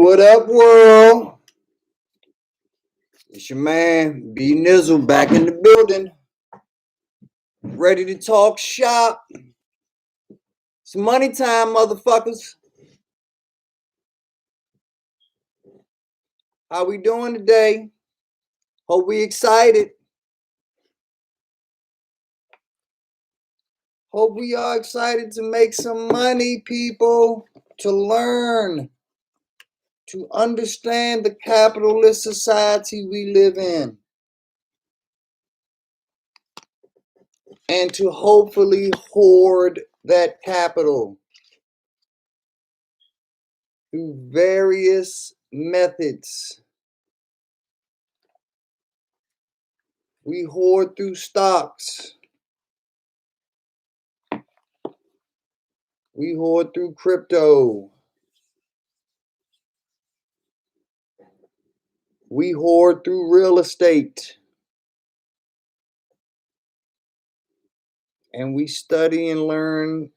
What up, world? It's your man, B Nizzle, back in the building. Ready to talk shop. It's money time, motherfuckers. How we doing today? Hope we excited. Hope we are excited to make some money, people. To learn. To understand the capitalist society we live in. And to hopefully hoard that capital through various methods. We hoard through stocks. We hoard through crypto. We hoard through real estate. And we study and learn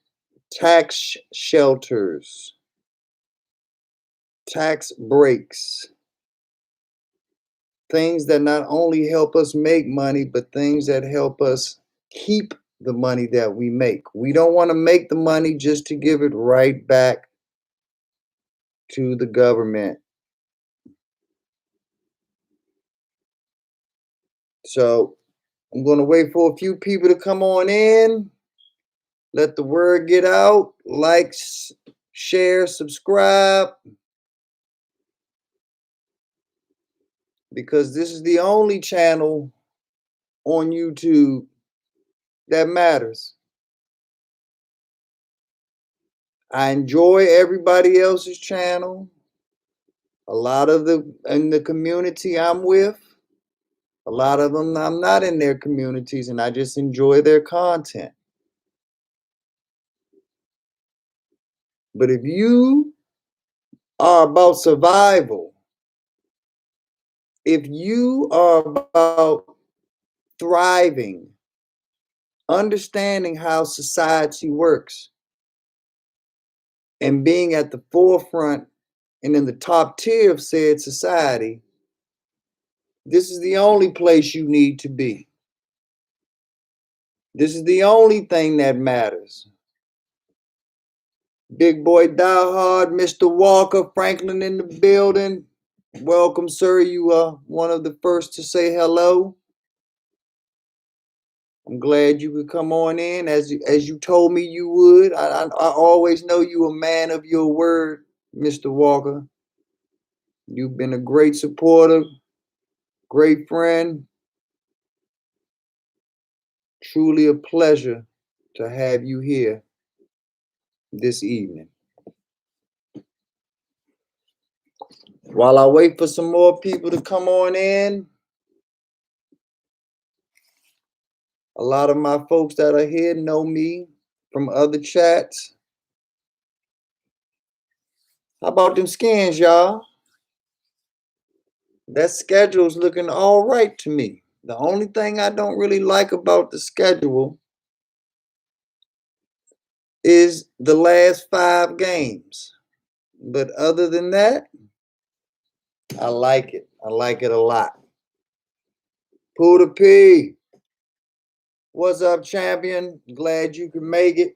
tax shelters, tax breaks, things that not only help us make money, but things that help us keep the money that we make. We don't want to make the money just to give it right back to the government. So I'm going to wait for a few people to come on in. Let the word get out. Like, share, subscribe. Because this is the only channel on YouTube that matters. I enjoy everybody else's channel. A lot of in the community I'm with, a lot of them I'm not in their communities, and I just enjoy their content. But if you are about survival, if you are about thriving, understanding how society works, and being at the forefront and in the top tier of said society, this is the only place you need to be. This is the only thing that matters. Big boy diehard, Mr. Walker Franklin in the building. Welcome, sir. You are one of the first to say hello. I'm glad you could come on in as you told me you would. I always know you a man of your word, Mr. Walker. You've been a great supporter, great friend. Truly a pleasure to have you here this evening. While I wait for some more people to come on in, a lot of my folks that are here know me from other chats. How about them skins, y'all? That schedule's looking all right to me. The only thing I don't really like about the schedule is the last 5 games. But other than that, I like it. I like it a lot. Pooda P, what's up, champion? Glad you could make it.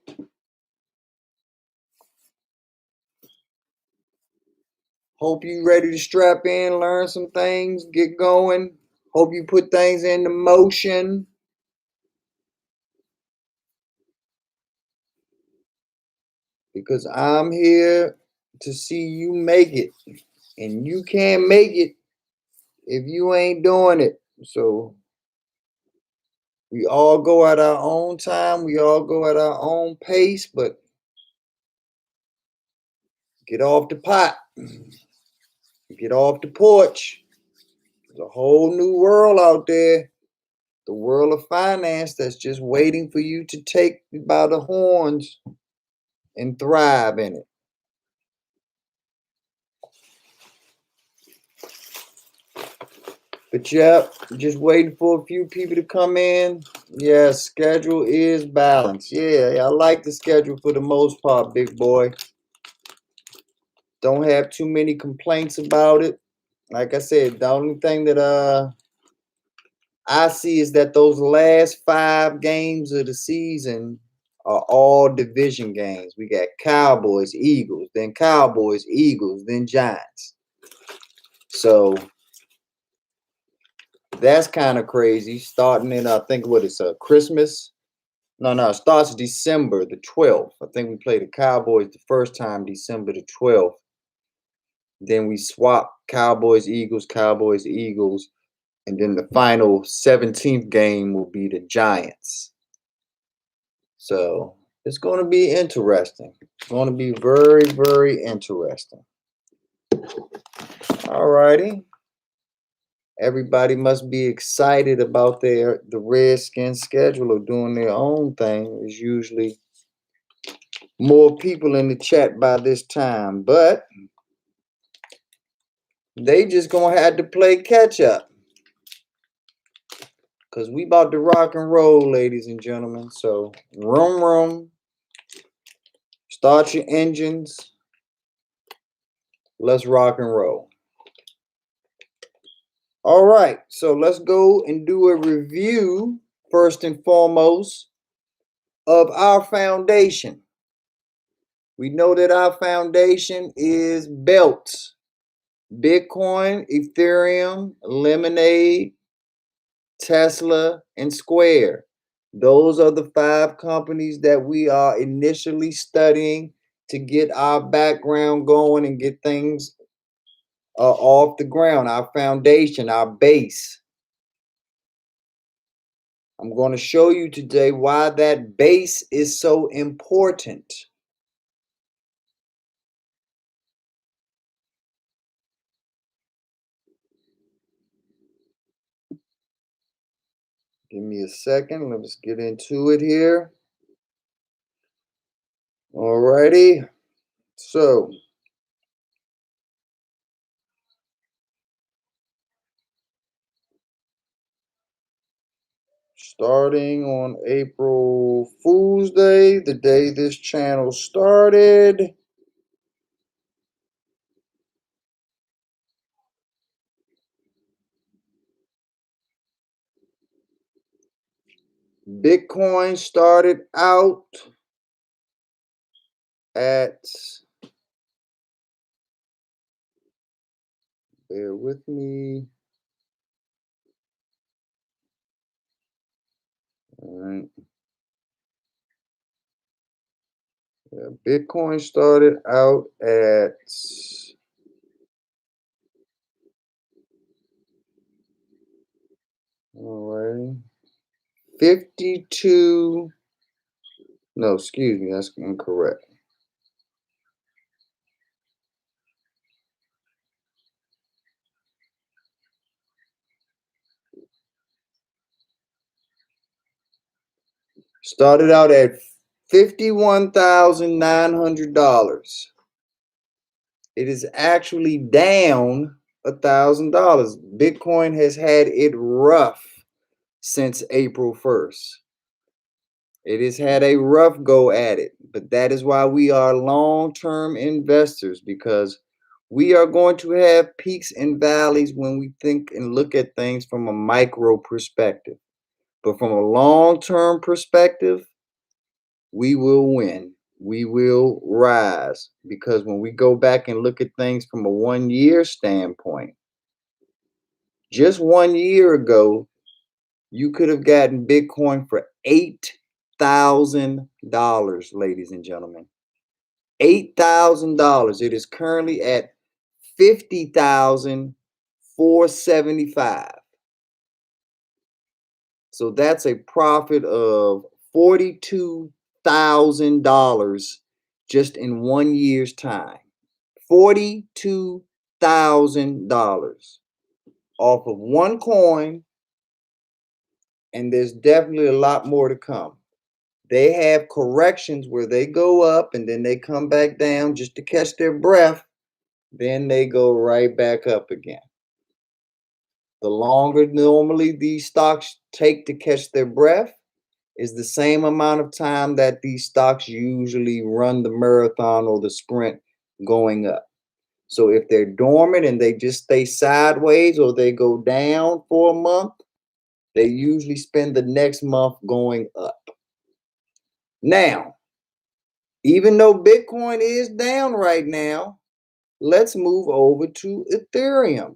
Hope you ready to strap in, learn some things, get going. Hope you put things into motion. Because I'm here to see you make it. And you can't make it if you ain't doing it. So we all go at our own time. We all go at our own pace. But get off the pot. Get off the porch. There's a whole new world out there. The world of finance that's just waiting for you to take by the horns and thrive in it. But yep, just waiting for a few people to come in. Yeah, schedule is balanced. Yeah, I like the schedule for the most part, big boy. Don't have too many complaints about it. Like I said, the only thing that I see is that those last 5 games of the season are all division games. We got Cowboys, Eagles, then Cowboys, Eagles, then Giants. So that's kind of crazy. Starting in, I think, what is Christmas? No, it starts December the 12th. I think we played the Cowboys the first time, December the 12th. Then we swap Cowboys, Eagles, and then the final 17th game will be the Giants. So it's going to be interesting. It's going to be very, very interesting. All righty. Everybody must be excited about the Redskins schedule or doing their own thing. There's usually more people in the chat by this time, but they just gonna have to play catch up. Cause we about to rock and roll, ladies and gentlemen. So room. Start your engines. Let's rock and roll. All right, so let's go and do a review first and foremost of our foundation. We know that our foundation is belts, Bitcoin, Ethereum, Lemonade, Tesla, and Square. Those are the 5 companies that we are initially studying to get our background going and get things off the ground, our foundation, our base. I'm going to show you today why that base is so important. Give me a second. Let's get into it here. All righty. So starting on April Fool's Day, the day this channel started, Bitcoin started out at, bear with me. All right. Yeah, Bitcoin started out at, all right, 52. No, excuse me, that's incorrect. Started out at $51,900. It is actually down $1,000. Bitcoin has had it rough since April 1st. It has had a rough go at it, but that is why we are long-term investors, because we are going to have peaks and valleys when we think and look at things from a micro perspective. But from a long-term perspective, we will win. We will rise, because when we go back and look at things from a 1-year standpoint, just 1 year ago, you could have gotten Bitcoin for $8,000, ladies and gentlemen. $8,000. It is currently at $50,475. So that's a profit of $42,000 just in 1 year's time. $42,000 off of one coin, and there's definitely a lot more to come. They have corrections where they go up and then they come back down just to catch their breath. Then they go right back up again. The longer normally these stocks take to catch their breath is the same amount of time that these stocks usually run the marathon or the sprint going up. So if they're dormant and they just stay sideways or they go down for a month, they usually spend the next month going up. Now, even though Bitcoin is down right now, let's move over to Ethereum.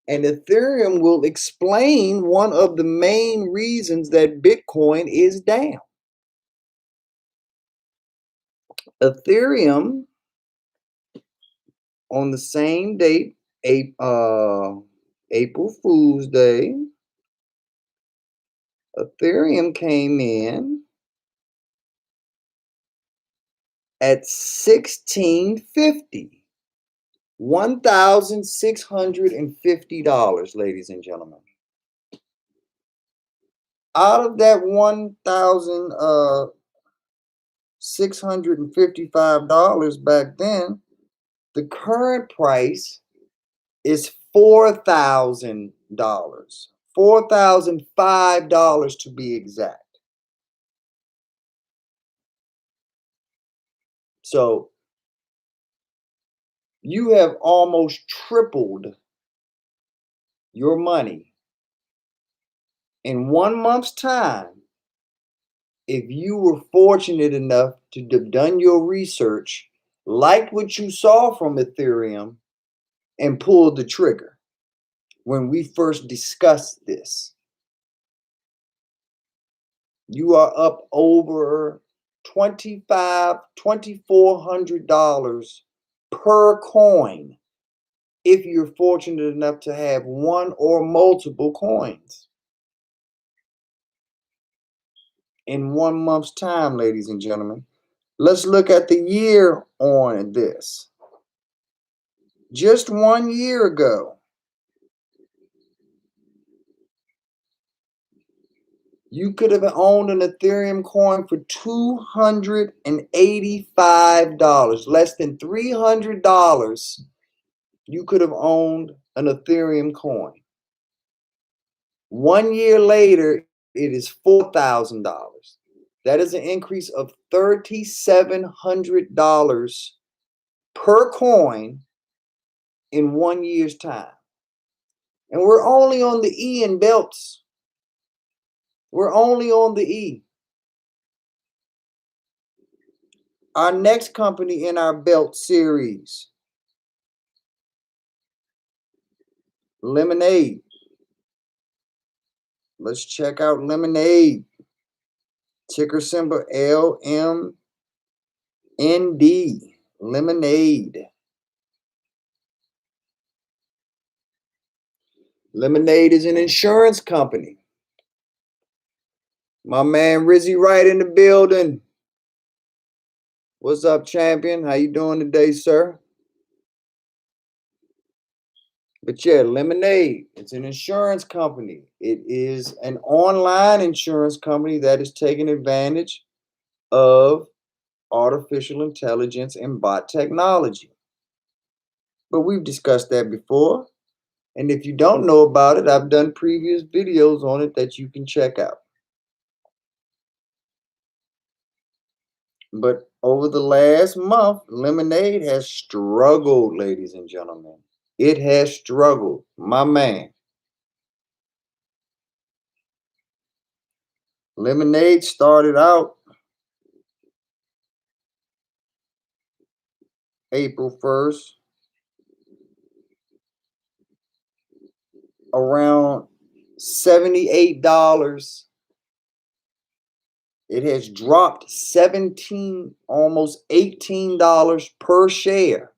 And Ethereum will explain one of the main reasons that Bitcoin is down. Ethereum, on the same date, April Fool's Day, Ethereum came in at $1,650. $1,650, ladies and gentlemen. Out of that $1,655 back then, the current price is $4,000. $4,005 to be exact. So you have almost tripled your money in 1 month's time if you were fortunate enough to have done your research, liked what you saw from Ethereum, and pulled the trigger when we first discussed this. You are up over $2,400 per coin if you're fortunate enough to have one or multiple coins in 1 month's time, ladies and gentlemen. Let's look at the year on this. Just 1 year ago, you could have owned an Ethereum coin for $285, less than $300. You could have owned an Ethereum coin. 1 year later, it is $4,000. That is an increase of $3,700 per coin in 1 year's time. And we're only on the E in belts. We're only on the E. Our next company in our belt series, Lemonade. Let's check out Lemonade. Ticker symbol LMND. Lemonade. Lemonade is an insurance company. My man Rizzy Wright in the building. What's up, champion? How you doing today, sir? But yeah, Lemonade, it's an insurance company. It is an online insurance company that is taking advantage of artificial intelligence and bot technology. But we've discussed that before. And if you don't know about it, I've done previous videos on it that you can check out. But over the last month, Lemonade has struggled, ladies and gentlemen. It has struggled, my man. Lemonade started out April 1st around $78. It has dropped $17, almost $18 per share,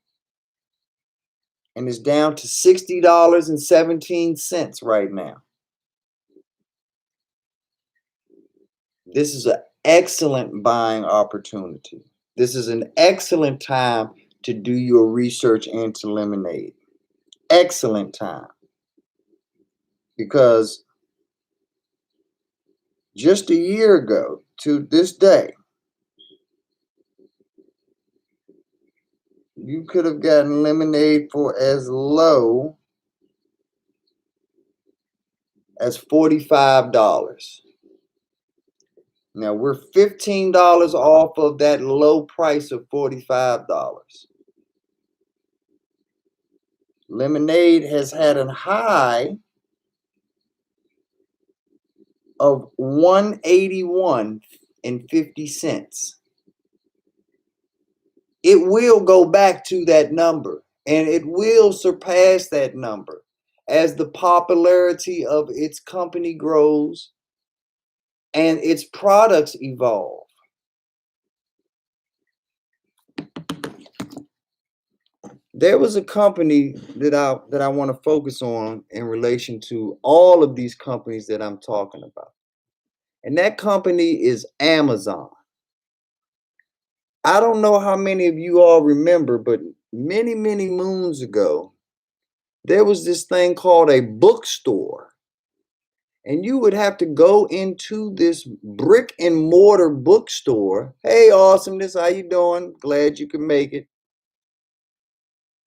and is down to $60.17 right now. This is an excellent buying opportunity. This is an excellent time to do your research into Lemonade. Excellent time. Because just a year ago to this day, you could have gotten Lemonade for as low as $45. Now we're $15 off of that low price of $45. Lemonade has had a high of 181 and 50 cents. It will go back to that number, and it will surpass that number as the popularity of its company grows and its products evolve. There was a company that I want to focus on in relation to all of these companies that I'm talking about. And that company is Amazon. I don't know how many of you all remember, but many, many moons ago, there was this thing called a bookstore. And you would have to go into this brick and mortar bookstore. Hey, awesomeness, how you doing? Glad you could make it.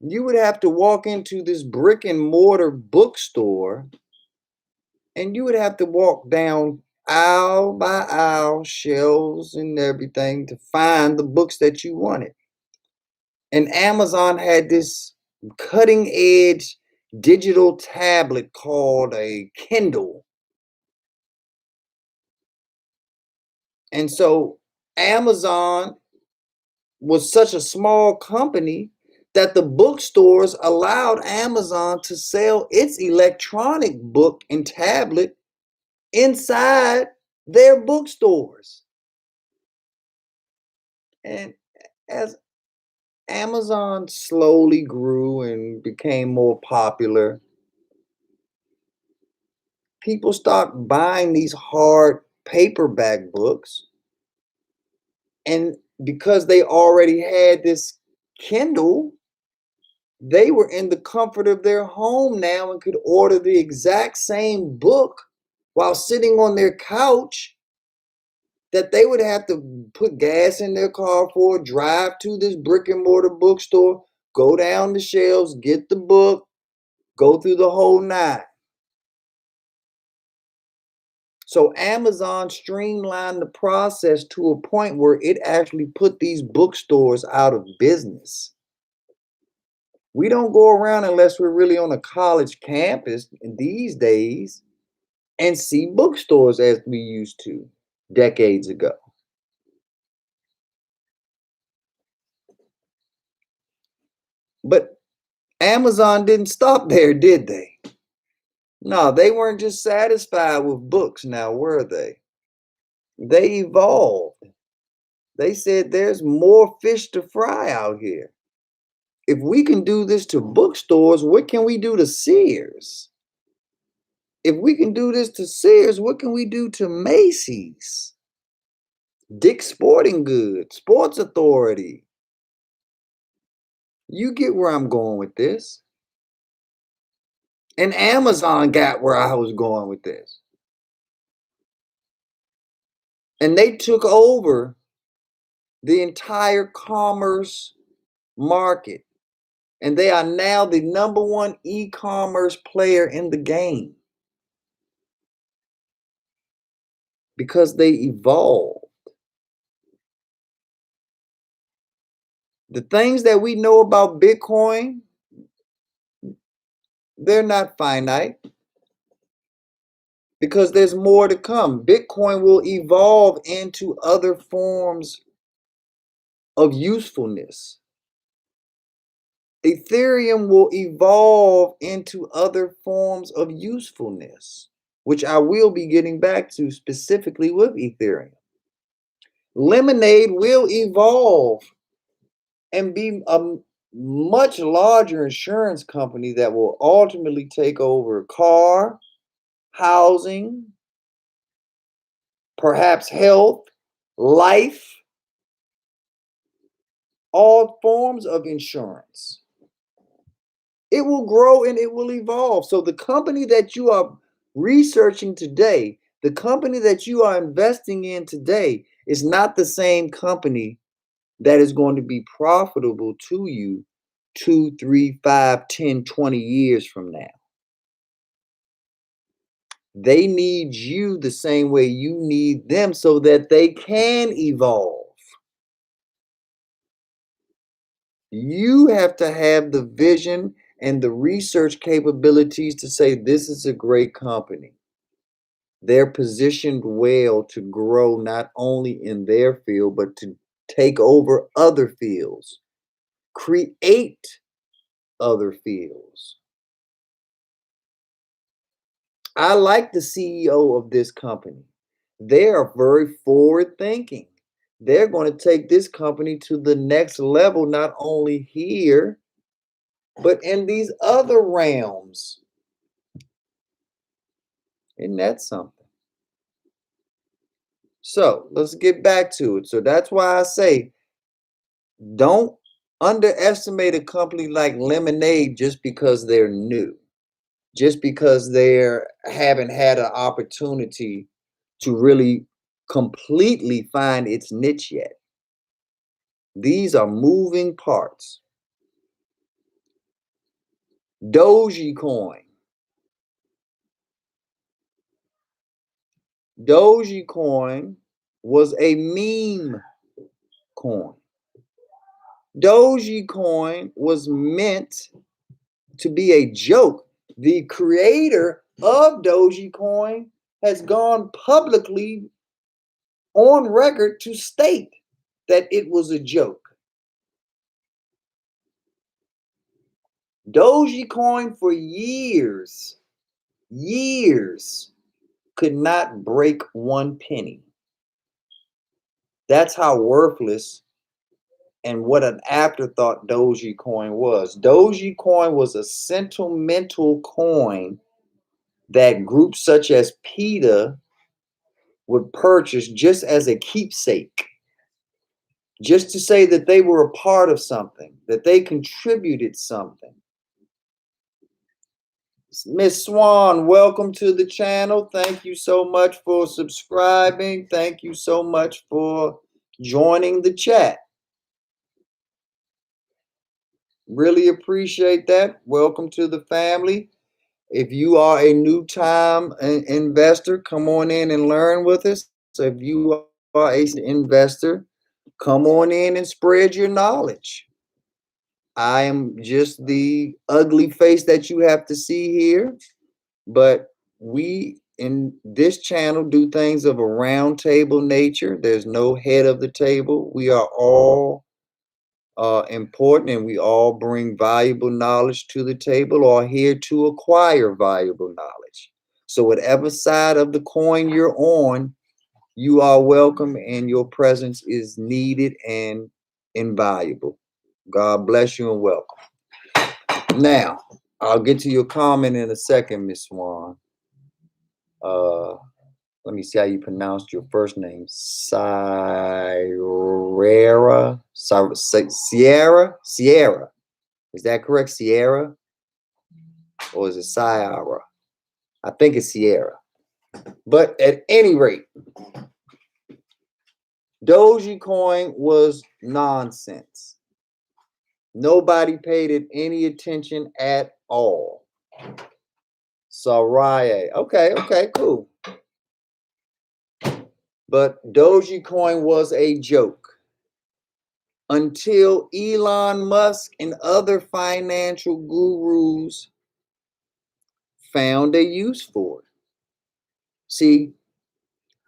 You would have to walk into this brick and mortar bookstore, and you would have to walk down aisle by aisle, shelves and everything to find the books that you wanted. And Amazon had this cutting edge digital tablet called a Kindle. And so Amazon was such a small company that the bookstores allowed Amazon to sell its electronic book and tablet inside their bookstores. And as Amazon slowly grew and became more popular, people stopped buying these hard paperback books. And because they already had this Kindle, they were in the comfort of their home now and could order the exact same book while sitting on their couch that they would have to put gas in their car for, drive to this brick and mortar bookstore, go down the shelves, get the book, go through the whole nine. So Amazon streamlined the process to a point where it actually put these bookstores out of business. We don't go around unless we're really on a college campus these days and see bookstores as we used to decades ago. But Amazon didn't stop there, did they? No, they weren't just satisfied with books now, were they? They evolved. They said there's more fish to fry out here. If we can do this to bookstores, what can we do to Sears? If we can do this to Sears, what can we do to Macy's, Dick's Sporting Goods, Sports Authority? You get where I'm going with this. And Amazon got where I was going with this. And they took over the entire commerce market. And they are now the number one e-commerce player in the game because they evolved. The things that we know about Bitcoin, they're not finite because there's more to come. Bitcoin will evolve into other forms of usefulness. Ethereum will evolve into other forms of usefulness, which I will be getting back to specifically with Ethereum. Lemonade will evolve and be a much larger insurance company that will ultimately take over car, housing, perhaps health, life, all forms of insurance. It will grow and it will evolve. So the company that you are researching today, the company that you are investing in today is not the same company that is going to be profitable to you 2, 3, 5, 10, 20 years from now. They need you the same way you need them so that they can evolve. You have to have the vision and the research capabilities to say this is a great company. They're positioned well to grow not only in their field, but to take over other fields, create other fields. I like the CEO of this company. They are very forward thinking. They're going to take this company to the next level, not only here, but in these other realms. Isn't that something? So let's get back to it. So that's why I say don't underestimate a company like Lemonade just because they're new, just because they're haven't had an opportunity to really completely find its niche yet. These are moving parts. Dogecoin. Dogecoin was a meme coin. Dogecoin was meant to be a joke. The creator of Dogecoin has gone publicly on record to state that it was a joke. Dogecoin for years could not break 1 penny. That's how worthless and what an afterthought Dogecoin was. Dogecoin was a sentimental coin that groups such as PETA would purchase just as a keepsake, just to say that they were a part of something, that they contributed something. Miss Swan, welcome to the channel. Thank you so much for subscribing. Thank you so much for joining the chat. Really appreciate that. Welcome to the family. If you are a new time investor, come on in and learn with us. So if you are an investor, come on in and spread your knowledge. I am just the ugly face that you have to see here, but we in this channel do things of a round table nature. There's no head of the table. We are all important, and we all bring valuable knowledge to the table or here to acquire valuable knowledge. So whatever side of the coin you're on, you are welcome, and your presence is needed and invaluable. God bless you and welcome. Now, I'll get to your comment in a second, Miss Swan. Let me see how you pronounced your first name. Sierra. Sierra. Is that correct? Sierra? Or is it Sierra? I think it's Sierra. But at any rate, Dogecoin was nonsense. Nobody paid it any attention at all. Soraya. Okay, cool. But Dogecoin was a joke until Elon Musk and other financial gurus found a use for it. See,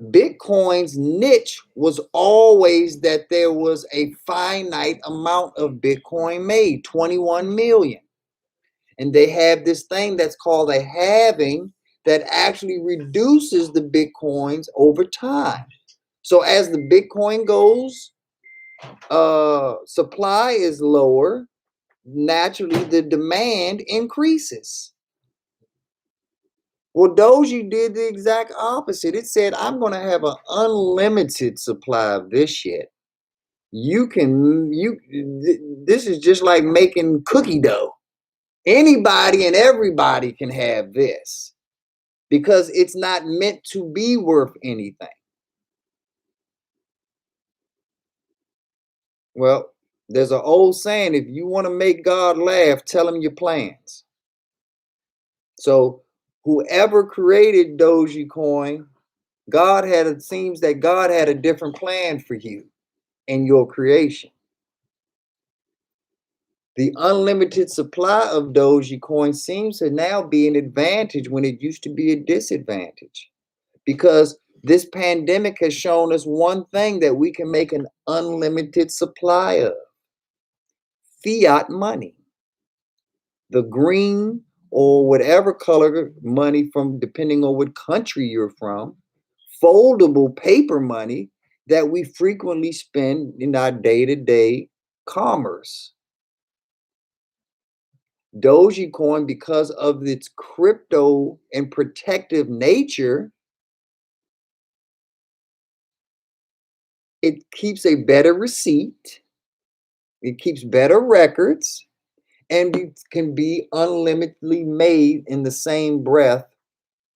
Bitcoin's niche was always that there was a finite amount of Bitcoin made, 21 million. And they have this thing that's called a halving that actually reduces the Bitcoins over time. So as the Bitcoin goes, supply is lower, naturally the demand increases. Well, Doji did the exact opposite. It said, I'm going to have an unlimited supply of this shit. This is just like making cookie dough. Anybody and everybody can have this because it's not meant to be worth anything. Well, there's an old saying, if you want to make God laugh, tell him your plans. So whoever created Dogecoin, it seems that God had a different plan for you and your creation. The unlimited supply of Dogecoin seems to now be an advantage when it used to be a disadvantage. Because this pandemic has shown us one thing that we can make an unlimited supply of: fiat money. The green or whatever color money, from depending on what country you're from, foldable paper money that we frequently spend in our day-to-day commerce. Dogecoin, because of its crypto and protective nature, it keeps a better receipt, it keeps better records, and can be unlimitedly made in the same breath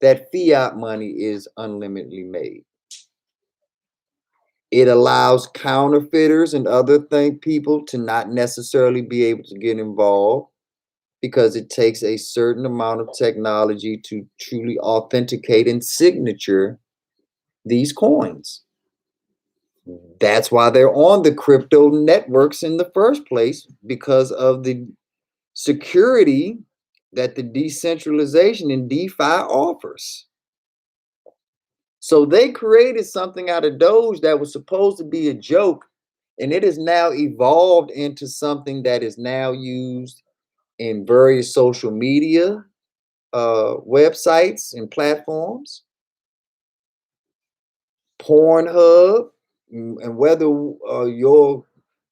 that fiat money is unlimitedly made. It allows counterfeiters and other people to not necessarily be able to get involved, because it takes a certain amount of technology to truly authenticate and signature these coins. That's why they're on the crypto networks in the first place, because of the security that the decentralization in DeFi offers. So they created something out of Doge that was supposed to be a joke, and it has now evolved into something that is now used in various social media websites and platforms, Pornhub, and whether you're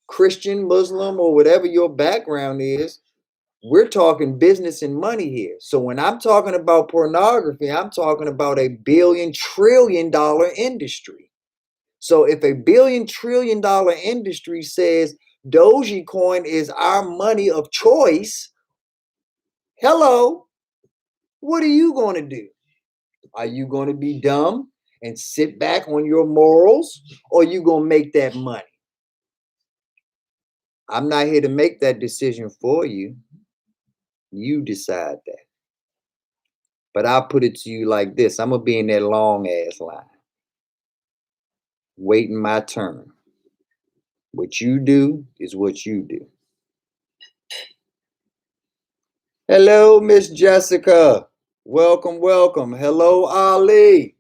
Christian, Muslim, or whatever your background is, we're talking business and money here. So when I'm talking about pornography, I'm talking about a $1 billion-trillion industry. So if a $1 billion-trillion industry says Dogecoin is our money of choice, hello, what are you going to do? Are you going to be dumb and sit back on your morals, or are you going to make that money? I'm not here to make that decision for you. You decide that. But I'll put it to you like this: I'm going to be in that long ass line, waiting my turn. What you do is what you do. Hello, Miss Jessica. Welcome, welcome. Hello, Ali.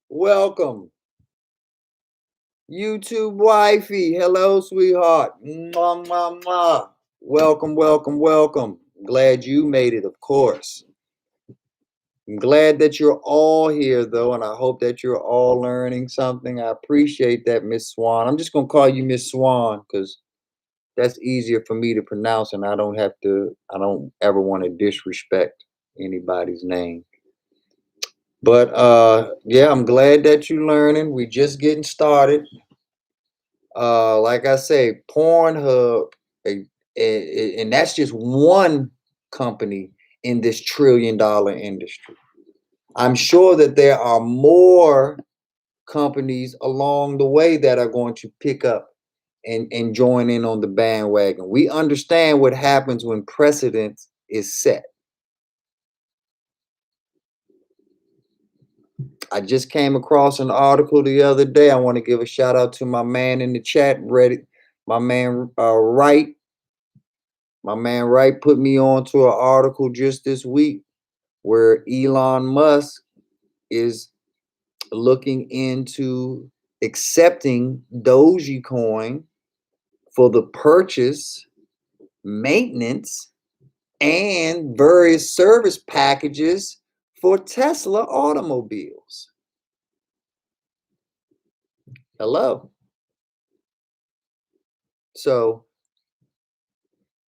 Welcome. YouTube wifey. Hello, sweetheart. Mwah, mwah, mwah. Welcome, welcome, welcome. Glad you made it, of course. I'm glad that you're all here, though, and I hope that you're all learning something. I appreciate that, Miss Swan. I'm just going to call you Miss Swan because that's easier for me to pronounce, and I don't ever want to disrespect anybody's name. But yeah, I'm glad that you're learning. We're just getting started. Like I say, Pornhub, and that's just one company in this $1 trillion industry. I'm sure that there are more companies along the way that are going to pick up and join in on the bandwagon. We understand what happens when precedent is set. I just came across an article the other day. I want to give a shout out to my man in the chat, Reddit, my man Wright. My man Wright put me on to an article just this week where Elon Musk is looking into accepting Dogecoin for the purchase, maintenance, and various service packages for Tesla automobiles. Hello. So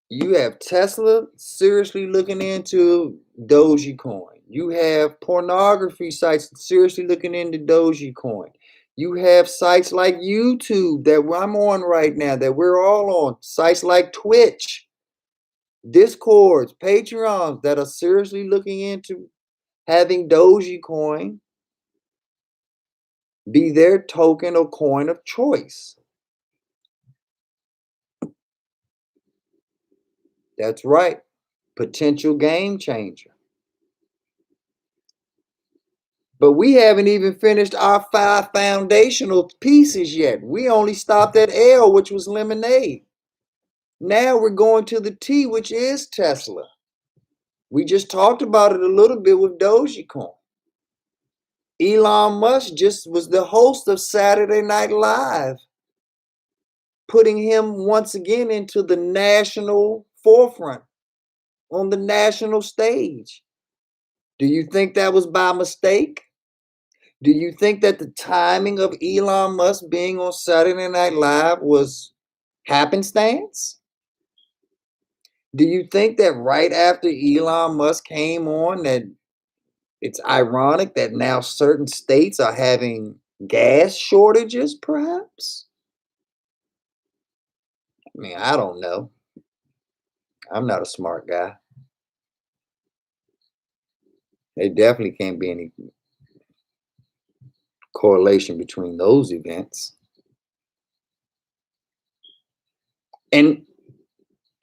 you have Tesla seriously looking into Dogecoin. You have pornography sites seriously looking into Dogecoin. You have sites like YouTube that I'm on right now, that we're all on, sites like Twitch, Discords, Patreons that are seriously looking into having Dogecoin be their token or coin of choice. That's right. Potential game changer. But we haven't even finished our 5 foundational pieces yet. We only stopped at L, which was lemonade. Now we're going to the T, which is Tesla. We just talked about it a little bit with Dogecoin. Elon Musk just was the host of Saturday Night Live, putting him once again into the national forefront on the national stage. Do you think that was by mistake? Do you think that the timing of Elon Musk being on Saturday Night Live was happenstance? Do you think that right after Elon Musk came on, that it's ironic that now certain states are having gas shortages, perhaps? I mean, I don't know. I'm not a smart guy. There definitely can't be any correlation between those events. And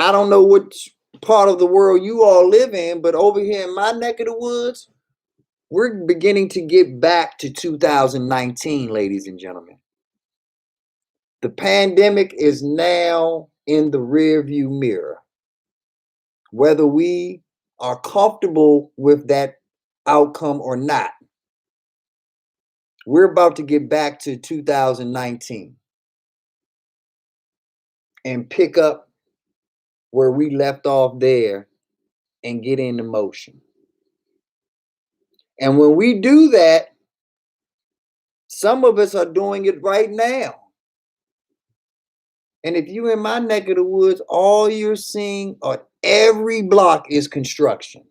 I don't know which part of the world you all live in, but over here in my neck of the woods, we're beginning to get back to 2019, ladies and gentlemen. The pandemic is now in the rearview mirror. Whether we are comfortable with that outcome or not, we're about to get back to 2019 and pick up where we left off there and get into motion. And when we do that, some of us are doing it right now. And if you're in my neck of the woods, all you're seeing on every block is construction.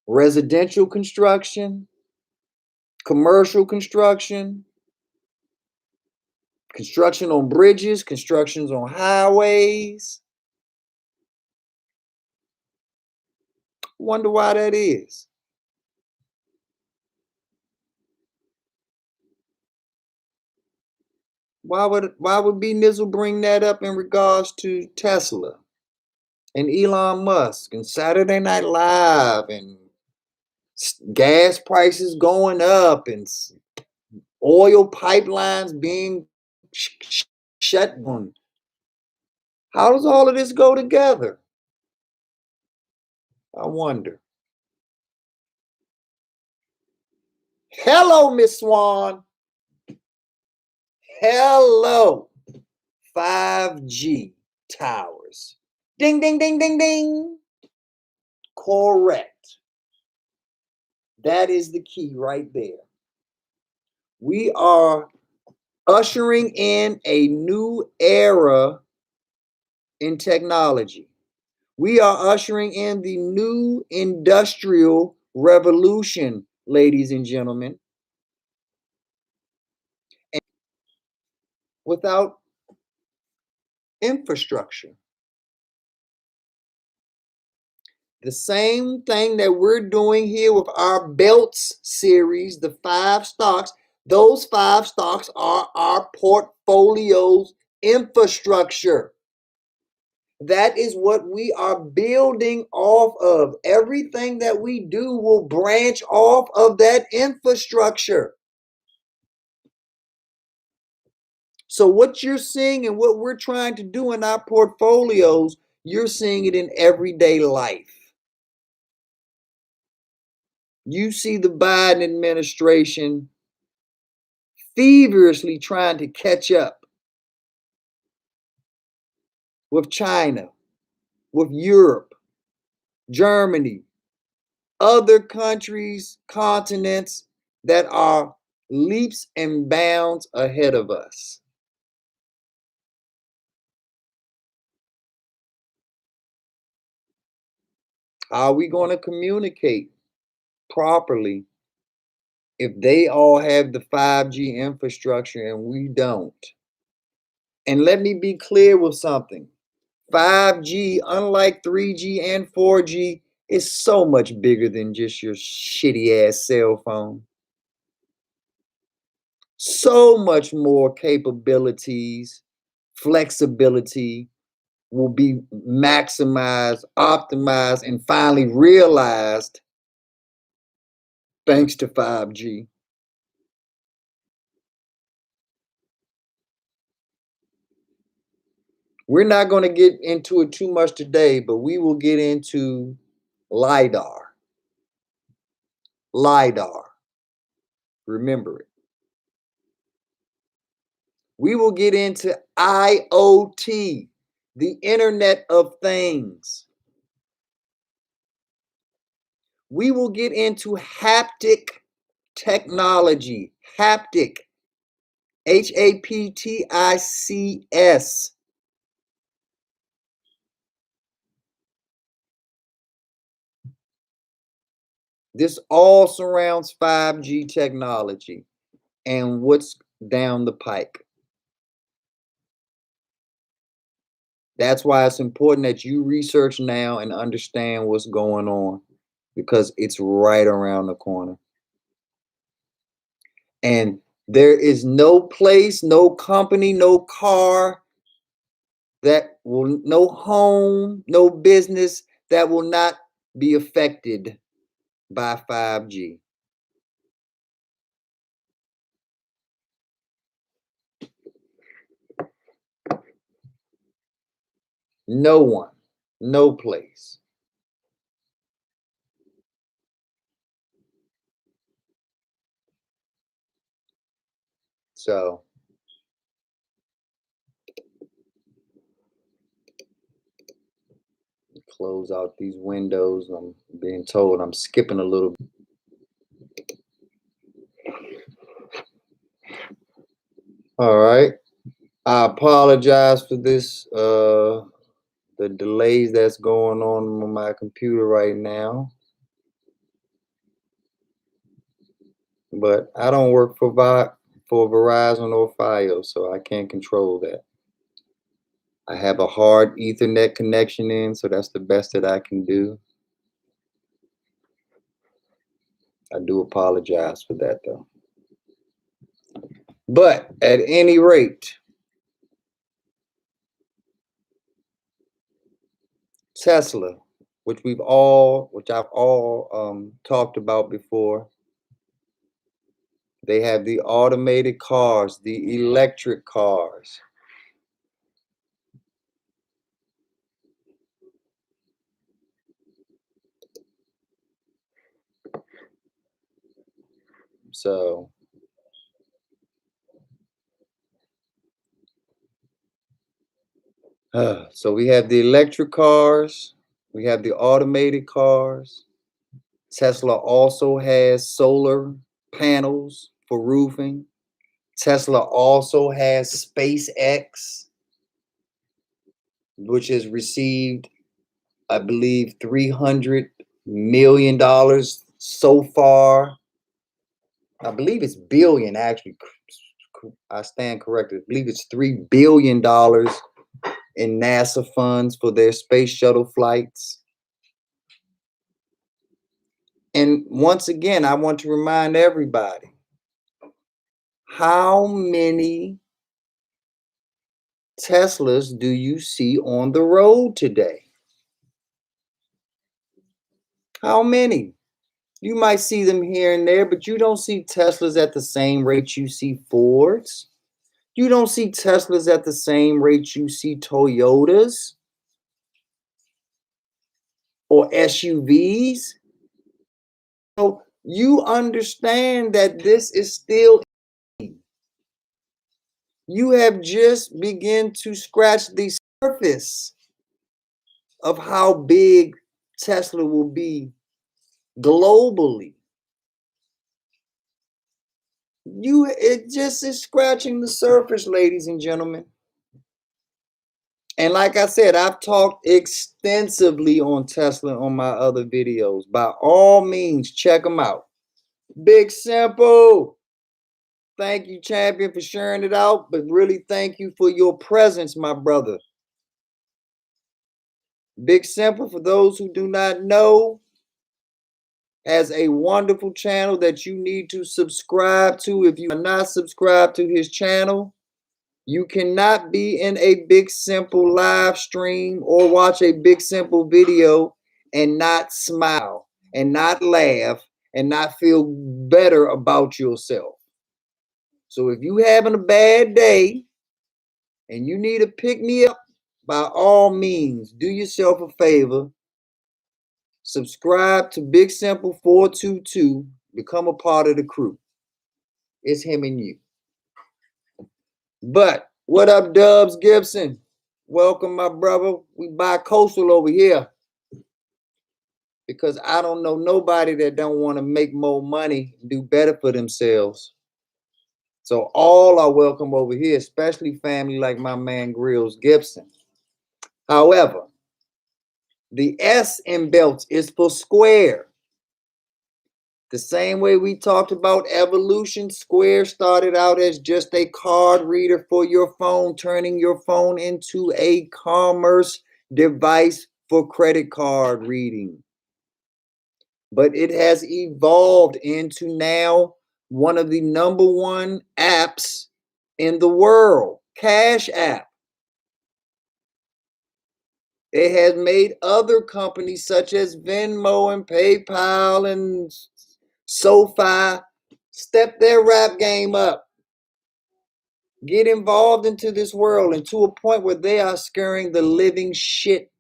Residential construction, commercial construction, construction on bridges, constructions on highways. Wonder why that is. Why would B Nizzle bring that up in regards to Tesla and Elon Musk and Saturday Night Live and gas prices going up and oil pipelines being shut down? How does all of this go together? I wonder. Hello, Miss Swan. Hello. 5G towers. Ding, ding, ding, ding, ding. Correct. That is the key right there. We are ushering in a new era in technology. We are ushering in the new industrial revolution, ladies and gentlemen. And without infrastructure. The same thing that we're doing here with our belts series, the 5 stocks, those 5 stocks are our portfolio's infrastructure. That is what we are building off of. Everything that we do will branch off of that infrastructure. So what you're seeing and what we're trying to do in our portfolios, you're seeing it in everyday life. You see the Biden administration feverishly trying to catch up with China, with Europe, Germany, other countries, continents that are leaps and bounds ahead of us. How are we going to communicate properly if they all have the 5G infrastructure and we don't? And let me be clear with something. 5G, unlike 3G and 4G, is so much bigger than just your shitty ass cell phone. So much more capabilities, flexibility will be maximized, optimized, and finally realized thanks to 5G. We're not going to get into it too much today, but we will get into LiDAR. LiDAR. Remember it. We will get into IoT, the Internet of Things. We will get into haptic technology, haptic, HAPTICS. This all surrounds 5G technology and what's down the pike. That's why it's important that you research now and understand what's going on, because it's right around the corner. And there is no place, no company, no car that will, no home, no business that will not be affected by 5G. No one, no place. So close out these windows. I'm being told I'm skipping a little bit. All right. I apologize for this, the delays that's going on my computer right now. But I don't work for Verizon or Fios, so I can't control that. I have a hard Ethernet connection in, so that's the best that I can do. I do apologize for that, though. But at any rate, Tesla, which I've all talked about before. They have the automated cars, the electric cars. So we have the electric cars, we have the automated cars. Tesla also has solar panels for roofing. Tesla also has SpaceX, which has received, I believe, $300 million so far. I believe it's billion, actually. I stand corrected. I believe it's $3 billion in NASA funds for their space shuttle flights. And once again, I want to remind everybody, how many Teslas do you see on the road today? How many? You might see them here and there, but you don't see Teslas at the same rate you see Fords. You don't see Teslas at the same rate you see Toyotas or SUVs. So you understand that this is still, you have just begun to scratch the surface of how big Tesla will be globally. It just is scratching the surface, ladies and gentlemen. And like I said, I've talked extensively on Tesla on my other videos. By all means, check them out. Big Simple. Thank you, champion, for sharing it out. But really, thank you for your presence, my brother. Big Simple, for those who do not know, has a wonderful channel that you need to subscribe to. If you are not subscribed to his channel, you cannot be in a Big Simple live stream or watch a Big Simple video and not smile and not laugh and not feel better about yourself. So if you having a bad day and you need to pick me up, by all means, do yourself a favor. Subscribe to Big Simple 422. Become a part of the crew. It's him and you. But what up, Dubs Gibson? Welcome, my brother. We bi-coastal over here. Because I don't know nobody that don't want to make more money, do better for themselves. So all are welcome over here, especially family like my man Grills Gibson. However, the S in belts is for square. The same way we talked about evolution, Square started out as just a card reader for your phone, turning your phone into a commerce device for credit card reading. But it has evolved into now one of the number one apps in the world, Cash App. It has made other companies such as Venmo and PayPal and SoFi step their rap game up, get involved into this world, and to a point where they are scaring the living shit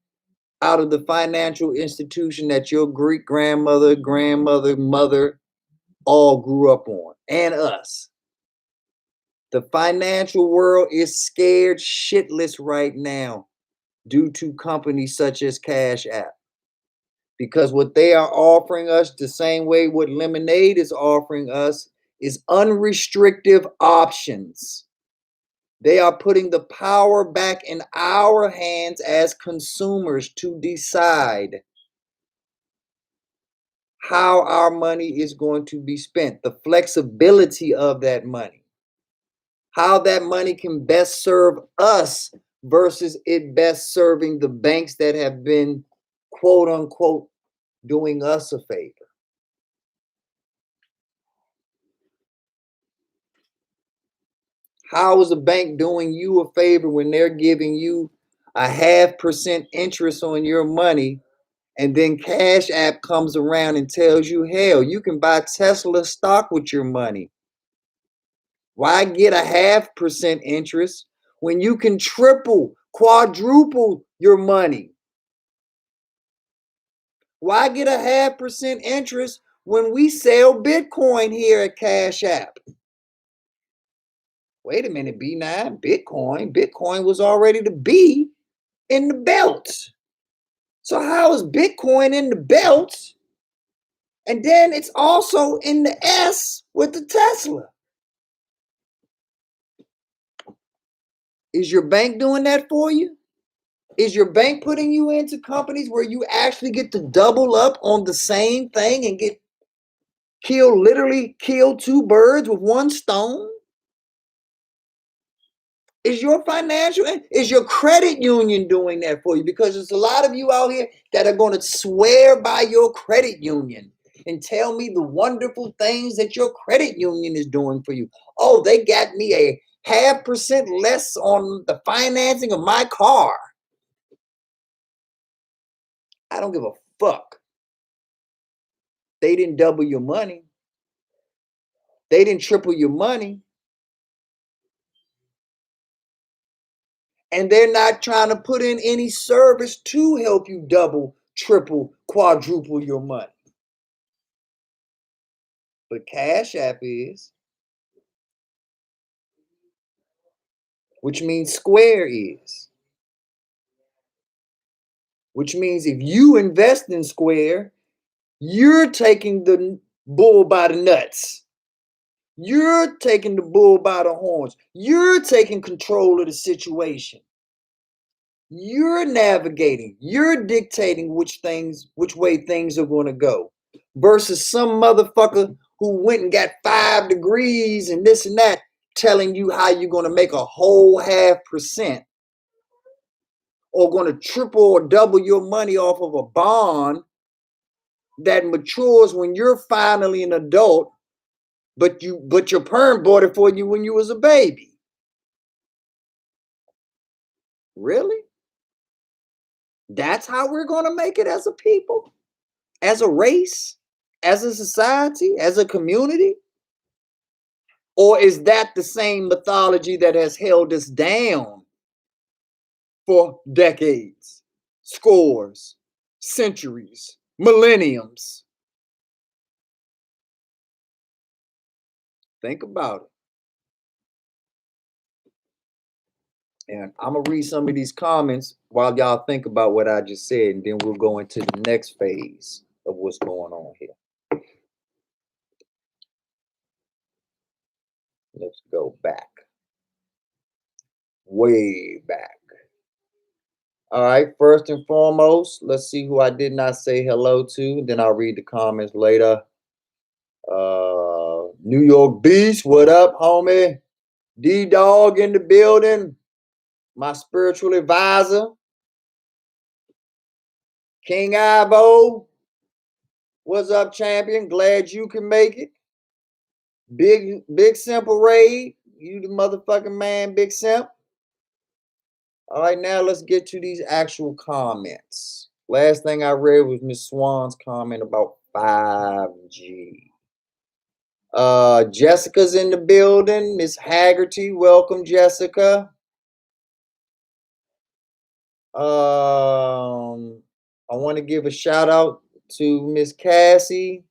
out of the financial institution that your Greek grandmother, mother all grew up on, and us. The financial world is scared shitless right now due to companies such as Cash App. Because what they are offering us, the same way what Lemonade is offering us, is unrestricted options. They are putting the power back in our hands as consumers to decide how our money is going to be spent, the flexibility of that money, how that money can best serve us versus it best serving the banks that have been, quote unquote, doing us a favor. How is a bank doing you a favor when they're giving you a 0.5% interest on your money, and then Cash App comes around and tells you, hell, you can buy Tesla stock with your money? Why get a 0.5% interest when you can triple, quadruple your money? Why get a 0.5% interest when we sell Bitcoin here at Cash App? Wait a minute, B9, Bitcoin was already the B in the belt. So how is Bitcoin in the belt? And then it's also in the S with the Tesla. Is your bank doing that for you? Is your bank putting you into companies where you actually get to double up on the same thing and get literally kill two birds with one stone? Is your credit union doing that for you? Because there's a lot of you out here that are going to swear by your credit union and tell me the wonderful things that your credit union is doing for you. Oh, they got me a 0.5% less on the financing of my car. I don't give a fuck. They didn't double your money. They didn't triple your money. And they're not trying to put in any service to help you double, triple, quadruple your money. But Cash App is, which means Square is. Which means if you invest in Square, you're taking the bull by the nuts. You're taking the bull by the horns. You're taking control of the situation. You're navigating. You're dictating which way things are going to go. Versus some motherfucker who went and got 5 degrees and this and that, telling you how you're going to make a whole 0.5%, or going to triple or double your money off of a bond that matures when you're finally an adult, but your parent bought it for you when you was a baby. Really? That's how we're going to make it as a people, as a race, as a society, as a community? Or is that the same mythology that has held us down for decades, scores, centuries, millenniums. Think about it. And I'm going to read some of these comments while y'all think about what I just said, and then we'll go into the next phase of what's going on here. Let's go back. Way back. All right, first and foremost, let's see who I did not say hello to. Then I'll read the comments later. New York Beast, what up, homie? D-Dog in the building. My spiritual advisor. King Ivo, what's up, champion? Glad you can make it. Big Simple Raid, you the motherfucking man, Big Simp. All right, now let's get to these actual comments. Last thing I read was Miss Swan's comment about 5G. Jessica's in the building. Miss Haggerty, welcome, Jessica. I want to give a shout out to Miss Cassie.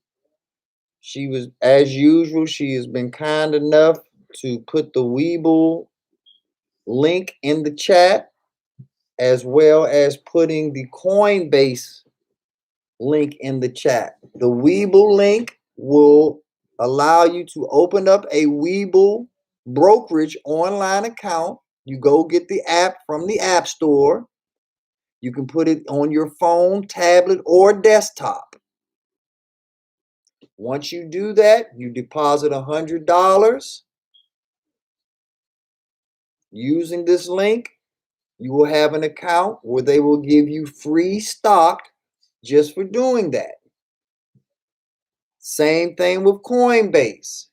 She was, as usual, she has been kind enough to put the Webull link in the chat, as well as putting the Coinbase link in the chat. The Webull link will allow you to open up a Webull brokerage online account. You go get the app from the App Store. You can put it on your phone, tablet, or desktop. Once you do that, you deposit $100 using this link. You will have an account where they will give you free stock just for doing that. Same thing with Coinbase.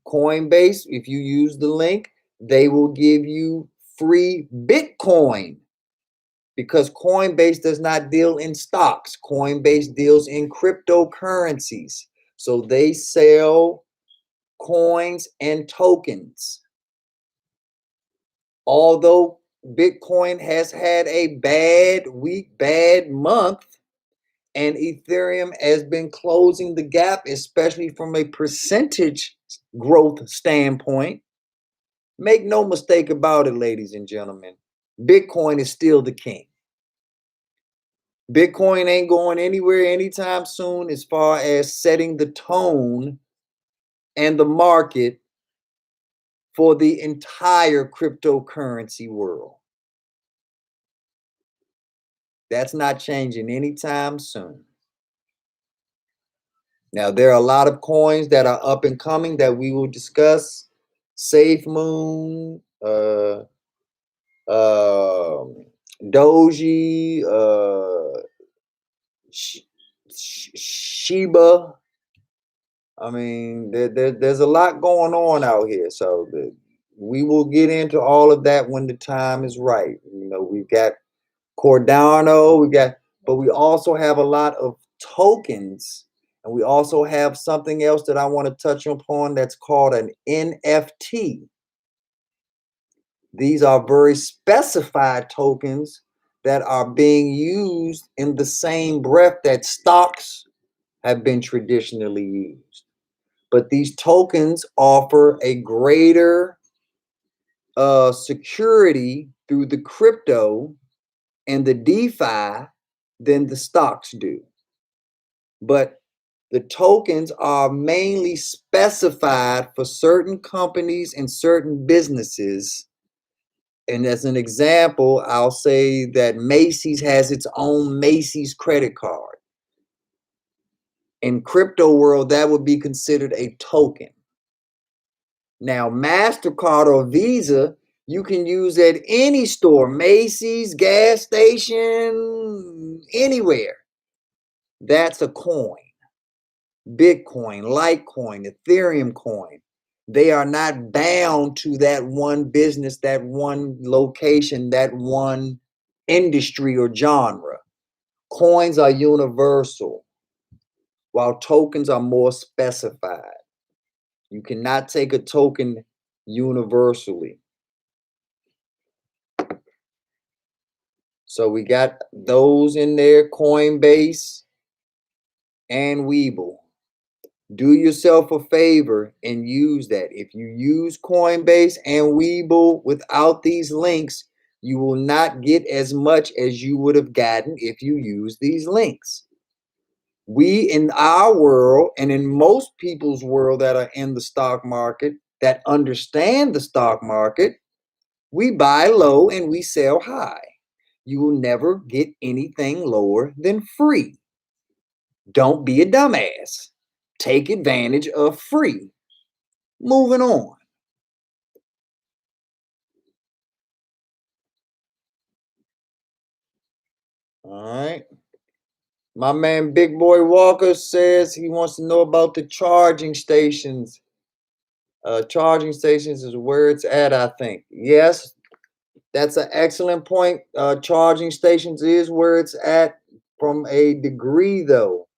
Coinbase, if you use the link, they will give you free Bitcoin, because Coinbase does not deal in stocks. Coinbase deals in cryptocurrencies. So they sell coins and tokens. Although Bitcoin has had a bad week, bad month, and Ethereum has been closing the gap, especially from a percentage growth standpoint, make no mistake about it, ladies and gentlemen, Bitcoin is still the king. Bitcoin ain't going anywhere anytime soon as far as setting the tone and the market for the entire cryptocurrency world. That's not changing anytime soon. Now, there are a lot of coins that are up and coming that we will discuss. SafeMoon, Doji, Shiba. I mean, there's a lot going on out here. So we will get into all of that when the time is right. You know, we've got Cardano, but we also have a lot of tokens, and we also have something else that I want to touch upon that's called an NFT. These are very specified tokens that are being used in the same breath that stocks have been traditionally used. But these tokens offer a greater security through the crypto and the DeFi than the stocks do. But the tokens are mainly specified for certain companies and certain businesses. And as an example, I'll say that Macy's has its own Macy's credit card. In crypto world, that would be considered a token. Now, MasterCard or Visa, you can use at any store, Macy's, gas station, anywhere. That's a coin. Bitcoin, Litecoin, Ethereum coin. They are not bound to that one business, that one location, that one industry or genre. Coins are universal, while tokens are more specified. You cannot take a token universally. So we got those in there, Coinbase and Webull. Do yourself a favor and use that. If you use Coinbase and Webull without these links, you will not get as much as you would have gotten if you use these links. We in our world and in most people's world that are in the stock market, that understand the stock market, we buy low and we sell high. You will never get anything lower than free. Don't be a dumbass. Take advantage of free. Moving on. All right. My man Big Boy Walker says he wants to know about the charging stations. Charging stations is where it's at, I think. Yes, that's an excellent point. Charging stations is where it's at from a degree, though,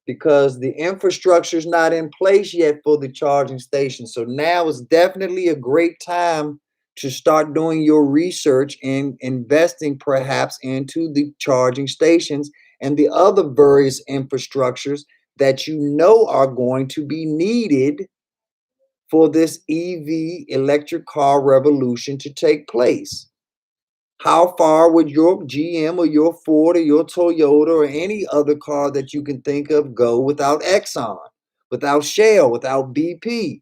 because the infrastructure is not in place yet for the charging station. So now is definitely a great time to start doing your research and investing perhaps into the charging stations and the other various infrastructures that you know are going to be needed for this EV electric car revolution to take place. How far would your GM or your Ford or your Toyota or any other car that you can think of go without Exxon, without Shell, without BP?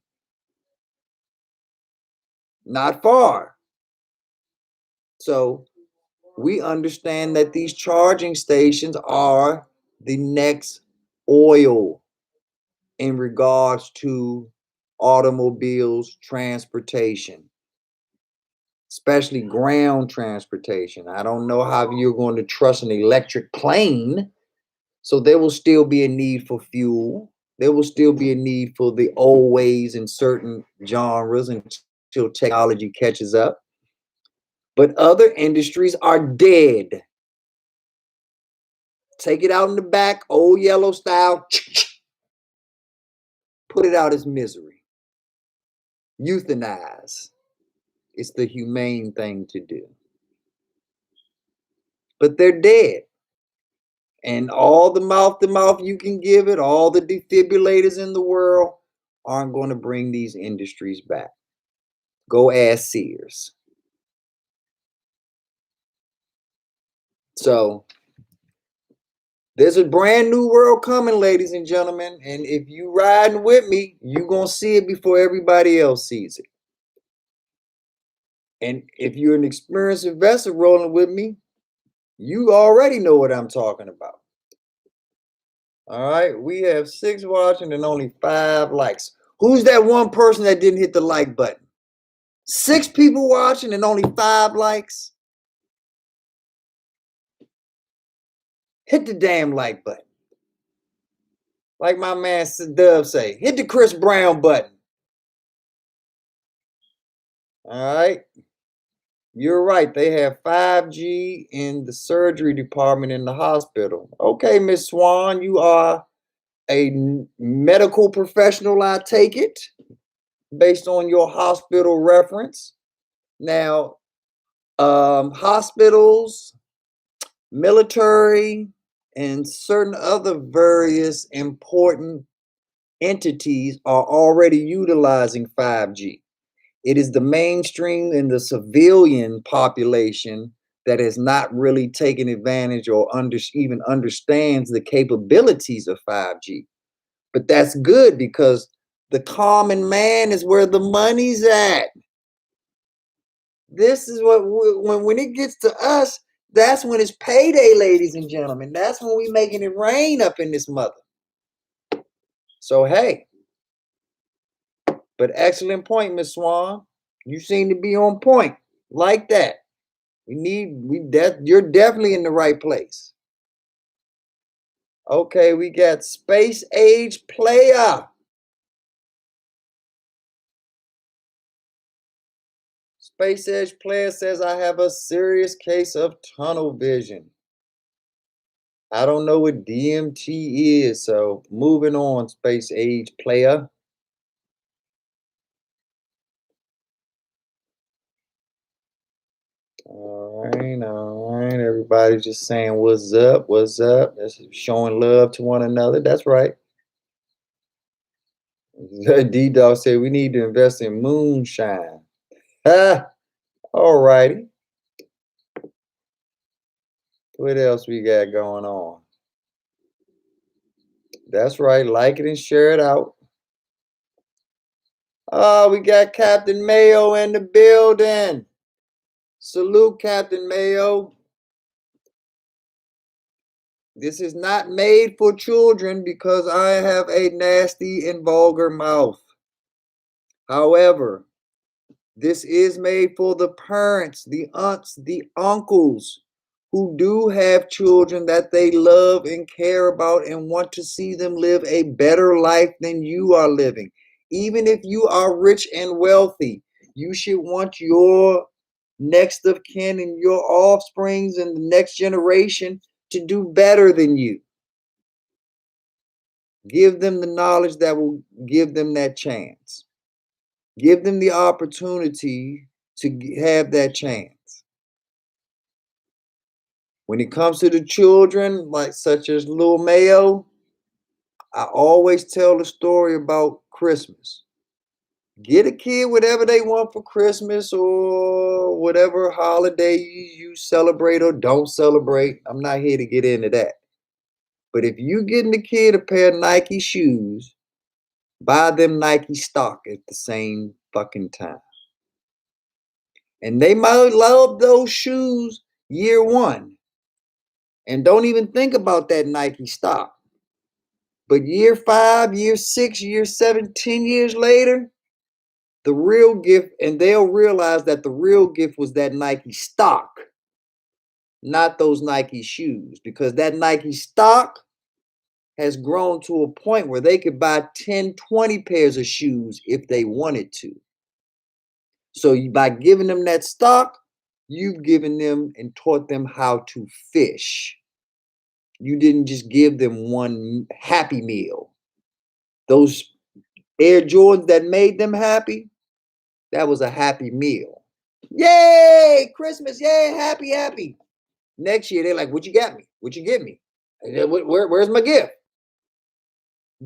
Not far. So we understand that these charging stations are the next oil in regards to automobiles, transportation, especially ground transportation. I don't know how you're going to trust an electric plane. So there will still be a need for fuel. There will still be a need for the old ways in certain genres until technology catches up. But other industries are dead. Take it out in the back, old yellow style, put it out as misery. Euthanize. It's the humane thing to do. But they're dead. And all the mouth to mouth you can give it, all the defibrillators in the world aren't going to bring these industries back. Go ask Sears. So there's a brand new world coming, ladies and gentlemen. And if you riding with me, you're going to see it before everybody else sees it. And if you're an experienced investor rolling with me, you already know what I'm talking about. All right. We have 6 watching and only 5 likes. Who's that one person that didn't hit the like button? 6 people watching and only 5 likes? Hit the damn like button. Like my man Dub say, hit the Chris Brown button. All right. You're right. They have 5G in the surgery department in the hospital. Okay, Miss Swan, you are a medical professional, I take it, based on your hospital reference. Now, hospitals, military, and certain other various important entities are already utilizing 5G. It is the mainstream in the civilian population that has not really taken advantage or even understands the capabilities of 5G. But that's good because the common man is where the money's at. This is what when it gets to us, that's when it's payday, ladies and gentlemen. That's when we making it rain up in this mother. So hey, but excellent point, Miss Swan. You seem to be on point like that. You're definitely in the right place. Okay, we got Space Age Player. Space Age Player says I have a serious case of tunnel vision. I don't know what DMT is, so moving on, Space Age Player. All right. Everybody just saying what's up, what's up. That's showing love to one another. That's right. D-Dog said we need to invest in moonshine. Ah, all righty. What else we got going on? That's right. Like it and share it out. Oh, we got Captain Mayo in the building. Salute, Captain Mayo. This is not made for children because I have a nasty and vulgar mouth. However, this is made for the parents, the aunts, the uncles who do have children that they love and care about and want to see them live a better life than you are living. Even if you are rich and wealthy, you should want your next of kin and your offsprings and the next generation to do better than you. Give them the knowledge that will give them that chance. Give them the opportunity to have that chance. When it comes to the children, like such as Lil Mayo, I always tell the story about Christmas. Get a kid whatever they want for Christmas or whatever holiday you celebrate or don't celebrate. I'm not here to get into that. But if you getting the kid a pair of Nike shoes, buy them Nike stock at the same fucking time. And they might love those shoes year one and don't even think about that Nike stock. But year 5, year 6, year 7, 10 years later, the real gift, and they'll realize that the real gift was that Nike stock, not those Nike shoes, because that Nike stock has grown to a point where they could buy 10, 20 pairs of shoes if they wanted to. So by giving them that stock, you've given them and taught them how to fish. You didn't just give them one happy meal. Those Air Jordans that made them happy, that was a happy meal. Yay, Christmas, yay, happy, happy. Next year, they're like, what you got me? What you give me? Where's my gift?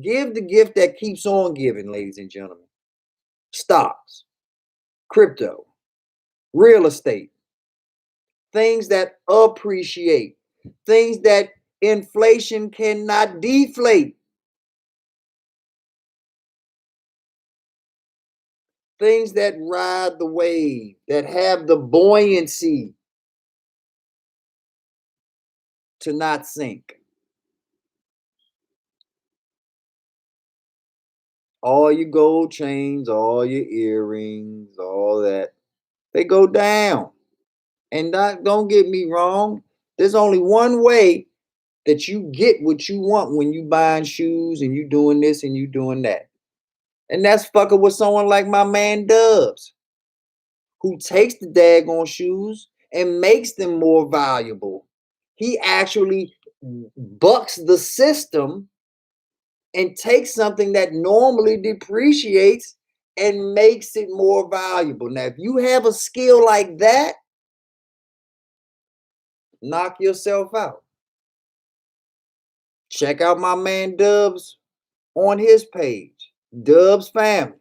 Give the gift that keeps on giving, ladies and gentlemen. Stocks, crypto, real estate, things that appreciate, things that inflation cannot deflate. Things that ride the wave, that have the buoyancy to not sink. All your gold chains, all your earrings, all that, they go down. And don't get me wrong, there's only one way that you get what you want when you buying shoes and you doing this and you doing that. And that's fucking with someone like my man Dubs, who takes the daggone shoes and makes them more valuable. He actually bucks the system and takes something that normally depreciates and makes it more valuable. Now, if you have a skill like that, knock yourself out. Check out my man Dubs on his page, Dubs Family.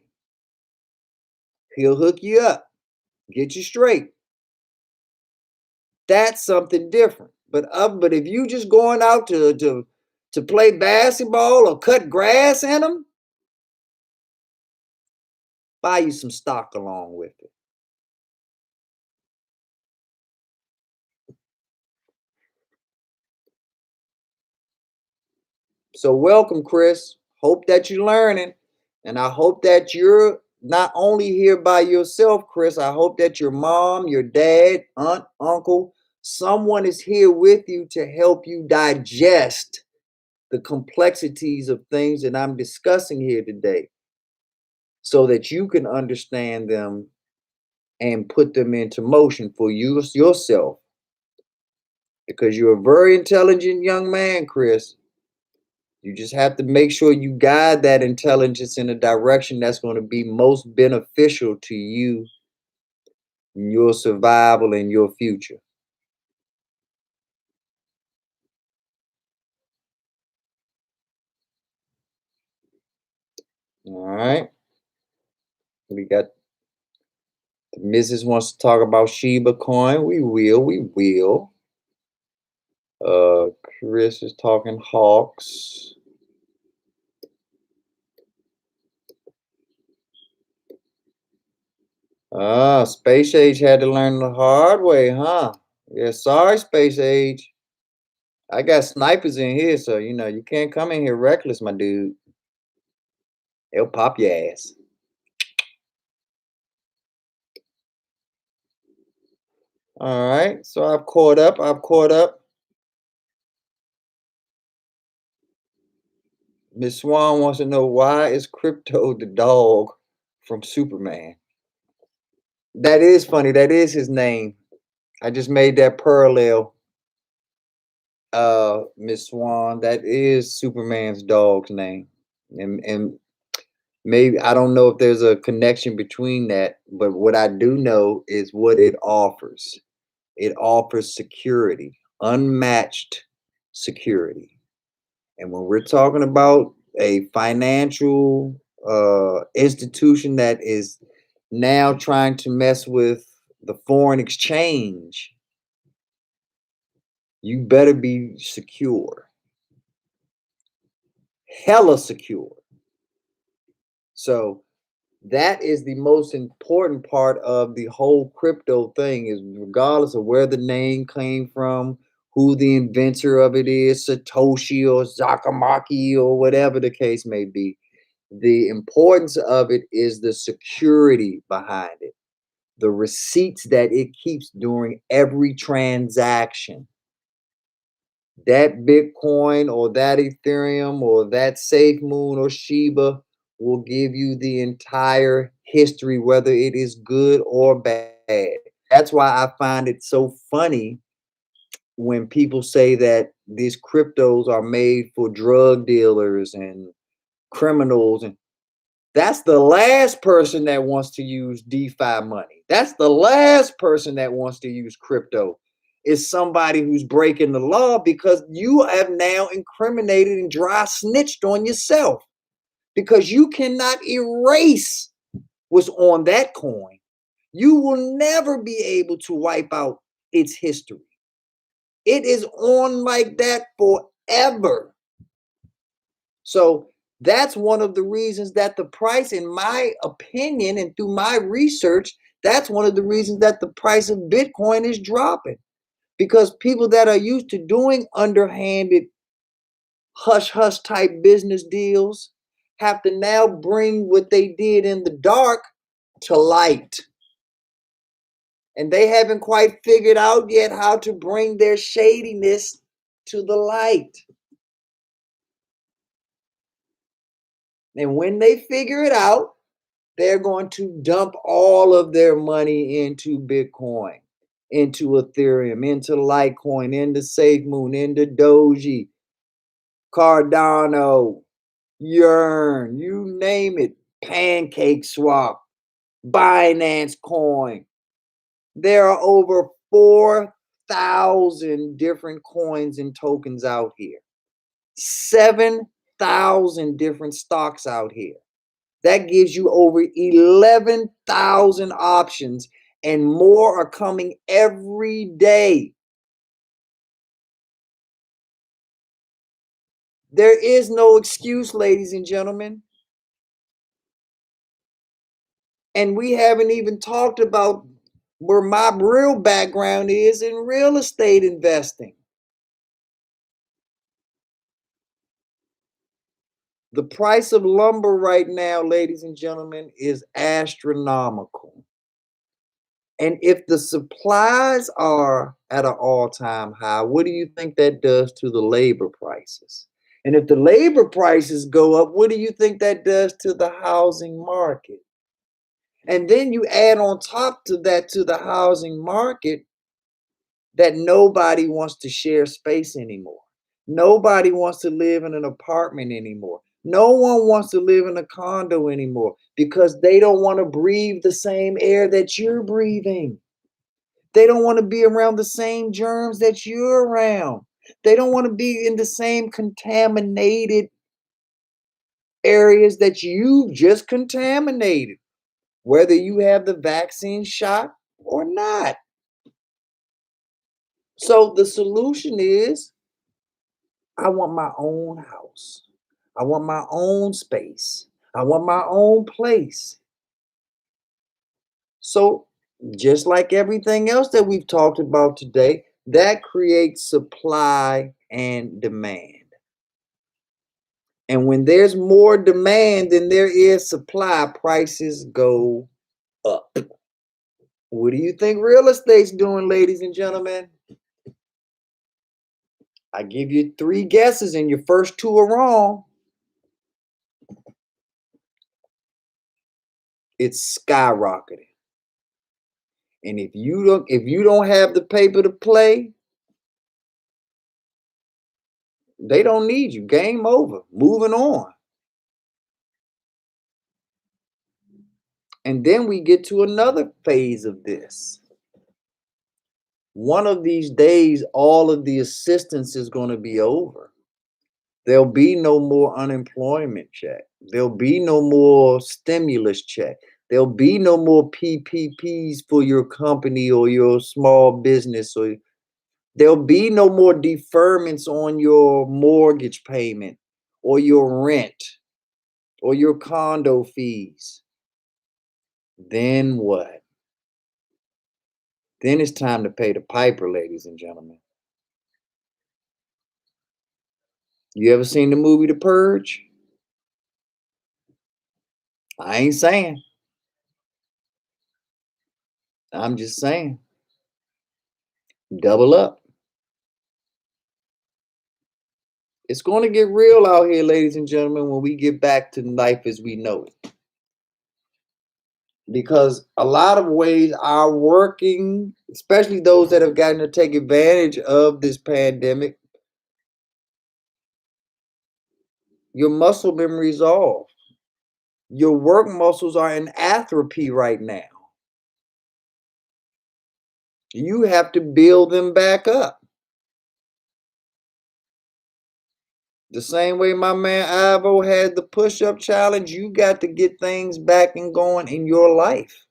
He'll hook you up, get you straight. That's something different. But if you just going out to play basketball or cut grass in them, buy you some stock along with it. So welcome, Chris. Hope that you're learning. And I hope that you're not only here by yourself, Chris. I hope that your mom, your dad, aunt, uncle, someone is here with you to help you digest the complexities of things that I'm discussing here today so that you can understand them and put them into motion for you yourself. Because you're a very intelligent young man, Chris. You just have to make sure you guide that intelligence in a direction that's going to be most beneficial to you in your survival and your future. All right. We got the missus wants to talk about Shiba coin. We will. We will. Uh, Chris is talking Hawks. Ah, Space Age had to learn the hard way, huh? Yeah, sorry, Space Age. I got snipers in here, so you can't come in here reckless, my dude. They'll pop your ass. All right, so I've caught up. I've caught up. Miss Swan wants to know, why is Crypto the dog from Superman? That is funny. That is his name. I just made that parallel. Miss Swan, that is Superman's dog's name. And maybe I don't know if there's a connection between that, but what I do know is what it offers. It offers security, unmatched security. And when we're talking about a financial institution that is now trying to mess with the foreign exchange, you better be secure, hella secure. So that is the most important part of the whole crypto thing, is regardless of where the name came from, who the inventor of it is, Satoshi or Zakamaki or whatever the case may be. The importance of it is the security behind it, the receipts that it keeps during every transaction. That Bitcoin or that Ethereum or that SafeMoon or Shiba will give you the entire history, whether it is good or bad. That's why I find it so funny when people say that these cryptos are made for drug dealers and criminals. And that's the last person that wants to use DeFi money. That's the last person that wants to use crypto, is somebody who's breaking the law, because you have now incriminated and dry snitched on yourself, because you cannot erase what's on that coin. You will never be able to wipe out its history. It is on like that forever. So that's one of the reasons that the price, in my opinion, and through my research, that's one of the reasons that the price of Bitcoin is dropping. Because people that are used to doing underhanded, hush hush type business deals have to now bring what they did in the dark to light. And they haven't quite figured out yet how to bring their shadiness to the light. And when they figure it out, they're going to dump all of their money into Bitcoin, into Ethereum, into Litecoin, into SafeMoon, into Doji, Cardano, Yearn, you name it, Pancake Swap, Binance Coin. There are over 4,000 different coins and tokens out here, 7,000 different stocks out here. That gives you over 11,000 options, and more are coming every day. There is no excuse, ladies and gentlemen. And we haven't even talked about where my real background is in real estate investing. The price of lumber right now, ladies and gentlemen, is astronomical. And if the supplies are at an all-time high, what do you think that does to the labor prices? And if the labor prices go up, what do you think that does to the housing market? And then you add on top to that, to the housing market, that nobody wants to share space anymore. Nobody wants to live in an apartment anymore. No one wants to live in a condo anymore, because they don't want to breathe the same air that you're breathing. They don't want to be around the same germs that you're around. They don't want to be in the same contaminated areas that you just contaminated, whether you have the vaccine shot or not. So the solution is I want my own house. I want my own space. I want my own place. So, just like everything else that we've talked about today, that creates supply and demand. And when there's more demand than there is supply, prices go up. What do you think real estate's doing, ladies and gentlemen? I give you 3 guesses and your first 2 are wrong. It's skyrocketing. And if you don't have the paper to play, they don't need you. Game over. Moving on. And then we get to another phase of this. One of these days, all of the assistance is going to be over. There'll be no more unemployment check. There'll be no more stimulus check. There'll be no more PPPs for your company or your small business, or there'll be no more deferments on your mortgage payment or your rent or your condo fees. Then what? Then it's time to pay the piper, ladies and gentlemen. You ever seen the movie The Purge? I ain't saying. I'm just saying. Double up. It's going to get real out here, ladies and gentlemen, when we get back to life as we know it. Because a lot of ways are working, especially those that have gotten to take advantage of this pandemic. Your muscle memory is off. Your work muscles are in atrophy right now. You have to build them back up. The same way my man Ivo had the push-up challenge, you got to get things back and going in your life.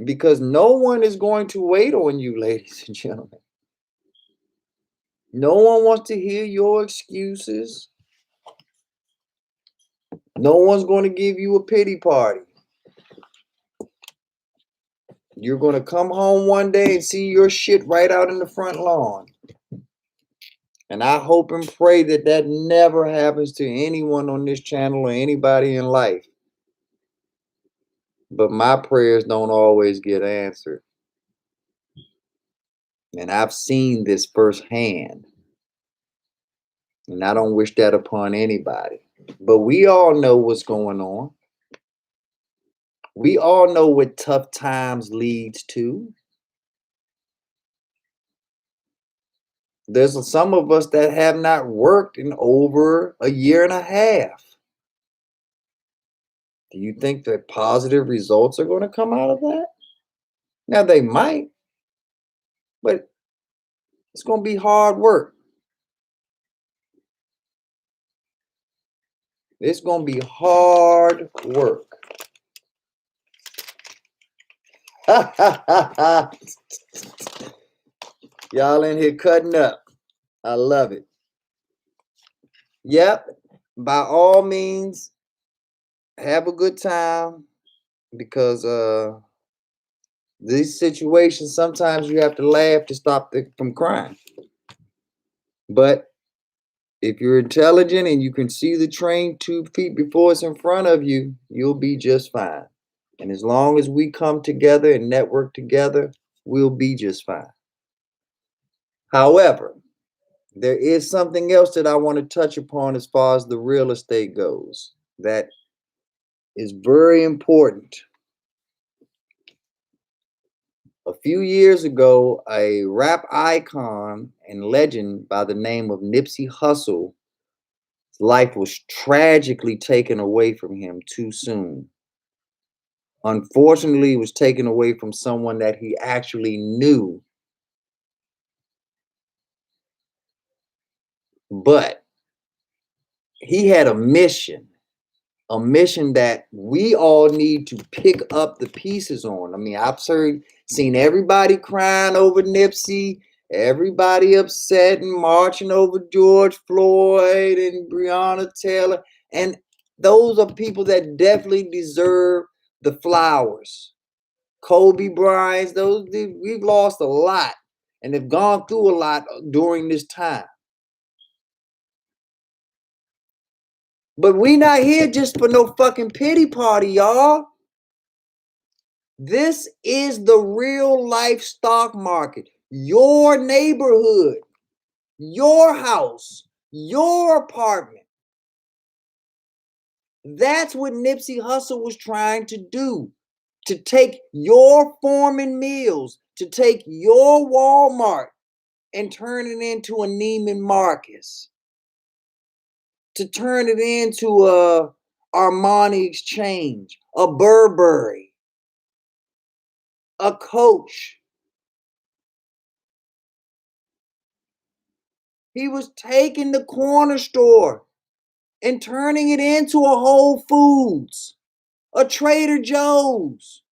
Because no one is going to wait on you, ladies and gentlemen. No one wants to hear your excuses. No one's going to give you a pity party. You're going to come home one day and see your shit right out in the front lawn. And I hope and pray that that never happens to anyone on this channel or anybody in life. But my prayers don't always get answered. And I've seen this firsthand. And I don't wish that upon anybody. But we all know what's going on. We all know what tough times leads to. There's some of us that have not worked in over a year and a half. Do you think that positive results are going to come out of that? Now, they might, but it's going to be hard work. It's going to be hard work. Y'all in here cutting up. I love it. Yep. By all means, have a good time, because these situations, sometimes you have to laugh to stop from crying. But if you're intelligent and you can see the train 2 feet before it's in front of you, you'll be just fine. And as long as we come together and network together, we'll be just fine. However, there is something else that I want to touch upon as far as the real estate goes that is very important. A few years ago, a rap icon and legend by the name of Nipsey Hussle, life was tragically taken away from him too soon. Unfortunately, it was taken away from someone that he actually knew, but he had a mission that we all need to pick up the pieces on. I mean, seen everybody crying over Nipsey, everybody upset and marching over George Floyd and Breonna Taylor, and those are people that definitely deserve the flowers. Kobe Bryant, we've lost a lot and have gone through a lot during this time. But we not here just for no fucking pity party, y'all. This is the real life stock market. Your neighborhood, your house, your apartment. That's what Nipsey Hussle was trying to do. To take your Foreman Mills, to take your Walmart and turn it into a Neiman Marcus. To turn it into a Armani Exchange, a Burberry, a Coach. He was taking the corner store and turning it into a Whole Foods, a Trader Joe's.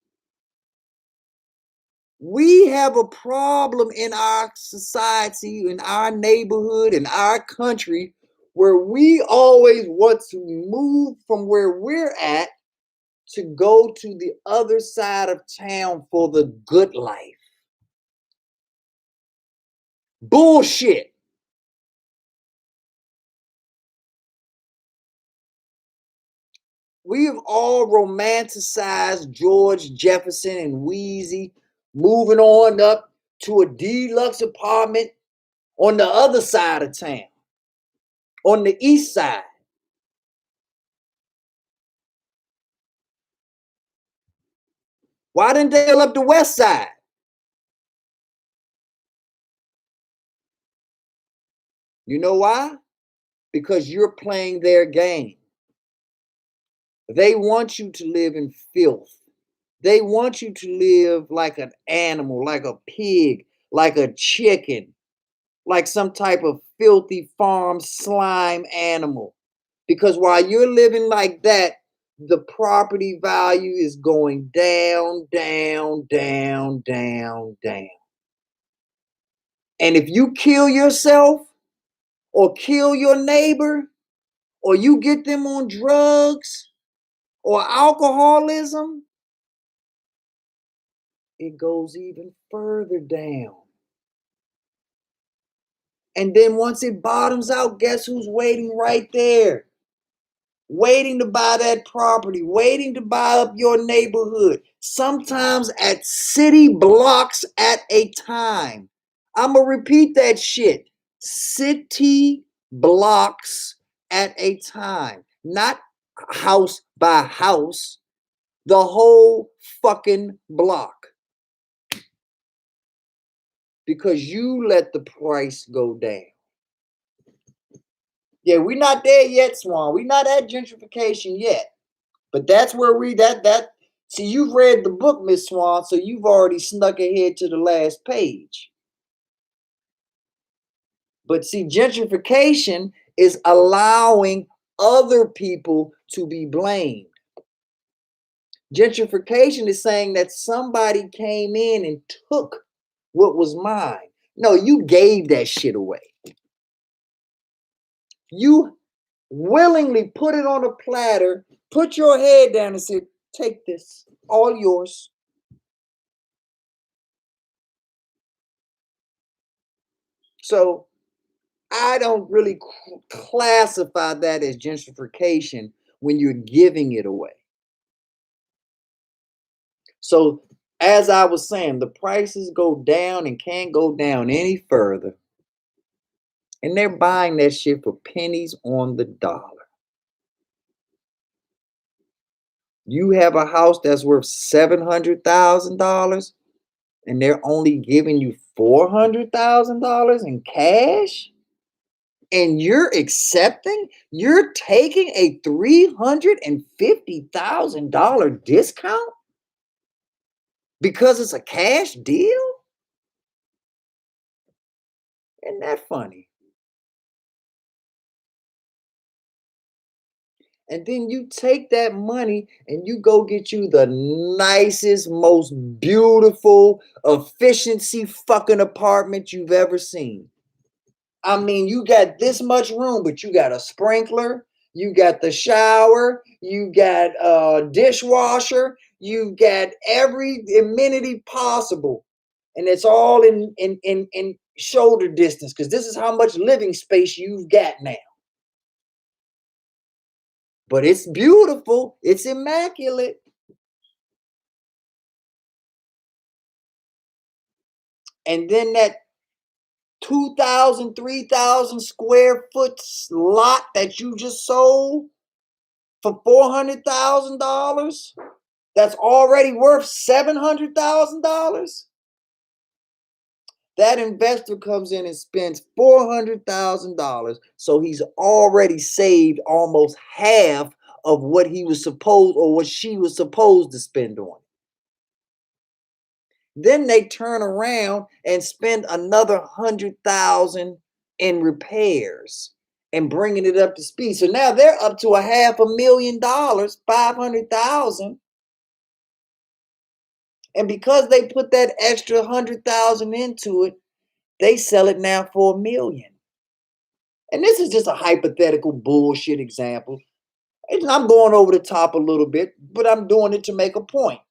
We have a problem in our society, in our neighborhood, in our country, where we always want to move from where we're at to go to the other side of town for the good life. Bullshit. We have all romanticized George Jefferson and Wheezy moving on up to a deluxe apartment on the other side of town, on the east side. Why didn't they up the west side? You know why? Because you're playing their game. They want you to live in filth. They want you to live like an animal, like a pig, like a chicken, like some type of filthy farm slime animal. Because while you're living like that, the property value is going down, down, down, down, down. And if you kill yourself or kill your neighbor or you get them on drugs or alcoholism, it goes even further down. And then once it bottoms out, guess who's waiting right there? Waiting to buy that property, waiting to buy up your neighborhood, sometimes at city blocks at a time. I'm going to repeat that shit. City blocks at a time, not house by house, the whole fucking block. Because you let the price go down. Yeah, we're not there yet, Swan. We're not at gentrification yet. But that's where see, you've read the book, Miss Swan, so you've already snuck ahead to the last page. But see, gentrification is allowing other people to be blamed. Gentrification is saying that somebody came in and took what was mine. No, you gave that shit away. You willingly put it on a platter, put your head down and said, take this, all yours. So I don't really classify that as gentrification when you're giving it away. So as I was saying, the prices go down and can't go down any further. And they're buying that shit for pennies on the dollar. You have a house that's worth $700,000 and they're only giving you $400,000 in cash? And you're taking a $350,000 discount? because it's a cash deal? Isn't that funny? And then you take that money and you go get you the nicest, most beautiful, efficiency fucking apartment you've ever seen. I mean, you got this much room, but you got a sprinkler, you got the shower, you got a dishwasher, you got every amenity possible. And it's all in shoulder distance because this is how much living space you've got now. But it's beautiful, it's immaculate. And then that 2,000, 3,000 square foot lot that you just sold for $400,000 that's already worth $700,000. That investor comes in and spends $400,000. So he's already saved almost half of what he was supposed or what she was supposed to spend on it. Then they turn around and spend another 100,000 in repairs and bringing it up to speed. So now they're up to a $500,000, 500,000. And because they put that extra 100,000 into it, they sell it now for $1,000,000. And this is just a hypothetical bullshit example. And I'm going over the top a little bit, but I'm doing it to make a point.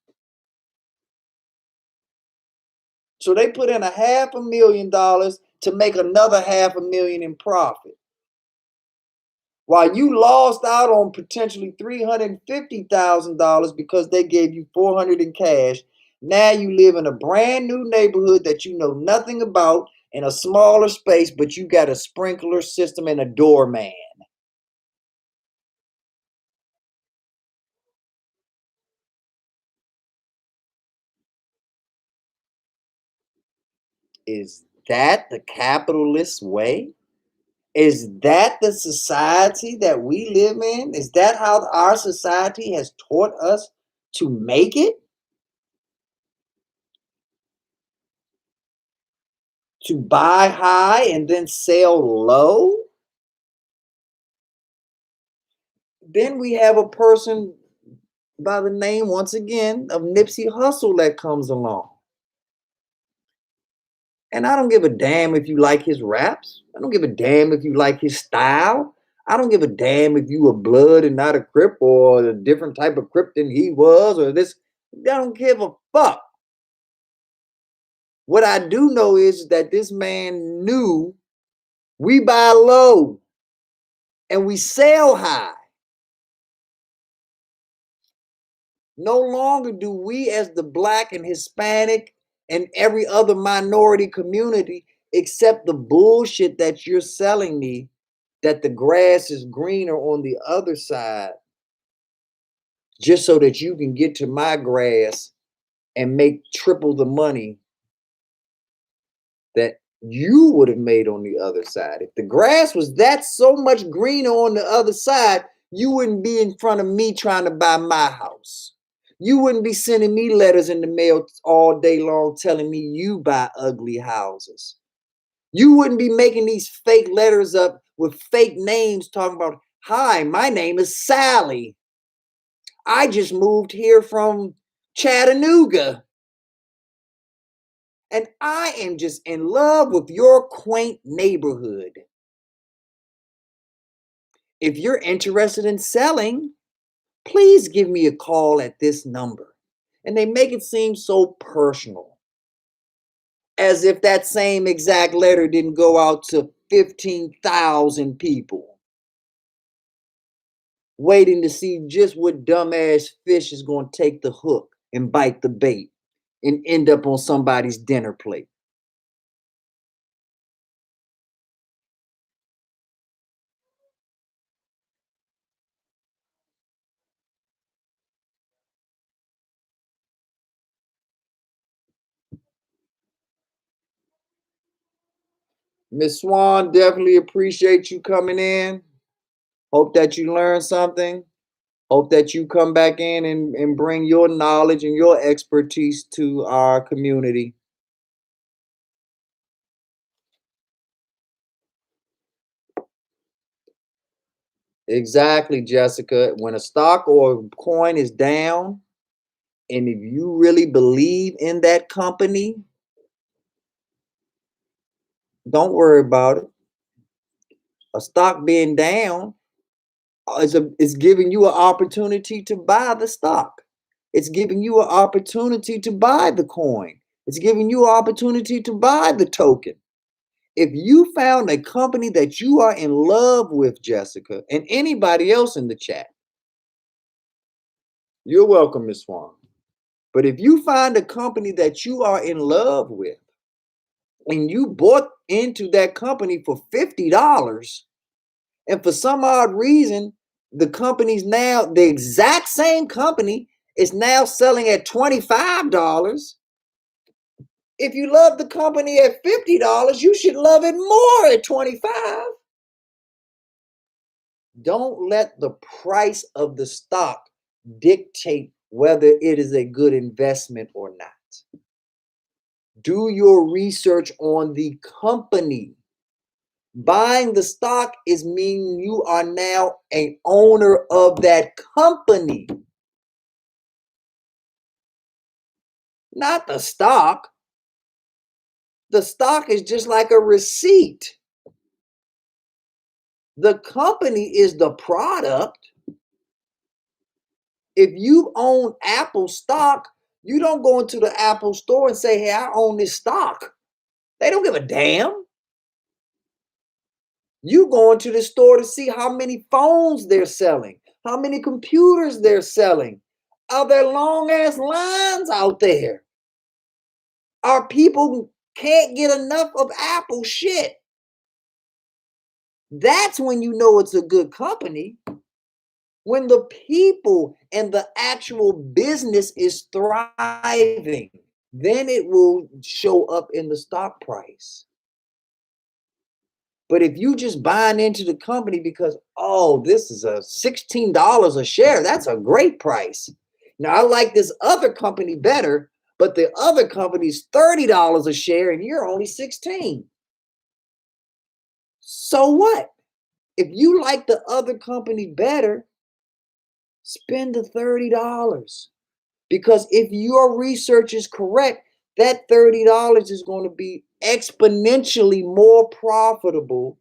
So they put in a $500,000 to make another $500,000 in profit. While you lost out on potentially $350,000 because they gave you 400 in cash. Now you live in a brand new neighborhood that you know nothing about in a smaller space, but you got a sprinkler system and a doorman. Is that the capitalist way? Is that the society that we live in? Is that how our society has taught us to make it? To buy high and then sell low? Then we have a person by the name, once again, of Nipsey Hussle that comes along. And I don't give a damn if you like his raps. I don't give a damn if you like his style. I don't give a damn if you a blood and not a crip or a different type of crip than he was or this. I don't give a fuck. What I do know is that this man knew we buy low and we sell high. No longer do we, as the Black and Hispanic and every other minority community, accept the bullshit that you're selling me, that the grass is greener on the other side, just so that you can get to my grass and make triple the money that you would have made on the other side. If the grass was that so much greener on the other side, you wouldn't be in front of me trying to buy my house. You wouldn't be sending me letters in the mail all day long telling me you buy ugly houses. You wouldn't be making these fake letters up with fake names talking about, hi, my name is Sally. I just moved here from Chattanooga. And I am just in love with your quaint neighborhood. If you're interested in selling, please give me a call at this number. And they make it seem so personal, as if that same exact letter didn't go out to 15,000 people, waiting to see just what dumbass fish is going to take the hook and bite the bait and end up on somebody's dinner plate. Miss Swan, definitely appreciate you coming in. Hope that you learned something. Hope that you come back in and bring your knowledge and your expertise to our community. Exactly, Jessica. When a stock or coin is down, and if you really believe in that company, don't worry about it. A stock being down is giving you an opportunity to buy the stock. It's giving you an opportunity to buy the coin. It's giving you an opportunity to buy the token. If you found a company that you are in love with, Jessica, and anybody else in the chat, you're welcome, Miss Swan. But if you find a company that you are in love with and you bought into that company for $50, and for some odd reason, the company's now the exact same company is now selling at $25. If you love the company at $50, you should love it more at 25. Don't let the price of the stock dictate whether it is a good investment or not. Do your research on the company. Buying the stock is meaning you are now an owner of that company, not the stock. The stock is just like a receipt. The company is the product. If you own Apple stock, you don't go into the Apple store and say, hey, I own this stock. They don't give a damn. You go into the store to see how many phones they're selling, how many computers they're selling. Are there long ass lines out there? Our people can't get enough of Apple shit. That's when you know it's a good company. When the people and the actual business is thriving, then it will show up in the stock price. But if you just buying into the company because, oh, this is a $16 a share, that's a great price. Now I like this other company better, but the other company's $30 a share and you're only 16. So what? If you like the other company better, spend the $30. Because if your research is correct, that $30 is going to be exponentially more profitable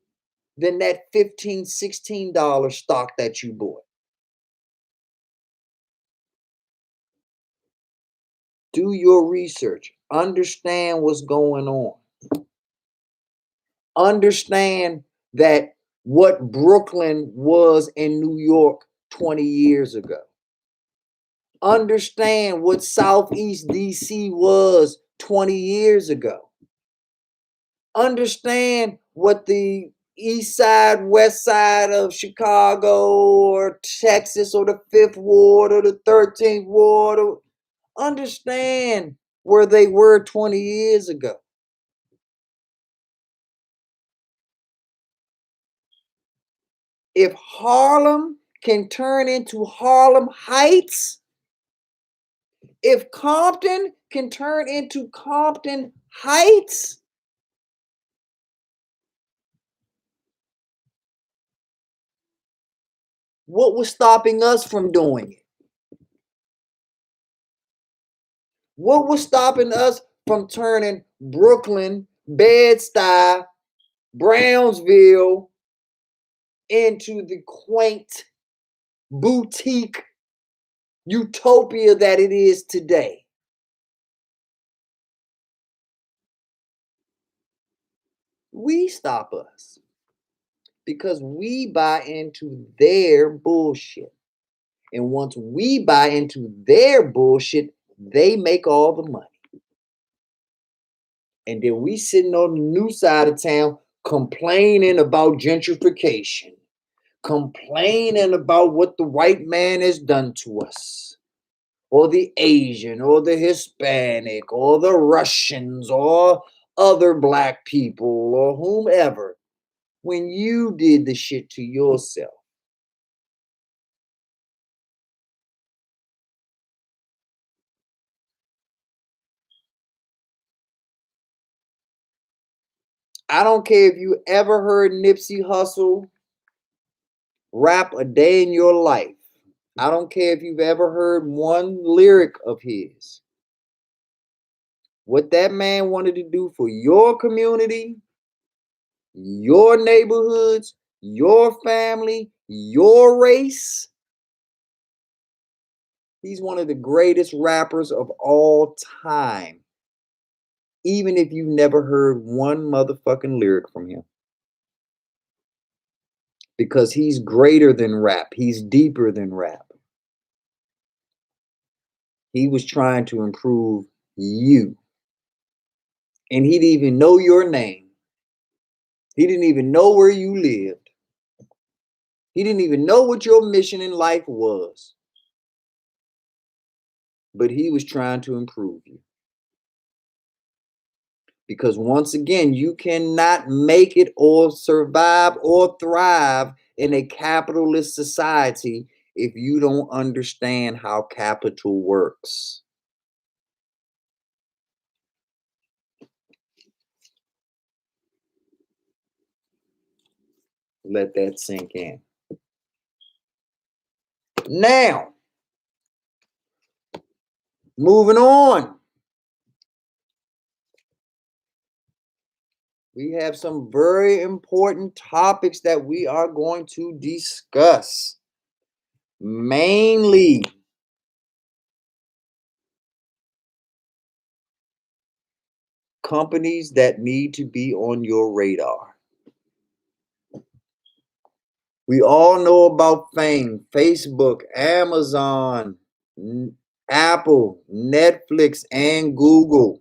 than that $15, $16 stock that you bought. Do your research. Understand what's going on. Understand that what Brooklyn was in New York 20 years ago. Understand what Southeast DC was 20 years ago. Understand what the east side, west side of Chicago or Texas or the 5th Ward or the 13th Ward. Understand where they were 20 years ago. If Harlem can turn into Harlem Heights, if Compton can turn into Compton Heights, what was stopping us from doing it? What was stopping us from turning Brooklyn, Bed-Stuy, Brownsville into the quaint boutique utopia that it is today? We stop us because we buy into their bullshit. And once we buy into their bullshit, they make all the money. And then we sitting on the new side of town complaining about gentrification, complaining about what the white man has done to us, or the Asian, or the Hispanic, or the Russians, or other black people, or whomever, when you did the shit to yourself. I don't care if you ever heard Nipsey Hussle rap a day in your life. I don't care if you've ever heard one lyric of his. What that man wanted to do for your community, your neighborhoods, your family, your race. He's one of the greatest rappers of all time. Even if you've never heard one motherfucking lyric from him. Because he's greater than rap. He's deeper than rap. He was trying to improve you. And he didn't even know your name. He didn't even know where you lived. He didn't even know what your mission in life was. But he was trying to improve you. Because once again, you cannot make it or survive or thrive in a capitalist society if you don't understand how capital works. Let that sink in. Now, moving on. We have some very important topics that we are going to discuss. Mainly, companies that need to be on your radar. We all know about fame, Facebook, Amazon, Apple, Netflix, and Google.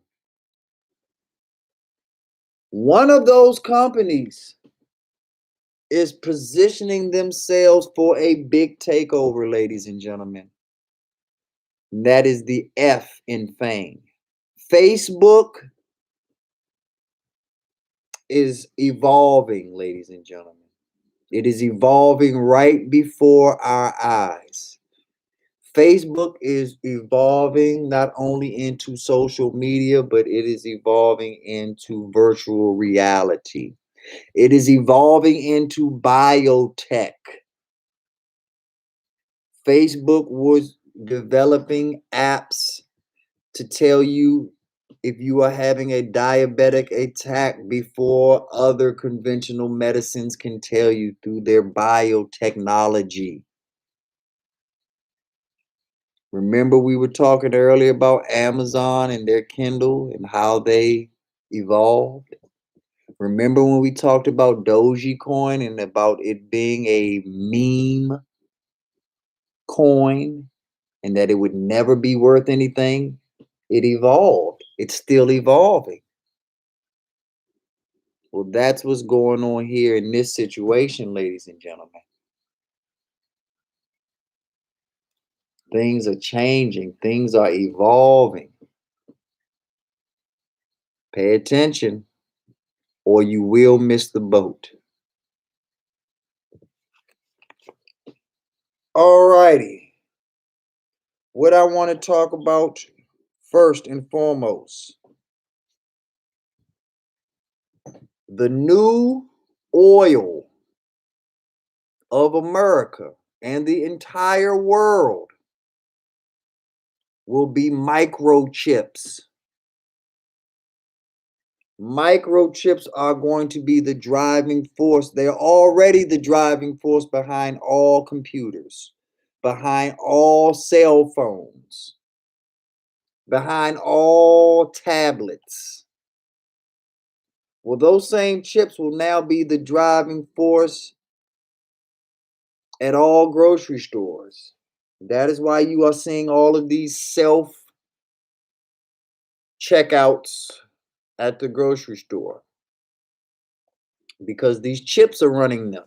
One of those companies is positioning themselves for a big takeover, ladies and gentlemen. That is the F in fame. Facebook is evolving, ladies and gentlemen. It is evolving right before our eyes. Facebook is evolving not only into social media, but it is evolving into virtual reality. It is evolving into biotech. Facebook was developing apps to tell you if you are having a diabetic attack before other conventional medicines can tell you through their biotechnology. Remember, we were talking earlier about Amazon and their Kindle and how they evolved? Remember when we talked about Dogecoin and about it being a meme coin and that it would never be worth anything? It evolved. It's still evolving. Well, that's what's going on here in this situation, ladies and gentlemen. Things are changing. Things are evolving. Pay attention or you will miss the boat. All righty. What I want to talk about first and foremost, the new oil of America and the entire world will be microchips. Microchips are going to be the driving force. They're already the driving force behind all computers, behind all cell phones, behind all tablets. Well, those same chips will now be the driving force at all grocery stores. That is why you are seeing all of these self checkouts at the grocery store, because these chips are running them.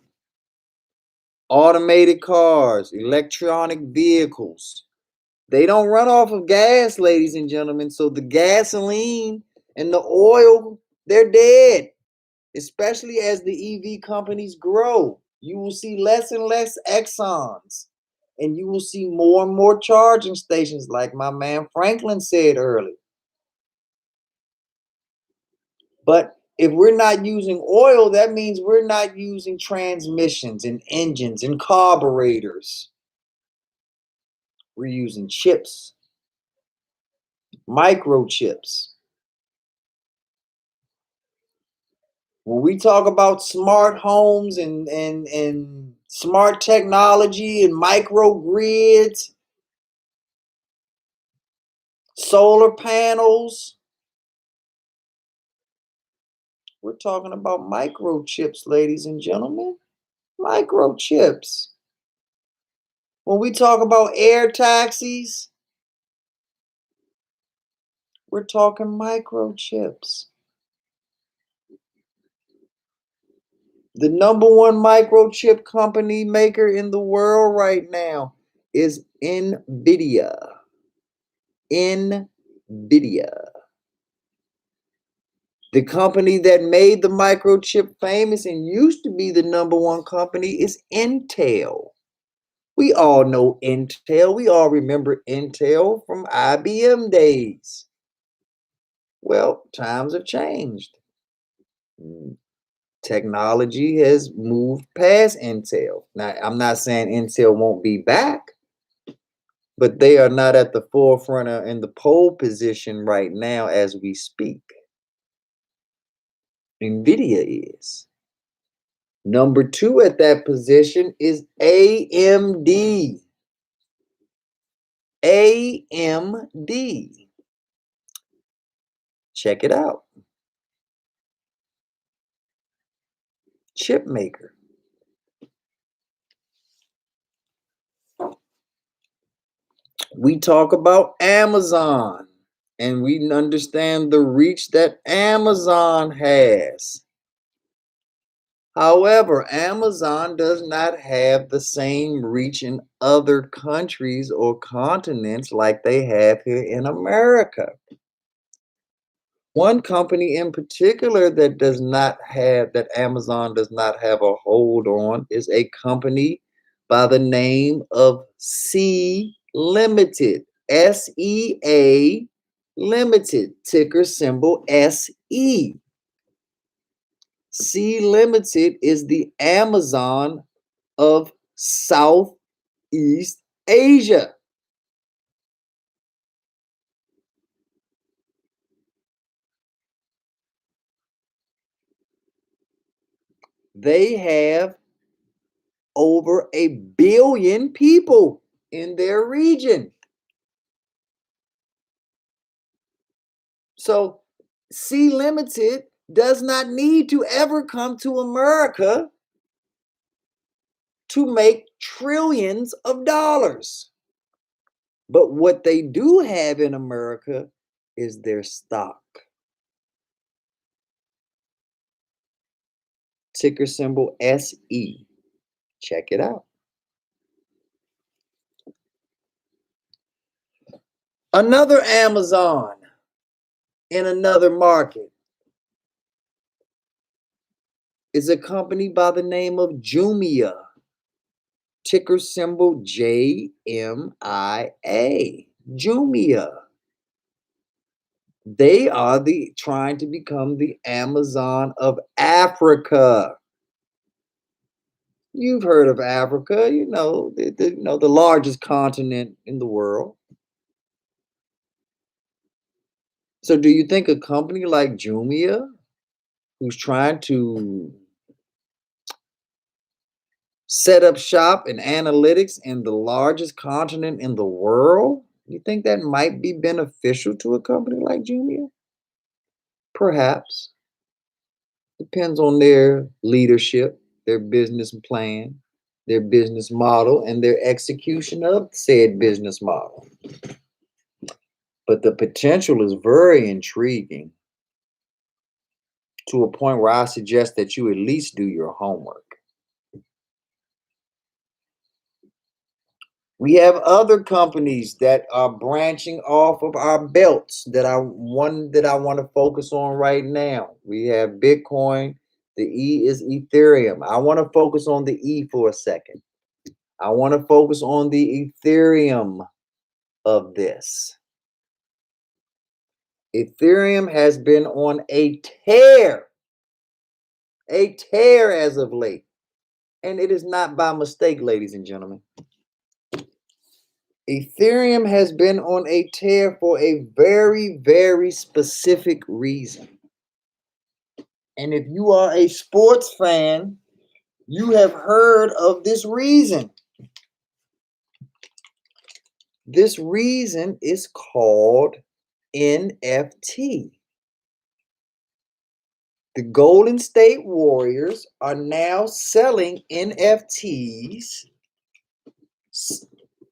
Automated cars, electronic vehicles, they don't run off of gas, ladies and gentlemen. So the gasoline and the oil, they're dead, especially as the EV companies grow. You will see less and less Exxons, and you will see more and more charging stations, like my man Franklin said earlier. But If we're not using oil, that means we're not using transmissions and engines and carburetors. We're using chips, microchips. When we talk about smart homes and smart technology and microgrids, solar panels, we're talking about microchips, ladies and gentlemen. Microchips. When we talk about air taxis, we're talking microchips. The number one microchip company maker in the world right now is NVIDIA. NVIDIA. The company that made the microchip famous and used to be the number one company is Intel. We all know Intel. We all remember Intel from IBM days. Well, times have changed. Technology has moved past Intel. Now, I'm not saying Intel won't be back, but they are not at the forefront or in the pole position right now as we speak. NVIDIA is. Number two at that position is AMD. AMD. Check it out. Chip maker. We talk about Amazon and we understand the reach that Amazon has. However, Amazon does not have the same reach in other countries or continents like they have here in America. One company in particular that does not have, that Amazon does not have a hold on, is a company by the name of Sea Limited. SEA Limited, ticker symbol SE. Sea Limited is the Amazon of Southeast Asia. They have over 1 billion people in their region. So Sea Limited does not need to ever come to America to make trillions of dollars. But what they do have in America is their stock. Ticker symbol SE. Check it out. Another Amazon in another market is a company by the name of Jumia. Ticker symbol JMIA. Jumia. They are trying to become the Amazon of Africa. You've heard of Africa, the largest continent in the world. So do you think a company like Jumia, who's trying to set up shop in analytics in the largest continent in the world, you think that might be beneficial to a company like Jumia? Perhaps. Depends on their leadership, their business plan, their business model, and their execution of said business model. But the potential is very intriguing to a point where I suggest that you at least do your homework. We have other companies that are branching off of our belts that I want to focus on right now. We have Bitcoin. The E is Ethereum. I want to focus on the E for a second. I want to focus on the Ethereum of this. Ethereum has been on a tear A tear as of late. And it is not by mistake, ladies and gentlemen. Ethereum has been on a tear for a very, very specific reason. And if you are a sports fan, you have heard of this reason. This reason is called NFT. The Golden State Warriors are now selling NFTs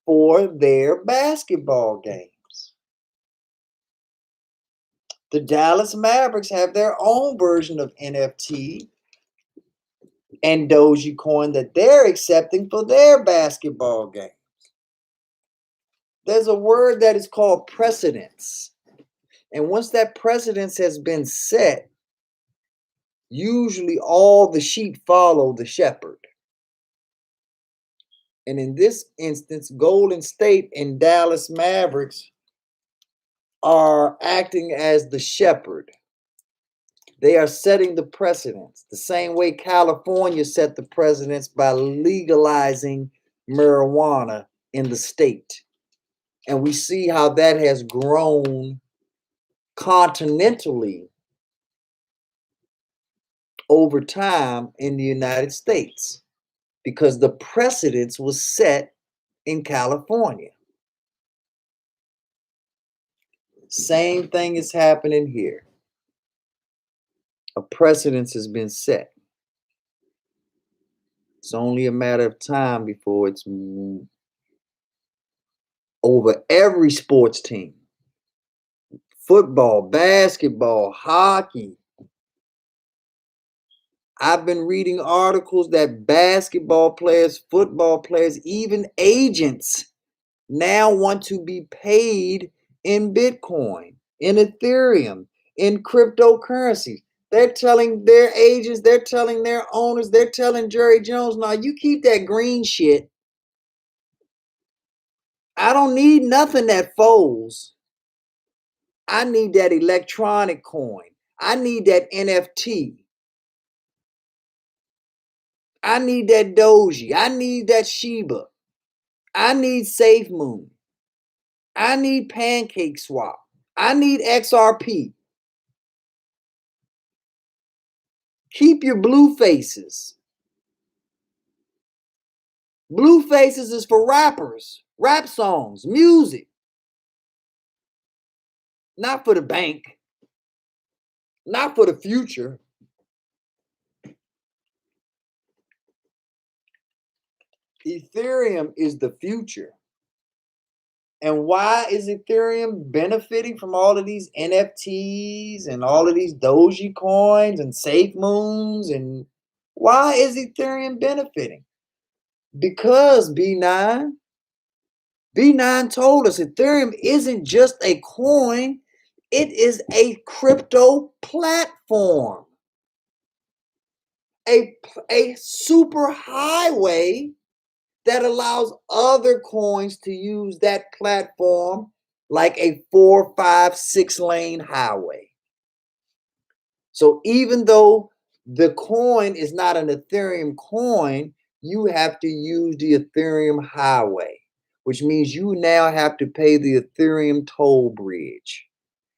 for their basketball games. The Dallas Mavericks have their own version of NFT and Dogecoin that they're accepting for their basketball games. There's a word that is called precedence. And once that precedence has been set, usually all the sheep follow the shepherd. And in this instance, Golden State and Dallas Mavericks are acting as the shepherd. They are setting the precedence, the same way California set the precedence by legalizing marijuana in the state. And we see how that has grown continentally over time in the United States because the precedence was set in California. Same thing is happening here. A precedence has been set. It's only a matter of time before it's over every sports team. Football, basketball, hockey. I've been reading articles that basketball players, football players, even agents now want to be paid in Bitcoin, in Ethereum, in cryptocurrency. They're telling their agents, they're telling their owners, they're telling Jerry Jones, now you keep that green shit. I don't need nothing that folds. I need that electronic coin. I need that NFT. I need that Doji. I need that Shiba. I need SafeMoon. I need Pancake Swap. I need XRP. Keep your blue faces. Blue faces is for rappers, rap songs, music. Not for the bank. Not for the future. Ethereum is the future. And why is Ethereum benefiting from all of these NFTs and all of these Doji coins and SafeMoons? And why is Ethereum benefiting? Because B9 told us Ethereum isn't just a coin, it is a crypto platform. A super highway that allows other coins to use that platform like a 4, 5, 6 lane highway. So even though the coin is not an Ethereum coin, you have to use the Ethereum highway, which means you now have to pay the Ethereum toll bridge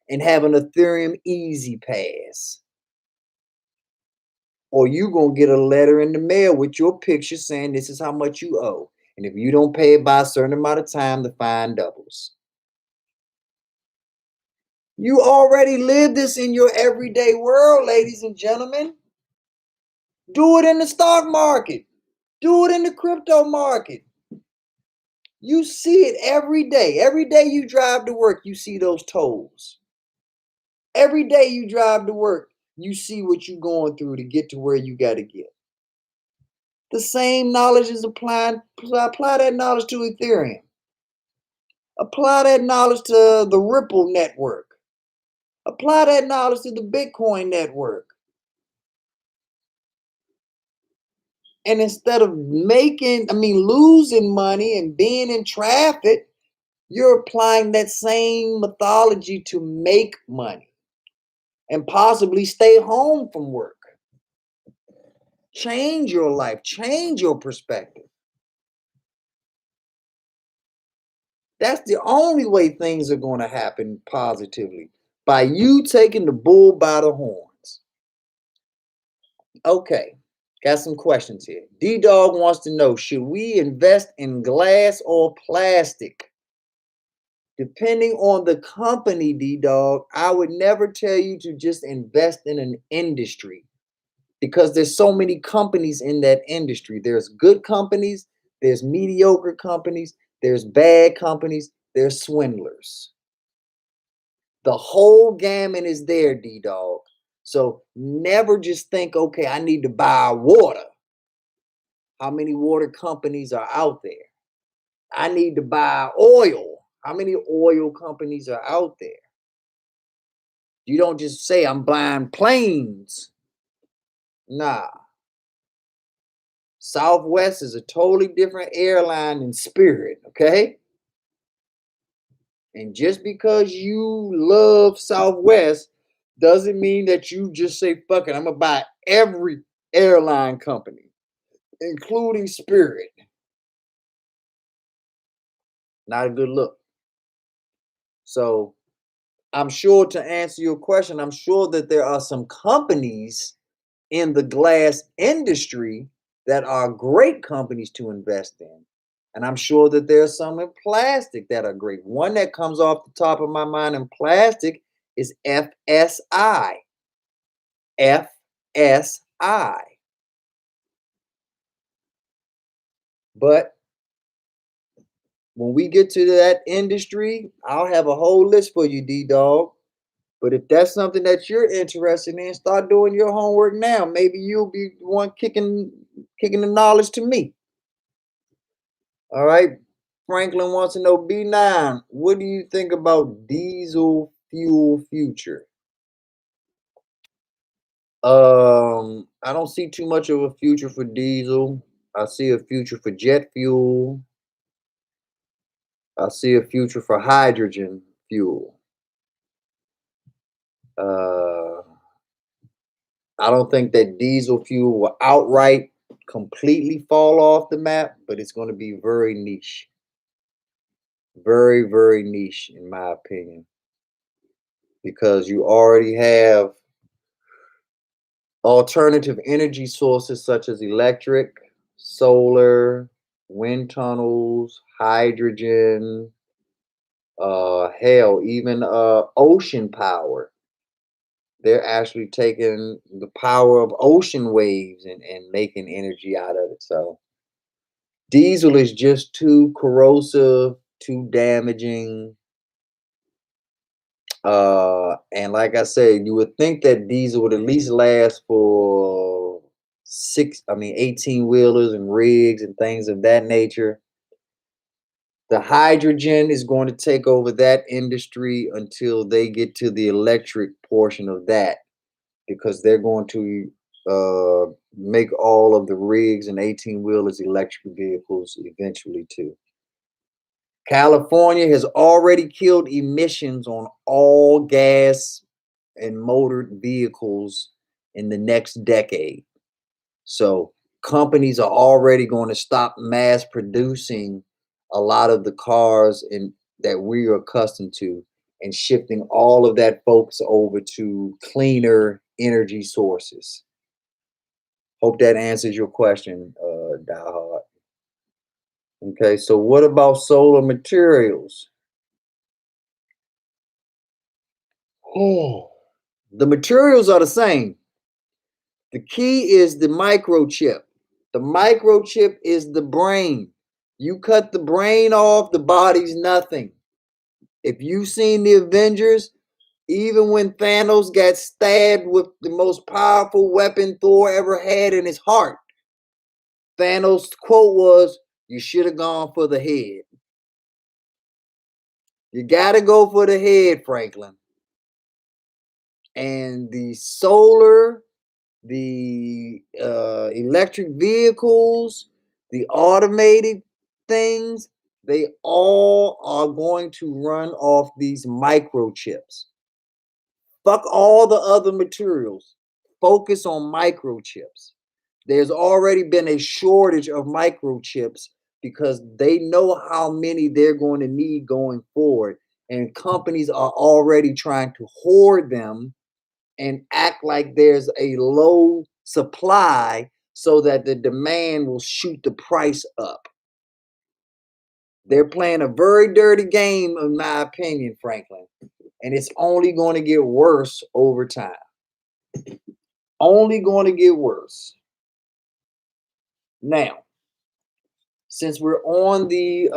and have an Ethereum Easy Pass. Or you're going to get a letter in the mail with your picture saying this is how much you owe. And if you don't pay it by a certain amount of time, the fine doubles. You already live this in your everyday world, ladies and gentlemen. Do it in the stock market. Do it in the crypto market. You see it every day. Every day you drive to work, you see those tolls. Every day you drive to work, you see what you're going through to get to where you got to get. The same knowledge is applied. Apply that knowledge to Ethereum. Apply that knowledge to the Ripple network. Apply that knowledge to the Bitcoin network. And instead of losing money and being in traffic, you're applying that same methodology to make money and possibly stay home from work. Change your life, change your perspective. That's the only way things are going to happen positively, by you taking the bull by the horns. Okay, got some questions here. D Dog wants to know, should we invest in glass or plastic? Depending on the company, D Dog, I would never tell you to just invest in an industry, because there's so many companies in that industry. There's good companies, there's mediocre companies, there's bad companies, there's swindlers. The whole gamut is there, D Dog. So never just think, okay, I need to buy water. How many water companies are out there? I need to buy oil. How many oil companies are out there? You don't just say, I'm buying planes. Nah. Southwest is a totally different airline than Spirit, okay? And just because you love Southwest doesn't mean that you just say, fuck it, I'm gonna buy every airline company, including Spirit. Not a good look. So I'm sure, to answer your question, I'm sure that there are some companies in the glass industry that are great companies to invest in. And I'm sure that there's some in plastic that are great. One that comes off the top of my mind in plastic is FSI. FSI. But when we get to that industry, I'll have a whole list for you, D Dog. But if that's something that you're interested in, start doing your homework now. Maybe you'll be the one kicking the knowledge to me. All right. Franklin wants to know, B9, what do you think about diesel fuel future? I don't see too much of a future for diesel. I see a future for jet fuel. I see a future for hydrogen fuel. Uh, I don't think that diesel fuel will outright completely fall off the map, but it's going to be very niche. Very, very niche, in my opinion, because you already have alternative energy sources such as electric, solar, wind tunnels, hydrogen, hell, even ocean power. They're actually taking the power of ocean waves and making energy out of it. So diesel is just too corrosive, too damaging. And like I said, you would think that diesel would at least last for 18 wheelers and rigs and things of that nature. The hydrogen is going to take over that industry until they get to the electric portion of that, because they're going to make all of the rigs and 18 wheelers electric vehicles eventually too. California has already killed emissions on all gas and motored vehicles in the next decade. So companies are already going to stop mass producing a lot of the cars that we are accustomed to, and shifting all of that focus over to cleaner energy sources. Hope that answers your question, Diehard. Okay, so what about solar materials? Oh, the materials are the same. The key is the microchip. The microchip is the brain. You cut the brain off, the body's nothing. If you've seen the Avengers, even when Thanos got stabbed with the most powerful weapon Thor ever had in his heart, Thanos' quote was, "You should have gone for the head." You got to go for the head, Franklin. And the solar, the electric vehicles, the automated things, they all are going to run off these microchips. Fuck all the other materials. Focus on microchips. There's already been a shortage of microchips because they know how many they're going to need going forward. And companies are already trying to hoard them and act like there's a low supply so that the demand will shoot the price up. They're playing a very dirty game, in my opinion, Franklin. And it's only going to get worse over time. Only going to get worse. Now, since we're on the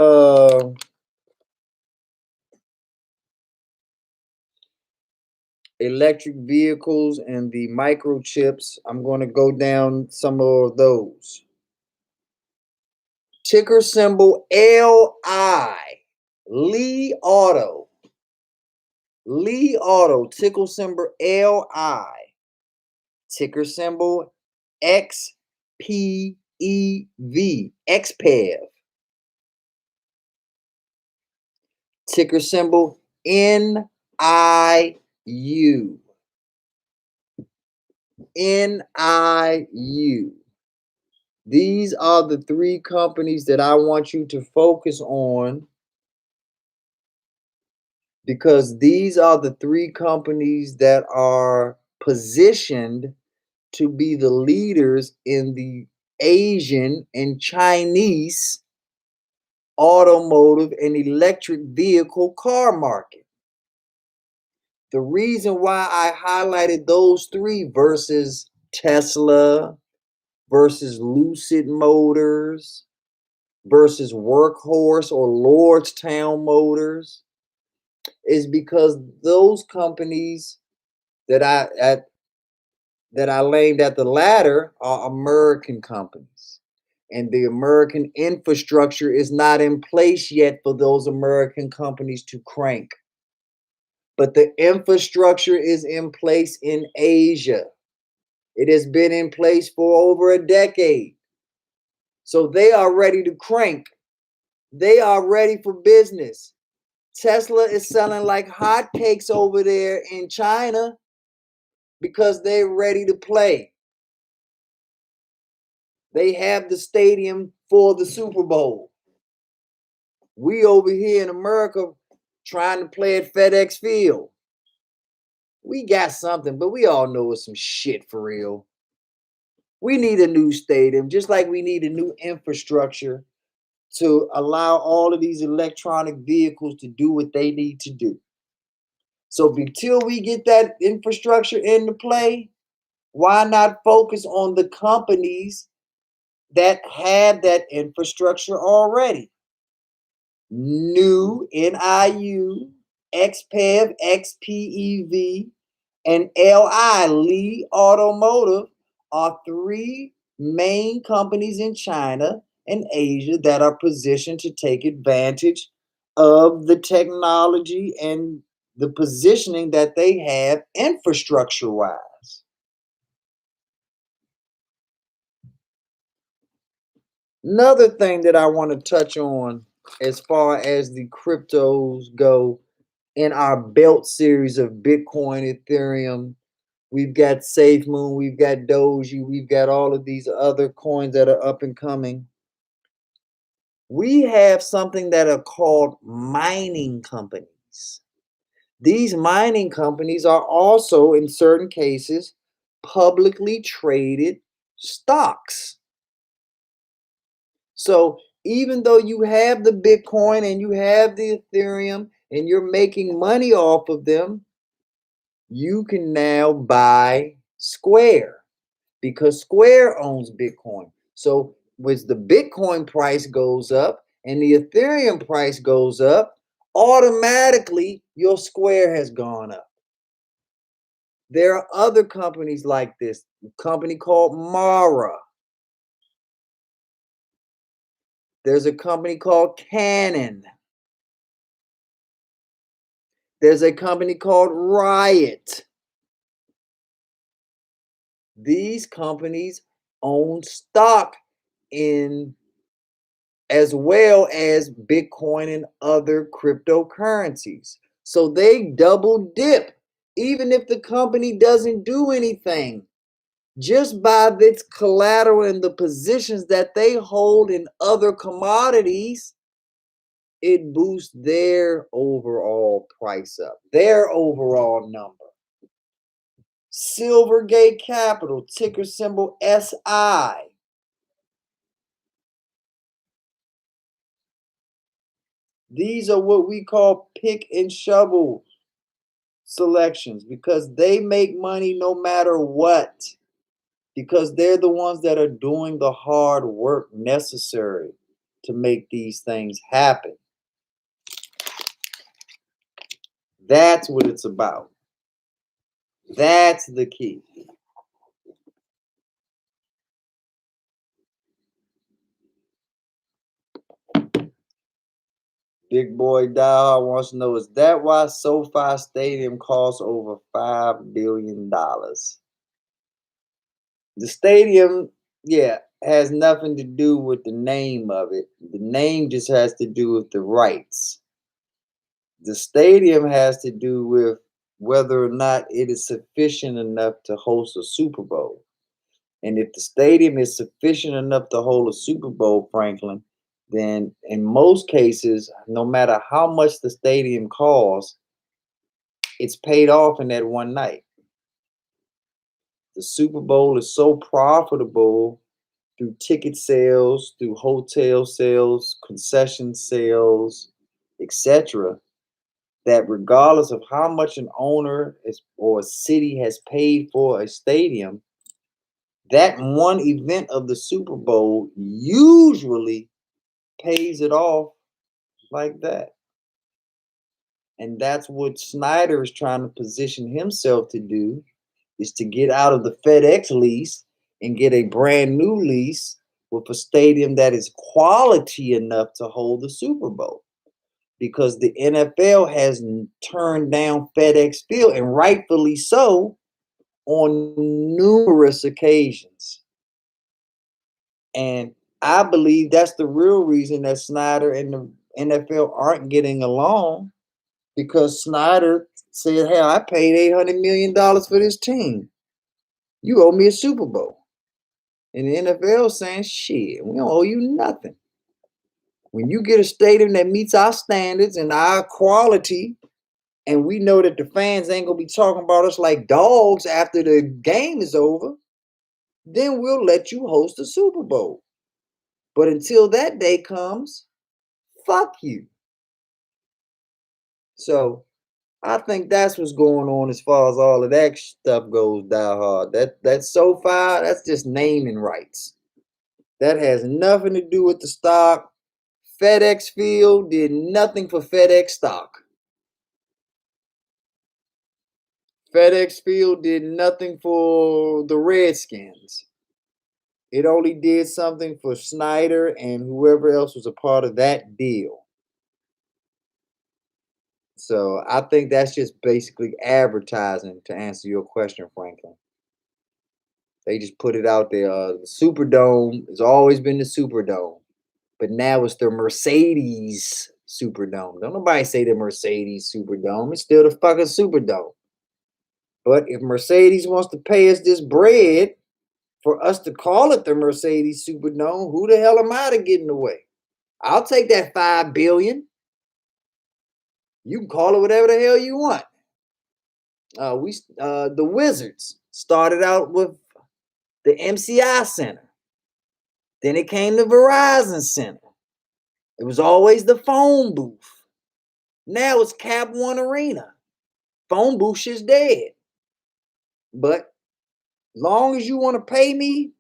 electric vehicles and the microchips, I'm going to go down some of those. Ticker symbol LI, Li Auto. Li Auto, ticker symbol LI. Ticker symbol XPEV, XPEV. Ticker symbol NIU. NIU. These are the three companies that I want you to focus on, because these are the three companies that are positioned to be the leaders in the Asian and Chinese automotive and electric vehicle car market. The reason why I highlighted those three versus Tesla, versus Lucid Motors, versus Workhorse or Lordstown Motors is because those companies that I named at the latter are American companies. And the American infrastructure is not in place yet for those American companies to crank. But the infrastructure is in place in Asia. It has been in place for over a decade. So they are ready to crank. They are ready for business. Tesla is selling like hotcakes over there in China because they're ready to play. They have the stadium for the Super Bowl. We over here in America trying to play at FedEx Field. We got something, but we all know it's some shit for real. We need a new stadium, just like we need a new infrastructure to allow all of these electronic vehicles to do what they need to do. So until we get that infrastructure into play, why not focus on the companies that have that infrastructure already? New, NIU, XPEV, XPEV, and LI, Li Automotive, are three main companies in China and Asia that are positioned to take advantage of the technology and the positioning that they have infrastructure wise. Another thing that I want to touch on as far as the cryptos go in our belt series of Bitcoin, Ethereum, we've got SafeMoon, we've got Doji, we've got all of these other coins that are up and coming. We have something that are called mining companies. These mining companies are also, in certain cases, publicly traded stocks. So even though you have the Bitcoin and you have the Ethereum and you're making money off of them, you can now buy Square because Square owns Bitcoin. So as the Bitcoin price goes up and the Ethereum price goes up, automatically your Square has gone up. There are other companies like this, a company called Mara. There's a company called Canon. There's a company called Riot. These companies own stock in as well as Bitcoin and other cryptocurrencies. So they double dip. Even if the company doesn't do anything, just by its collateral and the positions that they hold in other commodities, it boosts their overall price up, their overall number. Silvergate Capital, ticker symbol SI. These are what we call pick and shovel selections because they make money no matter what. Because they're the ones that are doing the hard work necessary to make these things happen. That's what it's about. That's the key. Big boy Dial wants to know, is that why SoFi Stadium costs over $5 billion? The stadium, yeah, has nothing to do with the name of it. The name just has to do with the rights. The stadium has to do with whether or not it is sufficient enough to host a Super Bowl. And if the stadium is sufficient enough to hold a Super Bowl, Franklin, then in most cases, no matter how much the stadium costs, it's paid off in that one night. The Super Bowl is so profitable through ticket sales, through hotel sales, concession sales, etc., that regardless of how much an owner is, or a city has paid for a stadium, that one event of the Super Bowl usually pays it off like that. And that's what Snyder is trying to position himself to do, is to get out of the FedEx lease and get a brand new lease with a stadium that is quality enough to hold the Super Bowl. Because the NFL has turned down FedEx Field, and rightfully so, on numerous occasions. And I believe that's the real reason that Snyder and the NFL aren't getting along, because Snyder said, "Hey, I paid $800 million for this team. You owe me a Super Bowl." And the NFL saying, "Shit, we don't owe you nothing. When you get a stadium that meets our standards and our quality, and we know that the fans ain't gonna be talking about us like dogs after the game is over, then we'll let you host the Super Bowl. But until that day comes, fuck you." So I think that's what's going on as far as all of that stuff goes, Die Hard. That SoFi, that's just naming rights. That has nothing to do with the stock. FedEx Field did nothing for FedEx stock. FedEx Field did nothing for the Redskins. It only did something for Snyder and whoever else was a part of that deal. So I think that's just basically advertising, to answer your question, Franklin. They just put it out there. The Superdome has always been the Superdome, but now it's the Mercedes Superdome. Don't nobody say the Mercedes Superdome. It's still the fucking Superdome. But if Mercedes wants to pay us this bread for us to call it the Mercedes Superdome, who the hell am I to get in the way? I'll take that $5 billion. You can call it whatever the hell you want. The Wizards started out with the MCI Center. Then it came to Verizon Center. It was always the phone booth. Now it's Cap One Arena. Phone booth is dead. But long as you want to pay me,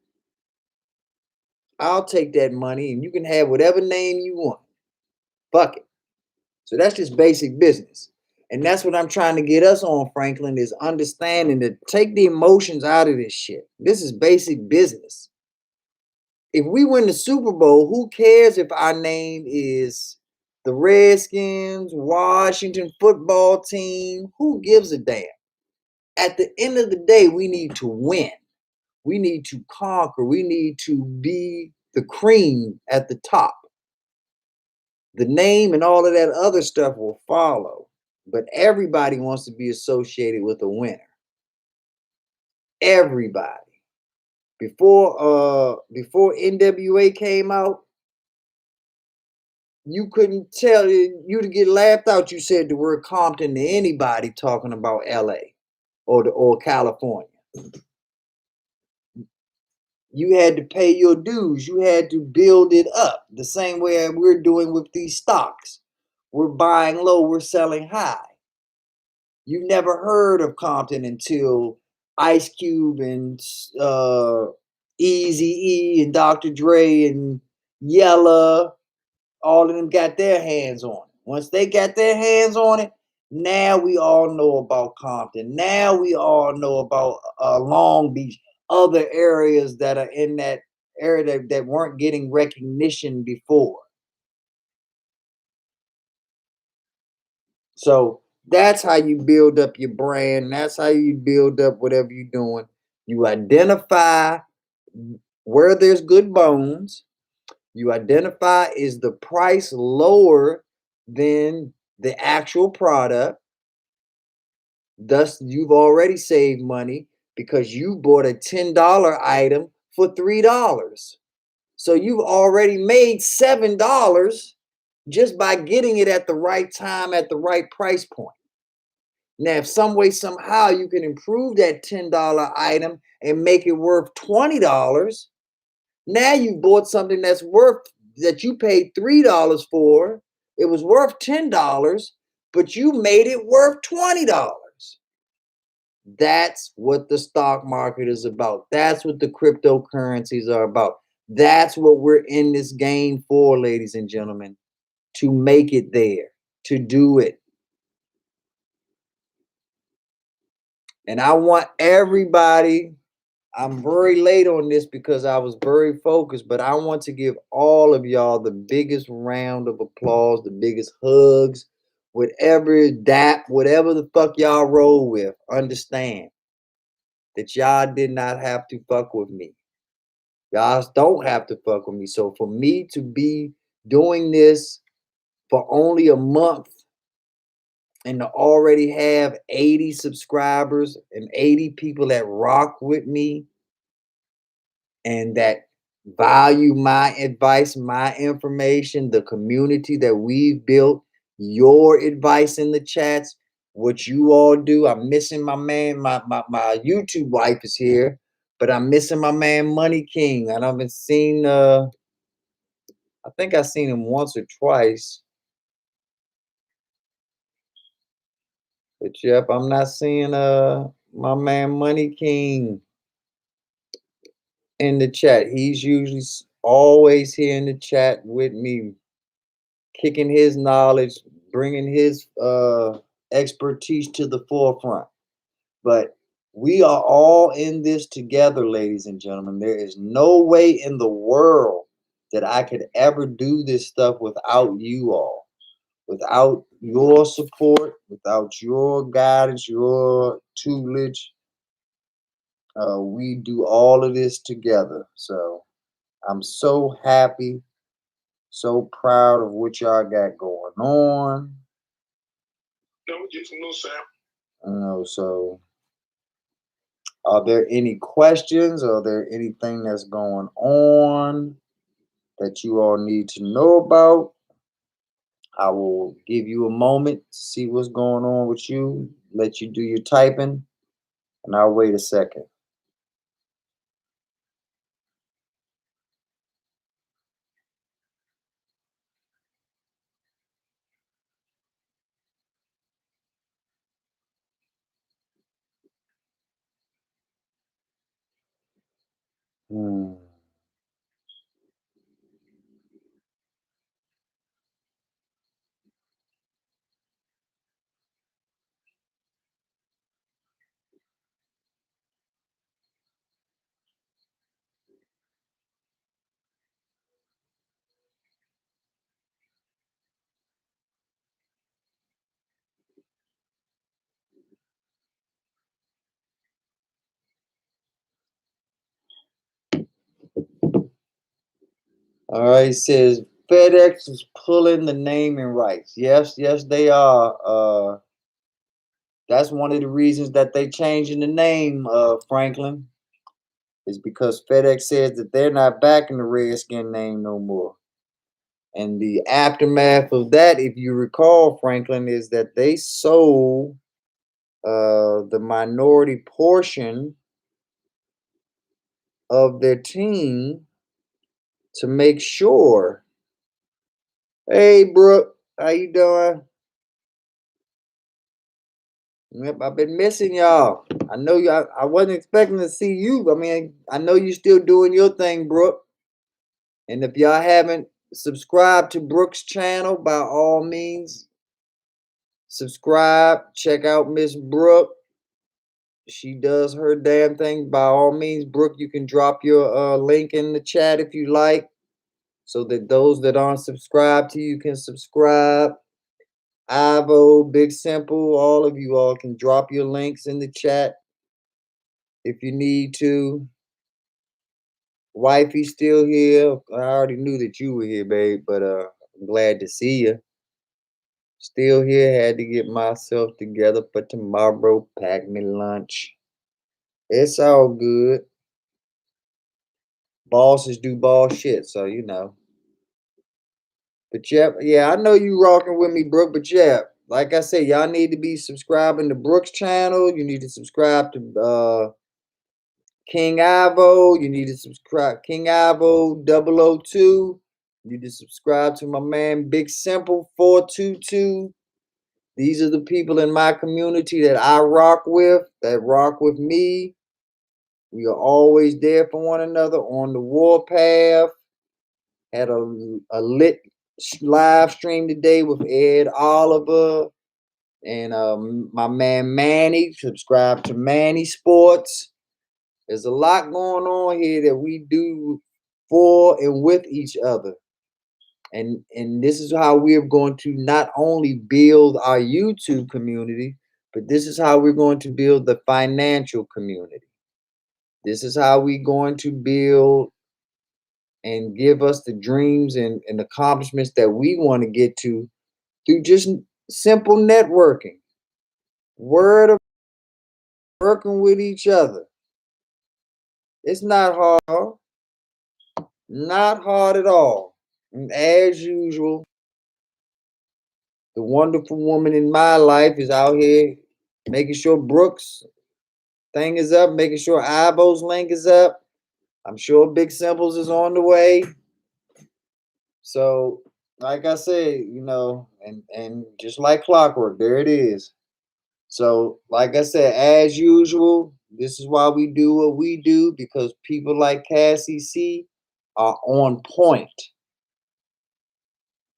I'll take that money and you can have whatever name you want. Fuck it. So that's just basic business. And that's what I'm trying to get us on, Franklin, is understanding to take the emotions out of this shit. This is basic business. If we win the Super Bowl, who cares if our name is the Redskins, Washington football team? Who gives a damn? At the end of the day, we need to win. We need to conquer. We need to be the cream at the top. The name and all of that other stuff will follow. But everybody wants to be associated with a winner. Everybody. Before NWA came out, you couldn't tell you'd get laughed out. You said the word Compton to anybody talking about LA or California. You had to pay your dues. You had to build it up the same way we're doing with these stocks. We're buying low, we're selling high. You never heard of Compton until Ice Cube and Easy E and Dr. Dre and Yella, all of them got their hands on it. Once they got their hands on it, now we all know about Compton. Now we all know about Long Beach, other areas that are in that area that weren't getting recognition before. So that's how you build up your brand. That's how you build up whatever you're doing. You identify where there's good bones. You identify, is the price lower than the actual product? Thus, you've already saved money because you bought a $10 item for $3. So you've already made $7 just by getting it at the right time at the right price point. Now, if some way, somehow you can improve that $10 item and make it worth $20, now you bought something that you paid $3 for. It was worth $10, but you made it worth $20. That's what the stock market is about. That's what the cryptocurrencies are about. That's what we're in this game for, ladies and gentlemen, to make it there, to do it. And I want everybody, I'm very late on this because I was very focused, but I want to give all of y'all the biggest round of applause, the biggest hugs, whatever the fuck y'all roll with. Understand that y'all did not have to fuck with me. Y'all don't have to fuck with me. So for me to be doing this for only a month and to already have 80 subscribers and 80 people that rock with me and that value my advice, my information, the community that we've built, your advice in the chats, what you all do. I'm missing my man, my YouTube wife is here, but I'm missing my man Money King. I haven't seen I think I've seen him once or twice. But yep, I'm not seeing my man Money King in the chat. He's usually always here in the chat with me, kicking his knowledge, bringing his expertise to the forefront. But we are all in this together, ladies and gentlemen. There is no way in the world that I could ever do this stuff without you all, without your support, without your guidance, your tutelage. We do all of this together. So I'm so happy, so proud of what y'all got going on. So are there any questions? Are there anything that's going on that you all need to know about? I will give you a moment to see what's going on with you, let you do your typing, and I'll wait a second. All right, it says FedEx is pulling the naming rights. Yes, they are. That's one of the reasons that they changing the name, Franklin. is because FedEx says that they're not backing the Redskin name no more. And the aftermath of that, if you recall, Franklin, is that they sold the minority portion of their team to make sure. Hey, Brooke, how you doing? Yep, I've been missing y'all. I know you. I wasn't expecting to see you. I mean, I know you still doing your thing, Brooke. And if y'all haven't subscribed to Brooke's channel, by all means, subscribe. Check out Miss Brooke. She does her damn thing. By all means, Brooke, you can drop your link in the chat if you like, so that those that aren't subscribed to you can subscribe. Ivo, Big Simple, all of you all can drop your links in the chat if you need to. Wifey's still here. I already knew that you were here, babe, but I'm glad to see you. Still here. Had to get myself together for tomorrow. Pack me lunch. It's all good. Bosses do boss shit, so you know. But yeah, I know you rocking with me, Brooke. But yeah, like I said, y'all need to be subscribing to Brooke's channel. You need to subscribe to King Ivo. You need to subscribe King Ivo 002. You need to subscribe to my man Big Simple 422. These are the people in my community that I rock with, that rock with me. We are always there for one another on the warpath. Had a lit live stream today with Ed Oliver and my man Manny. Subscribe to Manny Sports. There's a lot going on here that we do for and with each other. And this is how we're going to not only build our YouTube community, but this is how we're going to build the financial community. This is how we're going to build and give us the dreams and accomplishments that we want to get to through just simple networking, word of working with each other. It's not hard, not hard at all. And as usual, the wonderful woman in my life is out here making sure Brooks' thing is up, making sure Ivo's link is up. I'm sure Big Simples is on the way. So, like I said, you know, and just like clockwork, there it is. So, like I said, as usual, this is why we do what we do, because people like Cassie C are on point.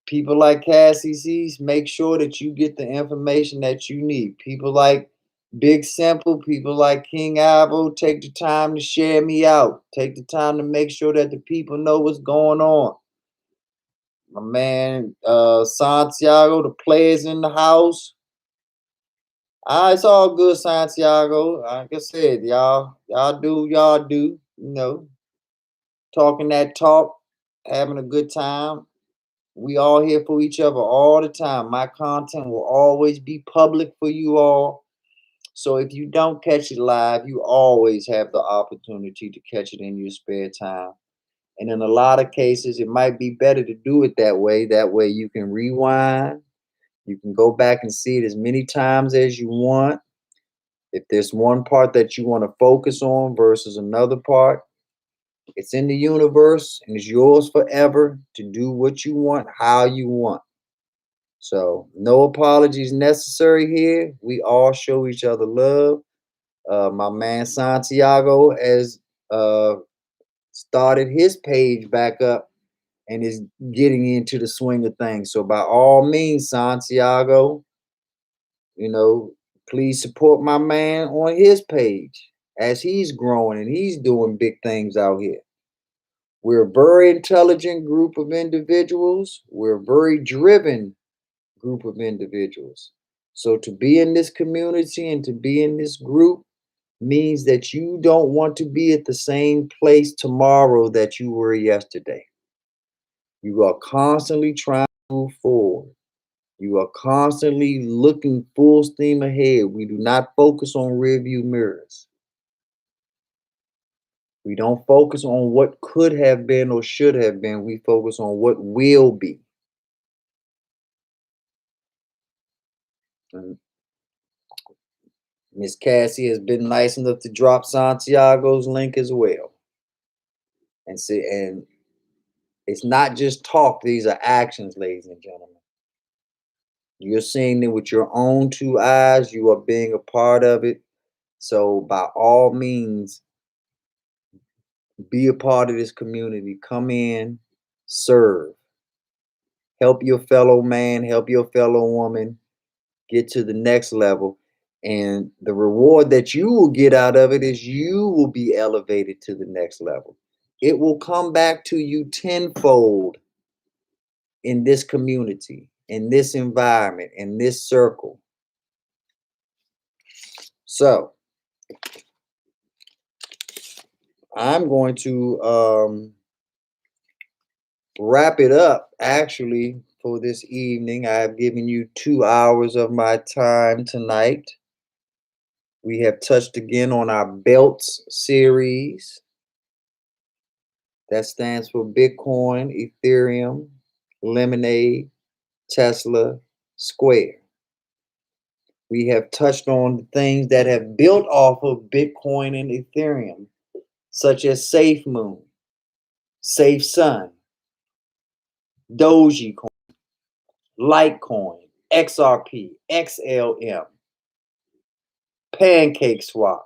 People like Cassie C make sure that you get the information that you need. People like Big Simple, people like King Ivo take the time to share me out. Take the time to make sure that the people know what's going on. My man Santiago, the players in the house. It's all good, Santiago. Like I said, y'all do, you know, talking that talk, having a good time. We all here for each other all the time. My content will always be public for you all. So if you don't catch it live, you always have the opportunity to catch it in your spare time. And in a lot of cases, it might be better to do it that way. That way you can rewind. You can go back and see it as many times as you want. If there's one part that you want to focus on versus another part, it's in the universe and it's yours forever to do what you want, how you want. So no apologies necessary here. We all show each other love. My man Santiago has started his page back up and is getting into the swing of things. So by all means, Santiago, you know, please support my man on his page as he's growing and he's doing big things out here. We're a very intelligent group of individuals. We're a very driven group of individuals. So to be in this community and to be in this group means that you don't want to be at the same place tomorrow that you were yesterday. You are constantly trying to move forward. You are constantly looking full steam ahead. We do not focus on rearview mirrors. We don't focus on what could have been or should have been. We focus on what will be. And Miss Cassie has been nice enough to drop Santiago's link as well. And see, and it's not just talk, these are actions, ladies and gentlemen. You're seeing it with your own two eyes, you are being a part of it. So by all means, be a part of this community. Come in, serve, help your fellow man, help your fellow woman get to the next level. And the reward that you will get out of it is you will be elevated to the next level. It will come back to you tenfold in this community, in this environment, in this circle. So I'm going to wrap it up actually for this evening. I have given you 2 hours of my time tonight. We have touched again on our belts series. That stands for Bitcoin, Ethereum, Lemonade, Tesla, Square. We have touched on the things that have built off of Bitcoin and Ethereum, such as SafeMoon, SafeSun, Dogecoin, Litecoin, XRP, XLM, PancakeSwap,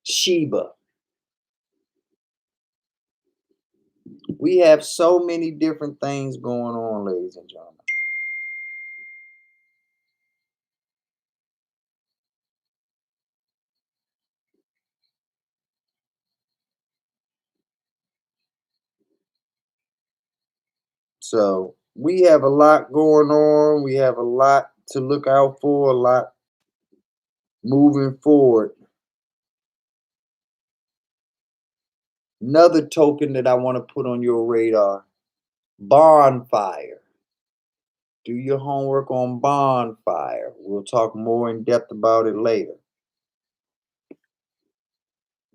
Shiba. We have so many different things going on, ladies and gentlemen. So we have a lot going on. We have a lot to look out for, a lot moving forward. Another token that I want to put on your radar, Bonfire. Do your homework on Bonfire. We'll talk more in depth about it later.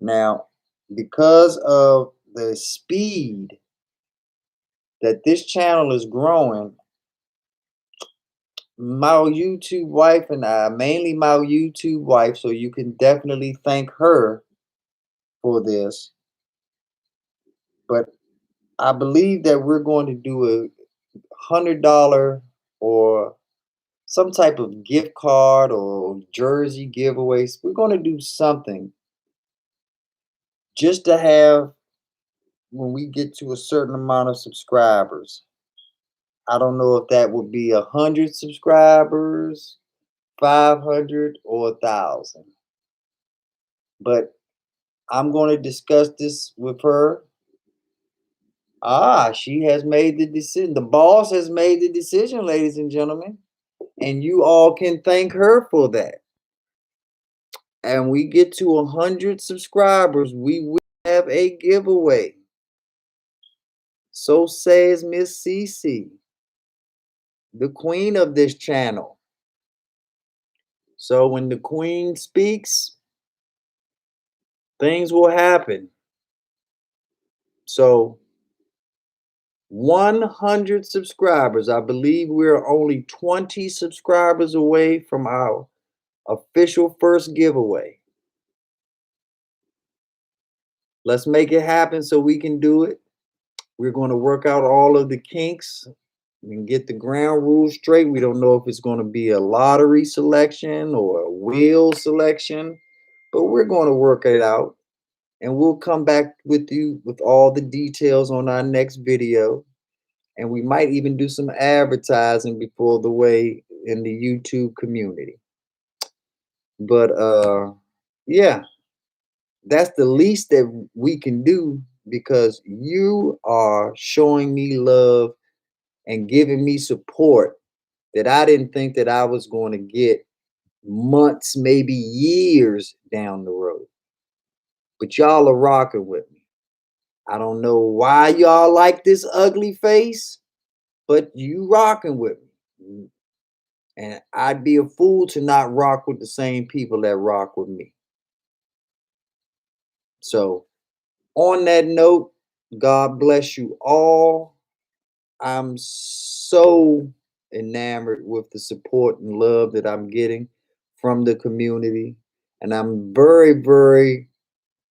Now, because of the speed that this channel is growing, my YouTube wife and I, mainly my YouTube wife, so you can definitely thank her for this. But I believe that we're going to do a $100 or some type of gift card or jersey giveaways. We're going to do something just to have when we get to a certain amount of subscribers. I don't know if that would be 100 subscribers, 500, or 1,000. But I'm going to discuss this with her. She has made the decision. The boss has made the decision, ladies and gentlemen. And you all can thank her for that. And we get to 100 subscribers, we will have a giveaway. So says Miss Cece, the queen of this channel. So when the queen speaks, things will happen. So 100 subscribers. I believe we're only 20 subscribers away from our official first giveaway. Let's make it happen so we can do it. We're going to work out all of the kinks and get the ground rules straight. We don't know if it's going to be a lottery selection or a wheel selection, but we're going to work it out. And we'll come back with you with all the details on our next video. And we might even do some advertising before the way in the YouTube community. But yeah, that's the least that we can do because you are showing me love and giving me support that I didn't think that I was going to get months, maybe years down the road. But y'all are rocking with me. I don't know why y'all like this ugly face, but you rocking with me. And I'd be a fool to not rock with the same people that rock with me. So On that note, God bless you all. I'm so enamored with the support and love that I'm getting from the community. And I'm very, very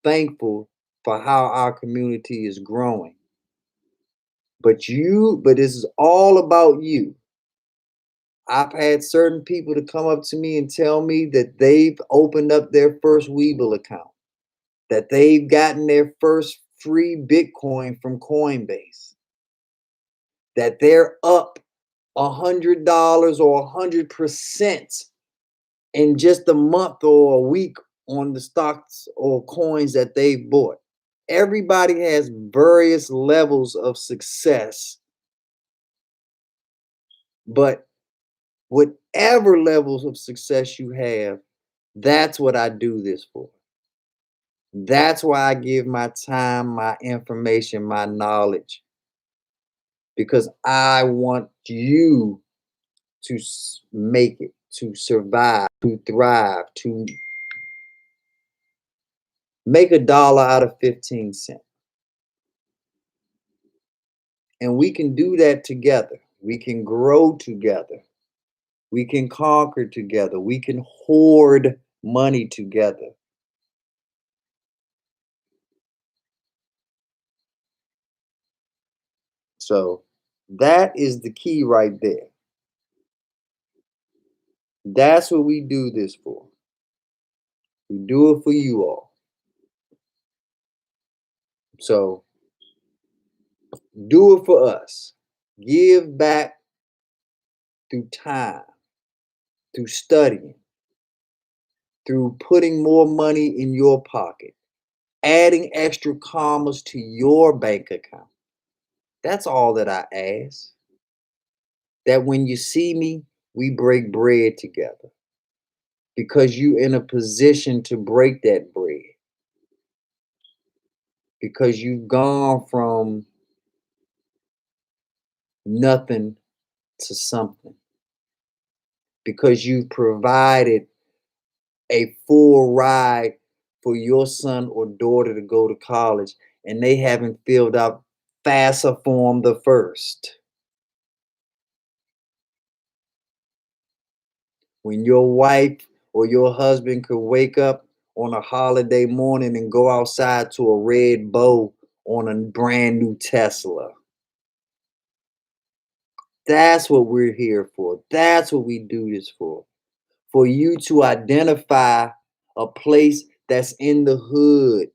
thankful for how our community is growing. But this is all about you. I've had certain people to come up to me and tell me that they've opened up their first Webull account, that they've gotten their first free Bitcoin from Coinbase, that they're up $100 or 100% in just a month or a week on the stocks or coins that they've bought. Everybody has various levels of success, but whatever levels of success you have, that's what I do this for. That's why I give my time, my information, my knowledge, because I want you to make it, to survive, to thrive, to make $1 out of 15 cents. And we can do that together. We can grow together. We can conquer together. We can hoard money together. So that is the key right there. That's what we do this for. We do it for you all. So do it for us. Give back through time, through studying, through putting more money in your pocket, adding extra commas to your bank account. That's all that I ask. That when you see me, we break bread together because you're in a position to break that bread, because you've gone from nothing to something, because you've provided a full ride for your son or daughter to go to college and they haven't filled out FAFSA form the first. When your wife or your husband could wake up on a holiday morning and go outside to a red bow on a brand new Tesla. That's what we're here for. That's what we do this for. For you to identify a place that's in the hood.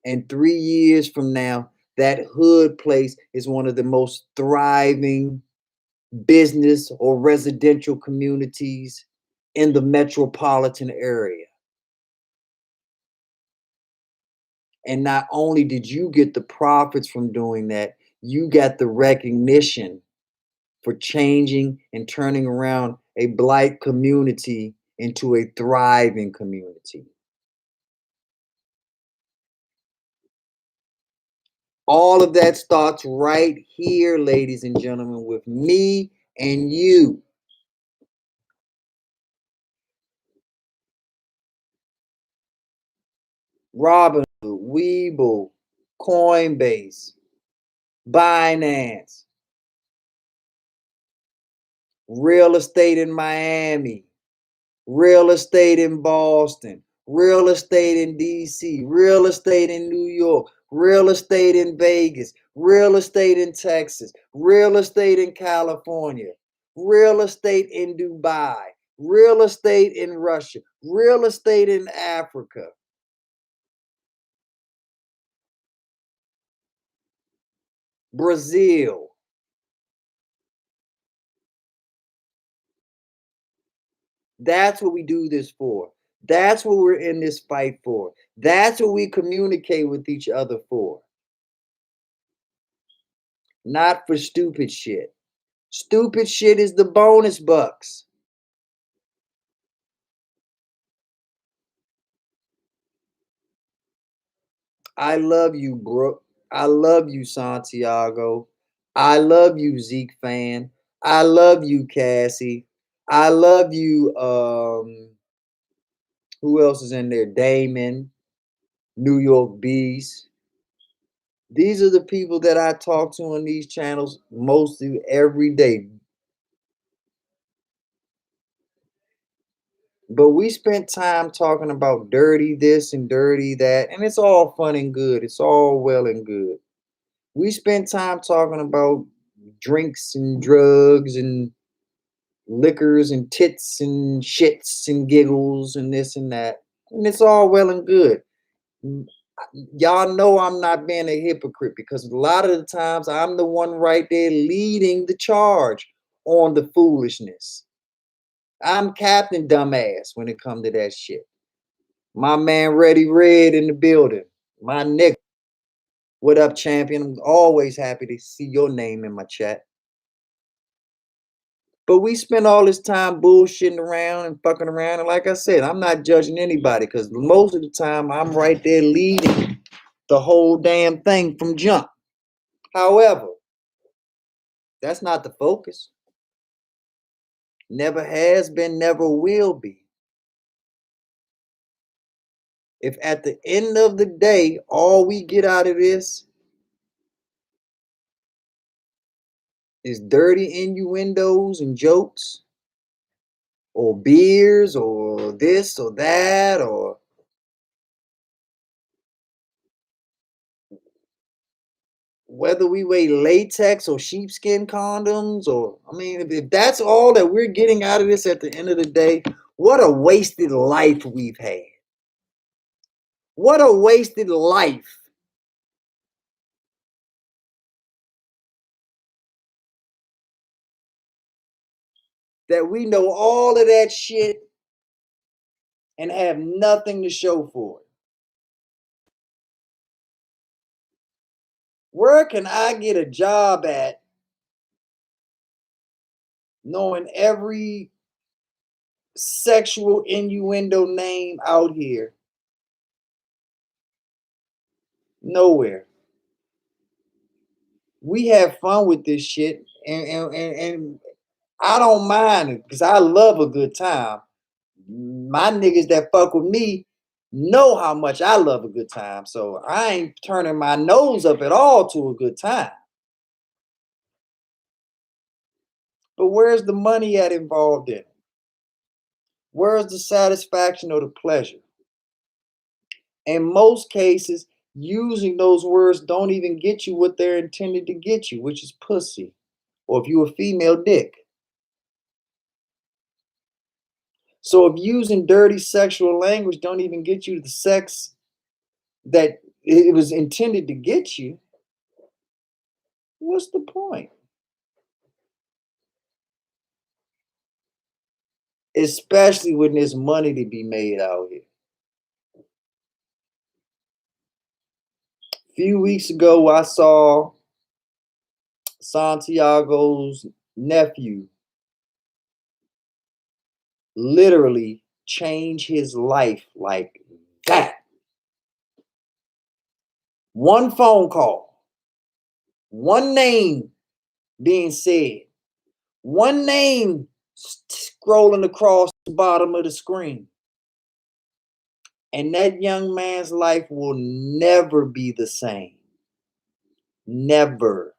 And 3 years from now, that hood place is one of the most thriving business or residential communities in the metropolitan area. And not only did you get the profits from doing that, you got the recognition for changing and turning around a blight community into a thriving community. All of that starts right here, ladies and gentlemen, with me and you. Robinhood, Webull, Coinbase, Binance, real estate in Miami, real estate in Boston, real estate in DC, real estate in New York, real estate in Vegas, real estate in Texas, real estate in California, real estate in Dubai, real estate in Russia, real estate in Africa. Brazil. That's what we do this for. That's what we're in this fight for. That's what we communicate with each other for. Not for stupid shit. Stupid shit is the bonus bucks. I love you, Brooke. I love you, Santiago. I love you, Zeke fan. I love you, Cassie. I love you. Who else is in there? Damon. New York Bees. These are the people that I talk to on these channels mostly every day. But we spent time talking about dirty this and dirty that, and it's all fun and good. It's all well and good. We spent time talking about drinks and drugs and liquors and tits and shits and giggles and this and that. And it's all well and good. Y'all know I'm not being a hypocrite because a lot of the times I'm the one right there leading the charge on the foolishness. I'm Captain Dumbass when it comes to that shit. My man Ready Red in the building. My nigga. What up, champion? I'm always happy to see your name in my chat. But we spend all this time bullshitting around and fucking around. And like I said, I'm not judging anybody because most of the time I'm right there leading the whole damn thing from jump. However, that's not the focus. Never has been, never will be. If at the end of the day, all we get out of this is dirty innuendos and jokes, or beers, or this or that, or whether we wear latex or sheepskin condoms, or I mean, if that's all that we're getting out of this at the end of the day, what a wasted life we've had. What a wasted life. That we know all of that shit and have nothing to show for it. Where can I get a job at knowing every sexual innuendo name out here? Nowhere. We have fun with this shit, and I don't mind it because I love a good time. My niggas that fuck with me know how much I love a good time, so I ain't turning my nose up at all to a good time. But where's the money at involved in it? Where's the satisfaction or the pleasure? In most cases, using those words don't even get you what they're intended to get you, which is pussy, or if you're a female, dick. So if using dirty sexual language don't even get you the sex that it was intended to get you, what's the point? Especially when there's money to be made out here. A few weeks ago, I saw Santiago's nephew literally change his life like that. One phone call, one name being said, one name scrolling across the bottom of the screen. And that young man's life will never be the same. Never.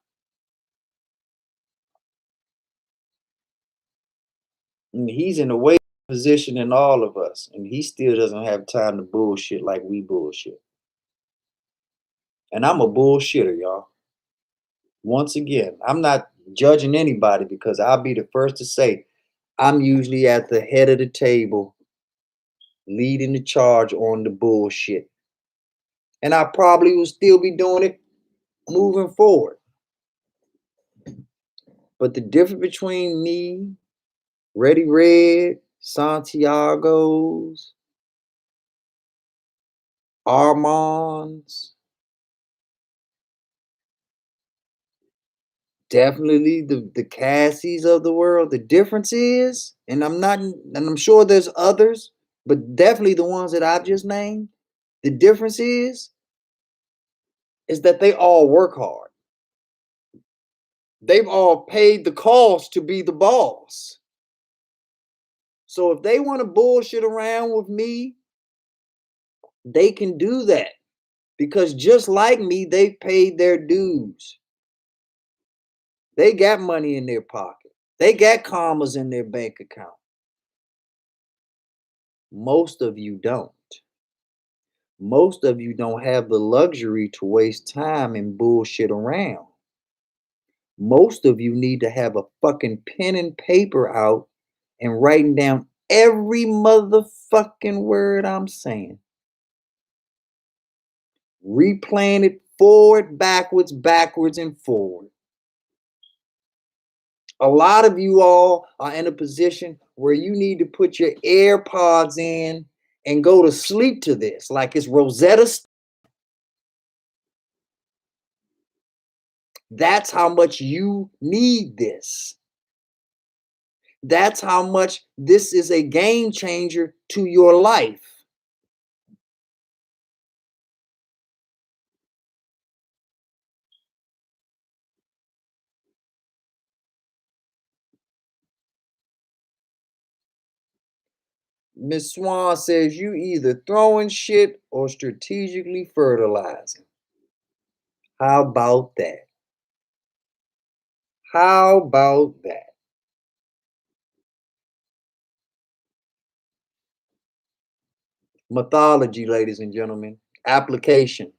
And he's in a way position than all of us, and he still doesn't have time to bullshit like we bullshit. And I'm a bullshitter, y'all. Once again, I'm not judging anybody because I'll be the first to say I'm usually at the head of the table leading the charge on the bullshit. And I probably will still be doing it moving forward. But the difference between me, Ready Red, Santiago's, Armand's, definitely the Cassies of the world. The difference is, and I'm sure there's others, but definitely the ones that I've just named. The difference is that they all work hard. They've all paid the cost to be the boss. So if they want to bullshit around with me, they can do that. Because just like me, they paid their dues. They got money in their pocket. They got commas in their bank account. Most of you don't. Most of you don't have the luxury to waste time and bullshit around. Most of you need to have a fucking pen and paper out and writing down every motherfucking word I'm saying. Replaying it forward, backwards, and forward. A lot of you all are in a position where you need to put your AirPods in and go to sleep to this, like it's Rosetta. That's how much you need this. That's how much this is a game changer to your life. Miss Swan says you either throwing shit or strategically fertilizing. How about that? How about that? Mythology, ladies and gentlemen. Application.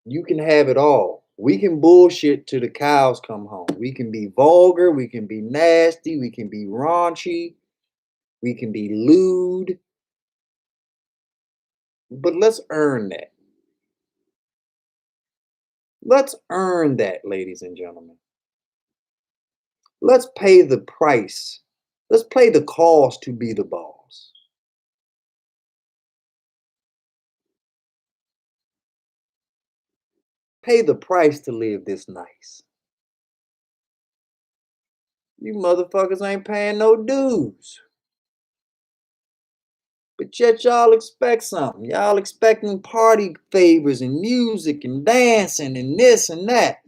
You can have it all. We can bullshit till the cows come home. We can be vulgar. We can be nasty. We can be raunchy. We can be lewd. But let's earn that. Let's earn that, ladies and gentlemen. Let's pay the price. Let's pay the cost to be the boss. Pay the price to live this nice. You motherfuckers ain't paying no dues. But yet y'all expect something. Y'all expecting party favors and music and dancing and this and that.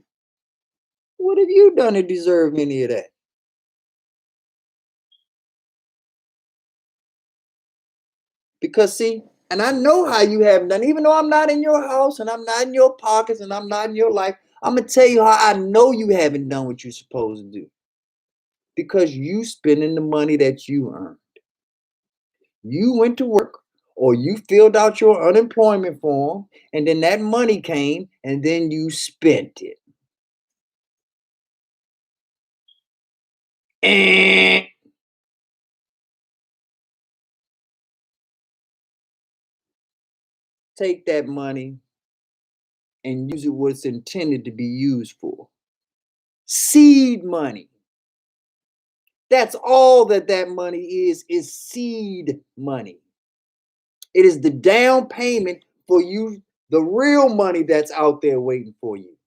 What have you done to deserve any of that? Because see, and I know how you haven't done, even though I'm not in your house and I'm not in your pockets and I'm not in your life, I'm gonna tell you how I know you haven't done what you're supposed to do. Because you spending the money that you earned. You went to work or you filled out your unemployment form and then that money came and then you spent it. Eh. Take that money and use it what it's intended to be used for. Seed money. That's all that money is seed money. It is the down payment for you, the real money that's out there waiting for you.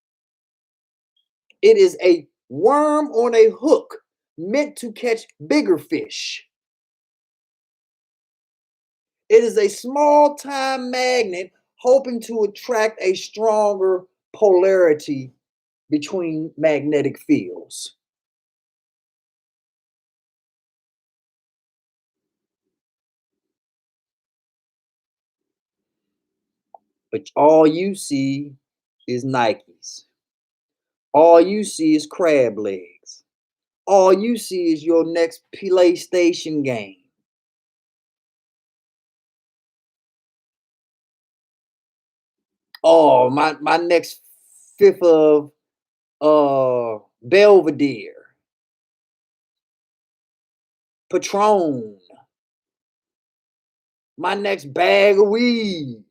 It is a worm on a hook meant to catch bigger fish. It is a small time magnet hoping to attract a stronger polarity between magnetic fields. But all you see is Nikes. All you see is crab legs. All you see is your next PlayStation game. Oh, my next fifth of Belvedere, Patron, my next bag of weed.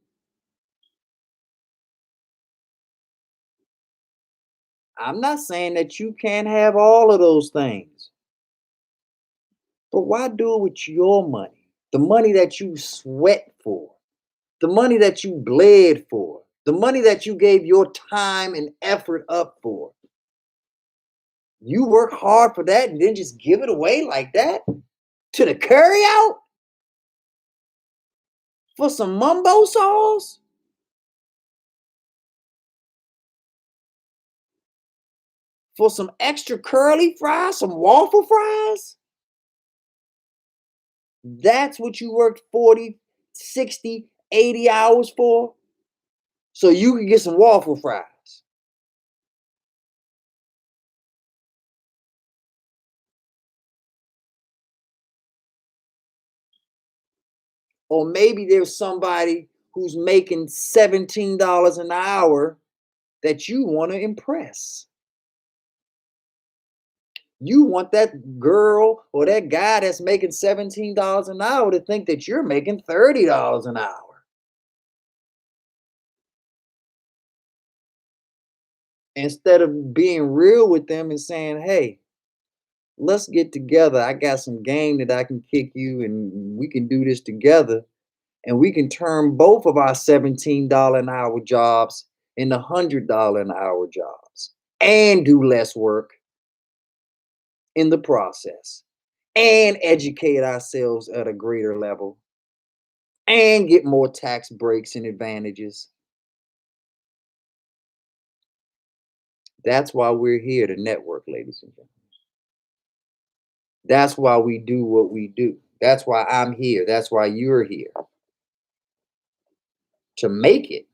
I'm not saying that you can't have all of those things, but why do it with your money? The money that you sweat for, the money that you bled for, the money that you gave your time and effort up for. You work hard for that and then just give it away like that to the carry out for some mumbo sauce? For some extra curly fries, some waffle fries? That's what you worked 40, 60, 80 hours for so you can get some waffle fries. Or maybe there's somebody who's making $17 an hour that you want to impress. You want that girl or that guy that's making $17 an hour to think that you're making $30 an hour. Instead of being real with them and saying, hey, let's get together. I got some game that I can kick you and we can do this together. And we can turn both of our $17 an hour jobs into $100 an hour jobs and do less work in the process and educate ourselves at a greater level and get more tax breaks and advantages. That's why we're here to network, ladies and gentlemen. That's why we do what we do. That's why I'm here. That's why you're here. To make it,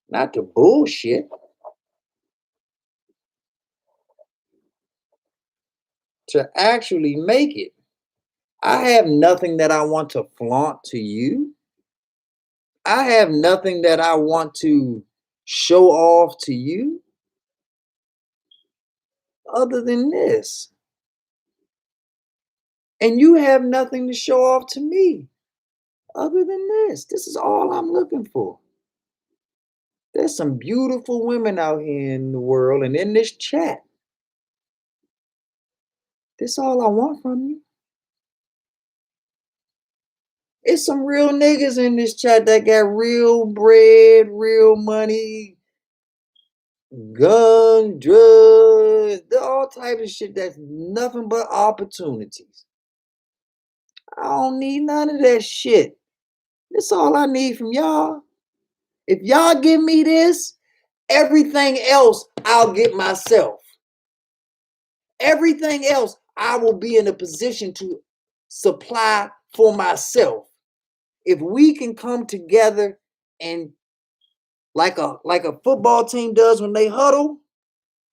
not to bullshit. To actually make it. I have nothing that I want to flaunt to you. I have nothing that I want to show off to you other than this. And you have nothing to show off to me other than this. This is all I'm looking for. There's some beautiful women out here in the world and in this chat. This all I want from you. It's some real niggas in this chat that got real bread, real money, gun, drugs, all types of shit that's nothing but opportunities. I don't need none of that shit. That's all I need from y'all. If y'all give me this, everything else I'll get myself. Everything else I will be in a position to supply for myself. If we can come together and like a football team does when they huddle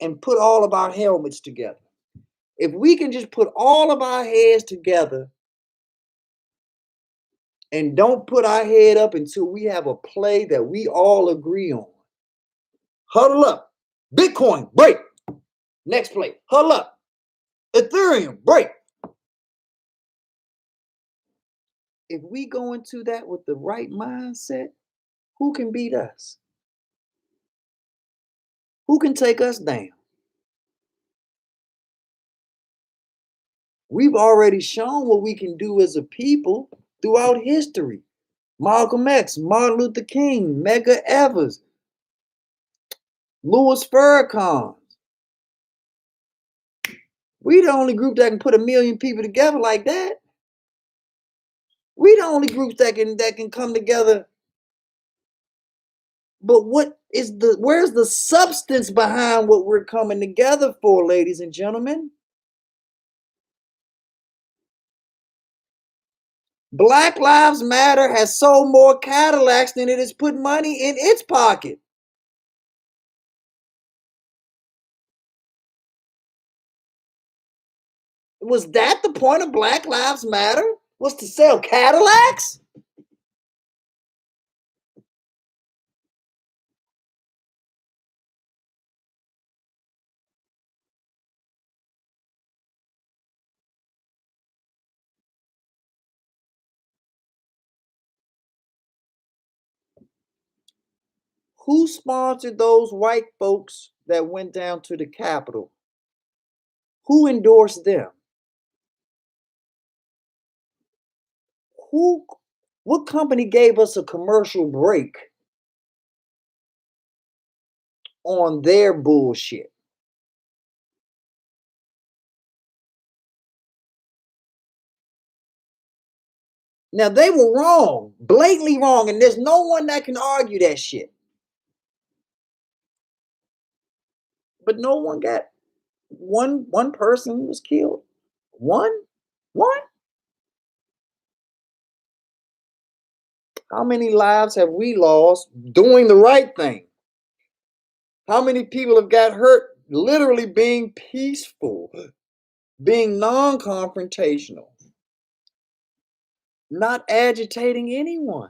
and put all of our helmets together. If we can just put all of our heads together and don't put our head up until we have a play that we all agree on. Huddle up. Bitcoin, break. Next play. Huddle up. Ethereum, break. If we go into that with the right mindset, who can beat us? Who can take us down? We've already shown what we can do as a people throughout history. Malcolm X, Martin Luther King, Medgar Evers, Louis Farrakhan. We the only group that can put 1 million people together like that. We the only groups that can come together. But where's the substance behind what we're coming together for, ladies and gentlemen? Black Lives Matter has sold more Cadillacs than it has put money in its pocket. Was that the point of Black Lives Matter? Was to sell Cadillacs? Who sponsored those white folks that went down to the Capitol? Who endorsed them? Who? What company gave us a commercial break on their bullshit? Now they were wrong, blatantly wrong, and there's no one that can argue that shit. But no one got one person was killed. One? One? How many lives have we lost doing the right thing? How many people have got hurt literally being peaceful, being non confrontational, not agitating anyone?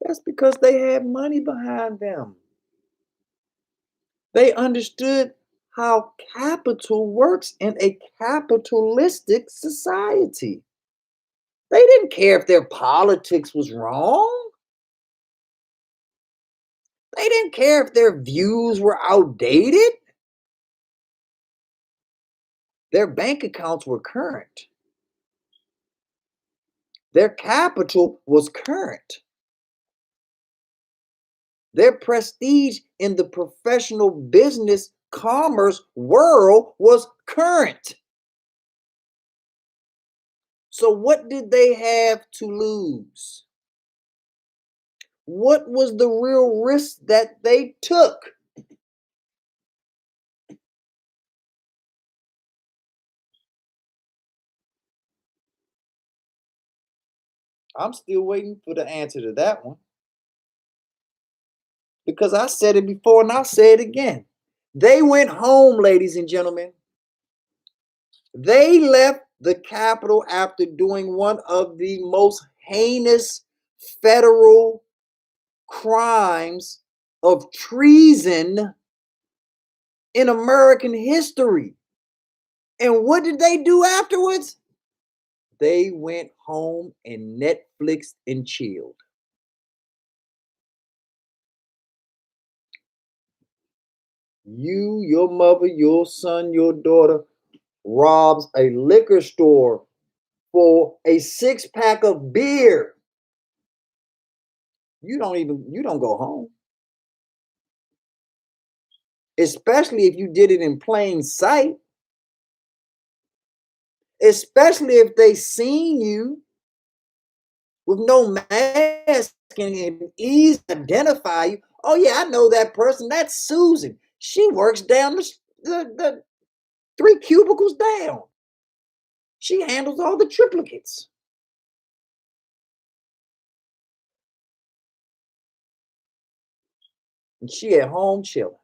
That's because they had money behind them. They understood how capital works in a capitalistic society. They didn't care if their politics was wrong. They didn't care if their views were outdated. Their bank accounts were current. Their capital was current. Their prestige in the professional business commerce world was current. So, what did they have to lose? What was the real risk that they took? I'm still waiting for the answer to that one because I said it before and I'll say it again. They went home, ladies and gentlemen. They left the Capitol after doing one of the most heinous federal crimes of treason in American history. And what did they do afterwards? They went home and Netflixed and chilled. You, your mother, your son, your daughter robs a liquor store for a 6 pack of beer. You don't go home. Especially if you did it in plain sight. Especially if they seen you with no mask and easy to identify you. Oh yeah, I know that person. That's Susan. She works down the 3 cubicles down. She handles all the triplicates. And she at home chilling.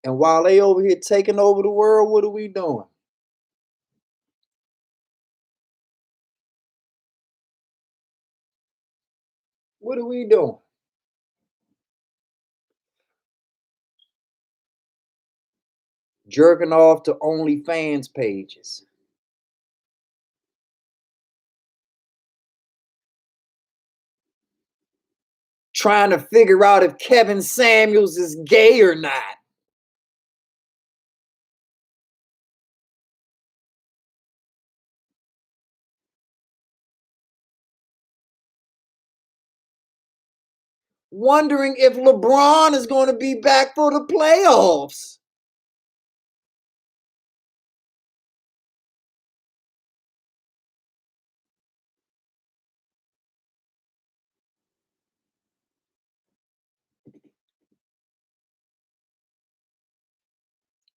And while they over here taking over the world, what are we doing? What are we doing? Jerking off to OnlyFans pages. Trying to figure out if Kevin Samuels is gay or not. Wondering if LeBron is going to be back for the playoffs.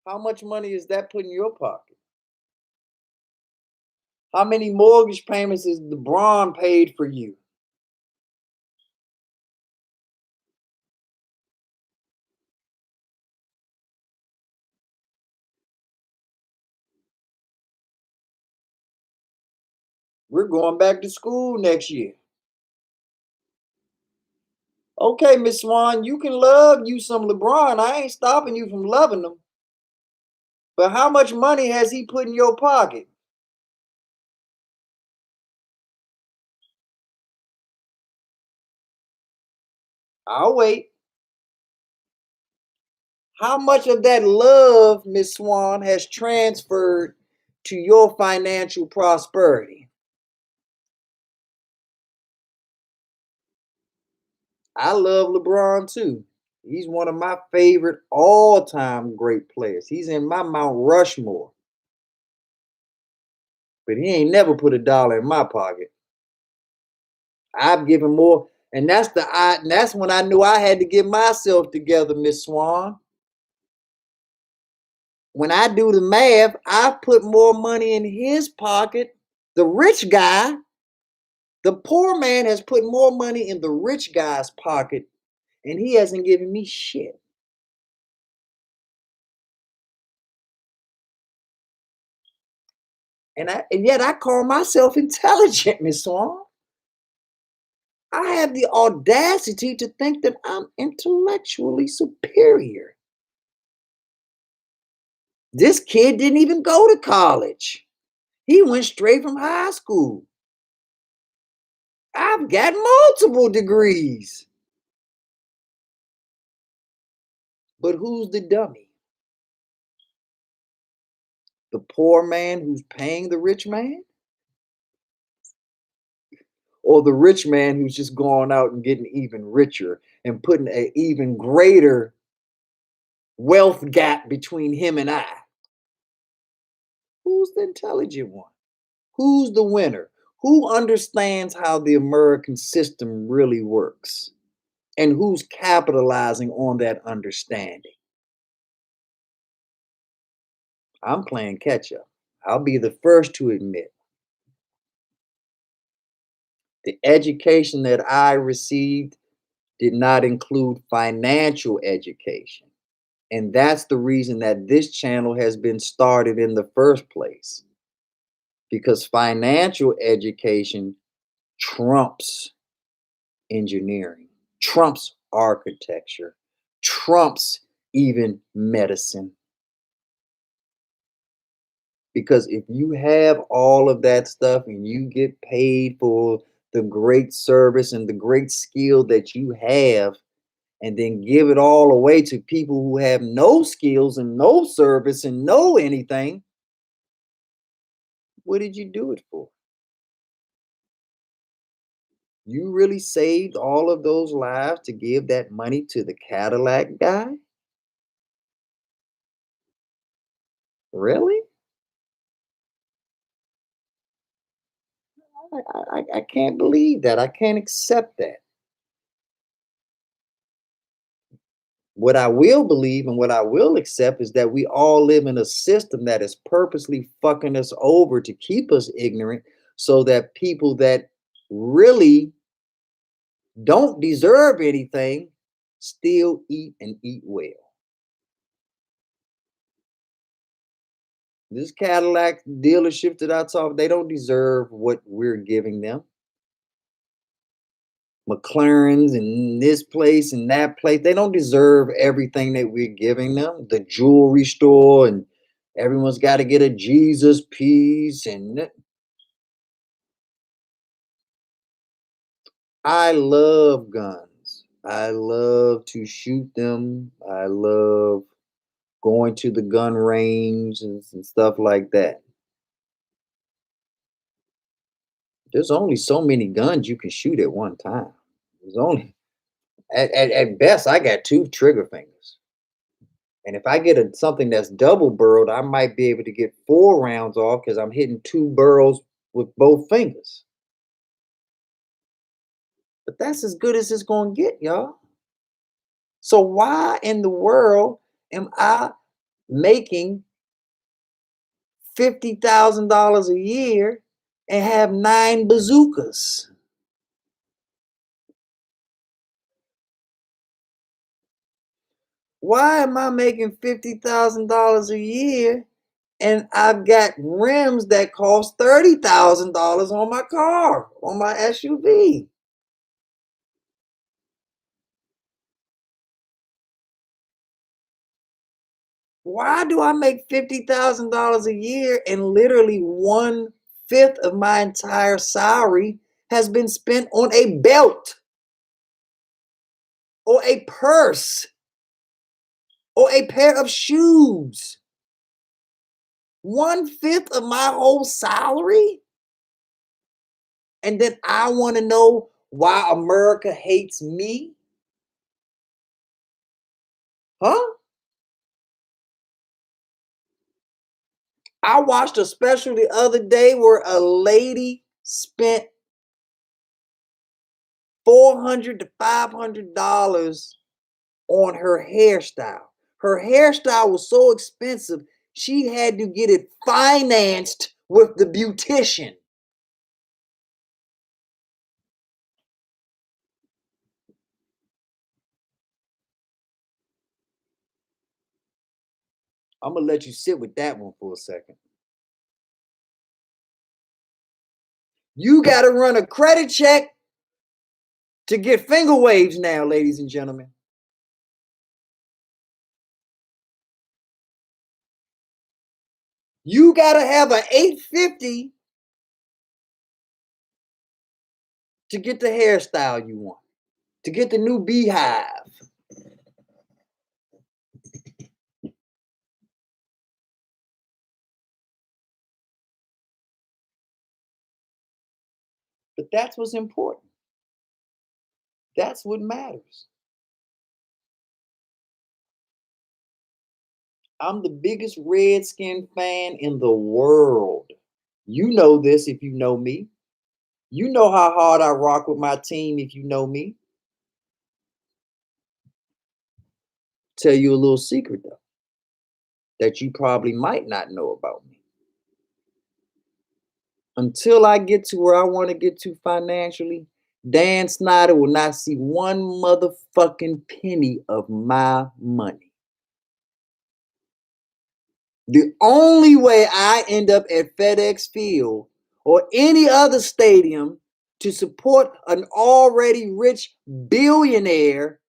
How much money is that put in your pocket? How many mortgage payments is LeBron paid for you? We're going back to school next year. Okay, Miss Swan, you can love you some LeBron. I ain't stopping you from loving him. But how much money has he put in your pocket? I'll wait. How much of that love, Miss Swan, has transferred to your financial prosperity? I love LeBron too. He's one of my favorite all-time great players. He's in my Mount Rushmore. But he ain't never put a dollar in my pocket. I've given more, and that's when I knew I had to get myself together, Miss Swan. When I do the math, I put more money in his pocket. The rich guy, the poor man has put more money in the rich guy's pocket, and he hasn't given me shit. And yet I call myself intelligent, Miss Swan. I have the audacity to think that I'm intellectually superior. This kid didn't even go to college. He went straight from high school. I've got multiple degrees. But who's the dummy? The poor man who's paying the rich man? Or the rich man who's just going out and getting even richer and putting an even greater wealth gap between him and I? Who's the intelligent one? Who's the winner? Who understands how the American system really works? And who's capitalizing on that understanding? I'm playing catch up. I'll be the first to admit the education that I received did not include financial education. And that's the reason that this channel has been started in the first place. Because financial education trumps engineering, trumps architecture, trumps even medicine. Because if you have all of that stuff and you get paid for the great service and the great skill that you have, and then give it all away to people who have no skills and no service and no anything, what did you do it for? You really saved all of those lives to give that money to the Cadillac guy? Really? I can't believe that. I can't accept that. What I will believe and what I will accept is that we all live in a system that is purposely fucking us over to keep us ignorant so that people that really don't deserve anything still eat and eat well. This Cadillac dealership that I saw, they don't deserve what we're giving them. McLaren's and this place and that place, they don't deserve everything that we're giving them. The jewelry store and everyone's got to get a Jesus piece. And I love guns. I love to shoot them. I love going to the gun range and stuff like that. There's only so many guns you can shoot at one time. There's only at best I got two trigger fingers. And if I get something that's double burrowed, I might be able to get 4 rounds off because I'm hitting two burrows with both fingers. But that's as good as it's gonna get, y'all. So why in the world am I making $50,000 a year and have 9 bazookas? Why am I making $50,000 a year and I've got rims that cost $30,000 on my car, on my SUV? Why do I make $50,000 a year and literally 1/5 of my entire salary has been spent on a belt or a purse or a pair of shoes? 1/5 of my whole salary? And then I want to know why America hates me? Huh? I watched a special the other day where a lady spent $400 to $500 on her hairstyle. Her hairstyle was so expensive, she had to get it financed with the beautician. I'm gonna let you sit with that one for a second. You got to run a credit check to get finger waves now, ladies and gentlemen. You got to have an 850 to get the hairstyle you want, to get the new beehive. But that's what's important. That's what matters. I'm the biggest Redskin fan in the world. You know this if you know me. You know how hard I rock with my team if you know me. Tell you a little secret though, that you probably might not know about me. Until I get to where I want to get to financially, Dan Snyder will not see one motherfucking penny of my money. The only way I end up at FedEx Field or any other stadium to support an already rich billionaire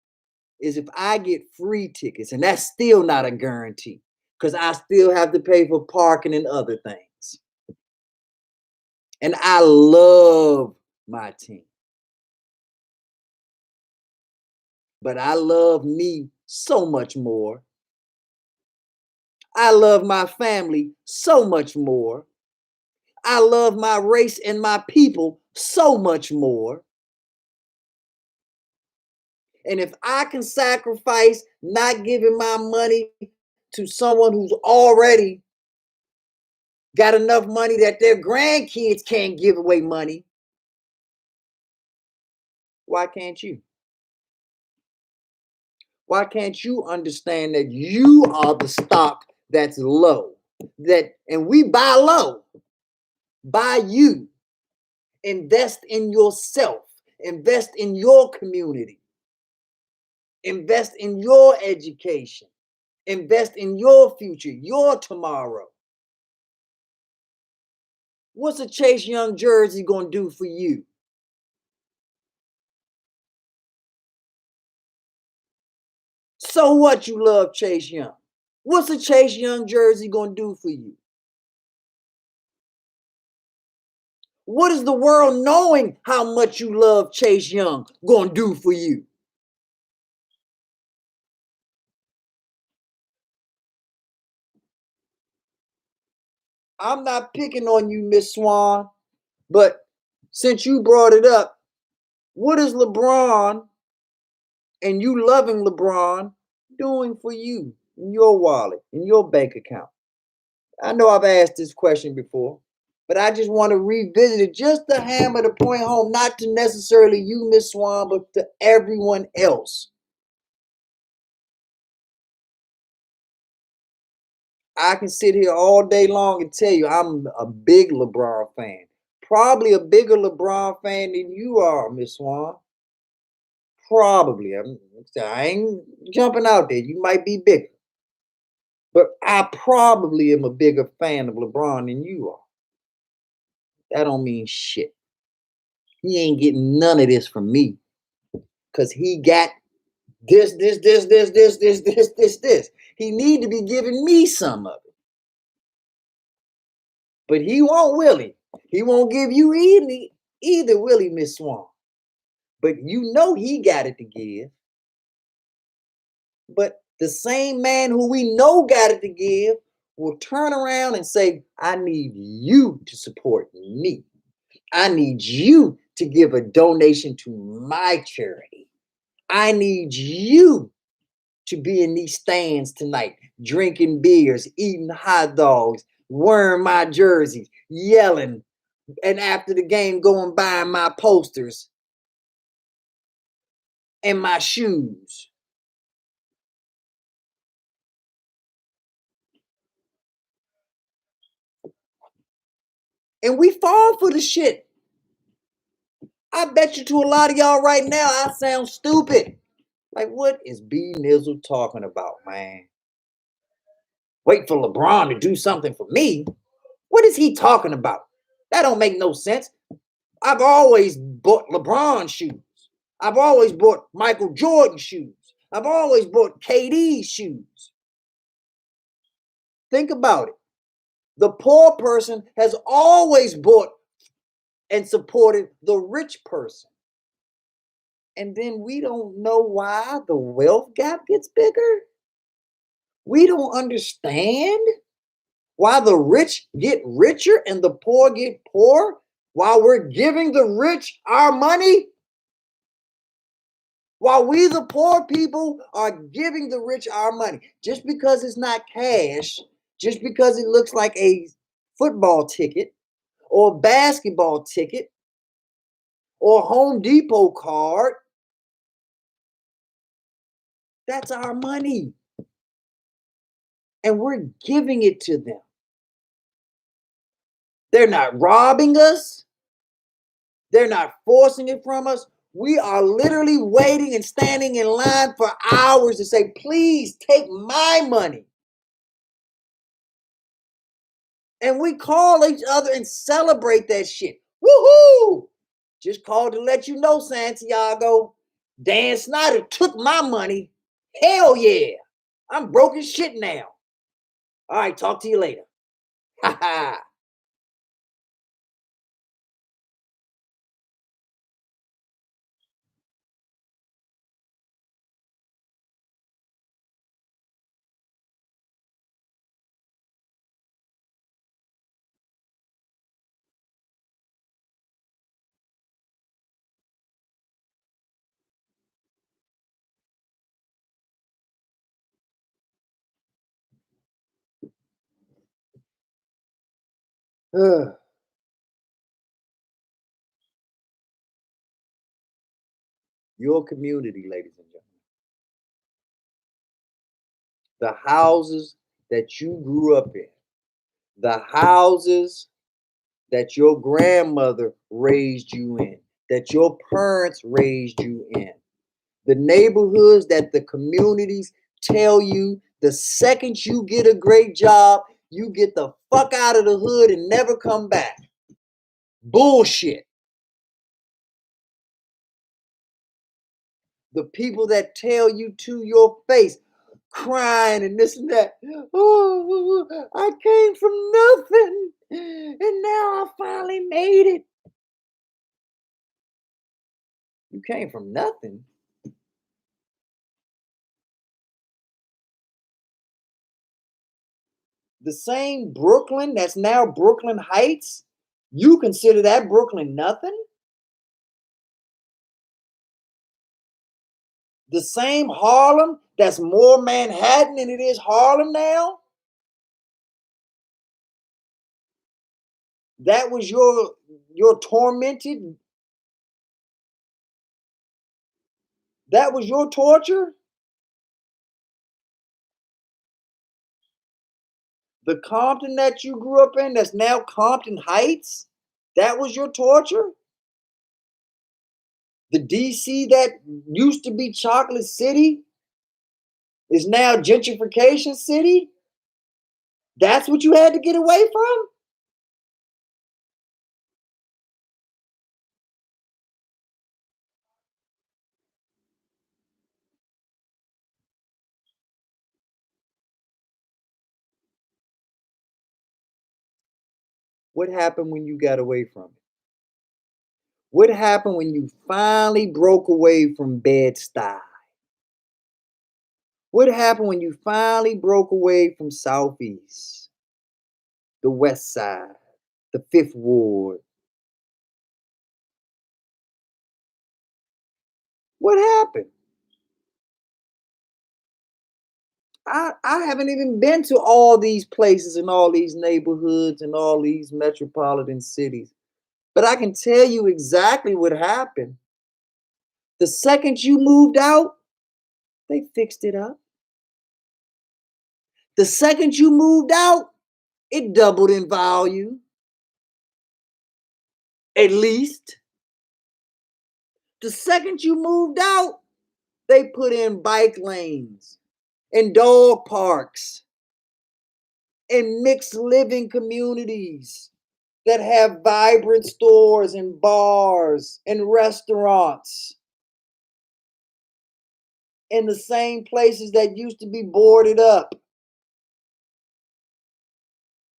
is if I get free tickets. And that's still not a guarantee because I still have to pay for parking and other things. And I love my team. But I love me so much more. I love my family so much more. I love my race and my people so much more. And if I can sacrifice not giving my money to someone who's already got enough money that their grandkids can't give away money, why can't you? Why can't you understand that you are the stock that's low? And we buy low. Buy you. Invest in yourself. Invest in your community. Invest in your education. Invest in your future, your tomorrow. What's a Chase Young jersey going to do for you? So what you love Chase Young? What's a Chase Young jersey going to do for you? What is the world knowing how much you love Chase Young going to do for you? I'm not picking on you, Miss Swan, but since you brought it up, what is LeBron and you loving LeBron doing for you in your wallet, in your bank account? I know I've asked this question before, but I just want to revisit it just to hammer the point home, not to necessarily you, Miss Swan, but to everyone else. I can sit here all day long and tell you I'm a big LeBron fan. Probably a bigger LeBron fan than you are, Miss Swan. Probably. I ain't jumping out there. You might be bigger. But I probably am a bigger fan of LeBron than you are. That don't mean shit. He ain't getting none of this from me. Because he got this. He need to be giving me some of it. But he won't, will he? He won't give you either, will he, Miss Swan? But you know he got it to give. But the same man who we know got it to give will turn around and say, I need you to support me. I need you to give a donation to my charity. I need you to be in these stands tonight, drinking beers, eating hot dogs, wearing my jerseys, yelling, and after the game, going buying my posters and my shoes. And we fall for the shit. I bet you to a lot of y'all right now, I sound stupid. Like, what is B Nizzle talking about, man? Wait for LeBron to do something for me? What is he talking about? That don't make no sense. I've always bought LeBron shoes. I've always bought Michael Jordan shoes. I've always bought KD shoes. Think about it. The poor person has always bought and supported the rich person. And then we don't know why the wealth gap gets bigger. We don't understand why the rich get richer and the poor get poor while we're giving the rich our money. While we, the poor people, are giving the rich our money. Just because it's not cash, just because it looks like a football ticket or a basketball ticket or a Home Depot card, that's our money. And we're giving it to them. They're not robbing us. They're not forcing it from us. We are literally waiting and standing in line for hours to say, please take my money. And we call each other and celebrate that shit. Woohoo! Just called to let you know, Santiago. Dan Snyder took my money. Hell yeah. I'm broke as shit now. All right, talk to you later. Ha ha. Your community, ladies and gentlemen. The houses that you grew up in, the houses that your grandmother raised you in, that your parents raised you in, the neighborhoods that the communities tell you the second you get a great job, you get the fuck out of the hood and never come back. Bullshit. The people that tell you to your face, crying and this and that. Oh, I came from nothing and now I finally made it. You came from nothing. The same Brooklyn that's now Brooklyn Heights, you consider that Brooklyn nothing? The same Harlem that's more Manhattan than it is Harlem now? That was your tormented, that was your torture? The Compton that you grew up in that's now Compton Heights? That was your torture? The DC that used to be Chocolate City is now Gentrification City? That's what you had to get away from? What happened when you got away from it? What happened when you finally broke away from Bed-Stuy? What happened when you finally broke away from Southeast, the West Side, the Fifth Ward? What happened? I haven't even been to all these places and all these neighborhoods and all these metropolitan cities, but I can tell you exactly what happened. The second you moved out, they fixed it up. The second you moved out, it doubled in value, at least. The second you moved out, they put in bike lanes and dog parks and mixed living communities that have vibrant stores and bars and restaurants in the same places that used to be boarded up,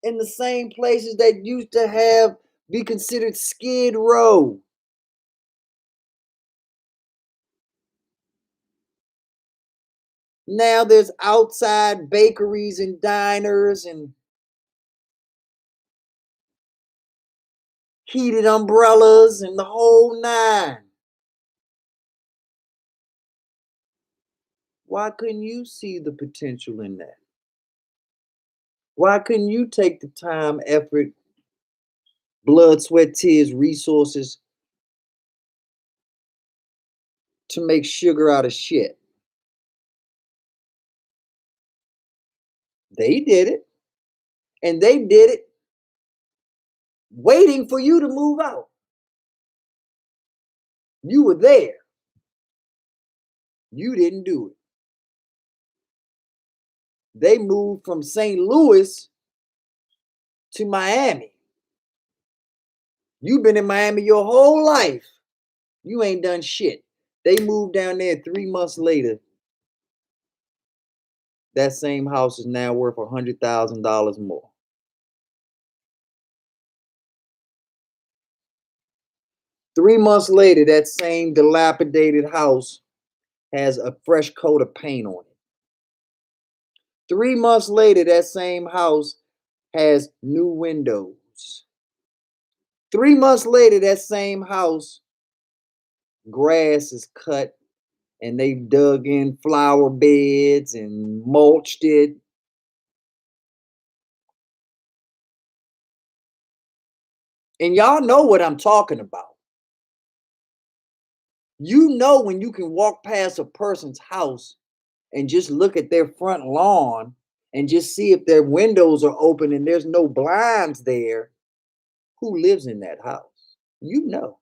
in the same places that used to have be considered skid row. Now there's outside bakeries and diners and heated umbrellas and the whole nine. Why couldn't you see the potential in that? Why couldn't you take the time, effort, blood, sweat, tears, resources to make sugar out of shit? They did it. And they did it waiting for you to move out. You were there. You didn't do it. They moved from St. Louis to Miami. You've been in Miami your whole life. You ain't done shit. They moved down there 3 months later. That same house is now worth $100,000 more. Three months later, that same dilapidated house has a fresh coat of paint on it. 3 months later, that same house has new windows. 3 months later, that same house, grass is cut and they dug in flower beds and mulched it. And y'all know what I'm talking about. You know when you can walk past a person's house and just look at their front lawn and just see if their windows are open and there's no blinds there, who lives in that house? You know.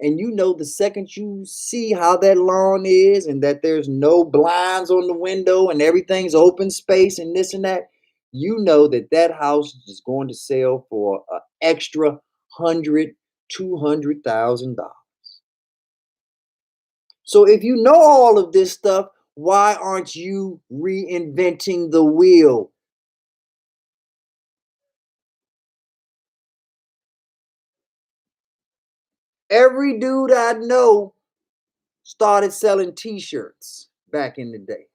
And you know the second you see how that lawn is and that there's no blinds on the window and everything's open space and this and that, you know that that house is going to sell for an extra 100, $200,000. So if you know all of this stuff, why aren't you reinventing the wheel? Every dude I know started selling t-shirts back in the day.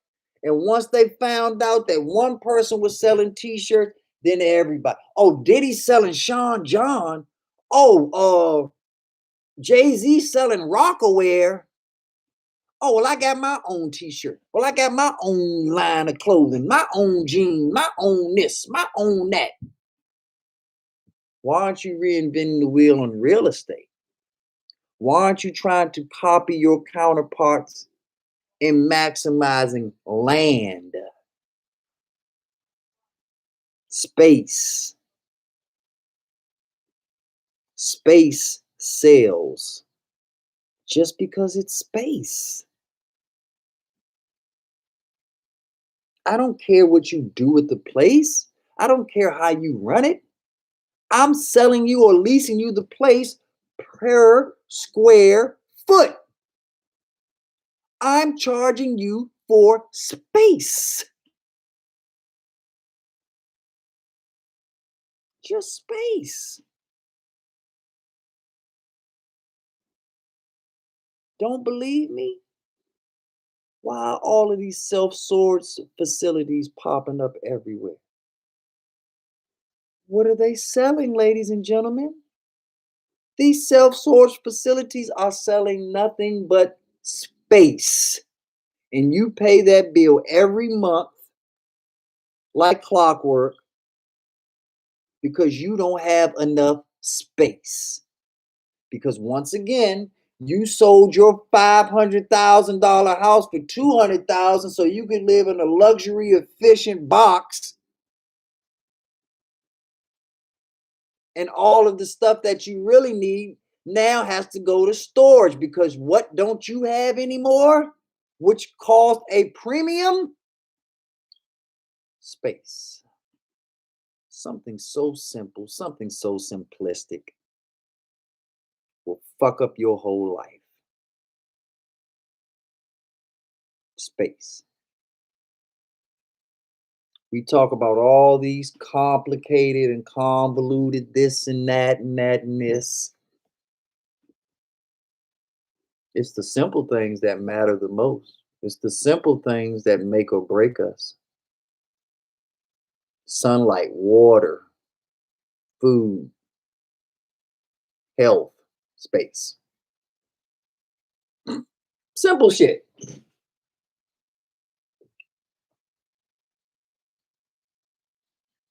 And once they found out that one person was selling t-shirts, then everybody, oh, Diddy selling Sean John. Oh, Jay-Z selling Rockaware. Oh, well, I got my own t-shirt. Well, I got my own line of clothing, my own jeans, my own this, my own that. Why aren't you reinventing the wheel on real estate? Why aren't you trying to copy your counterparts in maximizing land, space? Space sells just because it's space. I don't care what you do with the place. I don't care how you run it. I'm selling you or leasing you the place per square foot. I'm charging you for space. Just space. Don't believe me? Why are all of these self-storage facilities popping up everywhere? What are they selling, ladies and gentlemen? These self-storage facilities are selling nothing but space. And you pay that bill every month like clockwork because you don't have enough space. Because once again, You sold your $500,000 house for $200,000 so you could live in a luxury efficient box, and all of the stuff that you really need now has to go to storage because what don't you have anymore? Which cost a premium? Space. Something so simple, something so simplistic will fuck up your whole life. Space. We talk about all these complicated and convoluted this and that and that and this. It's the simple things that matter the most. It's the simple things that make or break us. Sunlight, water, food, health, space. Simple shit.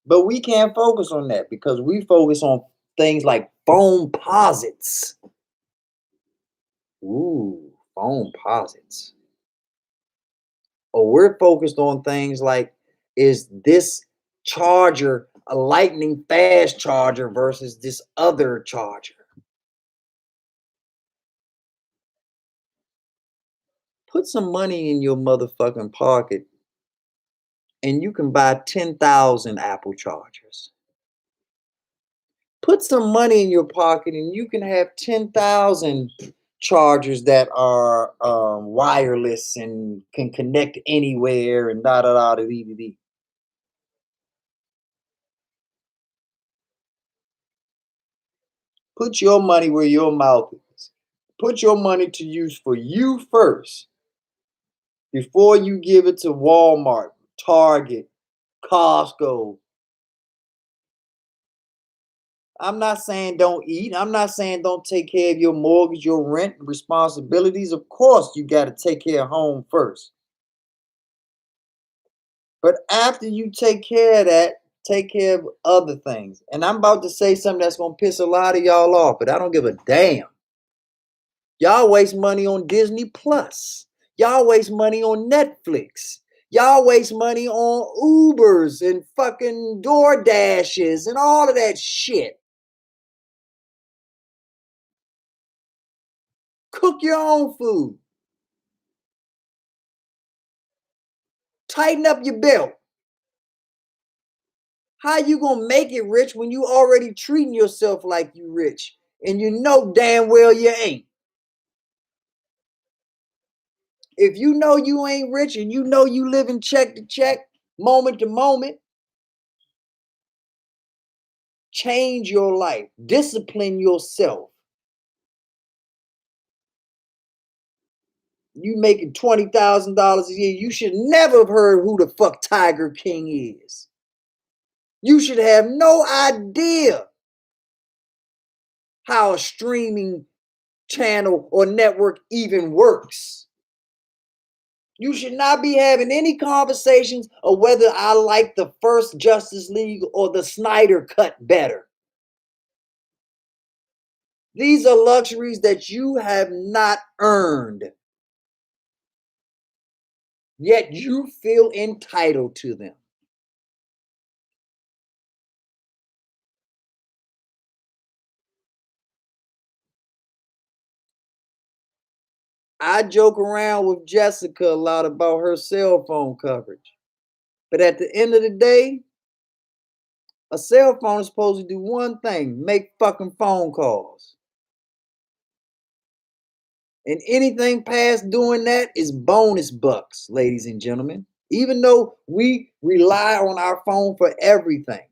But we can't focus on that because we focus on things like phone posits. Ooh, phone posits. Or we're focused on things like, is this charger a lightning fast charger versus this other charger? Put some money in your motherfucking pocket and you can buy 10,000 Apple chargers. Put some money in your pocket and you can have 10,000 chargers that are wireless and can connect anywhere and da da da da dee dee dee. Put your money where your mouth is. Put your money to use for you first before you give it to Walmart, Target, Costco. I'm not saying don't eat. I'm not saying don't take care of your mortgage, your rent, responsibilities. Of course, you got to take care of home first. But after you take care of that, take care of other things. And I'm about to say something that's going to piss a lot of y'all off, but I don't give a damn. Y'all waste money on Disney Plus. Y'all waste money on Netflix. Y'all waste money on Ubers and fucking Door Dashes and all of that shit. Cook your own food. Tighten up your belt. How you gonna make it rich when you already treating yourself like you rich and you know damn well you ain't? If you know you ain't rich and you know you living check to check, moment to moment, change your life. Discipline yourself. You making $20,000 a year, you should never have heard who the fuck Tiger King is. You should have no idea how a streaming channel or network even works. You should not be having any conversations of whether I like the first Justice League or the Snyder Cut better. These are luxuries that you have not earned, yet you feel entitled to them. I joke around with Jessica a lot about her cell phone coverage. But at the end of the day, a cell phone is supposed to do one thing, make fucking phone calls. And anything past doing that is bonus bucks, ladies and gentlemen. Even though we rely on our phone for everything.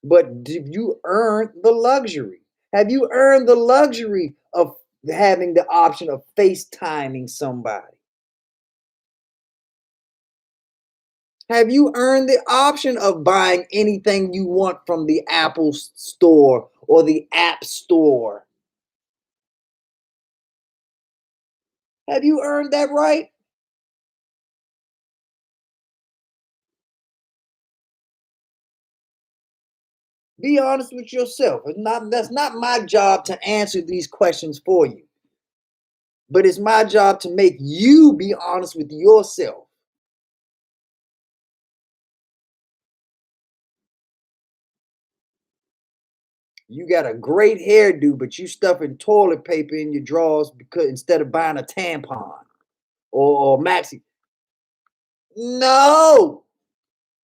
But have you earned the luxury? Have you earned the luxury of having the option of FaceTiming somebody? Have you earned the option of buying anything you want from the Apple store or the App Store? Have you earned that right? Be honest with yourself. That's not my job to answer these questions for you. But it's my job to make you be honest with yourself. You got a great hairdo, but you stuffing toilet paper in your drawers because instead of buying a tampon or maxi. No,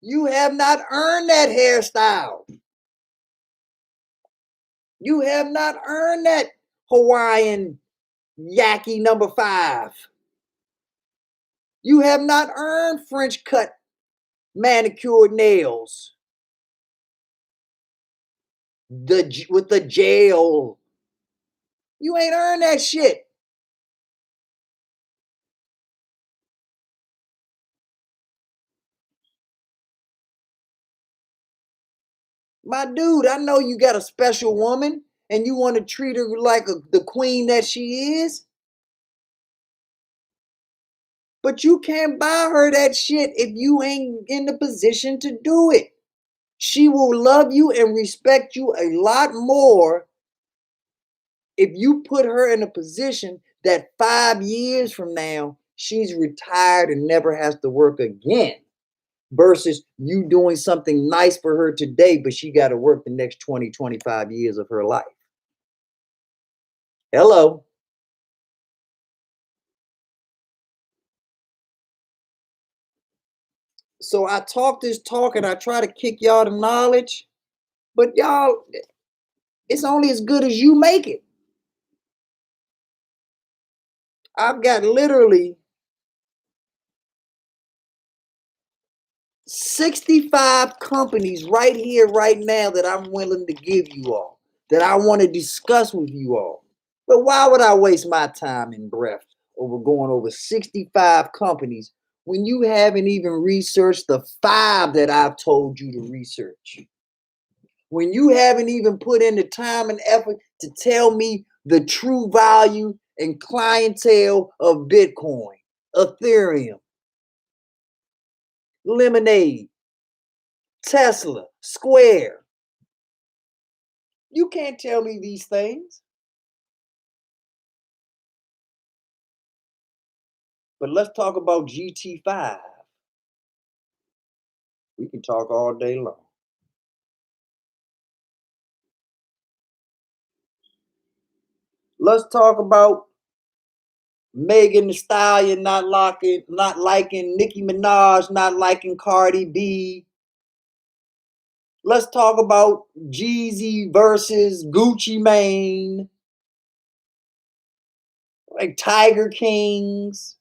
you have not earned that hairstyle. You have not earned that Hawaiian Yaki #5. You have not earned French cut manicured nails. With the gel. You ain't earned that shit. My dude, I know you got a special woman and you want to treat her like the queen that she is, but you can't buy her that shit if you ain't in the position to do it. She will love you and respect you a lot more if you put her in a position that 5 years from now, she's retired and never has to work again. Versus you doing something nice for her today, but she got to work the next 20, 25 years of her life. Hello. So I talk this talk and I try to kick y'all to knowledge, but y'all, it's only as good as you make it. I've got literally 65 companies right here, right now that I'm willing to give you all, that I want to discuss with you all. But why would I waste my time and breath over going over 65 companies when you haven't even researched the 5 that I've told you to research? When you haven't even put in the time and effort to tell me the true value and clientele of Bitcoin, Ethereum, Lemonade, Tesla, Square. You can't tell me these things. But let's talk about GT5. We can talk all day long. Let's talk about Megan Thee Stallion not liking Nicki Minaj, not liking Cardi B. Let's talk about Jeezy versus Gucci Mane, like Tiger Kings.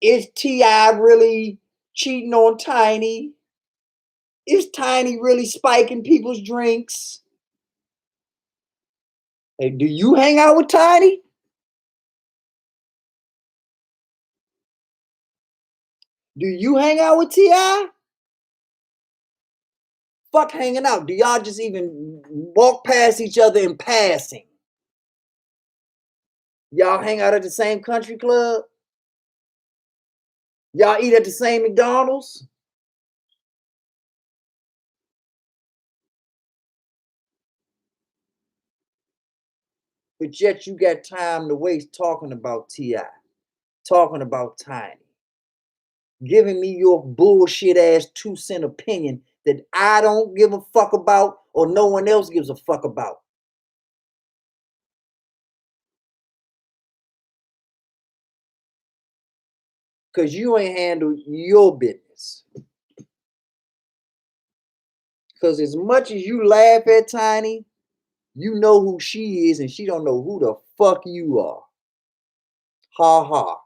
Is T.I. really cheating on Tiny? Is Tiny really spiking people's drinks? Hey, do you hang out with Tiny? Do you hang out with T.I.? Fuck hanging out. Do y'all just even walk past each other in passing? Y'all hang out at the same country club? Y'all eat at the same McDonald's? But yet you got time to waste talking about T.I., talking about Tiny, giving me your bullshit ass 2 cent opinion that I don't give a fuck about or no one else gives a fuck about. Because you ain't handled your business. Because as much as you laugh at Tiny, you know who she is and she don't know who the fuck you are. Ha ha.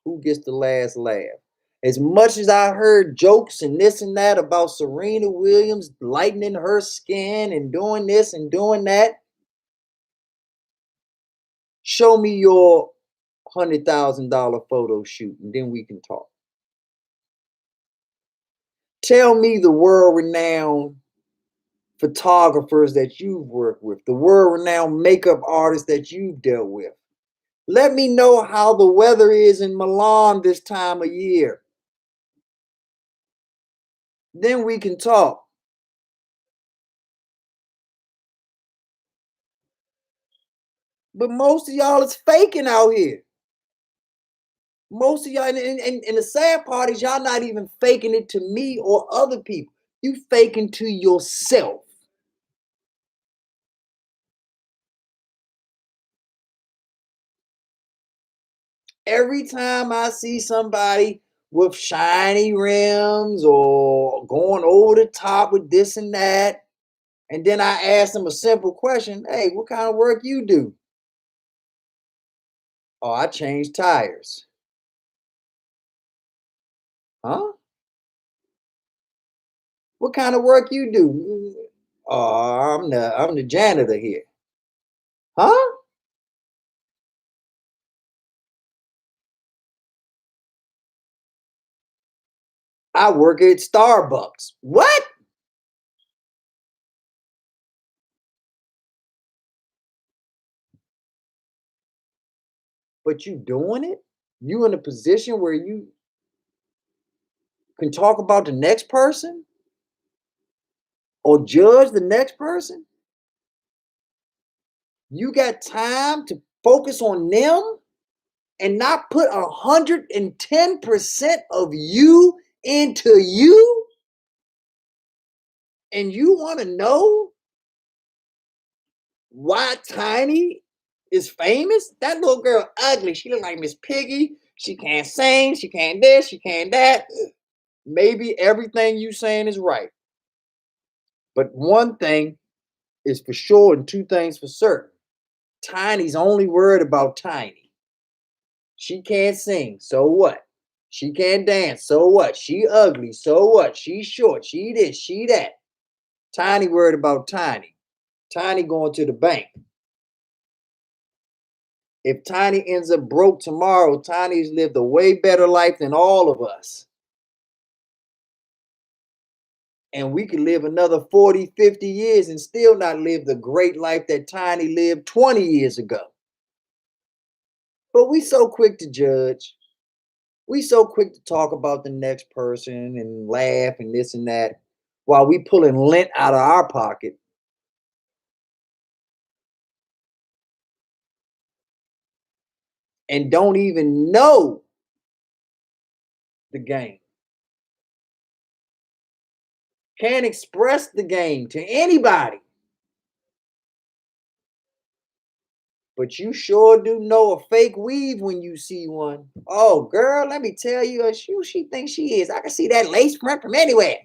Who gets the last laugh? As much as I heard jokes and this and that about Serena Williams lightening her skin and doing this and doing that, show me your $100,000 photo shoot and then we can talk. Tell me the world renowned photographers that you've worked with, the world renowned makeup artists that you've dealt with. Let me know how the weather is in Milan this time of year. Then we can talk. But most of y'all is faking out here. Most of y'all, and the sad part is y'all not even faking it to me or other people. You faking to yourself. Every time I see somebody with shiny rims or going over the top with this and that, and then I ask them a simple question, hey, what kind of work you do? Oh, I change tires. Huh? What kind of work you do? Oh, I'm the janitor here. Huh? I work at Starbucks. What? But you doing it? You in a position where you can talk about the next person or judge the next person? You got time to focus on them and not put 110% of you into you? And you want to know why Tiny is famous? That little girl ugly. She look like Miss Piggy. She can't sing. She can't this. She can't that. Maybe everything you saying is right. But one thing is for sure and two things for certain. Tiny's only worried about Tiny. She can't sing, so what? She can't dance, so what? She ugly, so what? She short, she this, she that. Tiny worried about Tiny. Tiny going to the bank. If Tiny ends up broke tomorrow, Tiny's lived a way better life than all of us. And we could live another 40, 50 years and still not live the great life that Tiny lived 20 years ago. But we so quick to judge. We so quick to talk about the next person and laugh and this and that while we pulling lint out of our pocket and don't even know the game. Can't express the game to anybody. But you sure do know a fake weave when you see one. Oh, girl, let me tell you who she thinks she is. I can see that lace front from anywhere.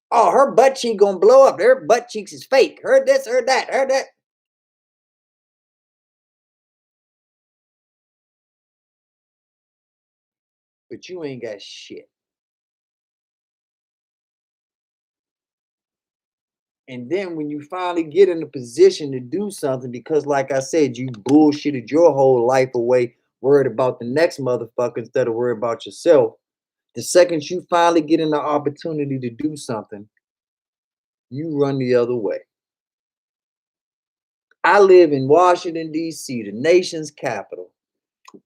Oh, her butt cheek gonna blow up. Her butt cheeks is fake. Heard this, heard that, heard that. But you ain't got shit. And then when you finally get in a position to do something, because like I said, you bullshitted your whole life away, worried about the next motherfucker instead of worried about yourself. The second you finally get an opportunity to do something, you run the other way. I live in Washington, D.C., the nation's capital.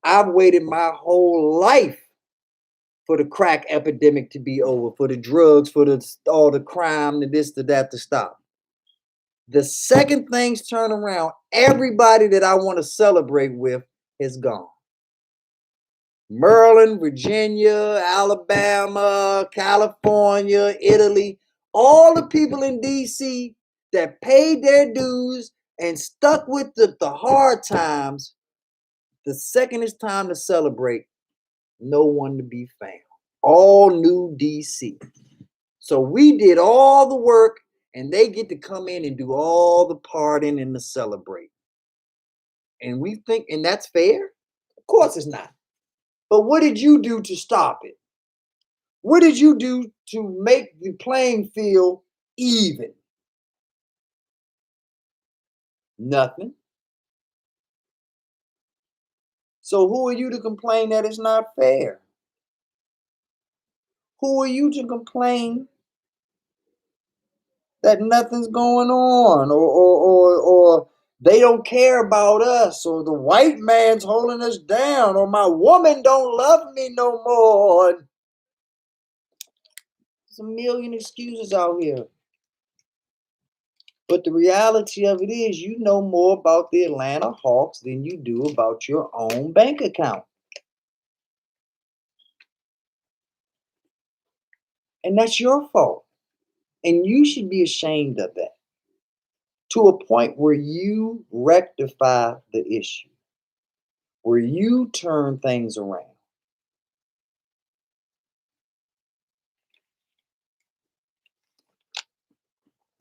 I've waited my whole life for the crack epidemic to be over, for the drugs, for all the crime, the this, the that to stop. The second things turn around, everybody that I want to celebrate with is gone. Maryland, Virginia, Alabama, California, Italy, all the people in DC that paid their dues and stuck with the hard times, the second it's time to celebrate, no one to be found. All new DC. So we did all the work and they get to come in and do all the partying and the celebrate. And we think, and that's fair? Of course it's not. But what did you do to stop it? What did you do to make the playing field even? Nothing. So who are you to complain that it's not fair? Who are you to complain that nothing's going on or they don't care about us or the white man's holding us down or my woman don't love me no more? There's a million excuses out here. But the reality of it is, you know more about the Atlanta Hawks than you do about your own bank account. And that's your fault. And you should be ashamed of that to a point where you rectify the issue, where you turn things around.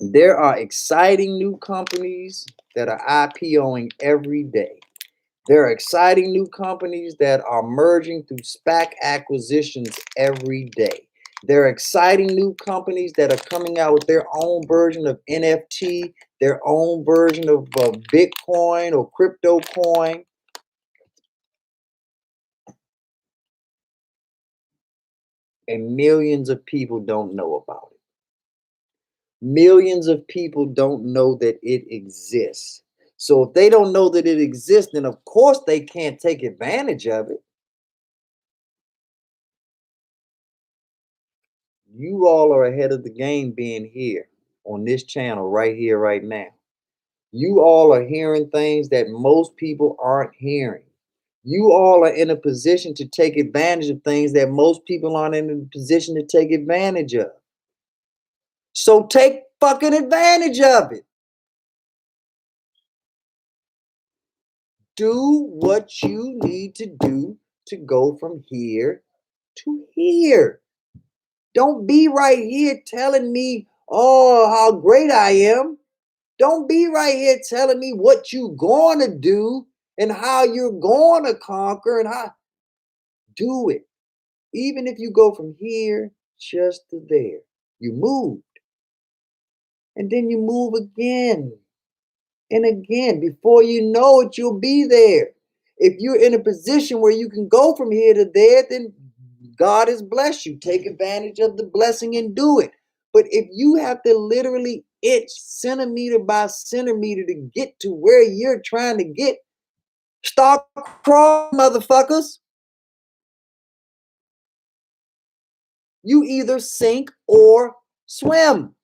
There are exciting new companies that are IPOing every day. There are exciting new companies that are merging through SPAC acquisitions every day. There are exciting new companies that are coming out with their own version of NFT, their own version of Bitcoin or crypto coin. And millions of people don't know about it. Millions of people don't know that it exists. So if they don't know that it exists, then of course they can't take advantage of it. You all are ahead of the game being here on this channel right here, right now. You all are hearing things that most people aren't hearing. You all are in a position to take advantage of things that most people aren't in a position to take advantage of. So take fucking advantage of it. Do what you need to do to go from here to here. Don't be right here telling me, oh, how great I am. Don't be right here telling me what you're going to do and how you're going to conquer and how. Do it. Even if you go from here just to there, you moved. And then you move again and again. Before you know it, you'll be there. If you're in a position where you can go from here to there, then God has blessed you. Take advantage of the blessing and do it. But if you have to literally inch centimeter by centimeter to get to where you're trying to get, start crawling, motherfuckers. You either sink or swim.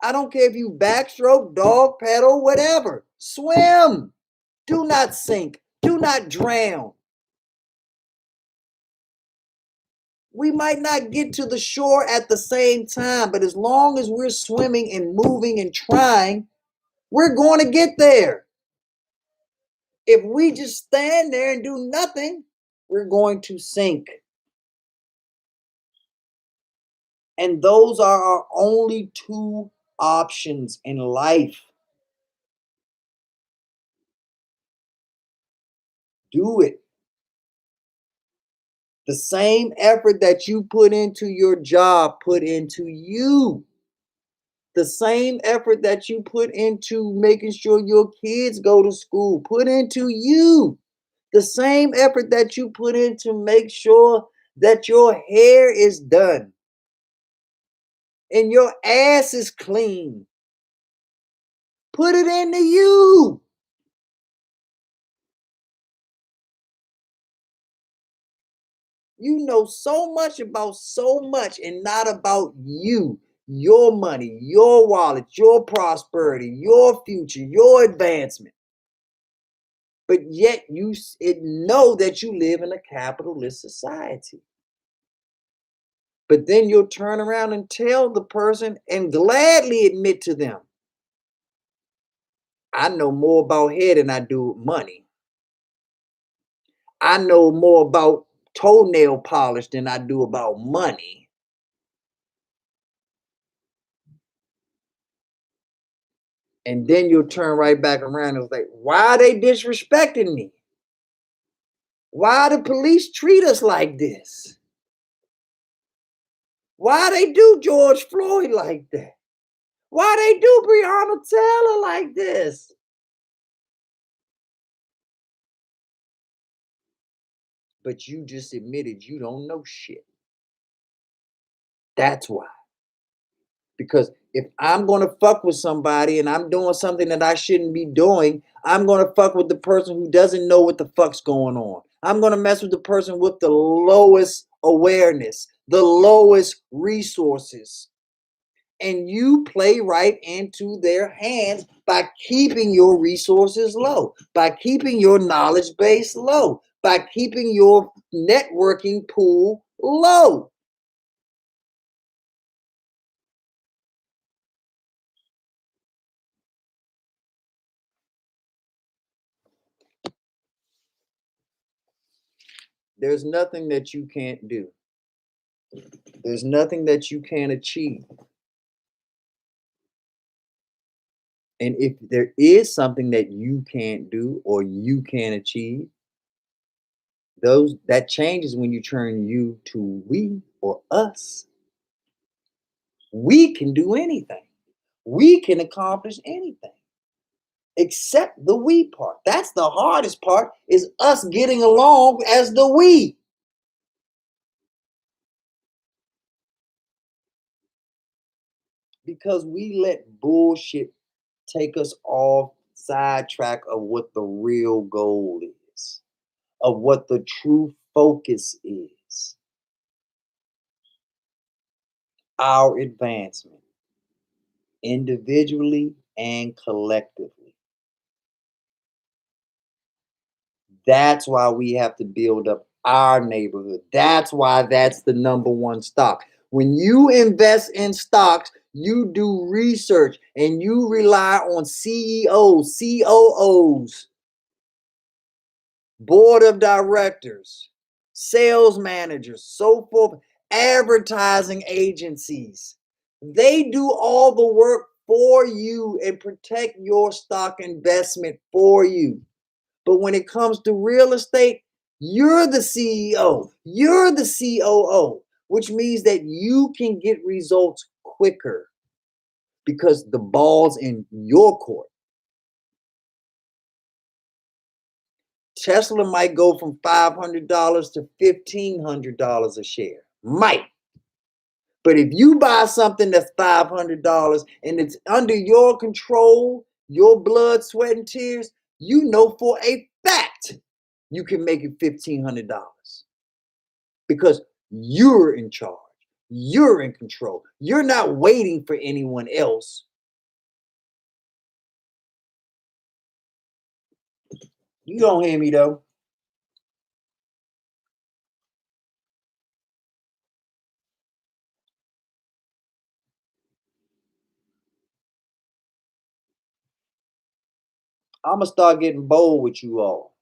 I don't care if you backstroke, dog paddle, whatever. Swim. Do not sink. Do not drown. We might not get to the shore at the same time, but as long as we're swimming and moving and trying, we're going to get there. If we just stand there and do nothing, we're going to sink. And those are our only two options in life. Do it. The same effort that you put into your job, put into you. The same effort that you put into making sure your kids go to school, put into you. The same effort that you put in to make sure that your hair is done and your ass is clean. Put it into you. You know so much about so much and not about you, your money, your wallet, your prosperity, your future, your advancement. But yet you know that you live in a capitalist society. But then you'll turn around and tell the person and gladly admit to them, I know more about hair than I do money. I know more about toenail polish than I do about money. And then you'll turn right back around and it's like, why are they disrespecting me? Why the police treat us like this? Why they do George Floyd like that? Why they do Breonna Taylor like this? But you just admitted you don't know shit. That's why. Because if I'm going to fuck with somebody and I'm doing something that I shouldn't be doing, I'm going to fuck with the person who doesn't know what the fuck's going on. I'm going to mess with the person with the lowest awareness, the lowest resources. And you play right into their hands by keeping your resources low, by keeping your knowledge base low, by keeping your networking pool low. There's nothing that you can't do. There's nothing that you can't achieve. And if there is something that you can't do or you can't achieve, those that changes when you turn you to we or us. We can do anything. We can accomplish anything except the we part. That's the hardest part is us getting along as the we. Because we let bullshit take us off sidetrack of what the real goal is, of what the true focus is. Our advancement, individually and collectively. That's why we have to build up our neighborhood. That's why that's the number one stock. When you invest in stocks, you do research and you rely on CEOs, COOs, board of directors, sales managers, so forth, advertising agencies. They do all the work for you and protect your stock investment for you. But when it comes to real estate, you're the CEO, you're the COO, which means that you can get results quicker because the ball's in your court. Tesla might go from $500 to $1,500 a share. Might. But if you buy something that's $500 and it's under your control, your blood, sweat, and tears, you know for a fact you can make it $1,500 because you're in charge. You're in control. You're not waiting for anyone else. You don't hear me though. I'm going to start getting bold with you all.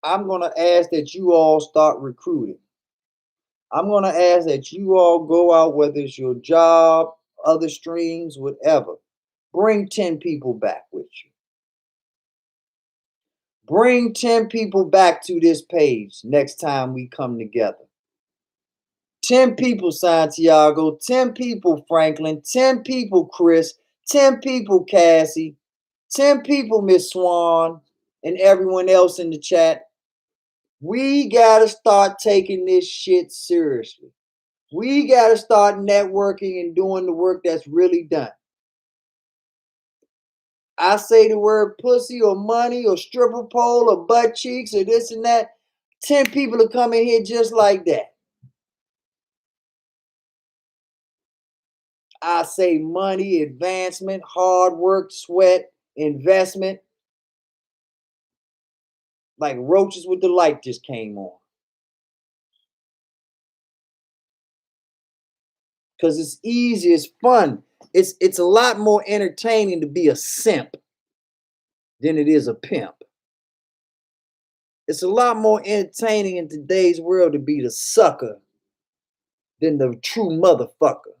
I'm going to ask that you all start recruiting. I'm going to ask that you all go out, whether it's your job, other streams, whatever. Bring 10 people back with you. Bring 10 people back to this page next time we come together. 10 people, Santiago. 10 people, Franklin. 10 people, Chris. 10 people, Cassie. 10 people, Miss Swan. And everyone else in the chat. We got to start taking this shit seriously. We got to start networking and doing the work that's really done. I say the word pussy or money or stripper pole or butt cheeks or this and that. 10 people will come in here just like that. I say money, advancement, hard work, sweat, investment. Like roaches with the light just came on. Because it's easy, it's fun. It's a lot more entertaining to be a simp than it is a pimp. It's a lot more entertaining in today's world to be the sucker than the true motherfucker.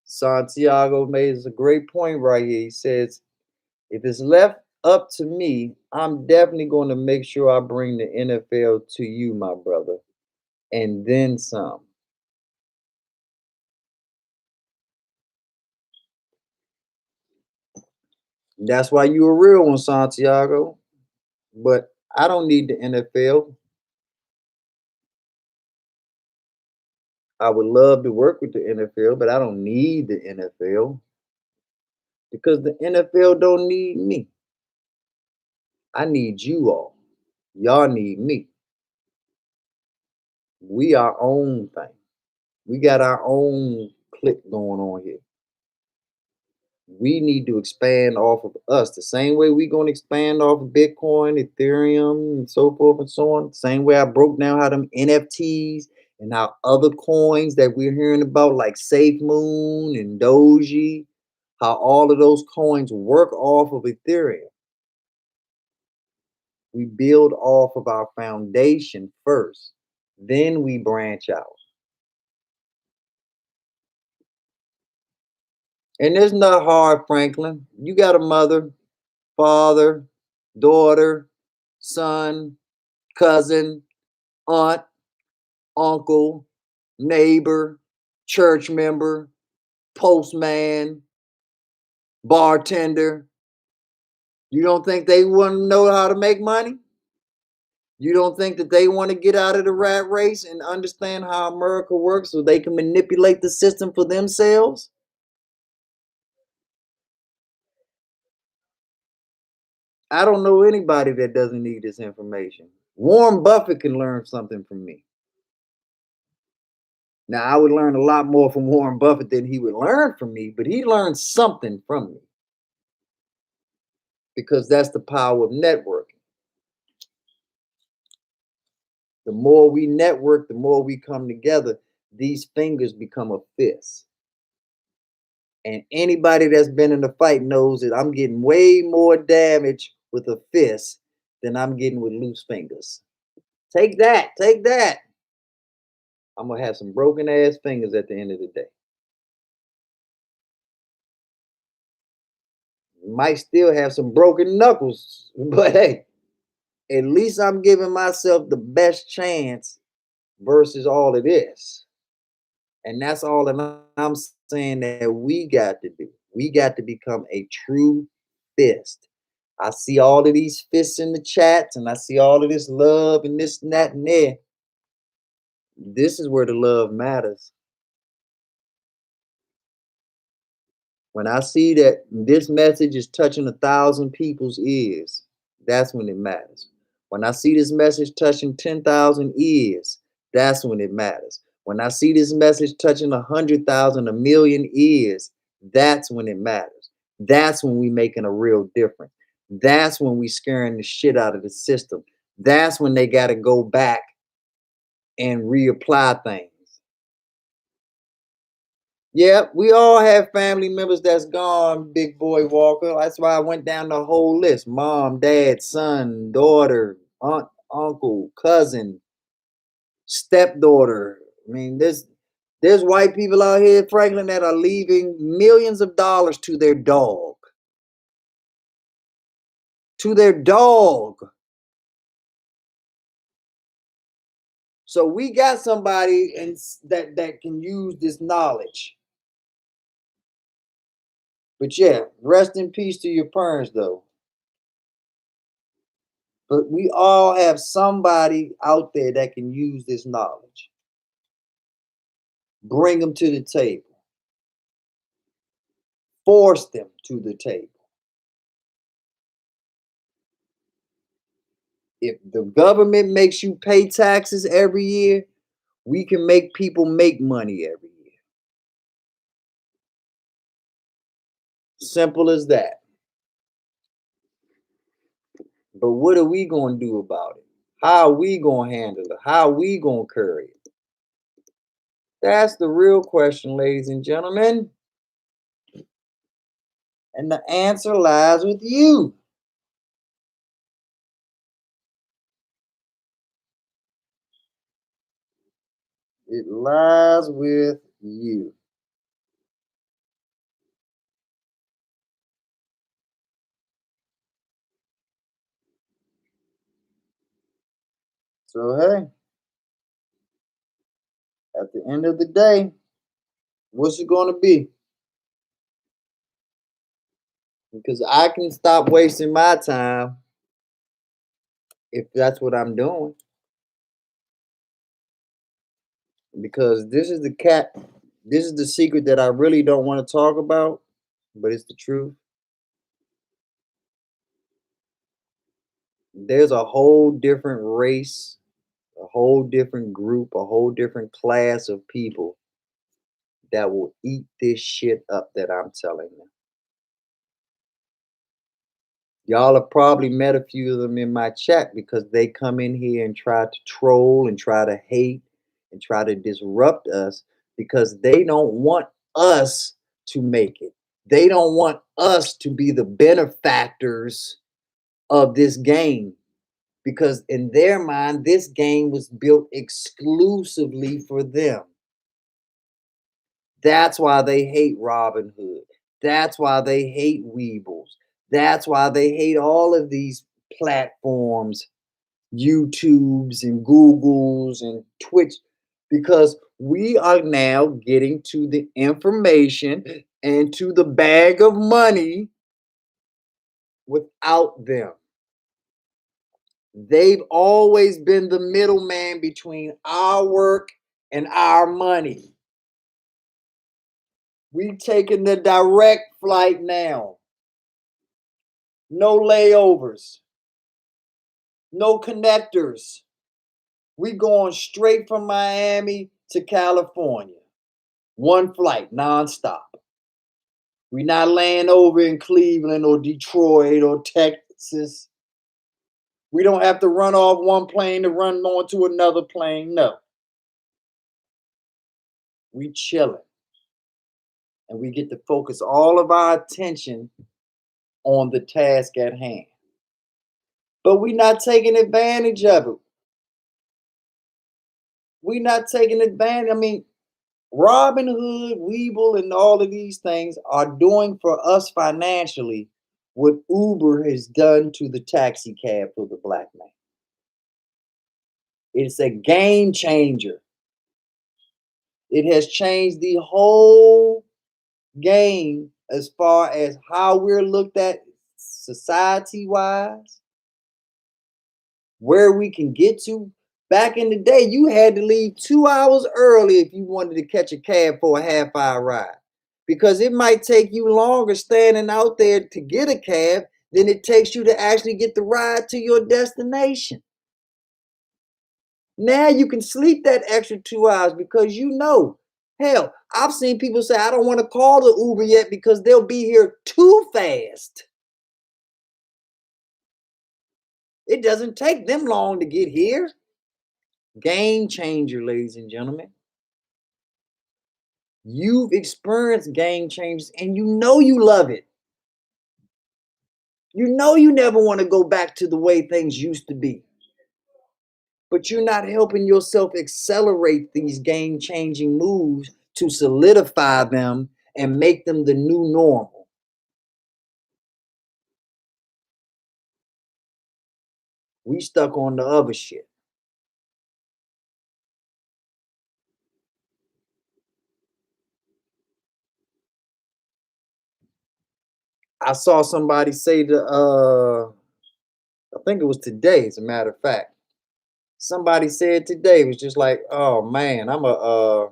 Santiago made a great point right here. He says, if it's left up to me, I'm definitely going to make sure I bring the NFL to you, my brother, and then some. That's why you a real one, Santiago. But I don't need the NFL. I would love to work with the NFL, but I don't need the NFL because the NFL don't need me. I need you all. Y'all need me. We our own thing. We got our own clique going on here. We need to expand off of us the same way we're going to expand off of Bitcoin, Ethereum, and so forth and so on. Same way I broke down how them NFTs and how other coins that we're hearing about, like SafeMoon and Doji, how all of those coins work off of Ethereum. We build off of our foundation first, then we branch out. And it's not hard, Franklin. You got a mother, father, daughter, son, cousin, aunt, uncle, neighbor, church member, postman, bartender. You don't think they want to know how to make money? You don't think that they want to get out of the rat race and understand how America works so they can manipulate the system for themselves? I don't know anybody that doesn't need this information. Warren Buffett can learn something from me. Now, I would learn a lot more from Warren Buffett than he would learn from me, but he learned something from me because that's the power of networking. The more we network, the more we come together, these fingers become a fist. And anybody that's been in a fight knows that I'm getting way more damage with a fist than I'm getting with loose fingers. Take that, take that. I'm gonna have some broken ass fingers at the end of the day. Might still have some broken knuckles, but hey, at least I'm giving myself the best chance versus all of this. And that's all that I'm saying that we got to do. We got to become a true fist. I see all of these fists in the chats and I see all of this love and this and that and there. This is where the love matters. When I see that this message is touching 1,000 people's ears, that's when it matters. When I see this message touching 10,000 ears, that's when it matters. When I see this message touching 100,000, a million ears, that's when it matters. That's when we making a real difference. That's when we scaring the shit out of the system. That's when they got to go back and reapply things. Yep, we all have family members that's gone, big boy Walker. That's why I went down the whole list: mom, dad, son, daughter, aunt, uncle, cousin, stepdaughter. I mean, there's white people out here, Franklin, that are leaving millions of dollars to their dog. To their dog. So we got somebody that can use this knowledge. But yeah, rest in peace to your parents, though. But we all have somebody out there that can use this knowledge. Bring them to the table. Force them to the table. If the government makes you pay taxes every year, we can make people make money every year. Simple as that. But what are we going to do about it? How are we going to handle it? How are we going to curry it? That's the real question, ladies and gentlemen. And the answer lies with you. It lies with you. So, hey, at the end of the day, what's it going to be? because I can stop wasting my time if that's what I'm doing. Because this is the secret that I really don't want to talk about, but it's the truth. There's a whole different race, a whole different group, a whole different class of people that will eat this shit up that I'm telling you. Y'all have probably met a few of them in my chat because they come in here and try to troll and try to hate and try to disrupt us because they don't want us to make it. They don't want us to be the benefactors of this game because, in their mind, this game was built exclusively for them. That's why they hate Robinhood. That's why they hate Weebles. That's why they hate all of these platforms, YouTubes and Googles and Twitch, because we are now getting to the information and to the bag of money without them. They've always been the middleman between our work and our money. We taking the direct flight now. No layovers, no connectors. We going straight from Miami to California. One flight, nonstop. We not laying over in Cleveland or Detroit or Texas. We don't have to run off one plane to run on to another plane. No. We chilling. And we get to focus all of our attention on the task at hand. But we not taking advantage of it. We not taking advantage. I mean, Robinhood, Weeble, and all of these things are doing for us financially what Uber has done to the taxi cab for the black man. It's a game changer. It has changed the whole game as far as how we're looked at society wise, where we can get to. Back in the day, you had to leave 2 hours early if you wanted to catch a cab for a half-hour ride because it might take you longer standing out there to get a cab than it takes you to actually get the ride to your destination. Now you can sleep that extra 2 hours because you know. Hell, I've seen people say, I don't want to call the Uber yet because they'll be here too fast. It doesn't take them long to get here. Game changer, ladies and gentlemen. You've experienced game changes and you know you love it. You know you never want to go back to the way things used to be. But you're not helping yourself accelerate these game changing moves to solidify them and make them the new normal. We stuck on the other shit. I saw somebody say I think it was today, as a matter of fact. Somebody said today was just like, oh man, I'm gonna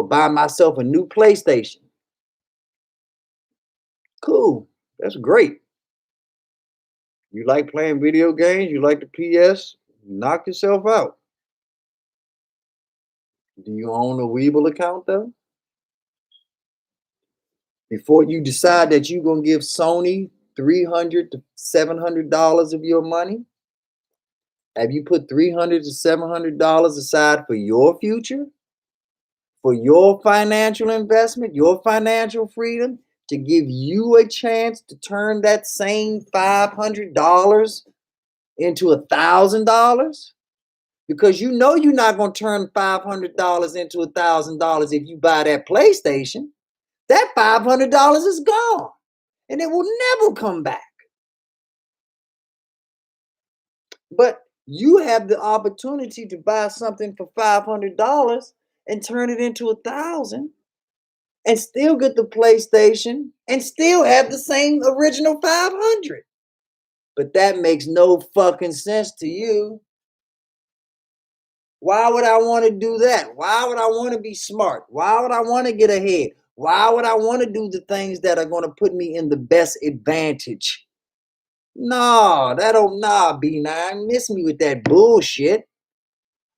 buy myself a new PlayStation. Cool. That's great. You like playing video games, you like the PS, knock yourself out. Do you own a Weeble account though? Before you decide that you're gonna give Sony $300 to $700 of your money, have you put $300 to $700 aside for your future, for your financial investment, your financial freedom, to give you a chance to turn that same $500 into $1,000? Because you know you're not going to turn $500 into $1,000 if you buy that PlayStation. That $500 is gone and it will never come back. But you have the opportunity to buy something for $500 and turn it into 1,000. and still get the PlayStation and still have the same original 500. But that makes no fucking sense to you. Why would I want to do that? Why would I want to be smart? Why would I want to get ahead? Why would I want to do the things that are going to put me in the best advantage? No, that don't B9. Miss me with that bullshit.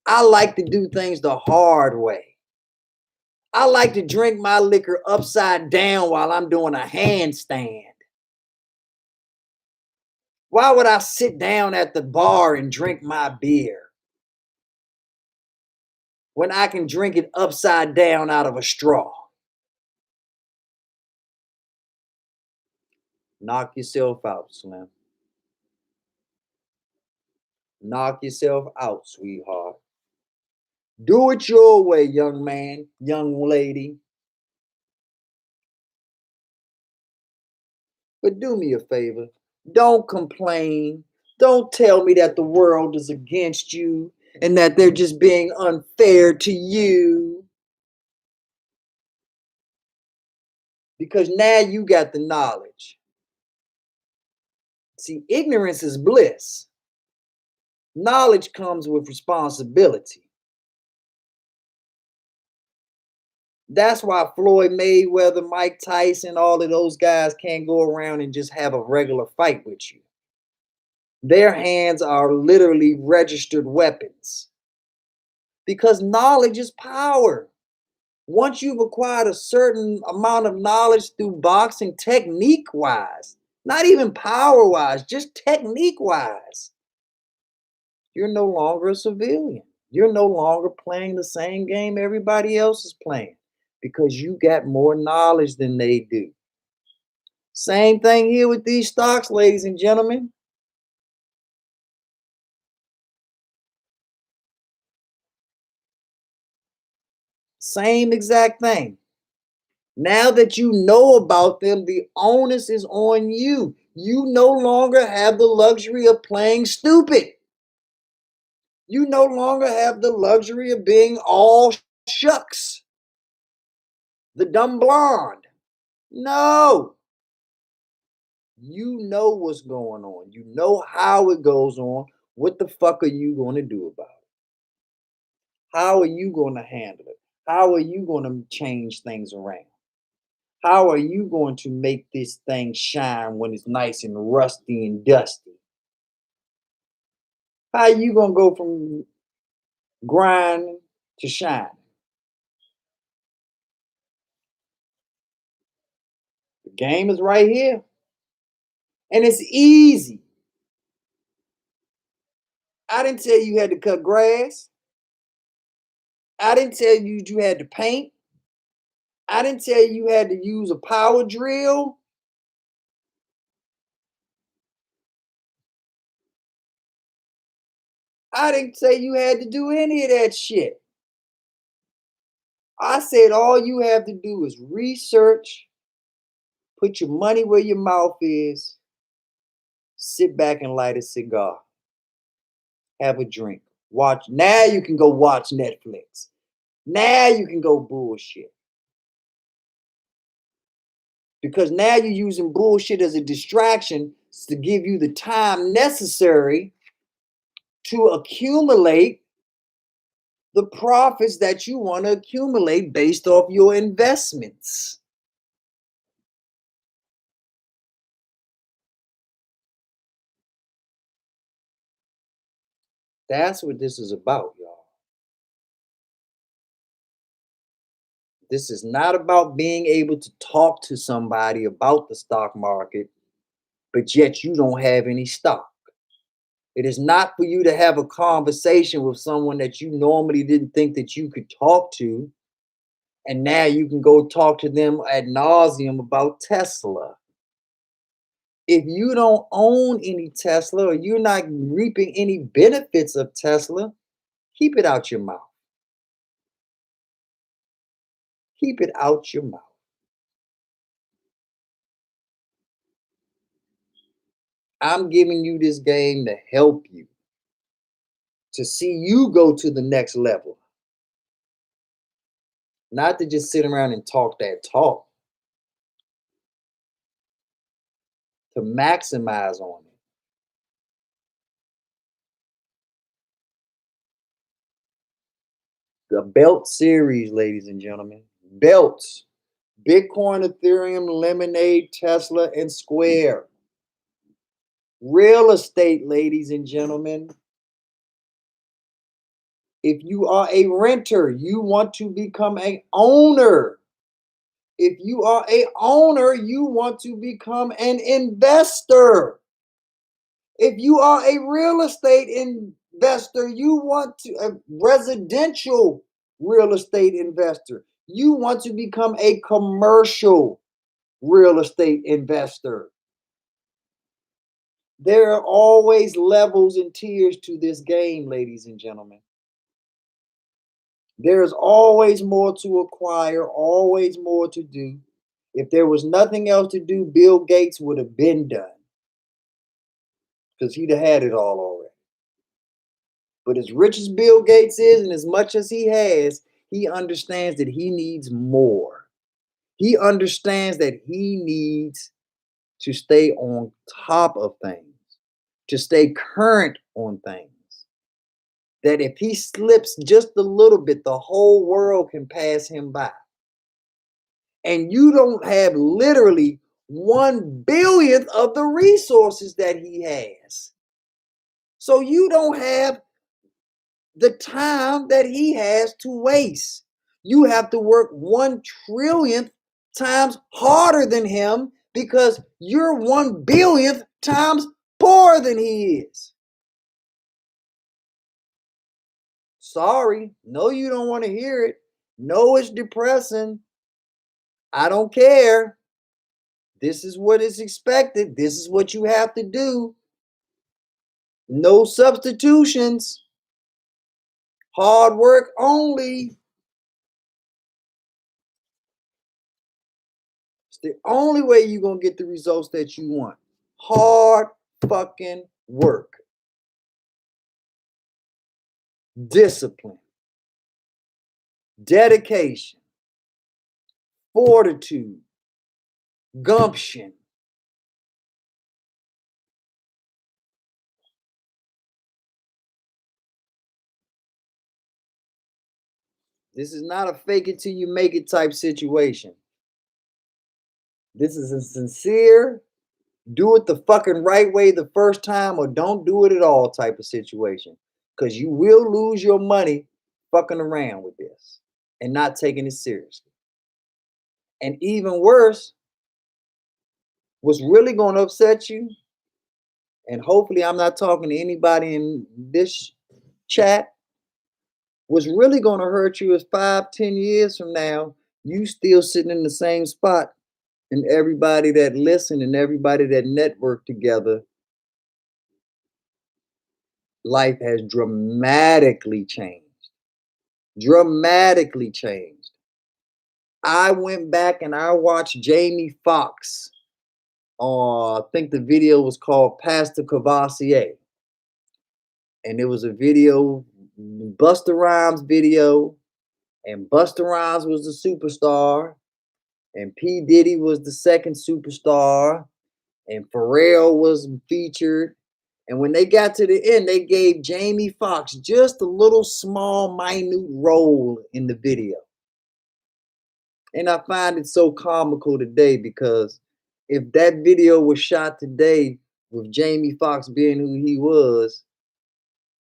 I like to do things the hard way. I like to drink my liquor upside down while I'm doing a handstand. Why would I sit down at the bar and drink my beer when I can drink it upside down out of a straw? Knock yourself out, Slim. Knock yourself out, sweetheart. Do it your way, young man, young lady. But do me a favor. Don't complain. Don't tell me that the world is against you and that they're just being unfair to you. Because now you got the knowledge. See, ignorance is bliss. Knowledge comes with responsibility. That's why Floyd Mayweather, Mike Tyson, all of those guys can't go around and just have a regular fight with you. Their hands are literally registered weapons because knowledge is power. Once you've acquired a certain amount of knowledge through boxing, technique wise, not even power wise, just technique wise, you're no longer a civilian. You're no longer playing the same game everybody else is playing because you got more knowledge than they do. Same thing here with these stocks, ladies and gentlemen. Same exact thing. Now that you know about them, the onus is on you. You no longer have the luxury of playing stupid. You no longer have the luxury of being all shucks, the dumb blonde. No. You know what's going on. You know how it goes on. What the fuck are you going to do about it? How are you going to handle it? How are you going to change things around? How are you going to make this thing shine when it's nice and rusty and dusty? How are you going to go from grind to shine? The game is right here. And it's easy. I didn't tell you had to cut grass. I didn't tell you had to paint. I didn't tell you had to use a power drill. I didn't say you had to do any of that shit. I said all you have to do is research, put your money where your mouth is, sit back and light a cigar, have a drink, watch. Now you can go watch Netflix. Now you can go bullshit. Because now you're using bullshit as a distraction to give you the time necessary to accumulate the profits that you want to accumulate based off your investments. That's what this is about, y'all. This is not about being able to talk to somebody about the stock market, but yet you don't have any stock. It is not for you to have a conversation with someone that you normally didn't think that you could talk to. And now you can go talk to them ad nauseum about Tesla. If you don't own any Tesla or you're not reaping any benefits of Tesla, keep it out your mouth. Keep it out your mouth. I'm giving you this game to help you, to see you go to the next level, not to just sit around and talk that talk, to maximize on it. The Belt series, ladies and gentlemen. Belts. Bitcoin, Ethereum, Lemonade, Tesla, and Square. Real estate, ladies and gentlemen. If you are a renter, you want to become an owner. If you are a owner, you want to become an investor. If you are a real estate investor, you want to a residential real estate investor. You want to become a commercial real estate investor. There are always levels and tiers to this game, ladies and gentlemen. There's always more to acquire, always more to do. If there was nothing else to do, Bill Gates would have been done because he'd have had it all already. But as rich as Bill Gates is and as much as he has, he understands that he needs more. He understands that he needs to stay on top of things, to stay current on things. That if he slips just a little bit, the whole world can pass him by. And you don't have literally 1/100000th of the resources that he has. So you don't have the time that he has to waste. You have to work 1/1000000000th times harder than him because you're 1/10000000th times poorer than he is. Sorry, no, you don't want to hear it. No, it's depressing. I don't care. This is what is expected. This is what you have to do. No substitutions. Hard work only. It's the only way you're going to get the results that you want. Hard fucking work. Discipline. Dedication. Fortitude. Gumption. This is not a fake it till you make it type situation. This is a sincere, do it the fucking right way the first time or don't do it at all type of situation. Because you will lose your money fucking around with this and not taking it seriously. And even worse, what's really going to upset you, and hopefully I'm not talking to anybody in this chat, what's really going to hurt you is 5-10 years from now, you still sitting in the same spot, and everybody that listened and everybody that networked together, life has dramatically changed. Dramatically changed. I went back and I watched Jamie Foxx. I think the video was called Pastor Cavassier. And it was a video, Busta Rhymes video. And Busta Rhymes was the superstar. And P. Diddy was the second superstar. And Pharrell was featured. And when they got to the end, they gave Jamie Foxx just a little small, minute role in the video. And I find it so comical today because if that video was shot today with Jamie Foxx being who he was,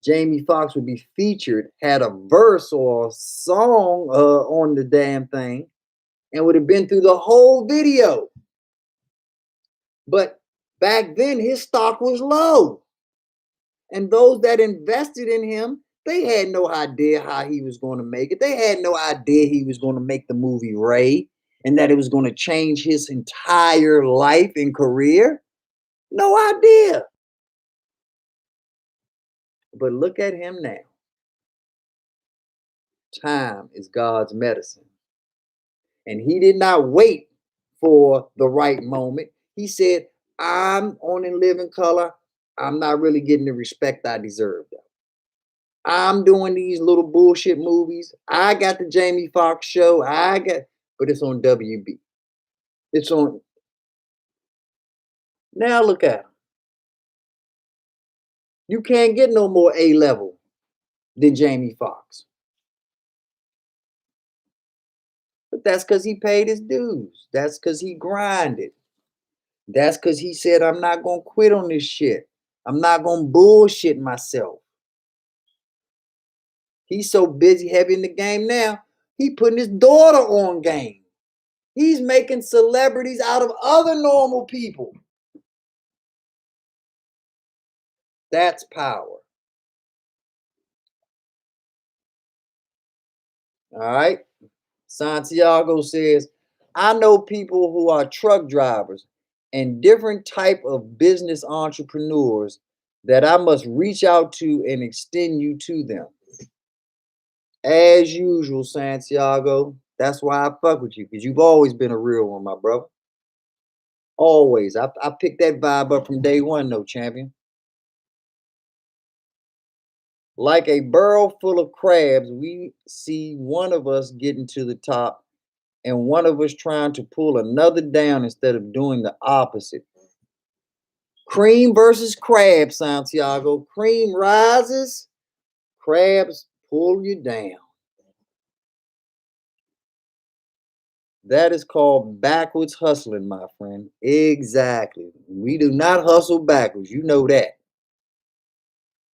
Jamie Foxx would be featured, had a verse or a song on the damn thing, and would have been through the whole video. But back then, his stock was low. And those that invested in him, they had no idea how he was going to make it. They had no idea he was going to make the movie Ray and that it was going to change his entire life and career. No idea. But look at him now. Time is God's medicine. And he did not wait for the right moment. He said, I'm on In Living Color. I'm not really getting the respect I deserve, though. I'm doing these little bullshit movies. I got the Jamie Foxx show. But it's on WB. It's on. Now look at 'em. You can't get no more A level than Jamie Foxx. But that's because he paid his dues. That's because he grinded. That's because he said, I'm not going to quit on this shit. I'm not going to bullshit myself. He's so busy heavy in the game now, he putting his daughter on game. He's making celebrities out of other normal people. That's power. All right. Santiago says, I know people who are truck drivers and different type of business entrepreneurs that I must reach out to and extend you to them. As usual, Santiago. That's why I fuck with you, because you've always been a real one, my brother. Always. I picked that vibe up from day one, though, champion. Like a barrel full of crabs, we see one of us getting to the top and one of us trying to pull another down instead of doing the opposite. Cream versus crab, Santiago. Cream rises, crabs pull you down. That is called backwards hustling, my friend. Exactly. We do not hustle backwards. You know that.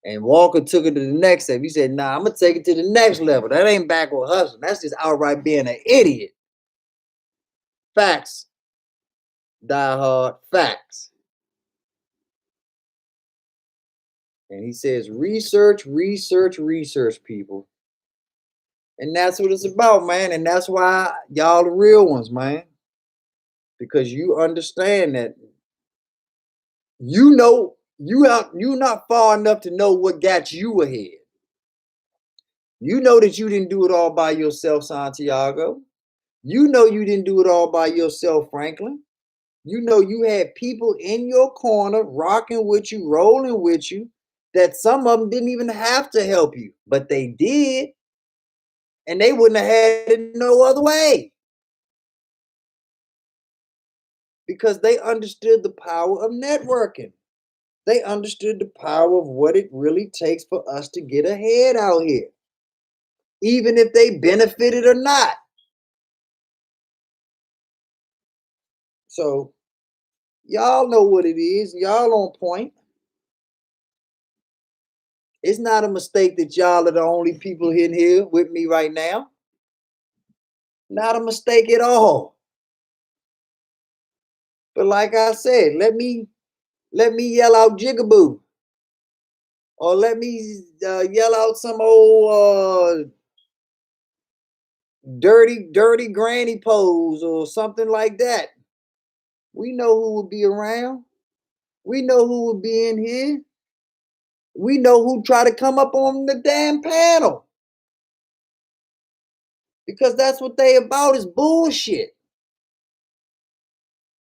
And Walker took it to the next step. He said, nah, I'm going to take it to the next level. That ain't backward hustling. That's just outright being an idiot. Facts. Die hard. Facts. And he says, research, research, research, people. And that's what it's about, man. And that's why y'all the real ones, man. Because you understand that you're not far enough to know what got you ahead. You know that you didn't do it all by yourself, Santiago. You know you didn't do it all by yourself, Franklin. You know you had people in your corner rocking with you, rolling with you, that some of them didn't even have to help you, but they did. And they wouldn't have had it no other way. Because they understood the power of networking. They understood the power of what it really takes for us to get ahead out here, even if they benefited or not. So, y'all know what it is. Y'all on point. It's not a mistake that y'all are the only people in here with me right now. Not a mistake at all. But like I said, let me yell out jigaboo. Or let me yell out some old dirty granny pose or something like that. We know who will be around. We know who will be in here. We know who try to come up on the damn panel. Because that's what they about is bullshit.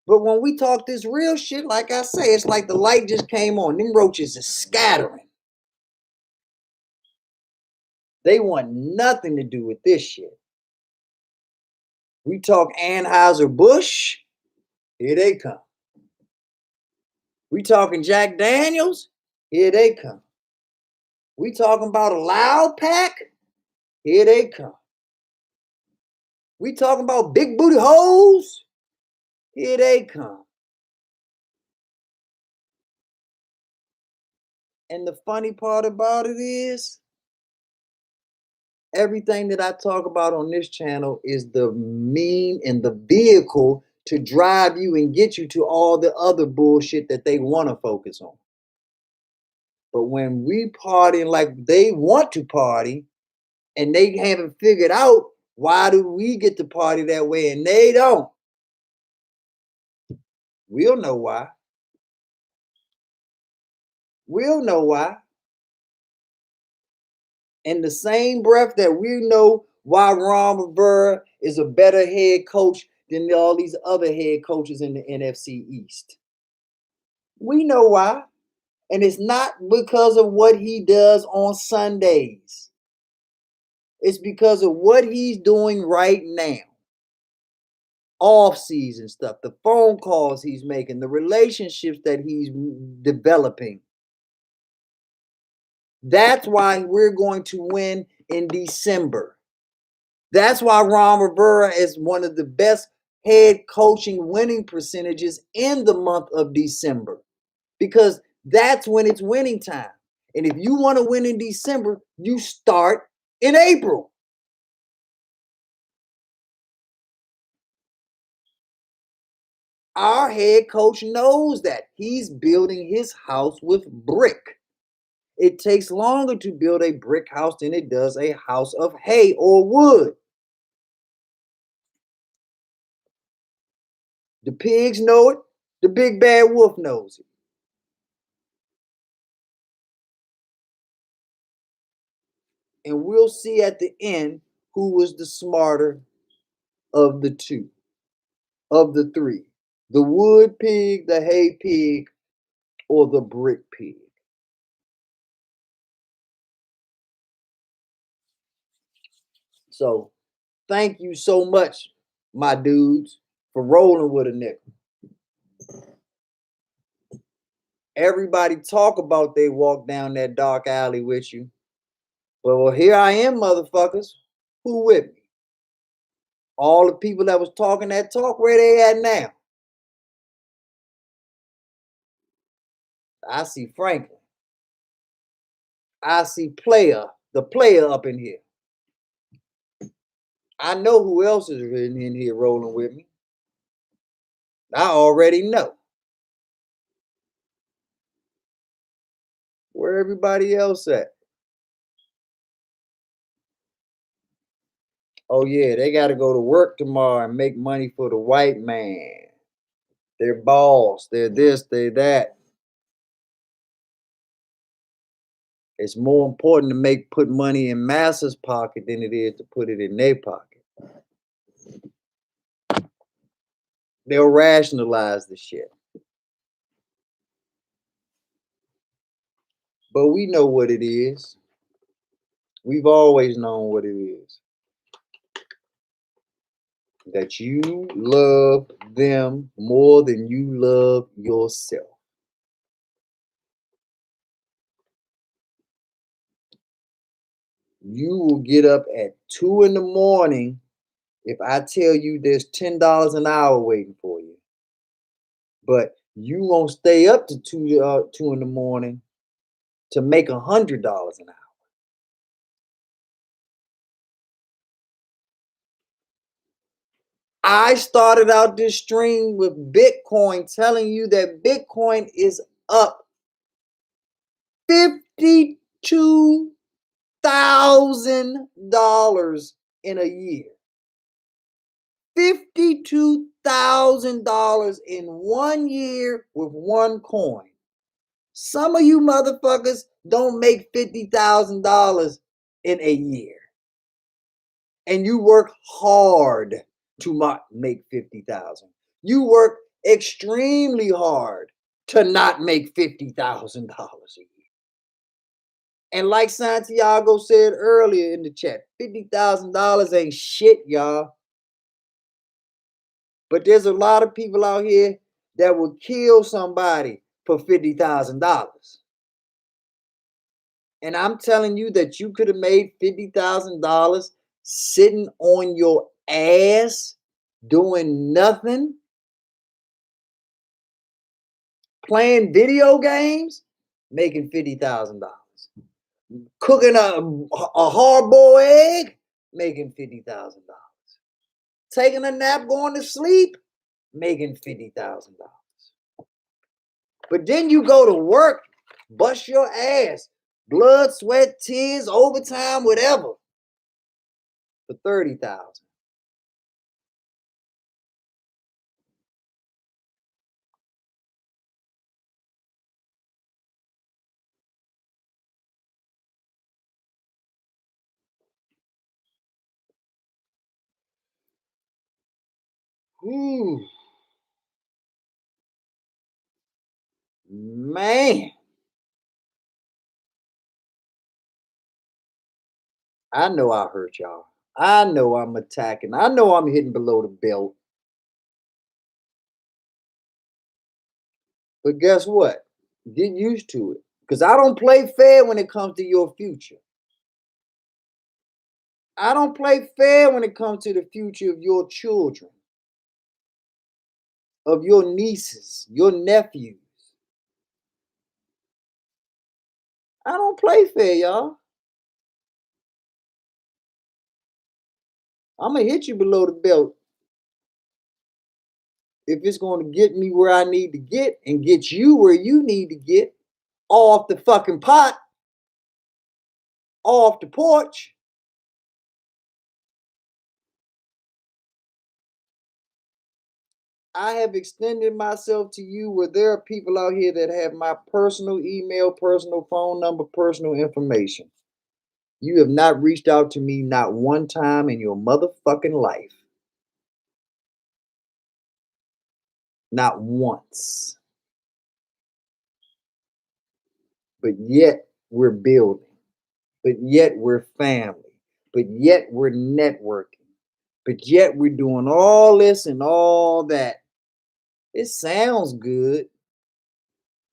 But when we talk this real shit, like I say, it's like the light just came on. Them roaches are scattering. They want nothing to do with this shit. We talk Anheuser-Busch, here they come. We talking Jack Daniels, here they come. We talking about a Loud Pack, here they come. We talking about big booty hoes, here they come. And the funny part about it is, everything that I talk about on this channel is the mean and the vehicle to drive you and get you to all the other bullshit that they want to focus on. But when we party like they want to party and they haven't figured out why do we get to party that way and they don't, we'll know why. We'll know why. In the same breath that we know why Ron Rivera is a better head coach than all these other head coaches in the NFC East. We know why. And it's not because of what he does on Sundays. It's because of what he's doing right now. Off season stuff, the phone calls he's making, the relationships that he's developing. That's why we're going to win in December. That's why Ron Rivera is one of the best head coaching winning percentages in the month of December, because that's when it's winning time. And if you want to win in December, you start in April. Our head coach knows that. He's building his house with brick. It takes longer to build a brick house than it does a house of hay or wood. The pigs know it. The big bad wolf knows it. And we'll see at the end who was the smarter of the two, of the three. The wood pig, the hay pig, or the brick pig. So thank you so much, my dudes, for rolling with a nickel. Everybody talk about they walk down that dark alley with you. Well, here I am, motherfuckers. Who with me? All the people that was talking that talk, where they at now? I see Franklin. I see the player up in here. I know who else is in here rolling with me. I already know. Where everybody else at? Oh yeah, they got to go to work tomorrow and make money for the white man. They're boss. They're this. They're that. It's more important to put money in masses' pocket than it is to put it in their pocket. They'll rationalize the shit. But we know what it is. We've always known what it is. That you love them more than you love yourself. You will get up at 2 in the morning if I tell you there's $10 an hour waiting for you. But you won't stay up to 2 in the morning to make $100 an hour. I started out this stream with Bitcoin telling you that Bitcoin is up $52,000 in a year. $52,000 in 1 year with one coin. Some of you motherfuckers don't make $50,000 in a year. And you work hard to not make 50,000. You work extremely hard to not make $50,000 a year. And like Santiago said earlier in the chat, $50,000 ain't shit, y'all. But there's a lot of people out here that will kill somebody for $50,000. And I'm telling you that you could have made $50,000 sitting on your ass doing nothing, playing video games, making $50,000. Cooking a hard-boiled egg, making $50,000. Taking a nap, going to sleep, making $50,000. But then you go to work, bust your ass, blood, sweat, tears, overtime, whatever, for 30,000. Man, I know I hurt y'all. I know I'm attacking. I know I'm hitting below the belt. But guess what? Get used to it. Because I don't play fair when it comes to your future. I don't play fair when it comes to the future of your children, of your nieces, your nephews. I don't play fair, y'all. I'm going to hit you below the belt if it's going to get me where I need to get and get you where you need to get off the fucking pot, off the porch. I have extended myself to you where there are people out here that have my personal email, personal phone number, personal information. You have not reached out to me not one time in your motherfucking life. Not once. But yet we're building. But yet we're family. But yet we're networking. But yet we're doing all this and all that. It sounds good,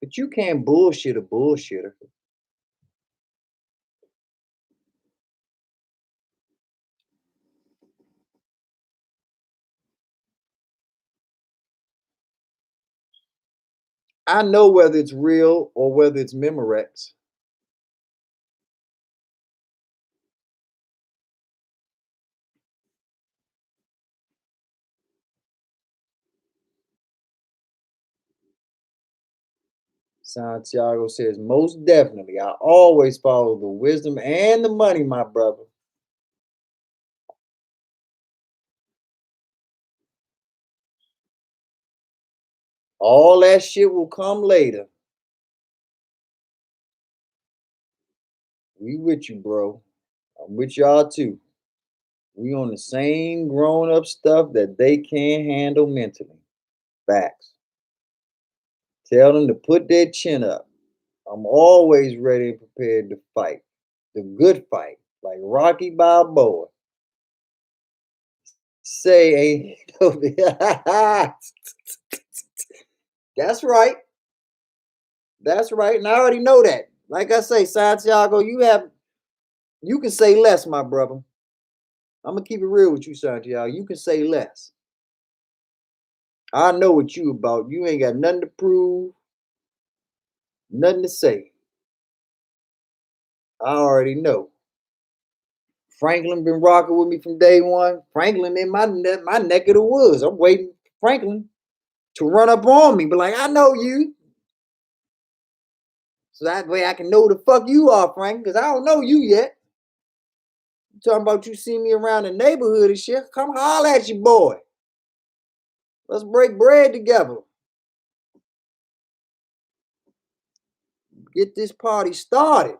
but you can't bullshit a bullshitter. I know whether it's real or whether it's Memorex. Santiago says, most definitely. I always follow the wisdom and the money, my brother. All that shit will come later. We with you, bro. I'm with y'all too. We on the same grown up stuff that they can't handle mentally. Facts. Tell them to put their chin up. I'm always ready and prepared to fight. The good fight, like Rocky Balboa. Say ain't That's right. That's right. And I already know that. Like I say, Santiago, you can say less, my brother. I'm gonna keep it real with you, Santiago. You can say less. I know what you about. You ain't got nothing to prove, nothing to say. I already know. Franklin been rocking with me from day one. Franklin in my neck of the woods. I'm waiting for Franklin to run up on me, but like I know you, so that way I can know the fuck you are, Franklin, because I don't know you yet. You talking about you see me around the neighborhood and shit? Come holler at your boy. Let's break bread together. Get this party started.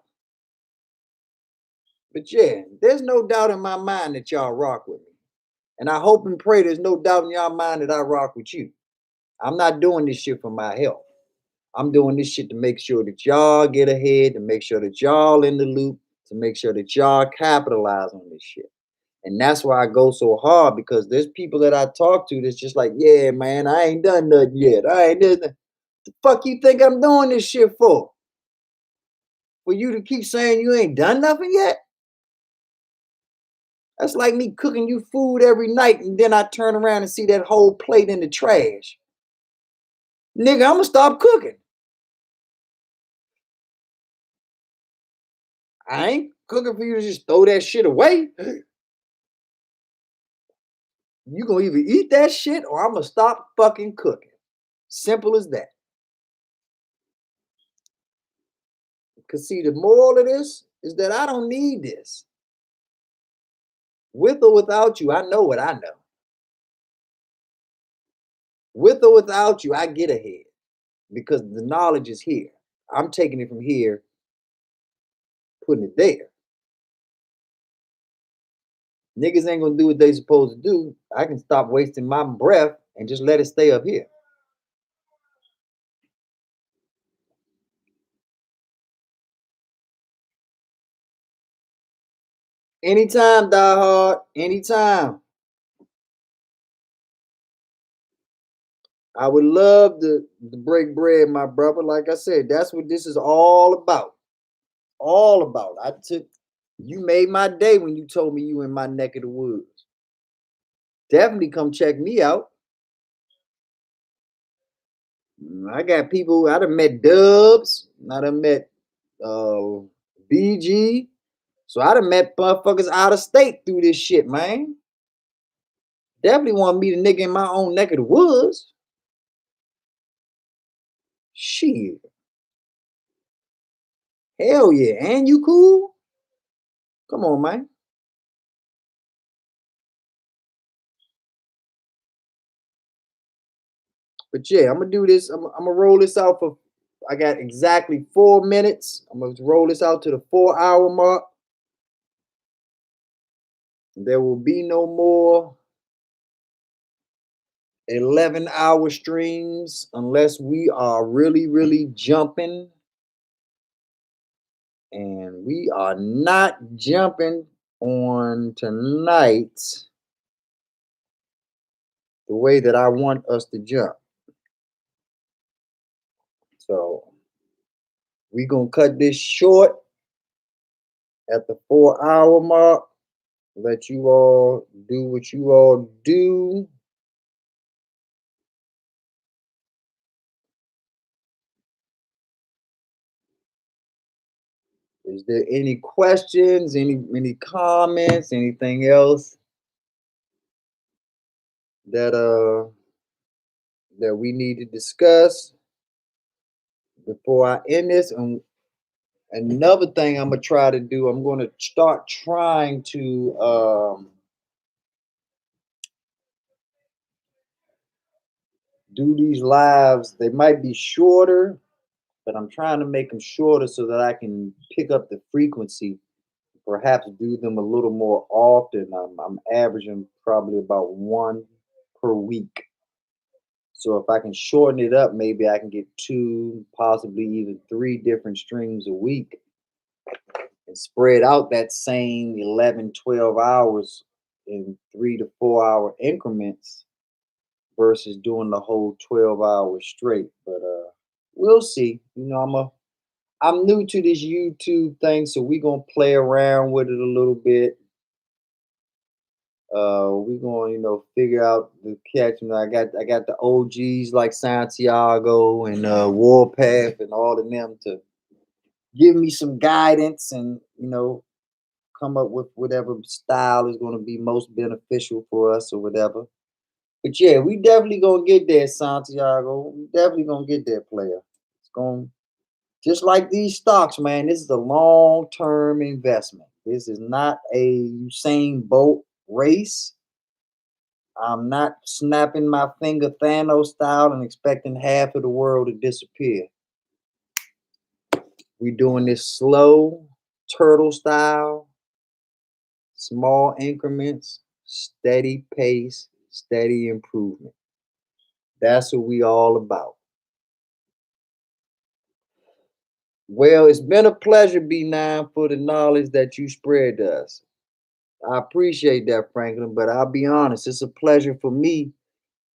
But yeah, there's no doubt in my mind that y'all rock with me. And I hope and pray there's no doubt in y'all mind that I rock with you. I'm not doing this shit for my health. I'm doing this shit to make sure that y'all get ahead, to make sure that y'all in the loop, to make sure that y'all capitalize on this shit. And that's why I go so hard because there's people that I talk to that's just like, yeah, man, I ain't done nothing yet. I ain't done nothing. The fuck you think I'm doing this shit for? For you to keep saying you ain't done nothing yet? That's like me cooking you food every night and then I turn around and see that whole plate in the trash. Nigga, I'm gonna stop cooking. I ain't cooking for you to just throw that shit away. You gonna either eat that shit or I'm gonna stop fucking cooking. Simple as that. Cause see, the moral of this is that I don't need this. With or without you, I know what I know. With or without you, I get ahead because the knowledge is here. I'm taking it from here, putting it there. Niggas ain't gonna do what they supposed to do. I can stop wasting my breath and just let it stay up here. Anytime, die hard. Anytime. I would love to break bread, my brother. Like I said, that's what this is all about. All about. You made my day when you told me you in my neck of the woods. Definitely come check me out. I got people, I done met Dubs, I done met uh BG. So I done met motherfuckers out of state through this shit, man. Definitely want to meet a nigga in my own neck of the woods. Shit. Hell yeah. And you cool? Come on, man. But yeah, I'm gonna do this. I'm gonna roll this out for. I got exactly 4 minutes. I'm gonna roll this out to the 4 hour mark. There will be no more 11-hour streams unless we are really, really jumping. And we are not jumping on tonight the way that I want us to jump. So we gonna cut this short at the 4 hour mark. Let you all do what you all do. Is there any questions, any comments, anything else that that we need to discuss before I end this? And another thing I'm gonna try to do, I'm gonna start trying to do these lives. They might be shorter, but I'm trying to make them shorter so that I can pick up the frequency, perhaps do them a little more often. I'm averaging probably about one per week. So if I can shorten it up, maybe I can get two, possibly even three different streams a week and spread out that same 11, 12 hours in 3 to 4 hour increments versus doing the whole 12 hours straight. But we'll see. I'm new to this YouTube thing, so we're gonna play around with it a little bit. We're gonna, figure out the catch. I got the OGs like Santiago and Warpath and all of them to give me some guidance and come up with whatever style is gonna be most beneficial for us or whatever. But yeah, we definitely gonna get there, Santiago. We definitely gonna get there, player. It's going just like these stocks, man. This is a long-term investment. This is not a Usain Bolt race. I'm not snapping my finger Thanos style and expecting half of the world to disappear. We doing this slow, turtle style, small increments, steady pace, steady improvement. That's what we all about. Well, it's been a pleasure, B9, for the knowledge that you spread to us. I appreciate that, Franklin, but I'll be honest, it's a pleasure for me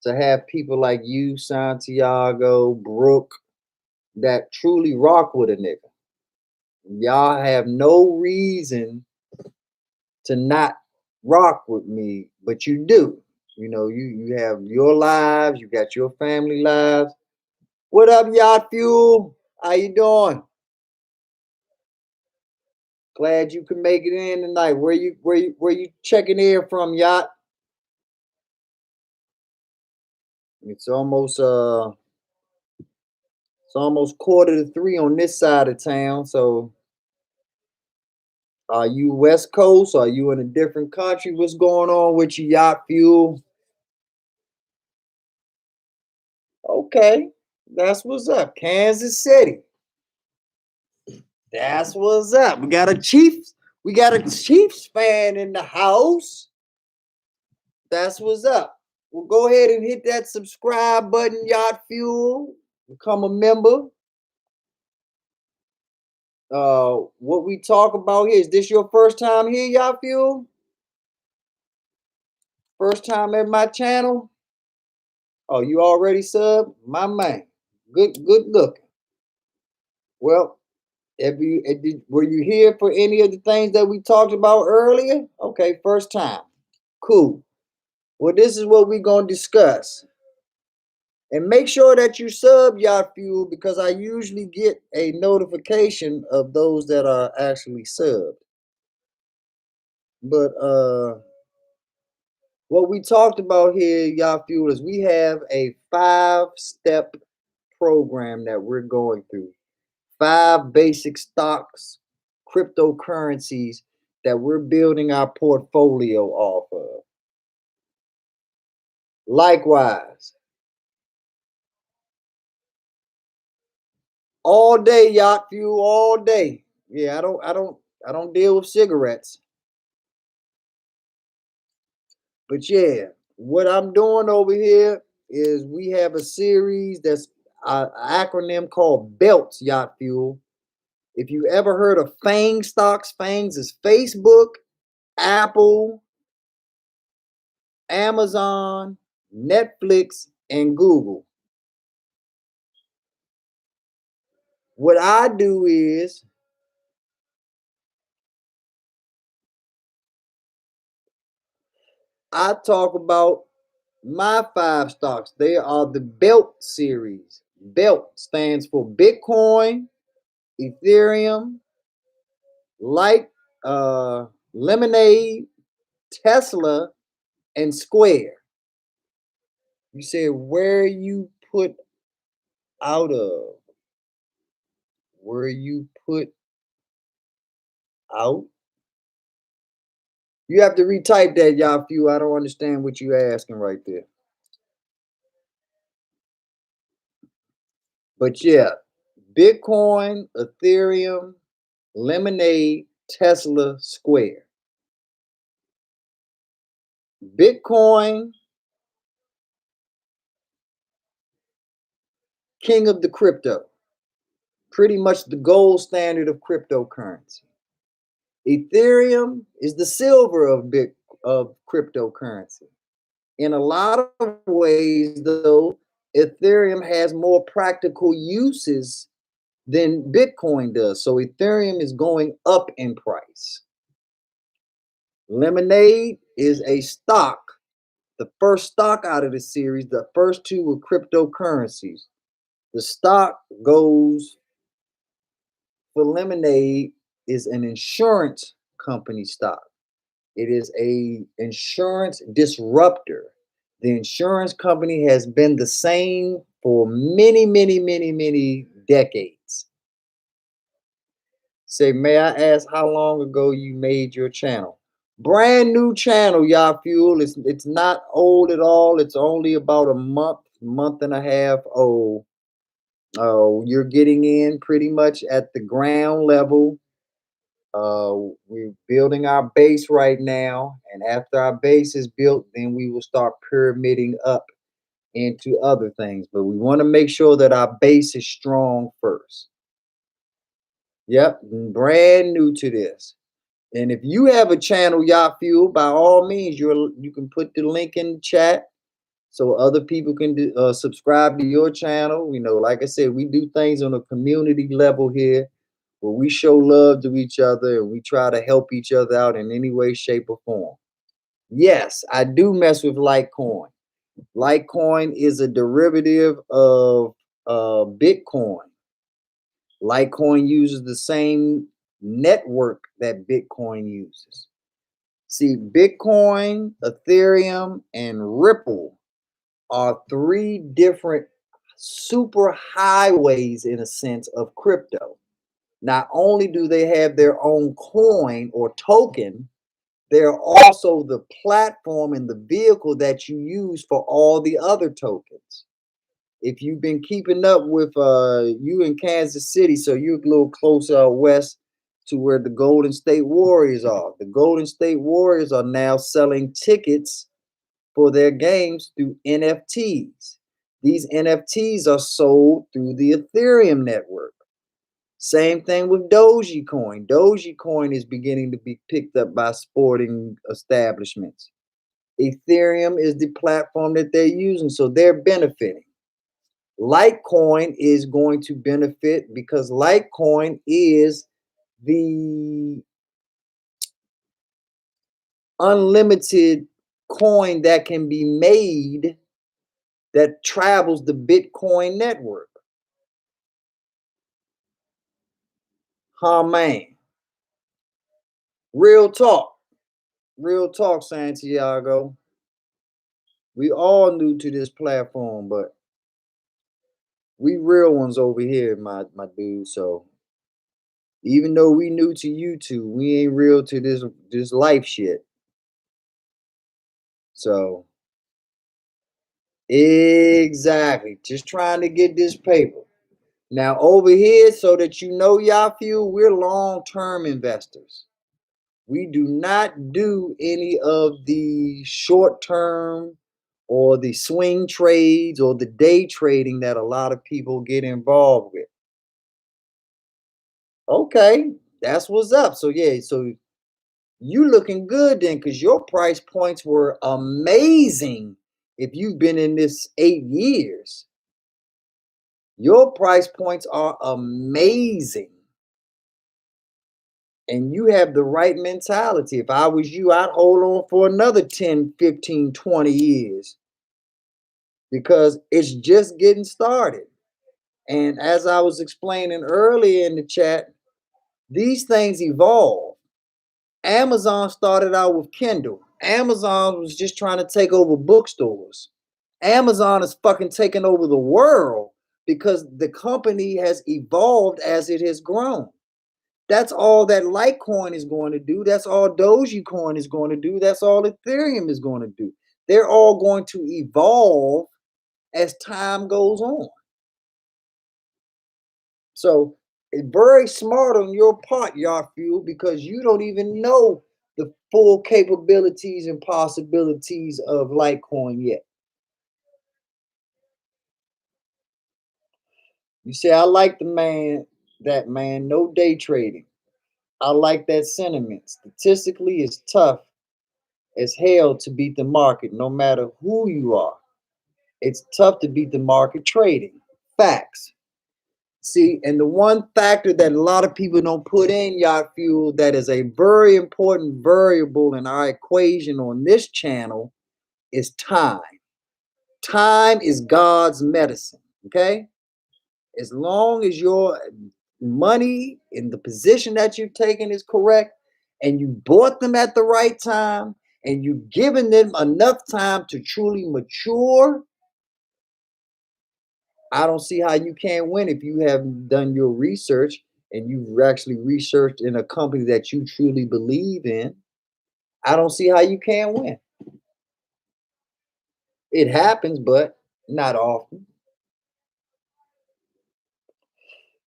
to have people like you, Santiago, Brooke, that truly rock with a nigga. Y'all have no reason to not rock with me, but you do. You have your lives, you got your family lives. What up, Yacht Fuel? How you doing? Glad you can make it in tonight. Where you checking in from, Yacht? It's almost 2:45 on this side of town. So are you West Coast? Are you in a different country? What's going on with you, Yacht Fuel? Okay, that's what's up. Kansas City. That's what's up. We got a Chiefs fan in the house. That's what's up. Well, go ahead and hit that subscribe button, Yacht Fuel. Become a member. What we talk about here, is this your first time here, y'all fuel? First time at my channel? Oh, you already sub? My man. Good looking. Well, were you here for any of the things that we talked about earlier? Okay, first time. Cool. Well, this is what we're gonna discuss. And make sure that you sub Yacht Fuel, because I usually get a notification of those that are actually subbed. But what we talked about here, Yacht Fuel, is we have a 5-step program that we're going through. 5 basic stocks, cryptocurrencies that we're building our portfolio off of. Likewise, all day, Yacht Fuel, all day. Yeah, I don't deal with cigarettes. But yeah, what I'm doing over here is we have a series that's an acronym called BELTS, Yacht Fuel. If you ever heard of FANG stocks, FANGs is Facebook, Apple, Amazon, Netflix, and Google. What I do is I talk about my 5 stocks. They are the BELT series. BELT stands for Bitcoin, Ethereum, like Lemonade, Tesla, and Square. You said where you put out of, where you put out. You have to retype that, y'all. Few. I don't understand what you asking right there. But yeah, Bitcoin, Ethereum, Lemonade, Tesla, Square. Bitcoin, king of the crypto. Pretty much the gold standard of cryptocurrency. Ethereum is the silver of cryptocurrency. In a lot of ways, though, Ethereum has more practical uses than Bitcoin does. So Ethereum is going up in price. Lemonade is a stock, the first stock out of the series. The first 2 were cryptocurrencies. The stock goes for Lemonade is an insurance company stock. It is a insurance disruptor. The insurance company has been the same for many, many, many, many decades. Say, may I ask how long ago you made your channel? Brand new channel, Yacht Fuel. It's not old at all. It's only about a month and a half old. You're getting in pretty much at the ground level. We're building our base right now, and after our base is built, then we will start pyramiding up into other things. But we want to make sure that our base is strong first. Yep, brand new to this. And if you have a channel, Yacht Fuel, by all means, you can put the link in the chat so other people can subscribe to your channel. You know, like I said, we do things on a community level here where we show love to each other and we try to help each other out in any way, shape, or form. Yes, I do mess with Litecoin. Litecoin is a derivative of Bitcoin. Litecoin uses the same network that Bitcoin uses. See, Bitcoin, Ethereum, and Ripple are 3 different super highways, in a sense, of crypto. Not only do they have their own coin or token, they're also the platform and the vehicle that you use for all the other tokens. If you've been keeping up with you in Kansas City, so you're a little closer out west to where the Golden State Warriors are. The Golden State Warriors are now selling tickets for their games through NFTs. These NFTs are sold through the Ethereum network. Same thing with Dogecoin. Dogecoin is beginning to be picked up by sporting establishments. Ethereum is the platform that they're using, so they're benefiting. Litecoin is going to benefit because Litecoin is the unlimited coin that can be made that travels the Bitcoin network. Huh, man. Real talk. Real talk, Santiago. We all new to this platform, but we real ones over here, my dude. So even though we new to YouTube, we ain't real to this life shit. So exactly, just trying to get this paper. Now over here, so that you know, y'all feel we're long-term investors. We do not do any of the short-term or the swing trades or the day trading that a lot of people get involved with. Okay, that's what's up. So yeah, so you looking good then, because your price points were amazing. If you've been in this 8 years, your price points are amazing. And you have the right mentality. If I was you, I'd hold on for another 10, 15, 20 years because it's just getting started. And as I was explaining earlier in the chat, these things evolve. Amazon started out with Kindle. Amazon was just trying to take over bookstores. Amazon is fucking taking over the world because the company has evolved as it has grown. That's all that Litecoin is going to do. That's all Dogecoin is going to do. That's all Ethereum is going to do. They're all going to evolve as time goes on. So it's very smart on your part, Yarfield, because you don't even know the full capabilities and possibilities of Litecoin yet. You say, I like that man, no day trading. I like that sentiment. Statistically, it's tough as hell to beat the market, no matter who you are. It's tough to beat the market trading. Facts. See, and the one factor that a lot of people don't put in, Yacht Fuel, that is a very important variable in our equation on this channel is time. Time is God's medicine. Okay? As long as your money in the position that you've taken is correct and you bought them at the right time and you've given them enough time to truly mature, I don't see how you can't win if you have done your research and you've actually researched in a company that you truly believe in. I don't see how you can't win. It happens, but not often.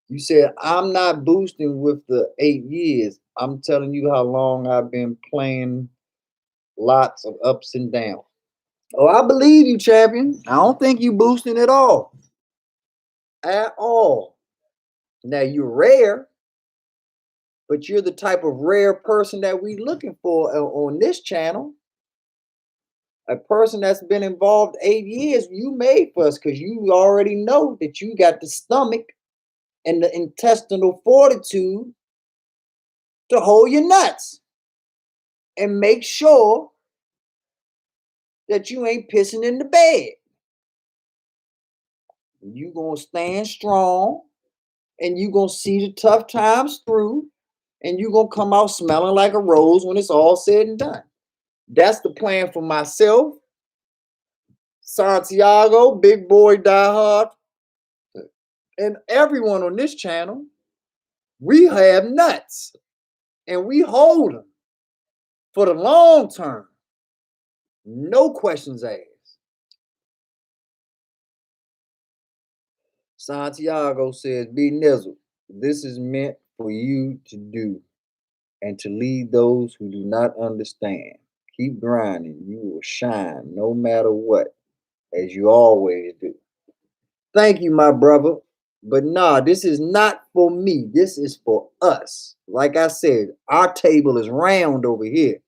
You said, I'm not boosting with the 8 years. I'm telling you how long I've been playing lots of ups and downs. Oh, I believe you, champion. I don't think you boosting at all. At all. Now you're rare, but you're the type of rare person that we looking for on this channel. A person that's been involved 8 years, you made for us because you already know that you got the stomach and the intestinal fortitude to hold your nuts and make sure that you ain't pissing in the bed. You gonna stand strong and you gonna see the tough times through and you gonna come out smelling like a rose when it's all said and done. That's the plan for myself, Santiago, Big Boy Die and everyone on this channel. We have nuts and we hold them for the long term. No questions asked. Santiago says, "Be nizzle. This is meant for you to do and to lead those who do not understand. Keep grinding. You will shine no matter what, as you always do." Thank you, my brother. But nah, this is not for me. This is for us. Like I said, our table is round over here.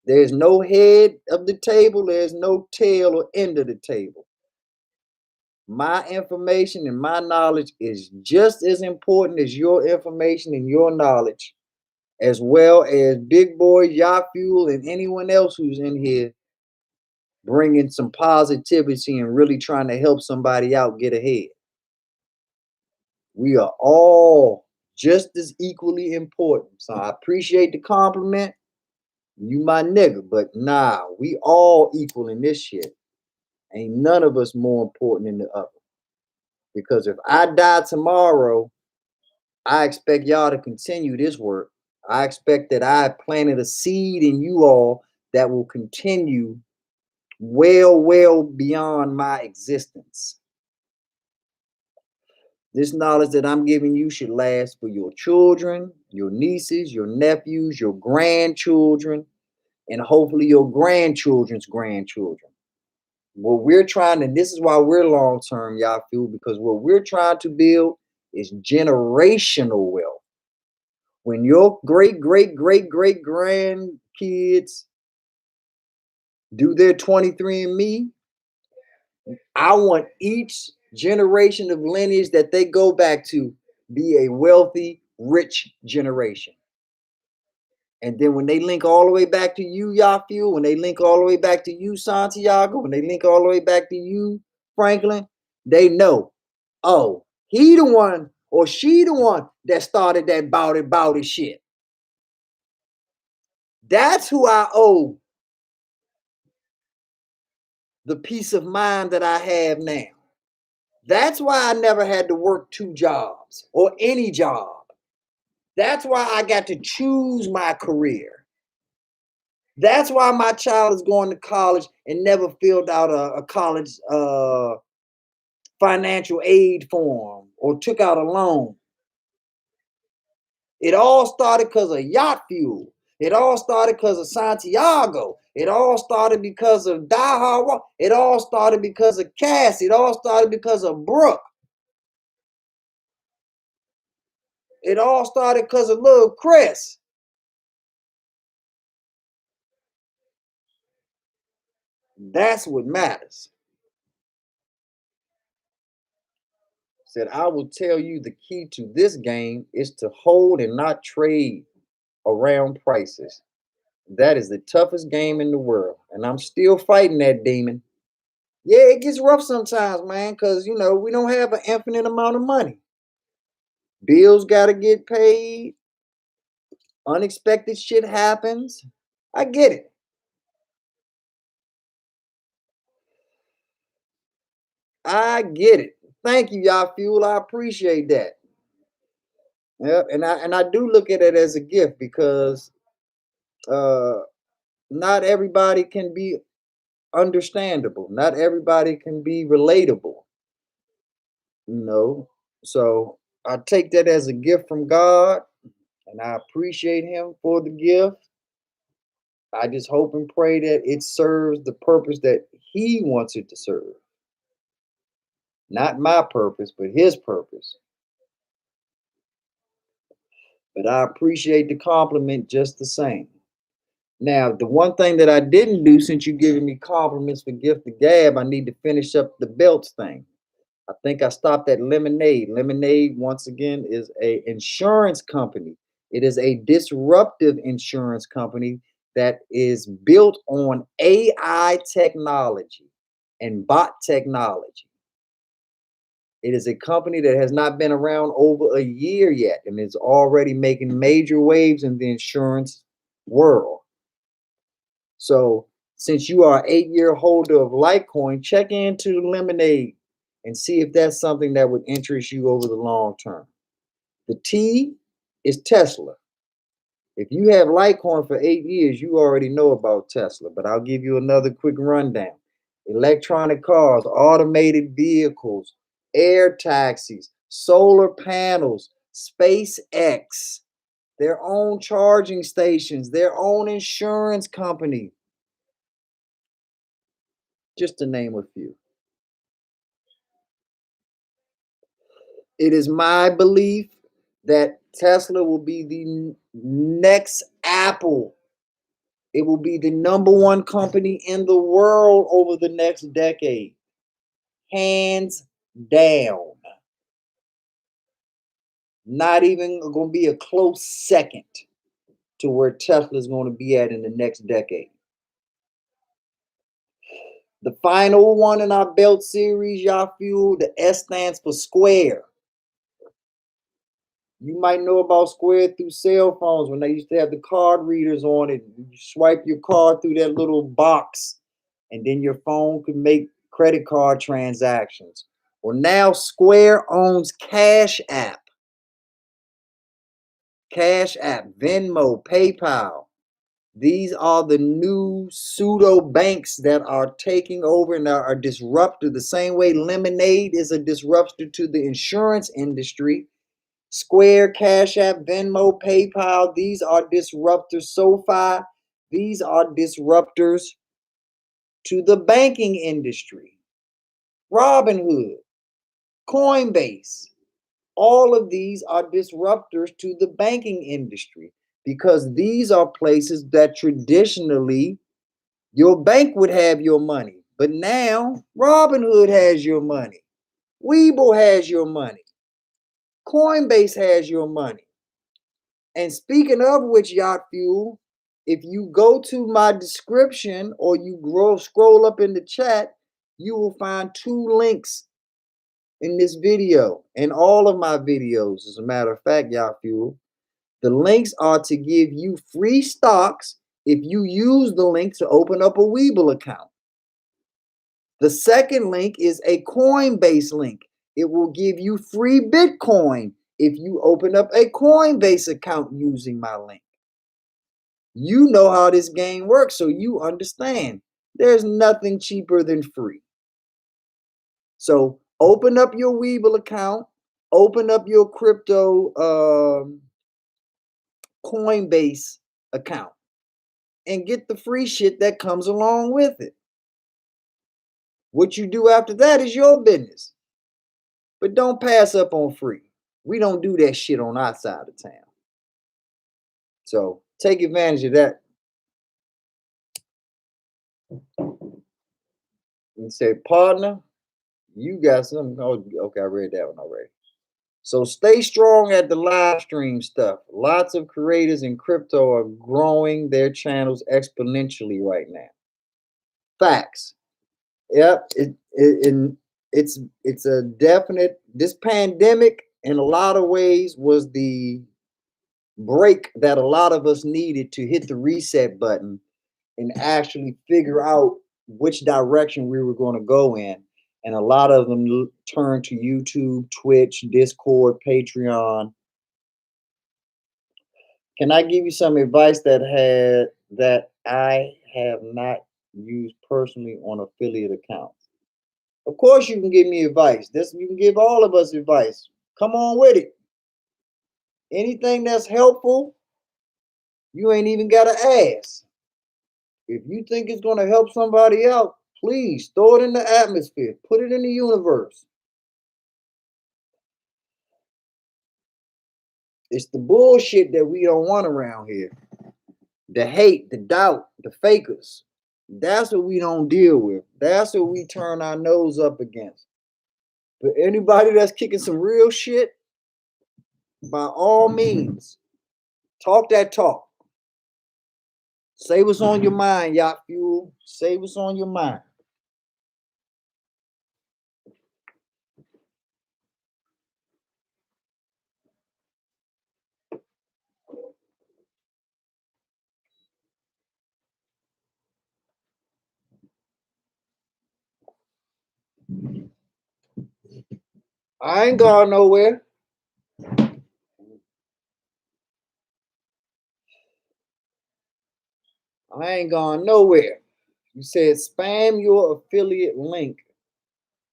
There's no head of the table, there's no tail or end of the table. My information and my knowledge is just as important as your information and your knowledge, as well as Big Boy, Yacht Fuel, and anyone else who's in here bringing some positivity and really trying to help somebody out get ahead. We are all just as equally important. So I appreciate the compliment. You my nigga, but nah, we all equal in this shit. Ain't none of us more important than the other. Because if I die tomorrow, I expect y'all to continue this work. I expect that I planted a seed in you all that will continue well beyond my existence. This knowledge that I'm giving you should last for your children, your nieces, your nephews, your grandchildren, and hopefully your grandchildren's grandchildren. What we're trying, and this is why we're long term, y'all feel, because what we're trying to build is generational wealth. When your great grandkids do their 23andMe, I want each generation of lineage that they go back to be a wealthy, rich generation. And then when they link all the way back to you, Yafiel, when they link all the way back to you, Santiago, when they link all the way back to you, Franklin, they know, oh, he the one or she the one that started that bout it shit. That's who I owe the peace of mind that I have now. That's why I never had to work 2 jobs or any job. That's why I got to choose my career. That's why my child is going to college and never filled out a college financial aid form or took out a loan. It all started because of Yacht Fuel. It all started because of Santiago. It all started because of Die Hard. It all started because of Cass. It all started because of Brooke. It all started because of little Chris. That's what matters. Said, I will tell you the key to this game is to hold and not trade around prices. That is the toughest game in the world. And I'm still fighting that demon. Yeah, it gets rough sometimes, man, because, you know, we don't have an infinite amount of money. Bills got to get paid. Unexpected shit happens. I get it. I get it. Thank you, y'all fuel. I appreciate that. Yeah, and I do look at it as a gift because uh not everybody can be understandable. Not everybody can be relatable, you know. So I take that as a gift from God and I appreciate him for the gift. I just hope and pray that it serves the purpose that he wants it to serve. Not my purpose, but his purpose. But I appreciate the compliment just the same. Now, the one thing that I didn't do since you giving me compliments for gift the gab, I need to finish up the belts thing. I think I stopped at Lemonade. Lemonade, once again, is a insurance company. It is a disruptive insurance company that is built on AI technology and bot technology. It is a company that has not been around over a year yet and is already making major waves in the insurance world. So, since you are an 8-year holder of Litecoin, check into Lemonade and see if that's something that would interest you over the long term. The T is Tesla. If you have Litecoin for 8 years, you already know about Tesla, but I'll give you another quick rundown. Electronic cars, automated vehicles, air taxis, solar panels, SpaceX, their own charging stations, their own insurance company, just to name a few. It is my belief that Tesla will be the next Apple. It will be the number one company in the world over the next decade. Hands down. Not even going to be a close second to where Tesla is going to be at in the next decade. The final one in our belt series, y'all feel, the S stands for Square. You might know about Square through cell phones when they used to have the card readers on it. You swipe your card through that little box, and then your phone could make credit card transactions. Well, now Square owns Cash App. Cash App, Venmo, PayPal. These are the new pseudo banks that are taking over and are disruptive. The same way Lemonade is a disruptor to the insurance industry. Square, Cash App, Venmo, PayPal, these are disruptors. SoFi, these are disruptors to the banking industry. Robinhood, Coinbase, all of these are disruptors to the banking industry because these are places that traditionally your bank would have your money. But now Robinhood has your money. Webull has your money. Coinbase has your money. And speaking of which, Yacht Fuel, if you go to my description or you scroll up in the chat, you will find 2 links in this video and all of my videos. As a matter of fact, Yacht Fuel, the links are to give you free stocks if you use the link to open up a Webull account. The second link is a Coinbase link. It will give you free Bitcoin if you open up a Coinbase account using my link. You know how this game works, so you understand. There's nothing cheaper than free. So open up your Webull account, open up your crypto Coinbase account, and get the free shit that comes along with it. What you do after that is your business. But don't pass up on free. We don't do that shit on our side of town. So take advantage of that. And say, partner, you got something. Oh, okay, I read that one already. So stay strong at the live stream stuff. Lots of creators in crypto are growing their channels exponentially right now. Facts. Yep. It's a definite. This pandemic, in a lot of ways, was the break that a lot of us needed to hit the reset button and actually figure out which direction we were going to go in. And a lot of them turned to YouTube, Twitch, Discord, Patreon. Can I give you some advice that I have not used personally on affiliate accounts? Of course, you can give me advice. You can give all of us advice. Come on with it. Anything that's helpful, you ain't even got to ask. If you think it's going to help somebody out, please throw it in the atmosphere. Put it in the universe. It's the bullshit that we don't want around here. The hate, the doubt, the fakers. That's what we don't deal with. That's what we turn our nose up against. But anybody that's kicking some real shit, by all means, talk that talk. Say what's on your mind, Yacht Fuel. Say what's on your mind. I ain't going nowhere. I ain't going nowhere. You said spam your affiliate link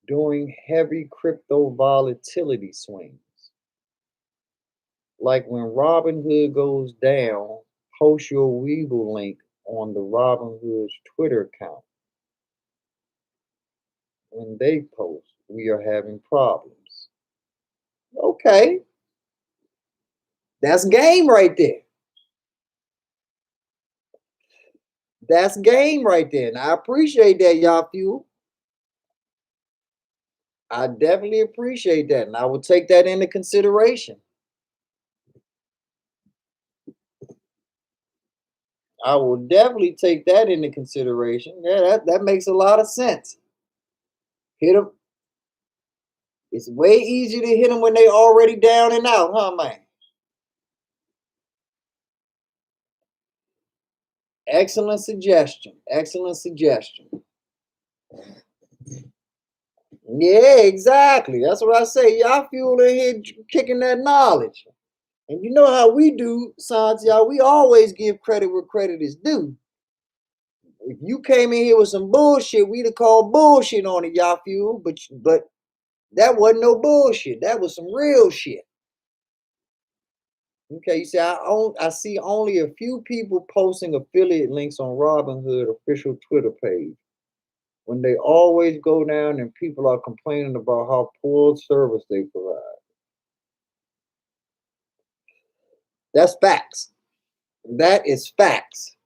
during heavy crypto volatility swings. Like when Robinhood goes down, post your Webull link on the Robinhood's Twitter account. When they post, we are having problems. Okay. That's game right there. That's game right there. And I appreciate that, y'all fuel. I definitely appreciate that. And I will take that into consideration. I will definitely take that into consideration. Yeah, that makes a lot of sense. Hit them. It's way easier to hit them when they already down and out, huh, man? Excellent suggestion. Excellent suggestion. Yeah, exactly. That's what I say. Y'all fuel in here kicking that knowledge. And you know how we do, science, y'all. We always give credit where credit is due. If you came in here with some bullshit, we'd have called bullshit on it, y'all fuel. But that wasn't no bullshit. That was some real shit. Okay, you see, I see only a few people posting affiliate links on Robinhood official Twitter page when they always go down and people are complaining about how poor service they provide. That's facts. That is facts.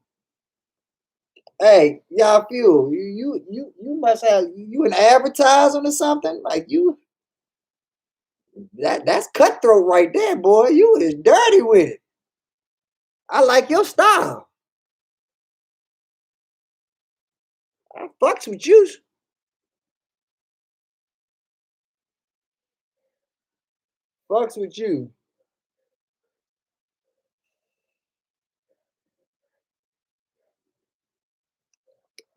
Hey, y'all fuel. You must have you an advertising or something? Like you that's cutthroat right there, boy. You is dirty with it. I like your style. I fucks with you. Fucks with you.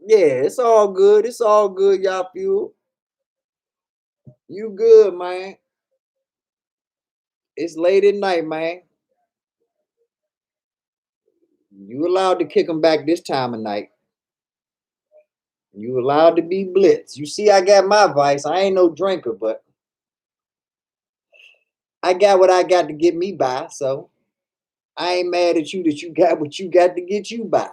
Yeah, it's all good. It's all good, y'all fuel. You good, man. It's late at night, man. You allowed to kick them back this time of night. You allowed to be blitz. You see, I got my vice. I ain't no drinker, but I got what I got to get me by. So I ain't mad at you that you got what you got to get you by.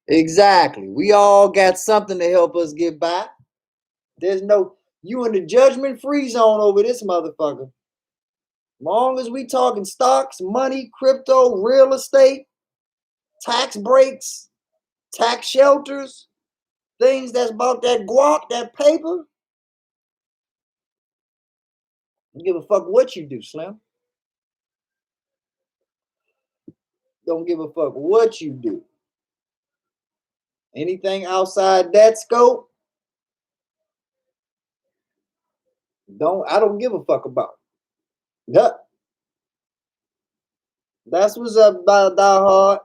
Exactly. We all got something to help us get by. There's no you in the judgment free zone over this motherfucker. Long as we talking stocks, money, crypto, real estate, tax breaks, tax shelters, things that's about that guap, that paper. Don't give a fuck what you do, Slim. Don't give a fuck what you do. Anything outside that scope, I don't give a fuck about. Yep. That's what's up, Die Hard.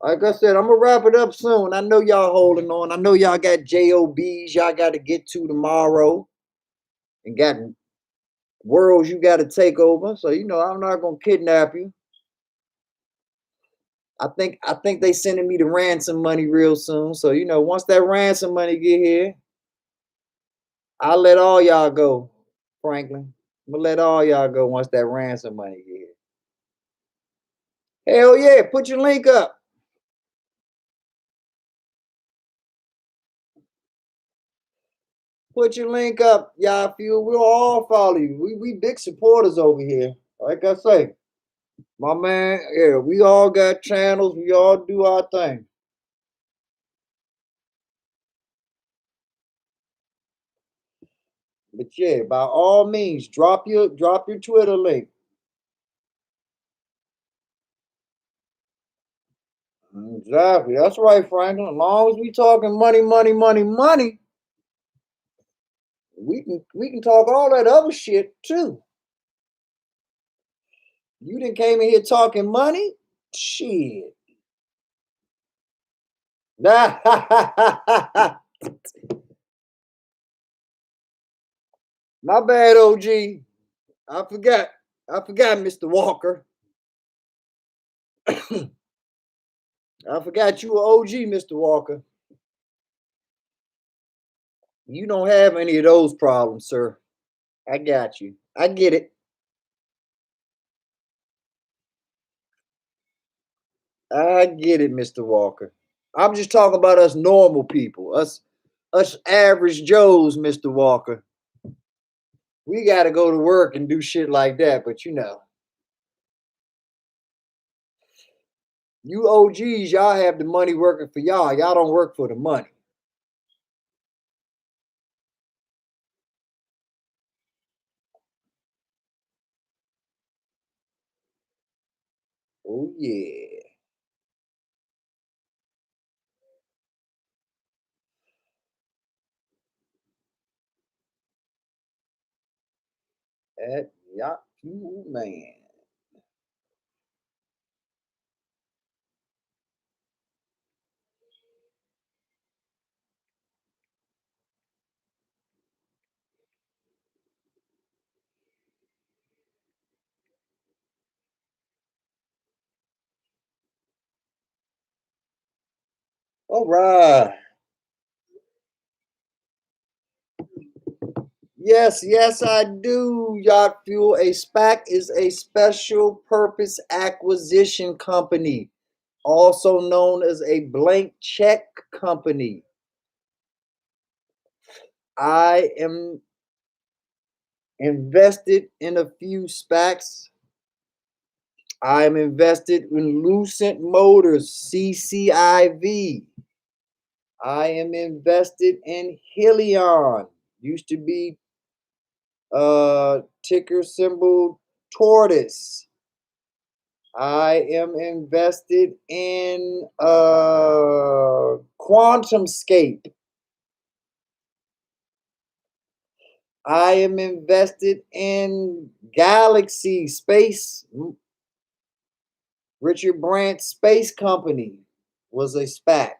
Like I said, I'm gonna wrap it up soon. I know y'all holding on. I know y'all got jobs y'all got to get to tomorrow, and got worlds you got to take over. So you know, I'm not gonna kidnap you. I think they sending me the ransom money real soon. So you know, once that ransom money get here, I'll let all y'all go, Franklin. I'm gonna let all y'all go once that ransom money get here. Hell yeah, put your link up. Put your link up, y'all feel we'll all follow you. We big supporters over here. Like I say, my man, yeah, we all got channels, we all do our thing. But yeah, by all means, drop your Twitter link. Exactly. That's right, Franklin. As long as we talking money, money, money, money, we can talk all that other shit too. You didn't came in here talking money? Shit. My bad, OG. I forgot. I forgot, Mr. Walker. I forgot you were OG, Mr. Walker. You don't have any of those problems, sir. I got you. I get it. I get it, Mr. Walker. I'm just talking about us normal people, us average Joes, Mr. Walker. We got to go to work and do shit like that. But you OGs, y'all have the money working for y'all. Y'all don't work for the money. Oh yeah. At Yahoo Man. All right. Yes, I do. Yacht Fuel. A SPAC is a special purpose acquisition company, also known as a blank check company. I am invested in a few SPACs. I'm invested in Lucent Motors, CCIV. I am invested in Helion. Used to be ticker symbol Tortoise. I am invested in QuantumScape. I am invested in Galaxy Space. Richard Brandt Space Company was a SPAC.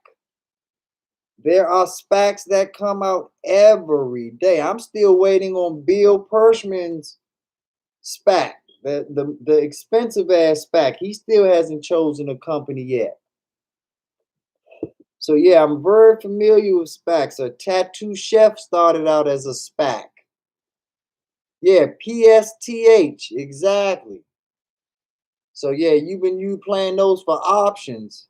There are SPACs that come out every day. I'm still waiting on Bill Pershman's SPAC, the expensive ass SPAC. He still hasn't chosen a company yet. So yeah, I'm very familiar with SPACs. A tattoo chef started out as a SPAC. Yeah, PSTH, exactly. So yeah, you playing those for options,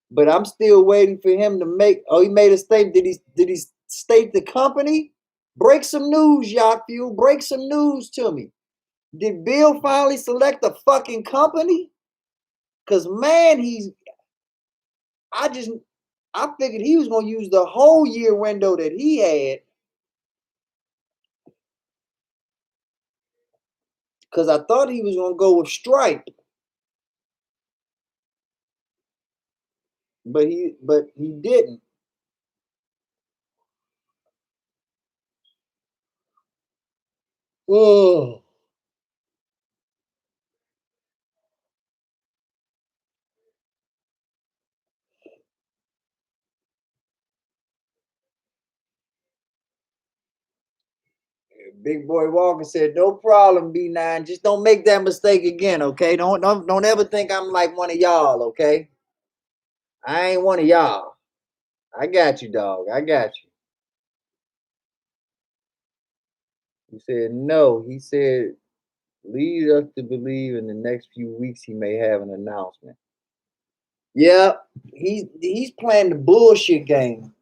but I'm still waiting for him to make. Oh, he made a statement. Did he state the company? Break some news, Yacht Fuel. Break some news to me. Did Bill finally select a fucking company? Cause man, I just I figured he was gonna use the whole year window that he had. Cause I thought he was gonna go with Stripe, but he didn't. Oh, Big Boy Walker said, "No problem, B9. Just don't make that mistake again, okay? Don't ever think I'm like one of y'all, okay? I ain't one of y'all. I got you, dog. I got you." He said, "No." He said, "Lead us to believe in the next few weeks he may have an announcement." Yeah, he's playing the bullshit game.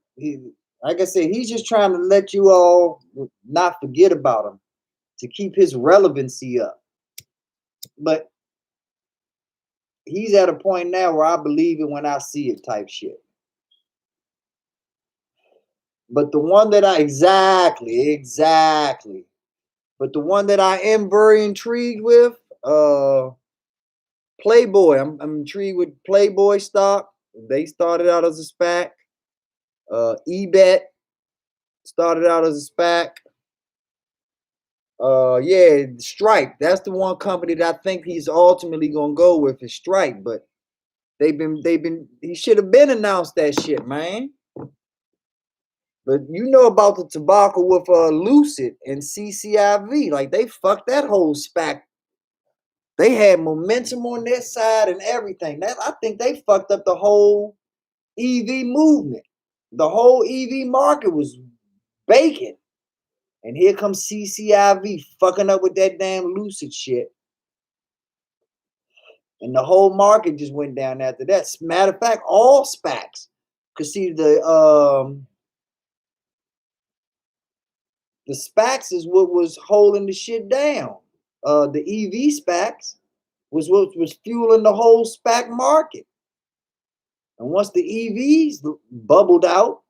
Like I said, he's just trying to let you all not forget about him to keep his relevancy up. But he's at a point now where I believe it when I see it type shit. But the one that I exactly. But the one that I am very intrigued with, Playboy. I'm intrigued with Playboy stock. They started out as a SPAC. eBet started out as a SPAC. Yeah, Stripe. That's the one company that I think he's ultimately gonna go with is Stripe. But they've been he should have been announced that shit, man. But you know about the tobacco with Lucid and CCIV. Like they fucked that whole SPAC. They had momentum on their side and everything. That I think they fucked up the whole EV movement. The whole EV market was baking. And here comes CCIV fucking up with that damn Lucid shit. And the whole market just went down after that. Matter of fact, all SPACs. Cause see The SPACs is what was holding the shit down. The EV SPACs was what was fueling the whole SPAC market. And once the EVs bubbled out,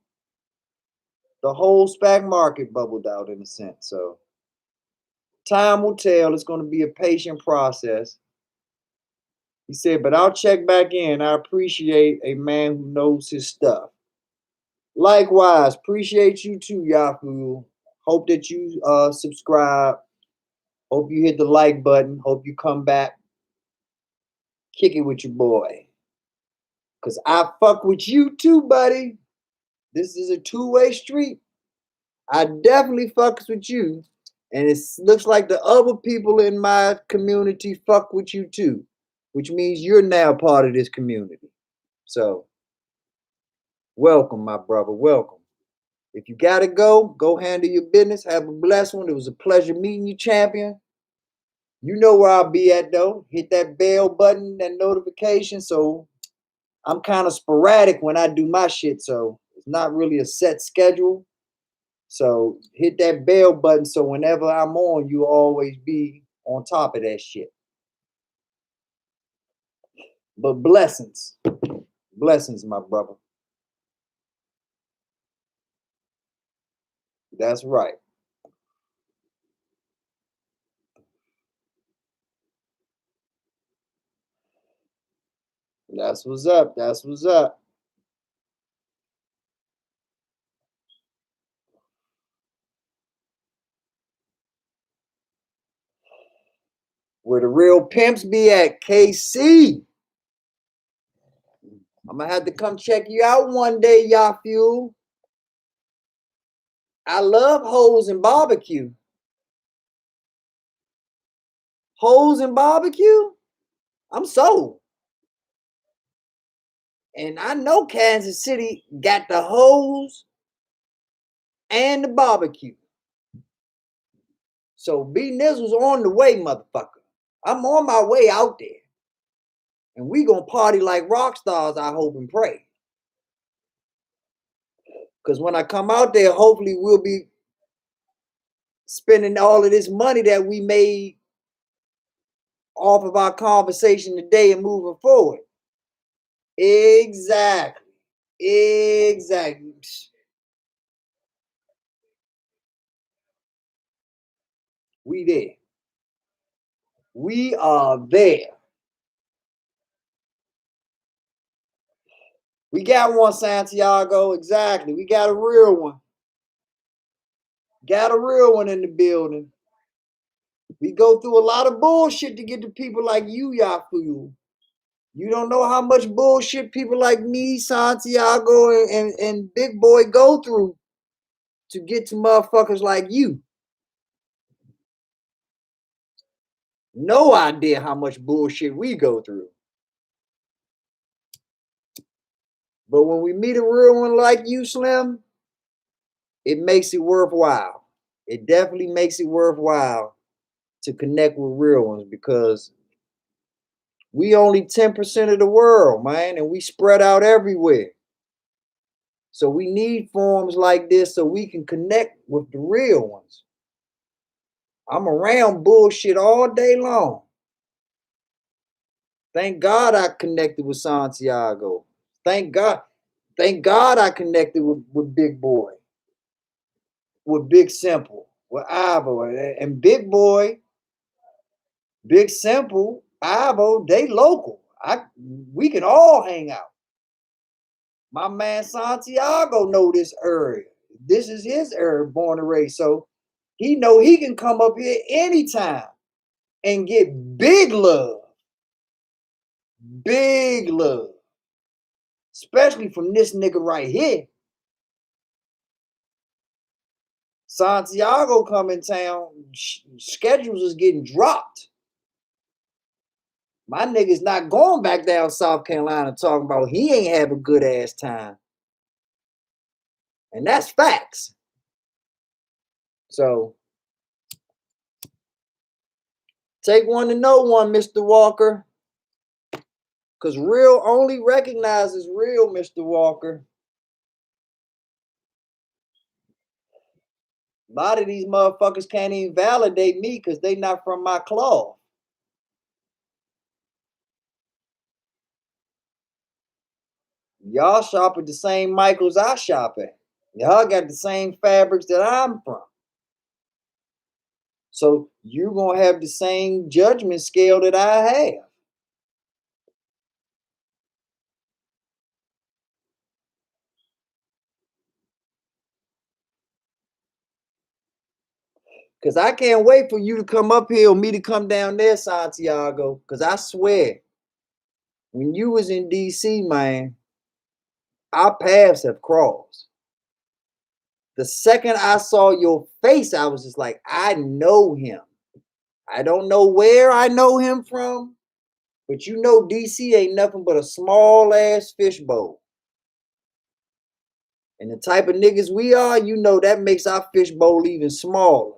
the whole SPAC market bubbled out in a sense. So time will tell. It's going to be a patient process. He said, but I'll check back in. I appreciate a man who knows his stuff. Likewise, appreciate you too, Yafu. Hope that you subscribe. Hope you hit the like button. Hope you come back. Kick it with your boy. Because I fuck with you too, buddy. This is a two-way street. I definitely fucks with you. And it looks like the other people in my community fuck with you too, which means you're now part of this community. So, welcome, my brother. Welcome. If you gotta go handle your business. Have a blessed one. It was a pleasure meeting you, champion. You know where I'll be at, though. Hit that bell button, that notification. So, I'm kind of sporadic when I do my shit. So, it's not really a set schedule. So hit that bell button so whenever I'm on, you'll always be on top of that shit. But blessings. Blessings, my brother. That's right. That's what's up. That's what's up. Where the real pimps be at, KC. I'm gonna have to come check you out one day, y'all fuel. I love hoes and barbecue. Hoes and barbecue? I'm sold. And I know Kansas City got the hoes and the barbecue. So B Nizzle's on the way, motherfucker. I'm on my way out there. And we gonna party like rock stars, I hope and pray. Because when I come out there, hopefully we'll be spending all of this money that we made off of our conversation today and moving forward. Exactly. Exactly. We there. We are there. We got one, Santiago. Exactly. We got a real one. Got a real one in the building. We go through a lot of bullshit to get to people like you, Yafu. You don't know how much bullshit people like me, Santiago, and Big Boy go through to get to motherfuckers like you. No idea how much bullshit we go through. But when we meet a real one like you, Slim, it makes it worthwhile. It definitely makes it worthwhile to connect with real ones because we only 10% of the world, man, and we spread out everywhere. So we need forums like this so we can connect with the real ones. I'm around bullshit all day long. Thank God I connected with Santiago. Thank God. Thank God I connected with Big Boy, with Big Simple, with Ivo. And Big Boy, Big Simple, Ivo, they local. We can all hang out. My man Santiago know this area. This is his area, born and raised. So he know he can come up here anytime and get big love. Big love. Especially from this nigga right here. Santiago come in town, schedules is getting dropped. My nigga's not going back down South Carolina talking about he ain't have a good ass time. And that's facts. So take one to know one, Mr. Walker. Because real only recognizes real, Mr. Walker. lot of these motherfuckers can't even validate me because they not from my cloth. Y'all shop at the same Michaels I shop at. Y'all got the same fabrics that I'm from. So you're gonna have the same judgment scale that I have. Cause I can't wait for you to come up here or me to come down there, Santiago. Cause I swear, when you was in DC, man, our paths have crossed. The second I saw your face, I was just like, I know him. I don't know where I know him from, but you know DC ain't nothing but a small ass fishbowl. And the type of niggas we are, you know that makes our fishbowl even smaller.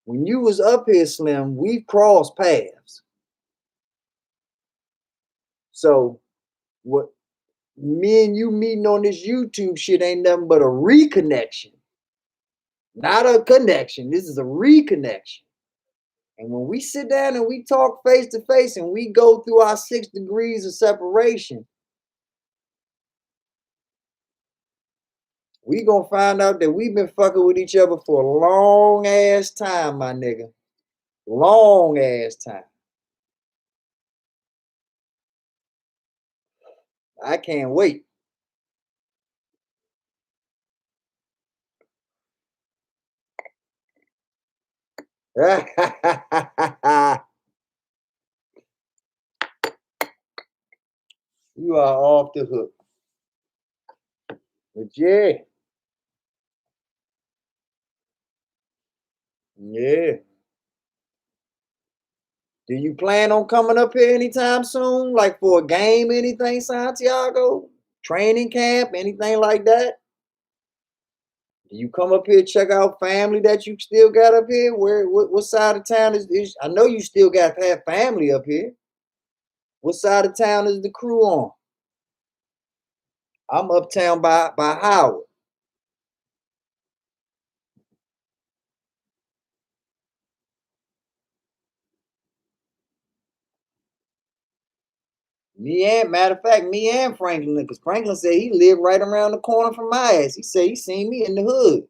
When you was up here, Slim, we crossed paths. So what me and you meeting on this YouTube shit ain't nothing but a reconnection. Not a connection. This is a reconnection. And when we sit down and we talk face to face and we go through our 6 degrees of separation, we gonna find out that we've been fucking with each other for a long ass time, my nigga. Long ass time. I can't wait. You are off the hook. But yeah. Yeah. Do you plan on coming up here anytime soon? Like for a game, anything, Santiago? Training camp, anything like that? Do you come up here check out family that you still got up here? What side of town is I know you still got to have family up here. What side of town is the crew on? I'm uptown by Howard. Matter of fact, me and Franklin, because Franklin said he lived right around the corner from my ass. He said he seen me in the hood.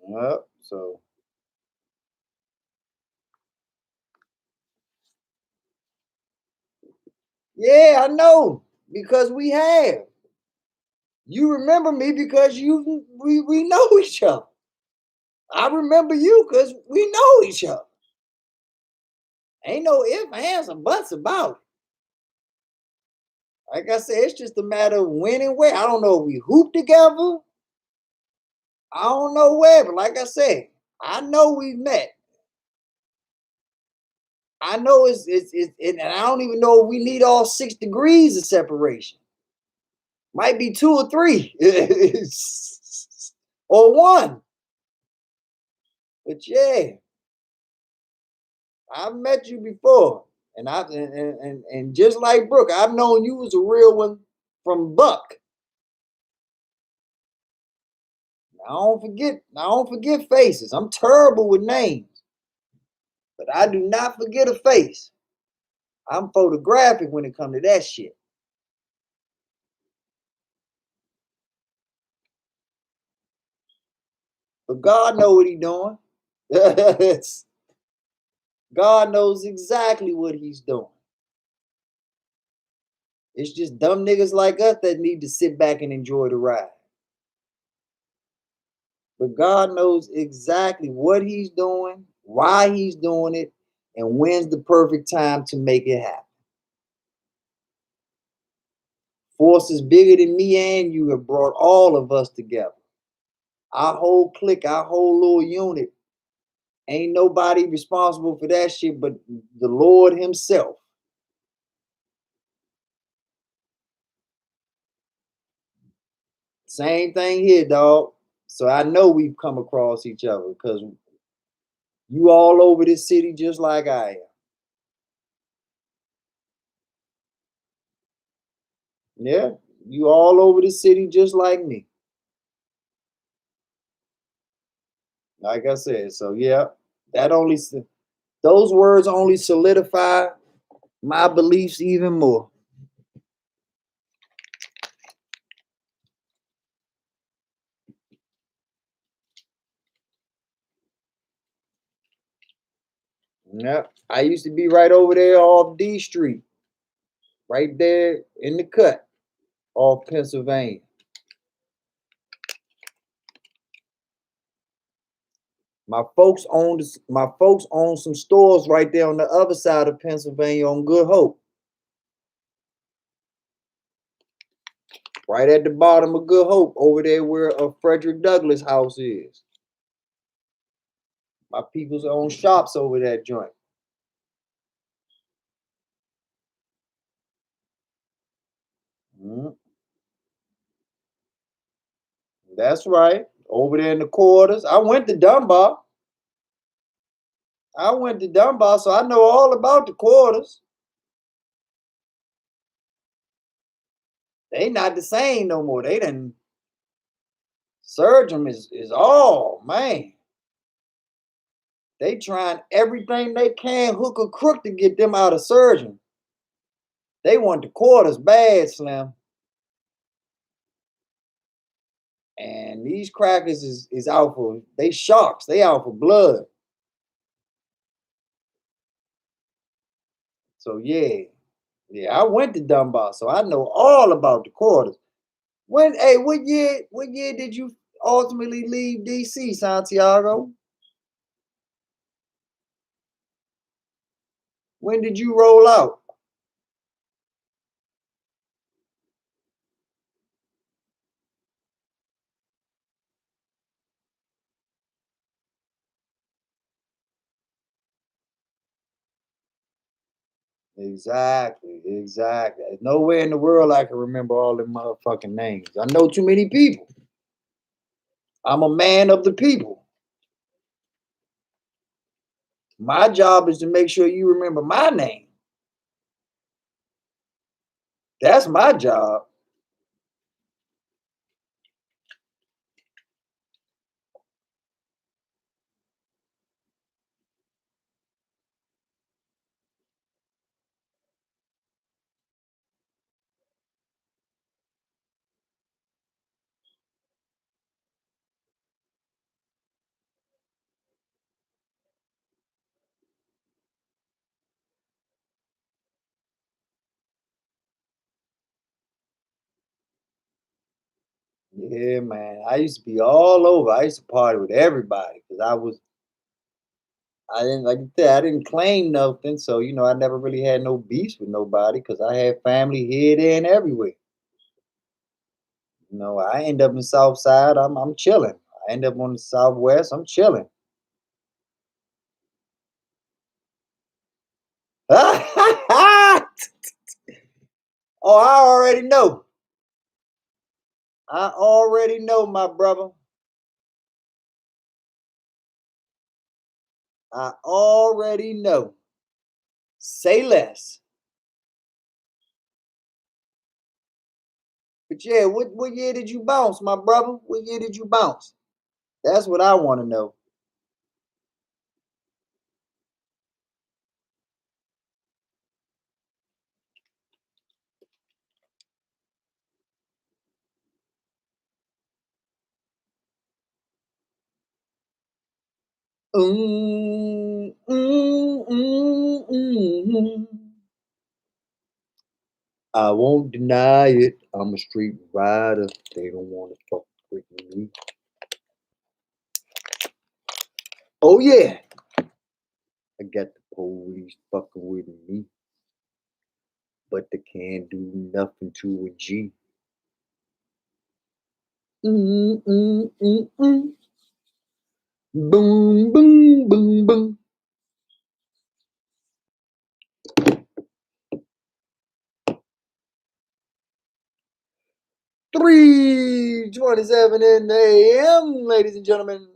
Yep. So yeah, I know because we have. You remember me because we know each other. I remember you because we know each other. Ain't no ifs, ands, or buts about it. Like I said, it's just a matter of when and where. I don't know if we hoop together. I don't know where, but like I said, I know we met. I know and I don't even know if we need all 6 degrees of separation. Might be 2 or 3, or 1. But yeah, I've met you before, and just like Brooke, I've known you was a real one from Buck. I don't forget faces. I'm terrible with names, but I do not forget a face. I'm photographic when it comes to that shit. But God know what He doing. God knows exactly what He's doing. It's just dumb niggas like us that need to sit back and enjoy the ride. But God knows exactly what He's doing, why He's doing it, and when's the perfect time to make it happen. Forces bigger than me and you have brought all of us together. Our whole clique, our whole little unit. Ain't nobody responsible for that shit but the Lord Himself. Same thing here, dog. So I know we've come across each other because you all over this city just like I am. Yeah, you all over the city just like me. Like I said, so yeah, that only those words only solidify my beliefs even more. Yeah, I used to be right over there off D Street, right there in the cut off Pennsylvania. My folks owned some stores right there on the other side of Pennsylvania on Good Hope, right at the bottom of Good Hope, over there where Frederick Douglass house is. My people's own shops over that joint. Mhm. That's right. Over there in the quarters. I went to Dunbar. So I know all about the quarters. They not the same no more. They done surge them is all man. They trying everything they can, hook or crook, to get them out of surgeon. They want the quarters bad, Slim. And these crackers is out for they sharks. They out for blood. So yeah, yeah. I went to Dunbar, so I know all about the quarters. What year did you ultimately leave DC, Santiago? When did you roll out? Exactly, exactly. There's nowhere in the world I can remember all them motherfucking names. I know too many people. I'm a man of the people. My job is to make sure you remember my name. That's my job. Yeah, man. I used to be all over. I used to party with everybody because I didn't like I said, I didn't claim nothing. So, I never really had no beefs with nobody because I had family here, there, and everywhere. I end up in the South Side, I'm chilling. I end up on the Southwest, I'm chilling. Oh, I already know. I already know, my brother. I already know. Say less. But yeah, what year did you bounce, my brother? What year did you bounce? That's what I want to know. Mm. I won't deny it. I'm a street rider. They don't want to fuck with me. Oh yeah, I got the police fucking with me, but they can't do nothing to a G. Mm. Boom, boom, boom, boom. 3:27 in the AM, ladies and gentlemen.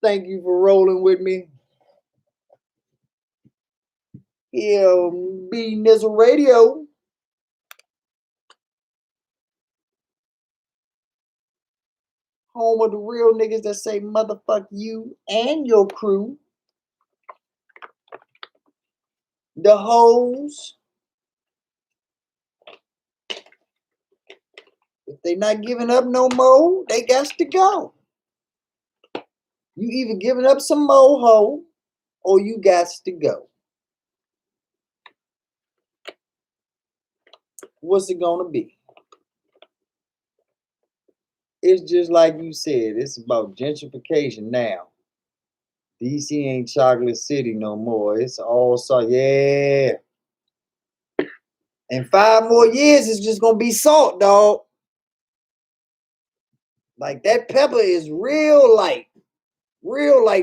Thank you for rolling with me. Here, B Nizzle Radio. home of the real niggas that say motherfuck you and your crew. The hoes. If they not giving up no more, they got to go. You either giving up some more hoe or you got to go. What's it gonna be? It's just like you said, it's about gentrification now. DC ain't Chocolate City no more. It's all salt. Yeah. In 5 more years, it's just gonna be salt, dog. Like that pepper is real light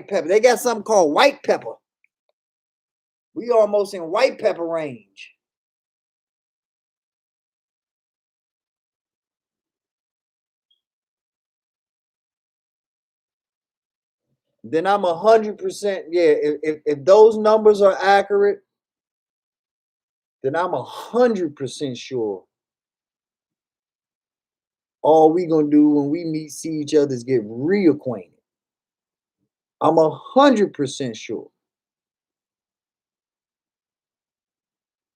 pepper. They got something called white pepper. We almost in white pepper range. Then I'm 100%. Yeah, if those numbers are accurate, then I'm 100% sure all we gonna do when we see each other is get reacquainted. I'm 100% sure.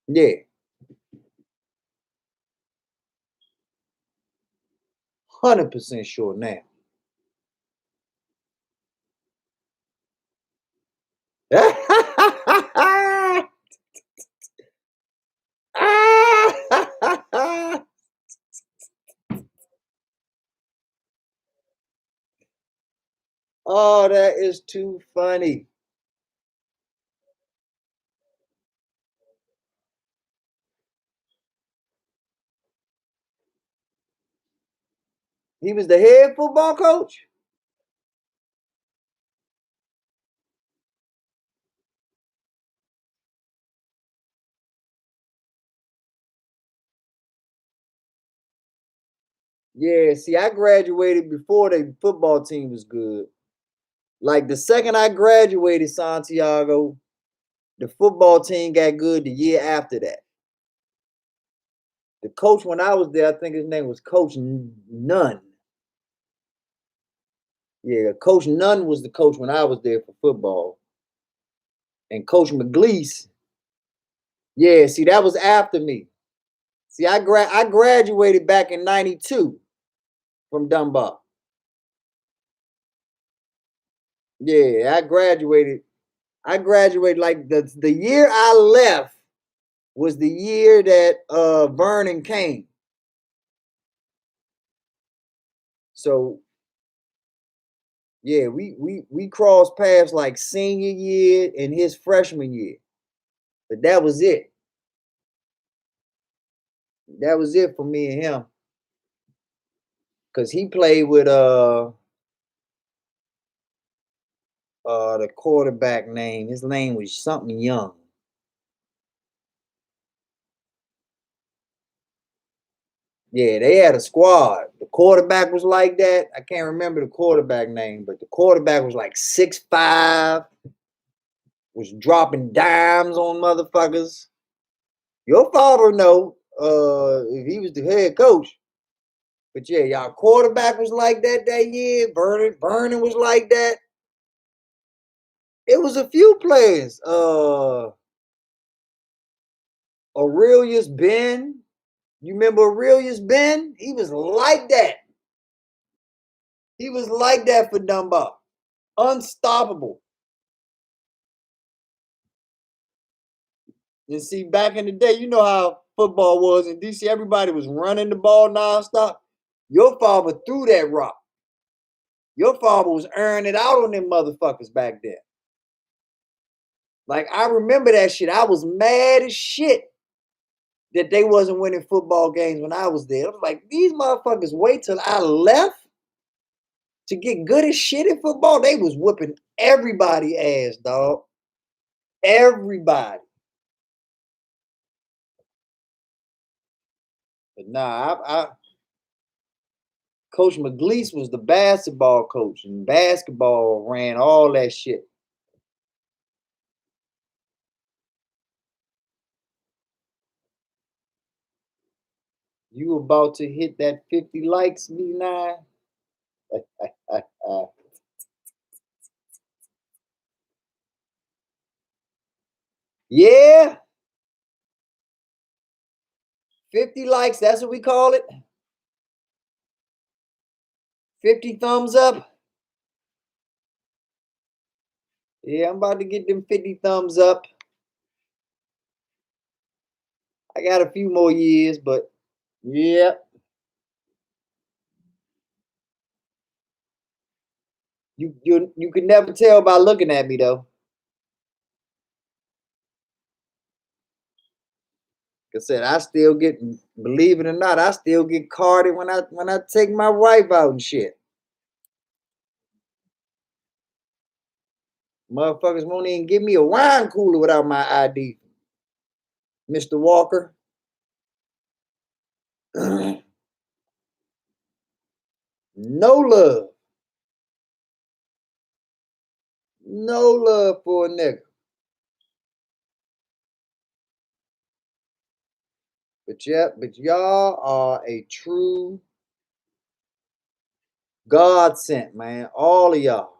Yeah, 100% sure now. Oh, that is too funny. He was the head football coach? Yeah, see, I graduated before the football team was good. Like the second I graduated, Santiago, the football team got good the year after that. The coach when I was there, I think his name was Coach Nunn. Yeah, Coach Nunn was the coach when I was there for football. And Coach McGleese, yeah, see, that was after me. See, I graduated back in 92 from Dunbar. Yeah, I graduated. I graduated like the year I left was the year that Vernon came. So yeah, we crossed paths like senior year and his freshman year. But that was it. That was it for me and him. Cause he played with the quarterback name. His name was something Young. Yeah, they had a squad. The quarterback was like that. I can't remember the quarterback name, but the quarterback was like 6'5", was dropping dimes on motherfuckers. Your father know if he was the head coach. But yeah, y'all quarterback was like that year. Vernon was like that. It was a few players. Aurelius Ben. You remember Aurelius Ben? He was like that. He was like that for Dunbar. Unstoppable. And see, back in the day, you know how football was in DC. Everybody was running the ball nonstop. Your father threw that rock. Your father was earning it out on them motherfuckers back then. Like I remember that shit. I was mad as shit that they wasn't winning football games when I was there. I was like, these motherfuckers wait till I left to get good as shit at football. They was whooping everybody ass, dog. Everybody. But nah, Coach McGleese was the basketball coach, and basketball ran all that shit. You about to hit that 50 likes, me 9? Yeah, 50 likes, that's what we call it. 50 thumbs up. Yeah, I'm about to get them 50 thumbs up. I got a few more years, but yeah. You can never tell by looking at me though. Like I said, I still get, believe it or not, I still get carded when I take my wife out and shit. Motherfuckers won't even give me a wine cooler without my ID, Mr. Walker. No love. No love for a nigga. But yeah, but y'all are a true God sent, man. All of y'all.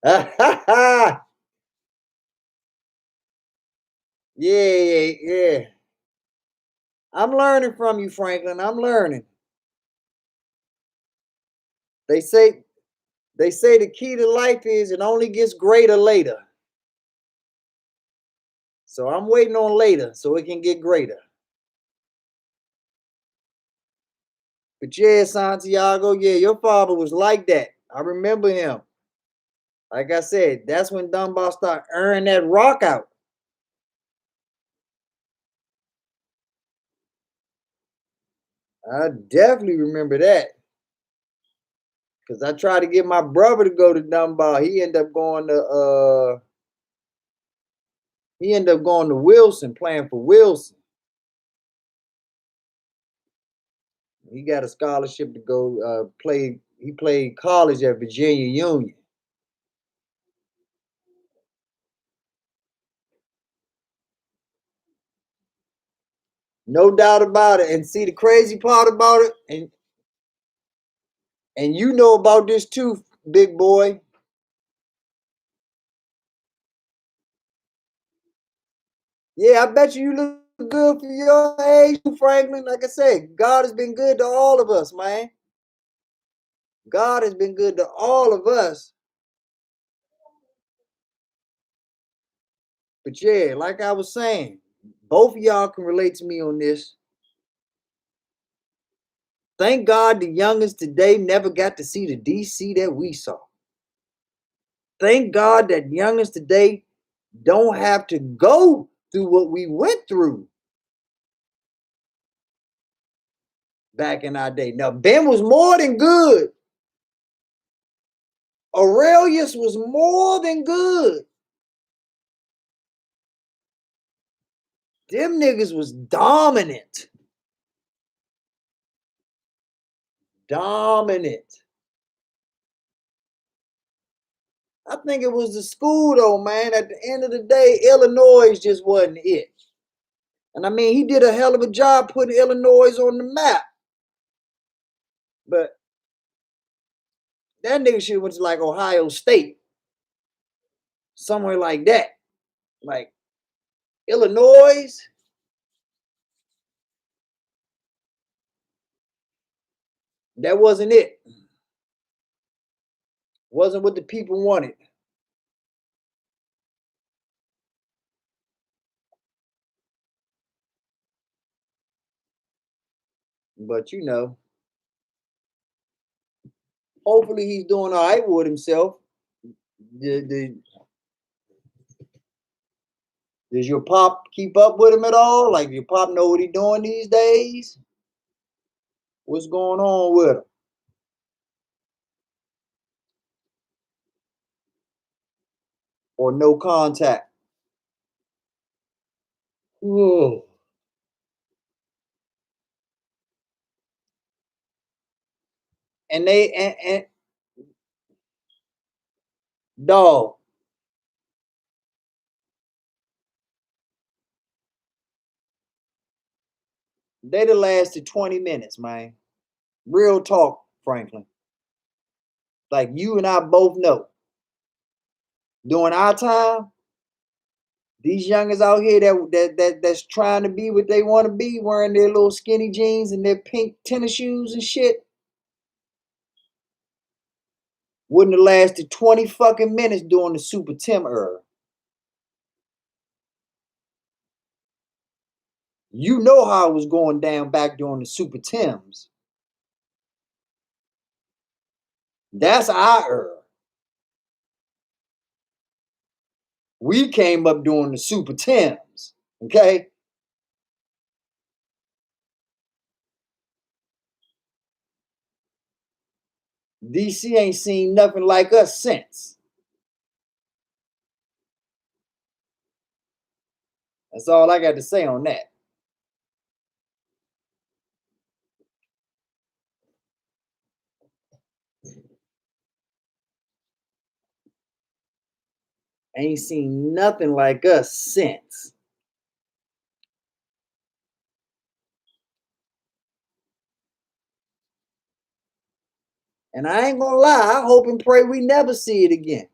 Yeah, yeah, yeah. I'm learning from you, Franklin. I'm learning. They say they say the key to life is it only gets greater later. So I'm waiting on later so it can get greater. But yeah, Santiago, yeah, your father was like that. I remember him. Like I said, that's when Dunbar started earning that rock out. I definitely remember that. Cause I tried to get my brother to go to Dunbar. He ended up going to Wilson, playing for Wilson. He got a scholarship to go play. He played college at Virginia Union. No doubt about it. And see the crazy part about it, and you know about this too, big boy. Yeah, I bet you look good for your age, Franklin. Like I said, God has been good to all of us, man. God has been good to all of us. But yeah, like I was saying, both of y'all can relate to me on this. Thank God the youngest today never got to see the DC that we saw. Thank God that youngest today don't have to go through what we went through back in our day. Now, Ben was more than good. Aurelius was more than good. Them niggas was dominant. Dominant. I think it was the school though, man. At the end of the day, Illinois just wasn't it. And I mean, he did a hell of a job putting Illinois on the map. But that nigga shit was like Ohio State, somewhere like that. Like Illinois, that wasn't it. Wasn't what the people wanted. But you know, hopefully he's doing all right with himself. The, does your pop keep up with him at all? Like your pop know what he doing these days? What's going on with him? Or no contact? Ooh. And and dog, they'd have lasted 20 minutes, man. Real talk, Franklin. Like you and I both know. During our time, these youngers out here that's trying to be what they want to be, wearing their little skinny jeans and their pink tennis shoes and shit, wouldn't have lasted 20 fucking minutes during the Super Tim era. You know how it was going down back during the Super Tims. That's our era. We came up during the Super Tims. Okay? DC ain't seen nothing like us since. That's all I got to say on that. Ain't seen nothing like us since. And I ain't gonna lie, I hope and pray we never see it again.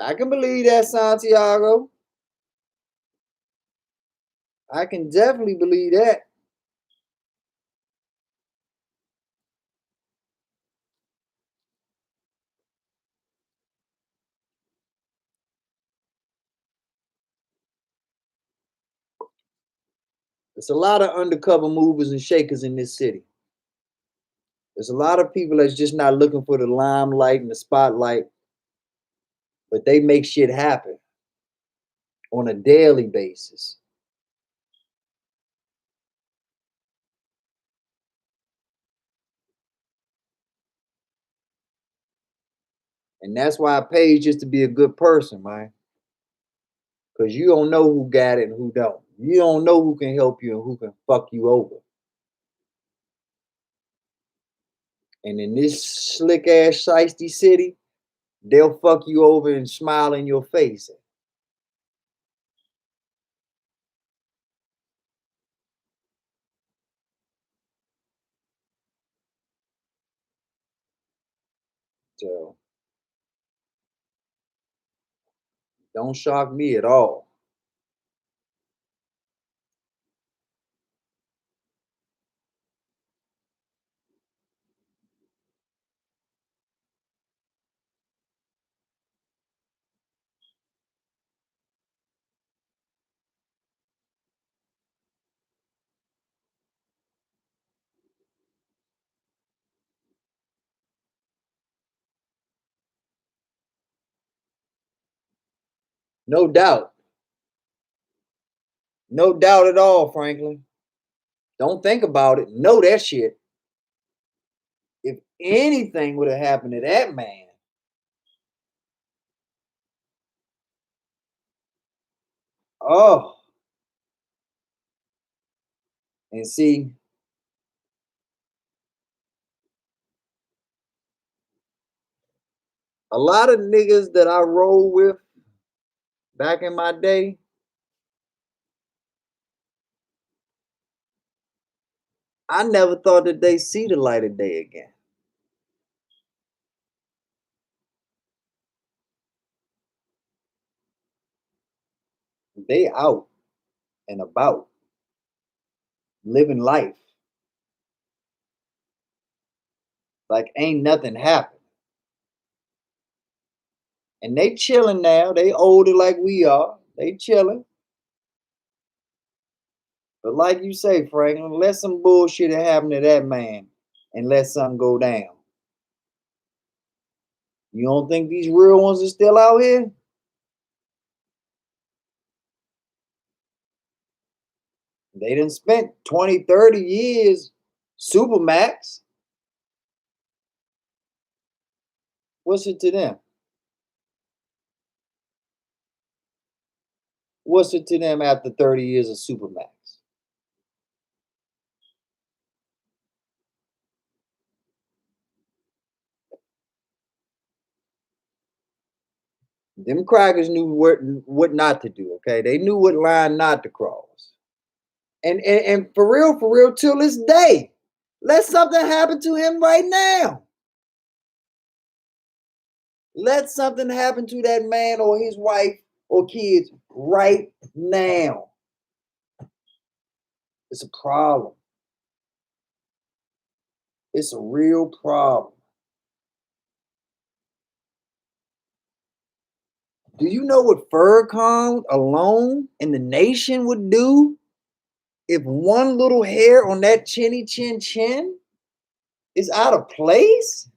I can believe that, Santiago. I can definitely believe that. There's a lot of undercover movers and shakers in this city. There's a lot of people that's just not looking for the limelight and the spotlight, but they make shit happen on a daily basis. And that's why I paid just to be a good person, man. Because you don't know who got it and who don't. You don't know who can help you and who can fuck you over. And in this slick ass shiesty city, they'll fuck you over and smile in your face. So don't shock me at all. No doubt. No doubt at all, Franklin. Don't think about it. Know that shit. If anything would have happened to that man, oh, and see, a lot of niggas that I roll with back in my day, I never thought that they see the light of day again. They out and about, living life like ain't nothing happened. And they chilling now. They older like we are. They chilling. But like you say, Franklin, let some bullshit happen to that man and let something go down. You don't think these real ones are still out here? They done spent 20, 30 years Supermax. What's it to them? What's it to them after 30 years of Supermax? Them crackers knew what not to do. Okay, they knew what line not to cross. And for real, till this day, let something happen to him right now. Let something happen to that man or his wife or kids right now. It's a problem. It's a real problem. Do you know what FurCon alone in the nation would do if one little hair on that chinny chin chin is out of place?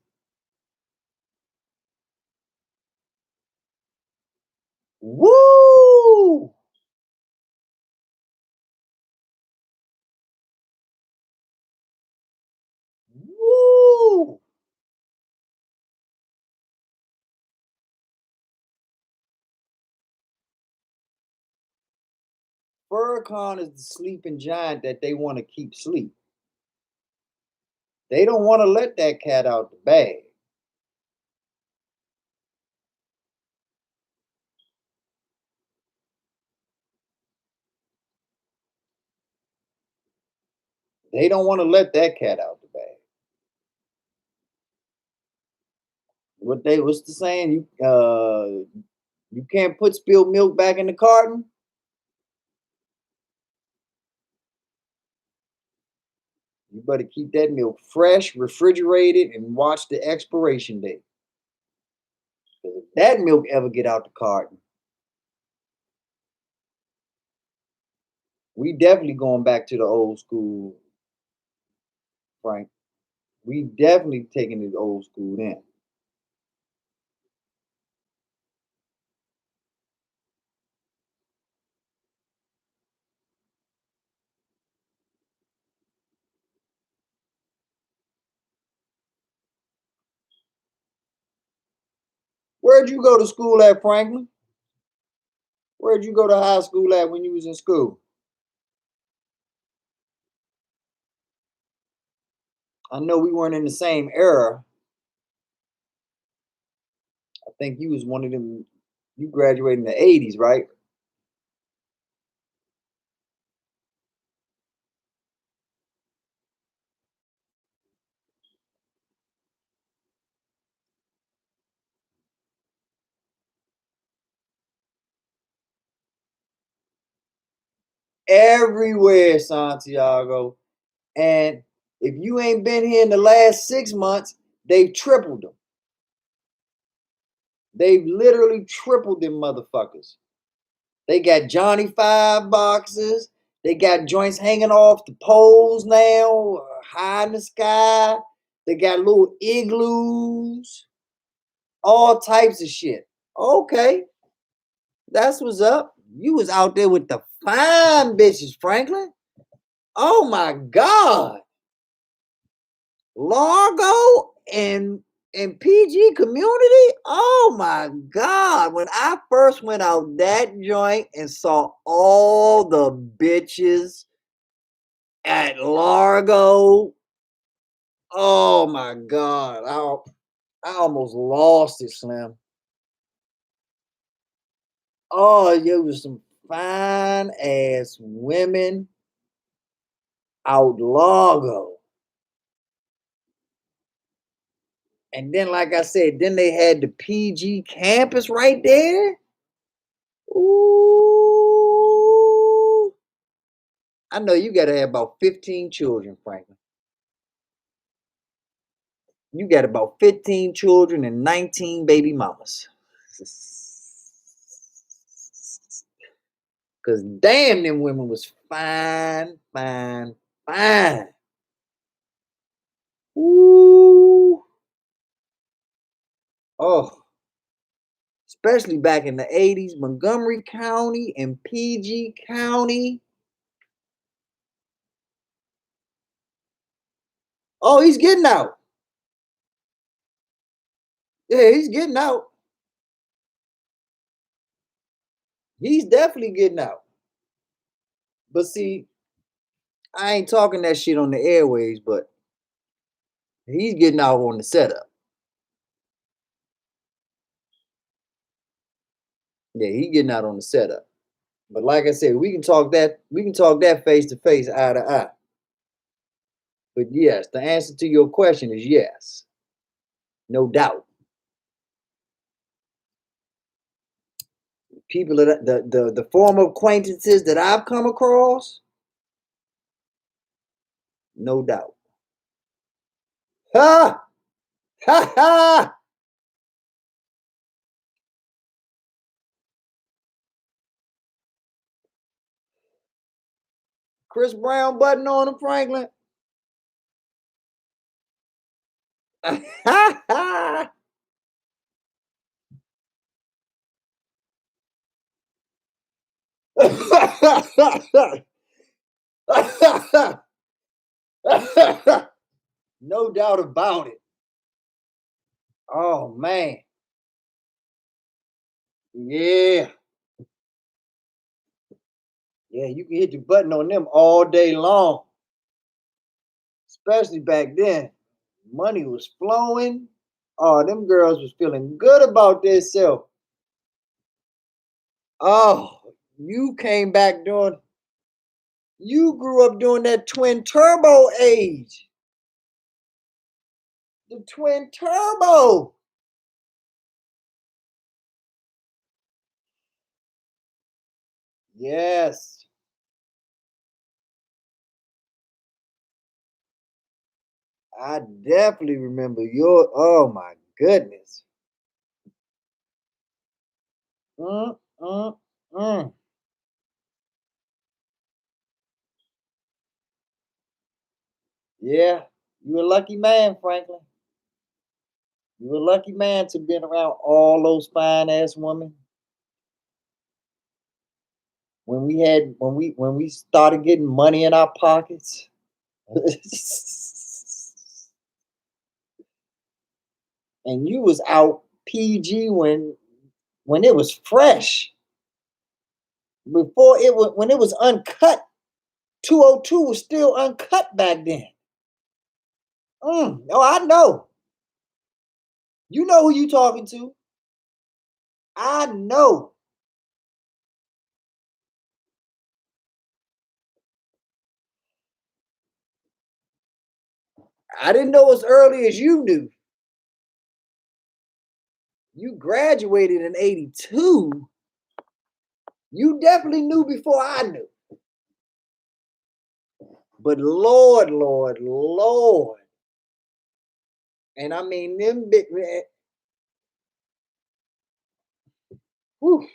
Woo! Woo! FurCon is the sleeping giant that they want to keep sleep. They don't want to let that cat out the bag. They don't want to let that cat out the bag. What's the saying? You can't put spilled milk back in the carton. You better keep that milk fresh, refrigerated, and watch the expiration date. Because if that milk ever get out the carton, we definitely going back to the old school, Frank. We definitely taking the old school then. Where'd you go to school at, Franklin? Where'd you go to high school at when you was in school? I know we weren't in the same era. I think you was one of them. You graduated in the '80s, right? Everywhere, Santiago. And if you ain't been here in the last 6 months, they've tripled them. They've literally tripled them motherfuckers. They got Johnny Five boxes. They got joints hanging off the poles now, high in the sky. They got little igloos, all types of shit. Okay, that's what's up. You was out there with the fine bitches, Franklin. Oh my God. Largo and PG community. Oh my God. When I first went out that joint and saw all the bitches at Largo, oh my God. I almost lost it, Slim. Oh, there was some fine ass women out Largo. And then, like I said, then they had the PG campus right there. Ooh. I know you gotta have about 15 children, Franklin. You got about 15 children and 19 baby mamas. Cause damn, them women was fine, fine, fine. Ooh. Oh, especially back in the 80s, Montgomery County and PG County. Oh, he's getting out. Yeah, he's getting out. He's definitely getting out. But see, I ain't talking that shit on the airways, but he's getting out on the setup. Yeah, he getting out on the setup. But like I said, we can talk that face to face, eye to eye. But yes, the answer to your question is yes. No doubt. People that the former acquaintances that I've come across, no doubt. Ha! Ha ha! Chris Brown button on him, Franklin. Ha ha! No doubt about it. Oh man. Yeah. Yeah, you can hit the button on them all day long. Especially back then. Money was flowing. Oh, them girls was feeling good about themselves. Oh, you came back during you grew up during that twin turbo age. The twin turbo. Yes. I definitely remember your oh my goodness. Mm, mm, mm. Yeah. You're a lucky man, Franklin. You're a lucky man to been around all those fine ass women. When we started getting money in our pockets. And you was out PG when it was fresh. Before it was when it was uncut. 202 was still uncut back then. Oh, I know. You know who you talking to. I know. I didn't know as early as you knew. You graduated in 82. You definitely knew before I knew. But Lord, Lord, Lord. And I mean them big man. Whew,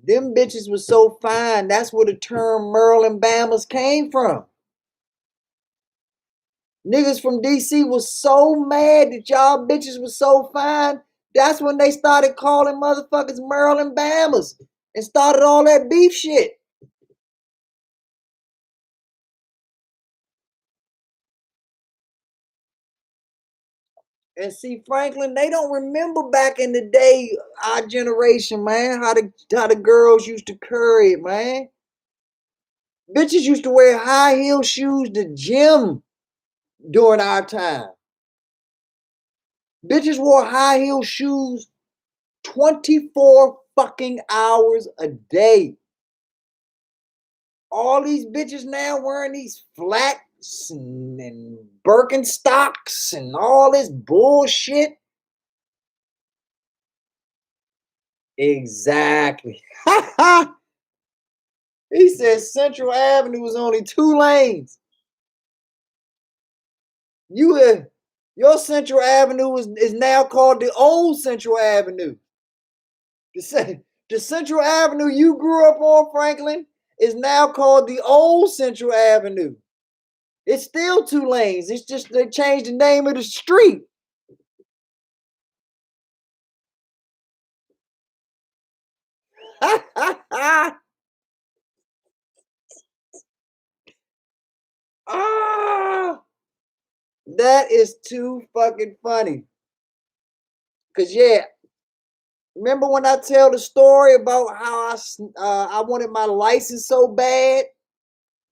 them bitches was so fine. That's where the term Merle and Bama's came from. Niggas from DC was so mad that y'all bitches was so fine. That's when they started calling motherfuckers Merle and Bama's and started all that beef shit. And see, Franklin, they don't remember back in the day, our generation, man, how the girls used to curry it, man. Bitches used to wear high heel shoes to gym during our time. Bitches wore high heel shoes 24 fucking hours a day. All these bitches now wearing these flats and Birkenstocks and all this bullshit. Exactly. He said Central Avenue was only 2 lanes. You your Central Avenue is now called the old Central Avenue. The Central Avenue you grew up on, Franklin, is now called the old Central Avenue. It's still 2 lanes. It's just they changed the name of the street. Ah, that is too fucking funny. Cause yeah, remember when I tell the story about how I wanted my license so bad?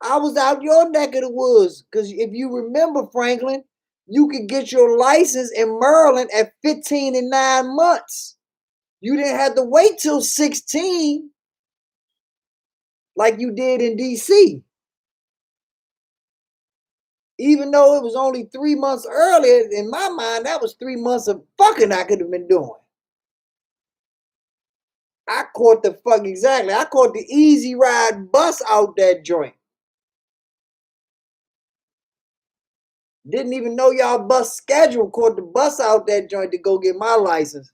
I was out your neck of the woods. Cause if you remember, Franklin, You could get your license in Maryland at 15 and 9 months. You didn't have to wait till 16 like you did in DC. Even though it was only 3 months earlier, in my mind, that was 3 months of fucking I could have been doing. I caught the fuck exactly. I caught the easy ride bus out that joint. Didn't even know y'all bus schedule. Caught the bus out that joint to go get my license.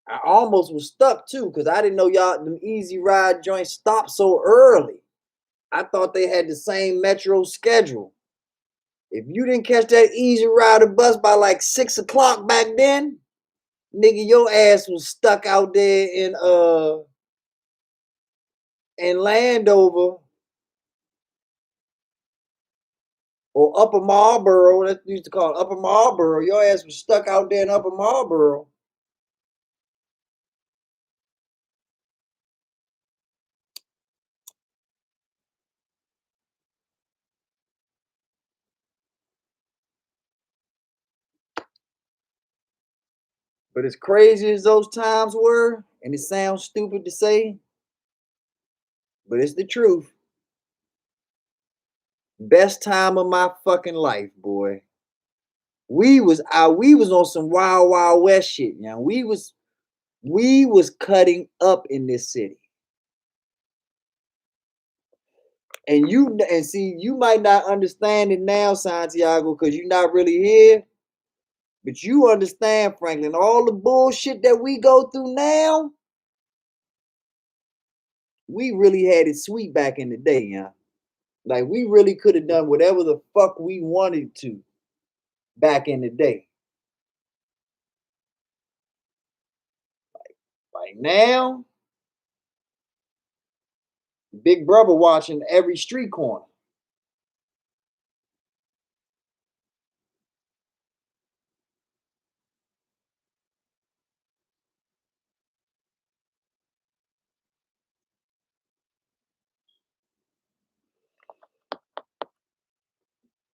I almost was stuck too because I didn't know y'all them easy ride joints stopped so early. I thought they had the same metro schedule. If you didn't catch that easy rider bus by like 6 o'clock back then, nigga, your ass was stuck out there in Landover or Upper Marlboro. That's what we used to call it, Upper Marlboro. Your ass was stuck out there in Upper Marlboro. But as crazy as those times were, and it sounds stupid to say, but it's the truth. Best time of my fucking life, boy. We was on some wild wild west shit, you know. We was cutting up in this city. And see, you might not understand it now, Santiago, because you're not really here. But you understand, Franklin, all the bullshit that we go through now, we really had it sweet back in the day, yeah. Like we really could have done whatever the fuck we wanted to back in the day. Like now, Big Brother watching every street corner.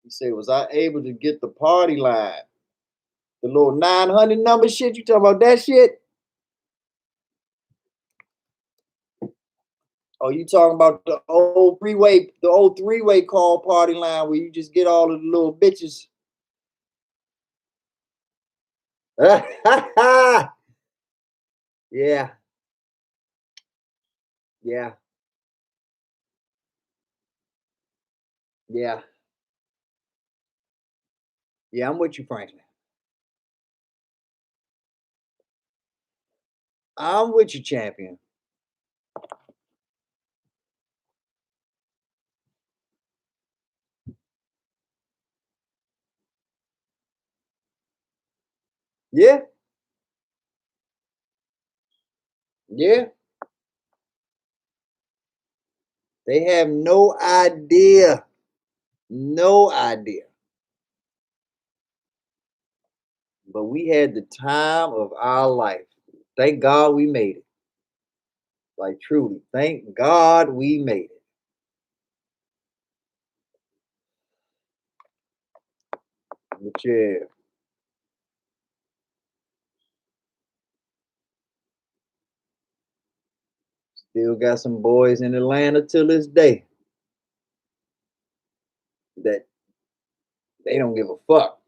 He said, "Was I able to get the party line? The little 900 number shit? You talking about that shit? Oh, you talking about the old three-way call party line where you just get all of the little bitches?" Yeah, yeah, yeah, yeah. I'm with you, Franklin. I'm with you, champion. Yeah, yeah. They have no idea. No idea. But we had the time of our life. Thank God we made it. Like truly, thank God we made it. But yeah, still got some boys in Atlanta till this day that they don't give a fuck.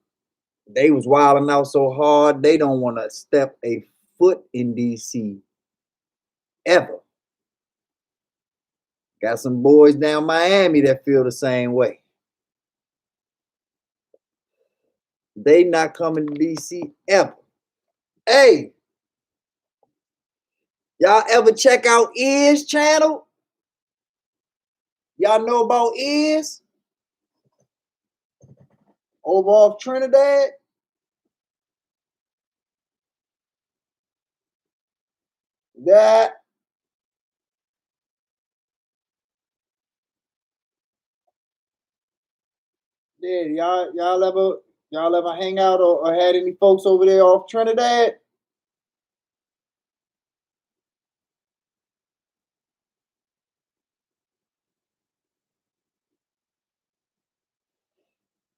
They was wilding out so hard they don't want to step a foot in DC ever. Got some boys down Miami that feel the same way. They not coming to DC ever. Hey, y'all ever check out Is channel? Y'all know about Is over off Trinidad? That yeah, y'all ever hang out or had any folks over there off Trinidad?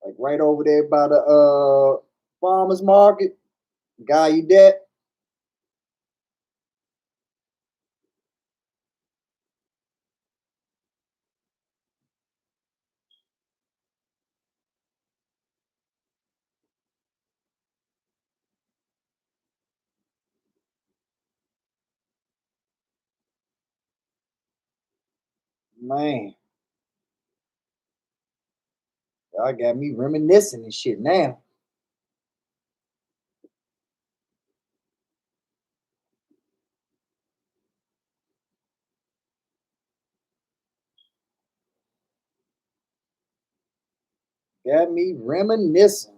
like right over there by the farmers market. Guy, you dead? Man, y'all got me reminiscing and shit now. Got me reminiscing.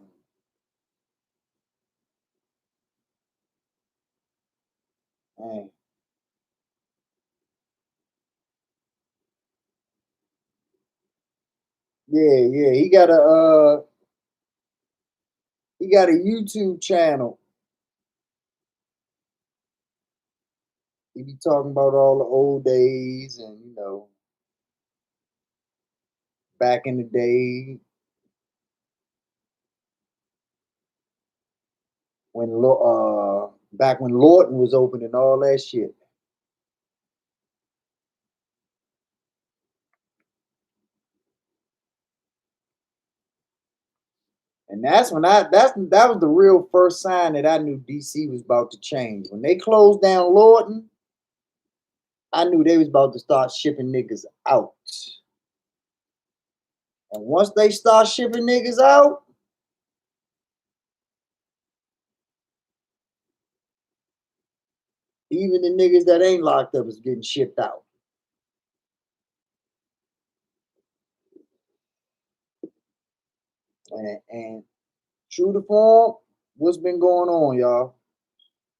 Man. Yeah, yeah. He got a YouTube channel. He be talking about all the old days and back in the day when back when Lorton was open and all that shit. And that was the real first sign that I knew DC was about to change. When they closed down Lorton, I knew they was about to start shipping niggas out. And once they start shipping niggas out, even the niggas that ain't locked up is getting shipped out. And true to form, what's been going on, y'all?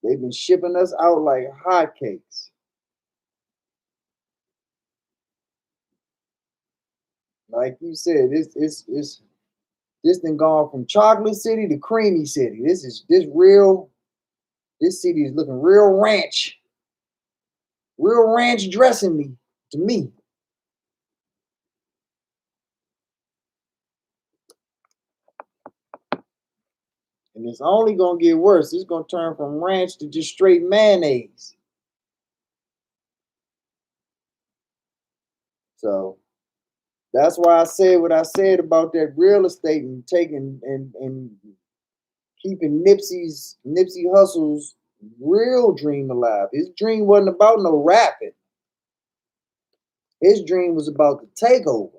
They've been shipping us out like hotcakes. Like you said, this thing gone from chocolate city to creamy city. This city is looking real ranch dressing me to me. And it's only gonna get worse. It's gonna turn from ranch to just straight mayonnaise. So that's why I said what I said about that real estate and taking and keeping Nipsey Hussle's real dream alive. His dream wasn't about no rapping. His dream was about the takeover.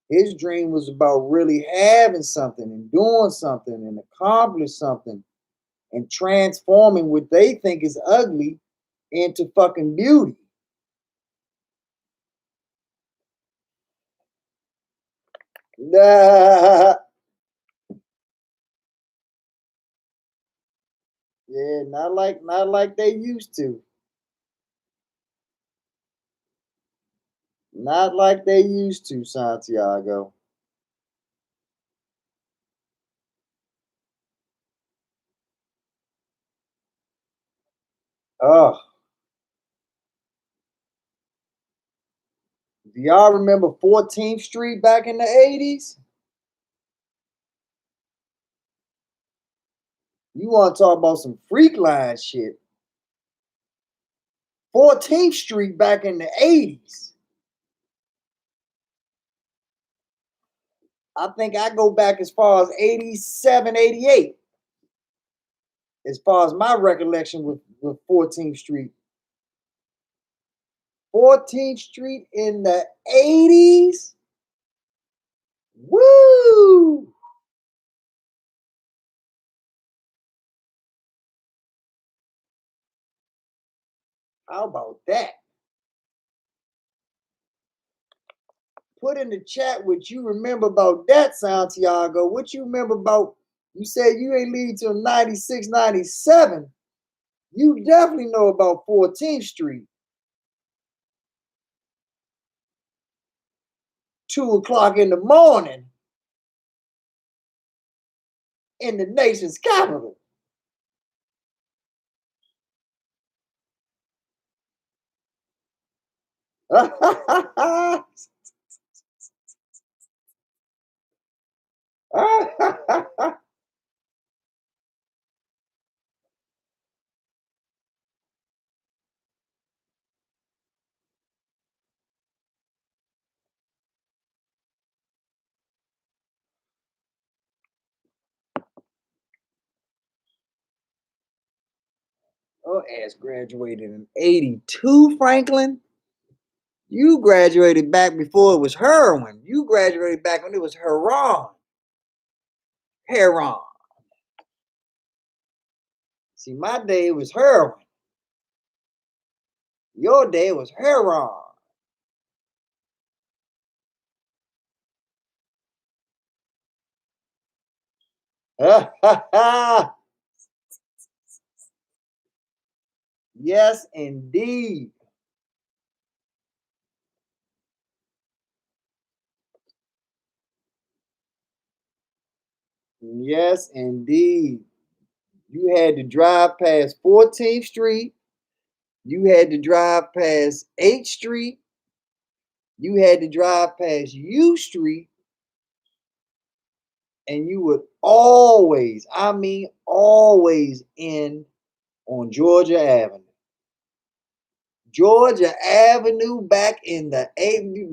His dream was about really having something and doing something and accomplish something and transforming what they think is ugly into fucking beauty. Nah. Yeah, not like they used to. Not like they used to, Santiago. Oh, do y'all remember 14th Street back in the 80s? You want to talk about some freak line shit. 14th Street back in the 80s. I think I go back as far as 87, 88, as far as my recollection with 14th Street. 14th Street in the 80s? Woo! How about that? Put in the chat what you remember about that, Santiago. What you remember about, you said you ain't leave till 96, 97. You definitely know about 14th Street. 2 o'clock in the morning in the nation's capital. Her ass graduated in 82, Franklin. You graduated back before it was heroin. You graduated back when it was heron. Heron. See, my day was heroin. Your day was heron. Ha ha ha. Yes, indeed. Yes, indeed. You had to drive past 14th Street. You had to drive past 8th Street. You had to drive past U Street. And you would always, I mean, always end on Georgia Avenue. Georgia Avenue back in the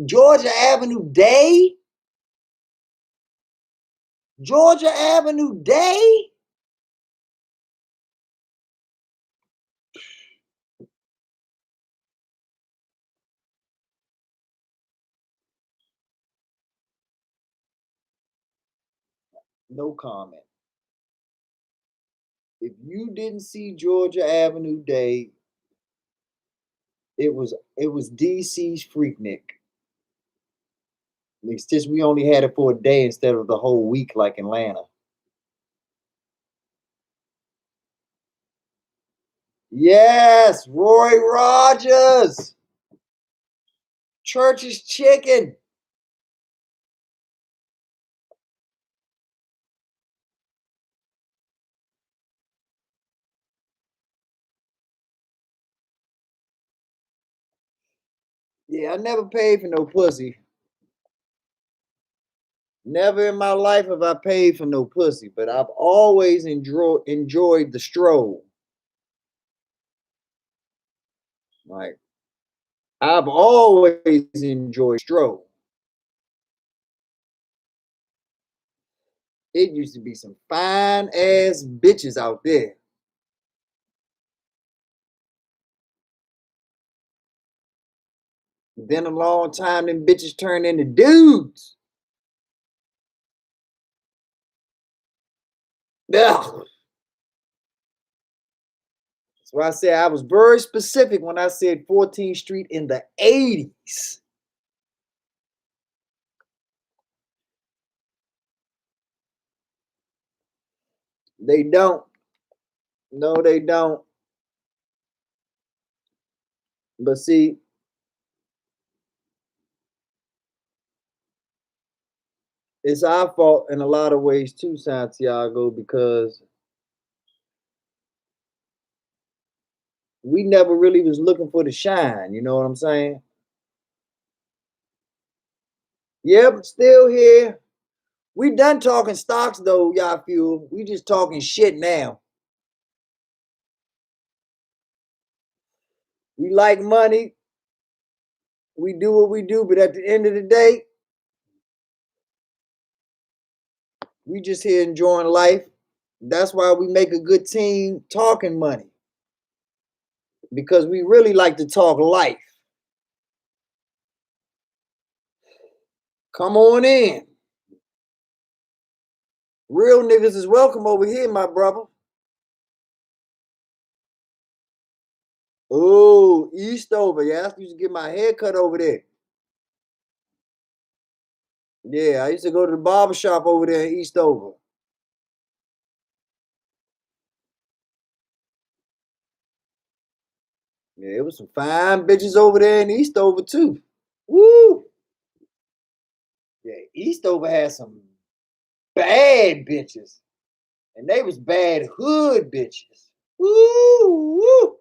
Georgia Avenue Day. Georgia Avenue Day. No comment. If you didn't see Georgia Avenue Day, it was DC's Freaknik. It's just we only had it for a day instead of the whole week like Atlanta. Yes, Roy Rogers. Church's Chicken. Yeah, I never paid for no pussy. Never in my life have I paid for no pussy, but I've always enjoyed the stroll. Like I've always enjoyed stroll. It used to be some fine ass bitches out there. Then a long time, them bitches turned into dudes. Ugh. That's why I said I was very specific when I said 14th Street in the 80s. They don't. No, they don't. But see, it's our fault in a lot of ways too, Santiago, because we never really was looking for the shine. You know what I'm saying? Yep, still here. We done talking stocks though, y'all fuel. We just talking shit now. We like money. We do what we do, but at the end of the day, we just here enjoying life. That's why we make a good team talking money. Because we really like to talk life. Come on in. Real niggas is welcome over here, my brother. Oh, Eastover. Yeah, I used to get my hair cut over there. Yeah, I used to go to the barber shop over there in Eastover. Yeah, it was some fine bitches over there in Eastover too. Woo! Yeah, Eastover had some bad bitches. And they was bad hood bitches. Woo! Woo!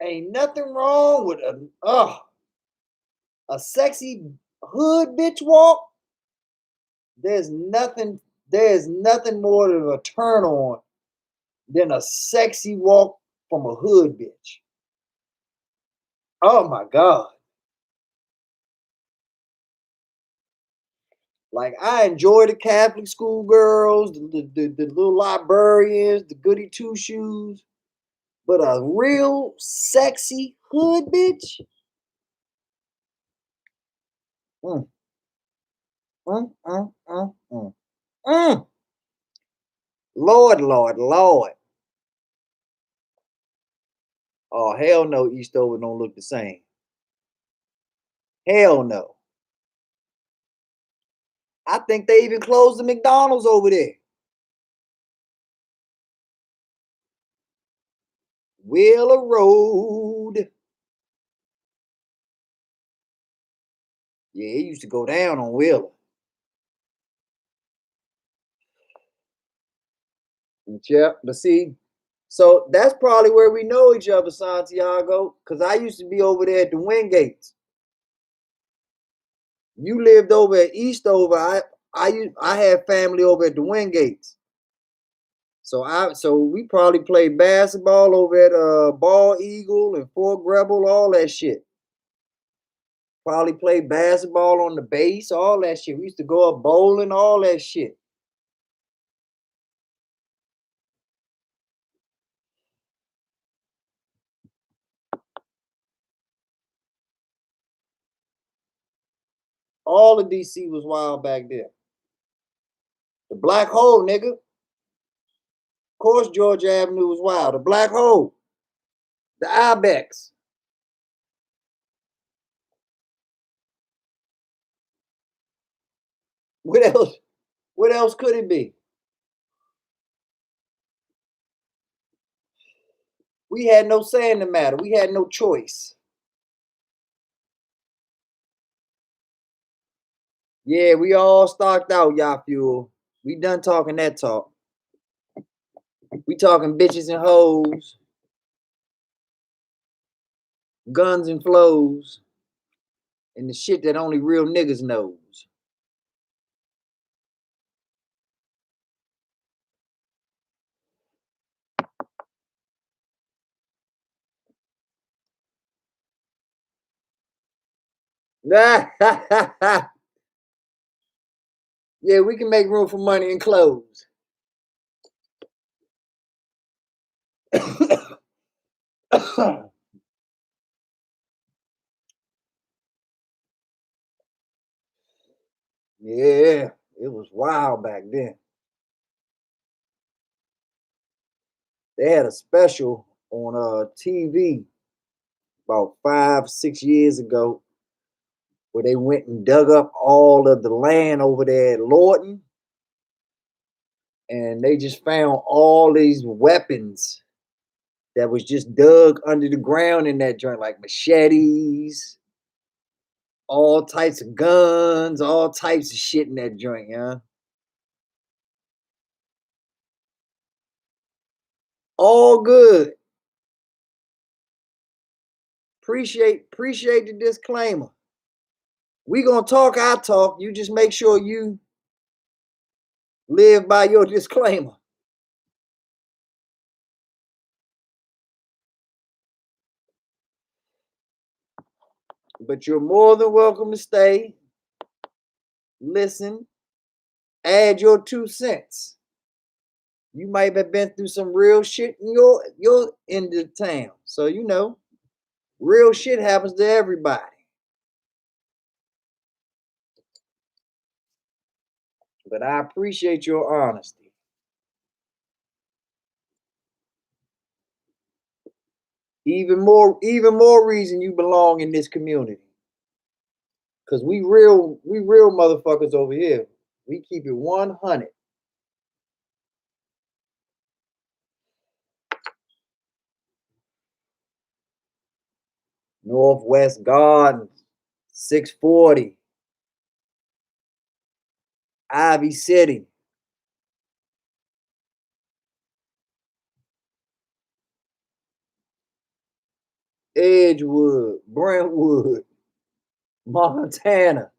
Ain't nothing wrong with a sexy hood bitch walk. There's nothing. There's nothing more of a turn on than a sexy walk from a hood bitch. Oh my god! Like I enjoy the Catholic school girls, the little librarians, the goody two shoes, but a real sexy hood bitch. Mm, mm, mm, mm, mm. Mm. Lord, Lord, Lord. Oh hell no, Eastover don't look the same. Hell no. I think they even closed the McDonald's over there. Wheeler Road. Yeah, it used to go down on Wheeler. Yeah, but see, so that's probably where we know each other, Santiago, because I used to be over there at the Wingates. You lived over at Eastover. I had family over at the Wingates. So we probably played basketball over at Ball Eagle and Fort Greble, all that shit. Probably played basketball on the base, all that shit. We used to go up bowling, all that shit. All of DC was wild back then. The Black Hole, nigga. Of course, Georgia Avenue was wild. The Black Hole, the Ibex. What else? What else could it be? We had no say in the matter. We had no choice. Yeah, we all stocked out, y'all fuel. We done talking that talk. We talking bitches and hoes, guns and flows, and the shit that only real niggas knows. Yeah, we can make room for money and clothes. Yeah, it was wild back then. They had a special on TV about 5, 6 years ago where they went and dug up all of the land over there at Lorton, and they just found all these weapons that was just dug under the ground in that joint, like machetes, all types of guns, all types of shit in that joint, yeah. All good. Appreciate the disclaimer. We gonna talk our talk. You just make sure you live by your disclaimer. But you're more than welcome to stay, listen, add your 2 cents. You might have been through some real shit in your end of town. So real shit happens to everybody. But I appreciate your honesty. Even more reason you belong in this community. Cause we real motherfuckers over here. We keep it 100. Northwest Gardens, 640, Ivy City. Edgewood, Brentwood, Montana.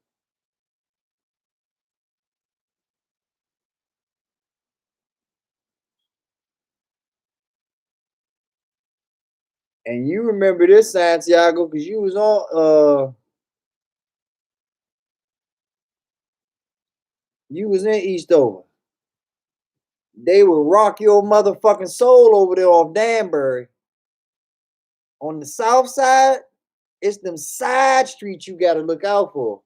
And you remember this, Santiago, because you was on You was in Eastover. They would rock your motherfucking soul over there off Danbury. On the south side, it's them side streets you gotta look out for.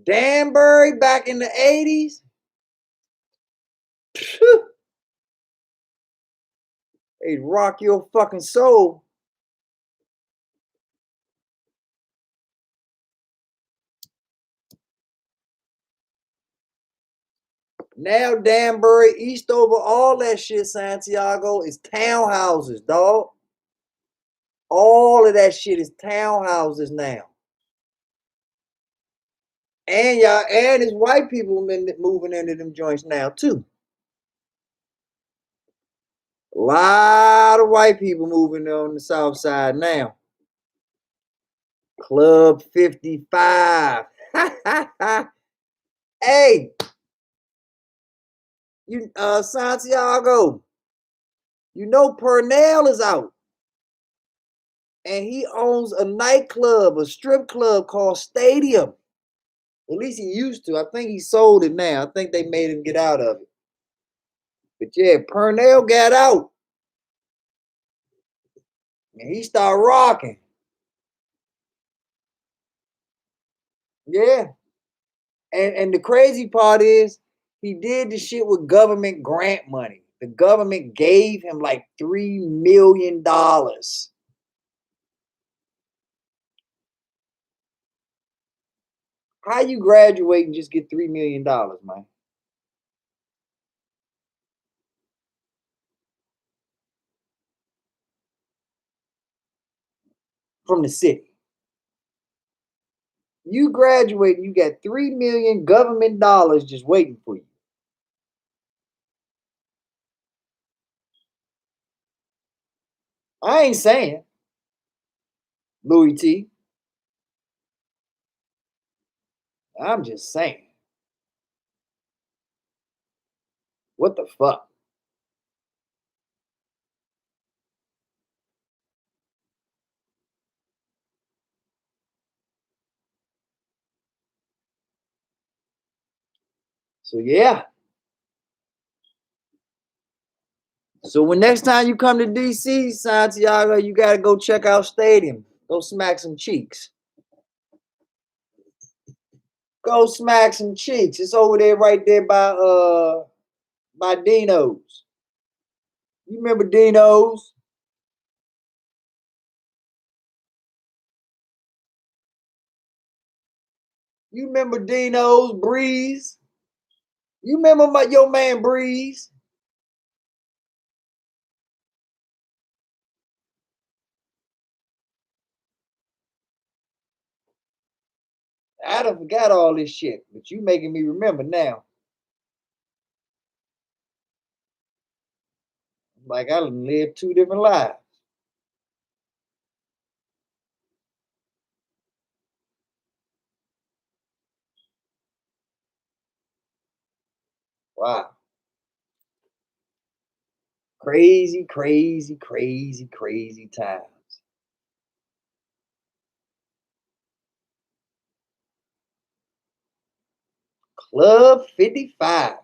Danbury back in the 80s. They'd rock your fucking soul. Now Danbury, Eastover, all that shit, Santiago, is townhouses, dog. All of that shit is townhouses now. And y'all, and it's white people moving into them joints now too. A lot of white people moving on the south side now. Club 55. Hey, you Santiago, you know Purnell is out. And he owns a nightclub, a strip club called Stadium. At least he used to. I think he sold it now. I think they made him get out of it. But yeah, Purnell got out. And he started rocking. Yeah. And the crazy part is he did the shit with government grant money. The government gave him like $3 million. How you graduate and just get $3 million, man? From the city. You graduate and you got $3 million government dollars just waiting for you. I ain't saying Louis T. I'm just saying. What the fuck? So yeah. So when next time you come to DC, Santiago, you gotta go check out Stadium. Go smack some cheeks. Go smack some cheeks. It's over there right there by Dino's. You remember Dino's? You remember Dino's Breeze? You remember your man Breeze? I done forgot all this shit, but you making me remember now. Like I done lived two different lives. Wow. Crazy, crazy, crazy, crazy times. Club 55.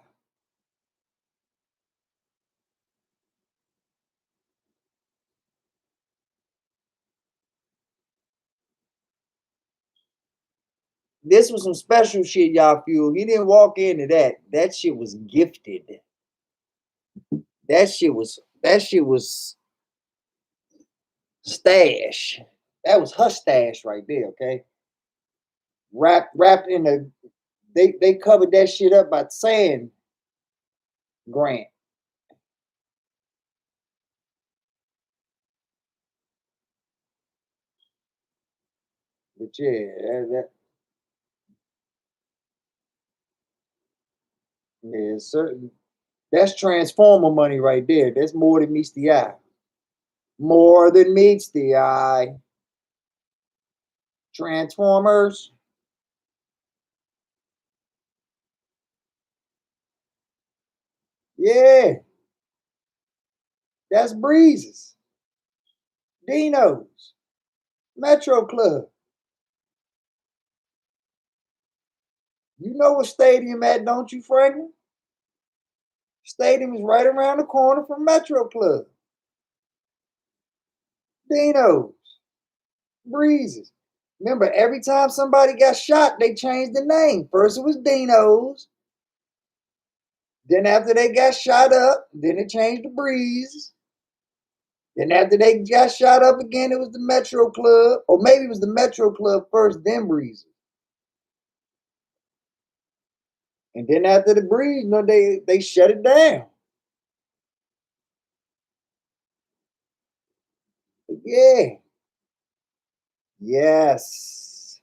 This was some special shit, y'all feel. He didn't walk into that. That shit was gifted. That shit was stash. That was her stash right there, okay? Wrapped in a they covered that shit up by saying Grant. But yeah, yeah, certain that's transformer money right there. That's more than meets the eye. More than meets the eye. Transformers. Yeah, that's Breezes. Dino's. Metro Club. You know what stadium at, don't you, Franklin? Stadium is right around the corner from Metro Club. Dino's, Breezes. Remember, every time somebody got shot, they changed the name. First it was Dino's. Then after they got shot up, then it changed to Breeze. Then after they got shot up again, it was the Metro Club. Or maybe it was the Metro Club first, then Breeze. And then after the Breeze, you know, they shut it down. But yeah. Yes.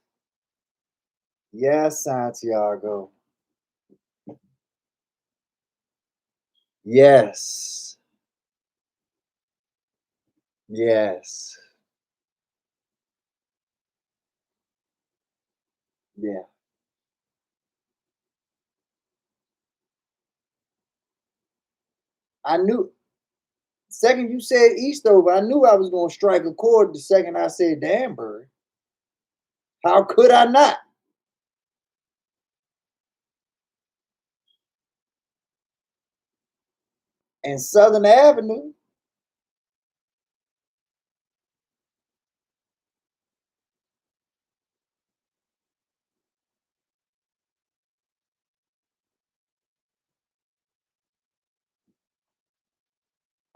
Yes, Santiago. Yes. Yes. Yeah. I knew second you said Eastover, I knew I was gonna strike a chord the second I said Danbury. How could I not? And Southern Avenue.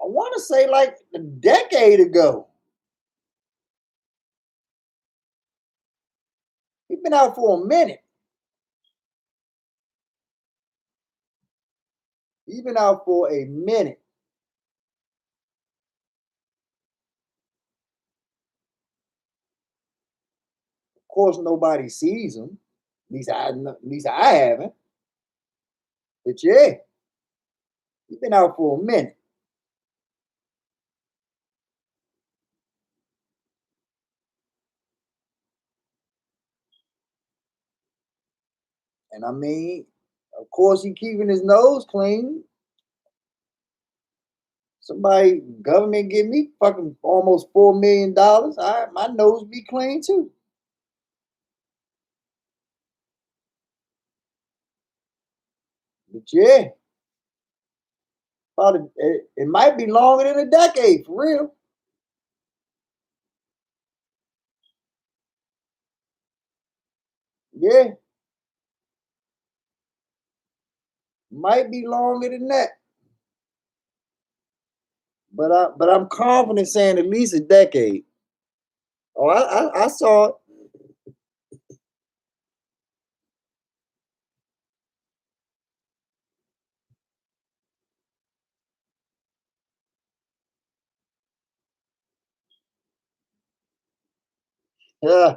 I want to say like a decade ago. He's been out for a minute. He's been out for a minute. Of course, nobody sees him. At least I haven't. But yeah, he's been out for a minute. And I mean, of course, he keeping his nose clean. Somebody government give me fucking almost $4 million. My nose be clean too. But yeah, probably it might be longer than a decade for real. Yeah, might be longer than that. But I'm confident saying at least a decade. Oh, I saw it. Yeah,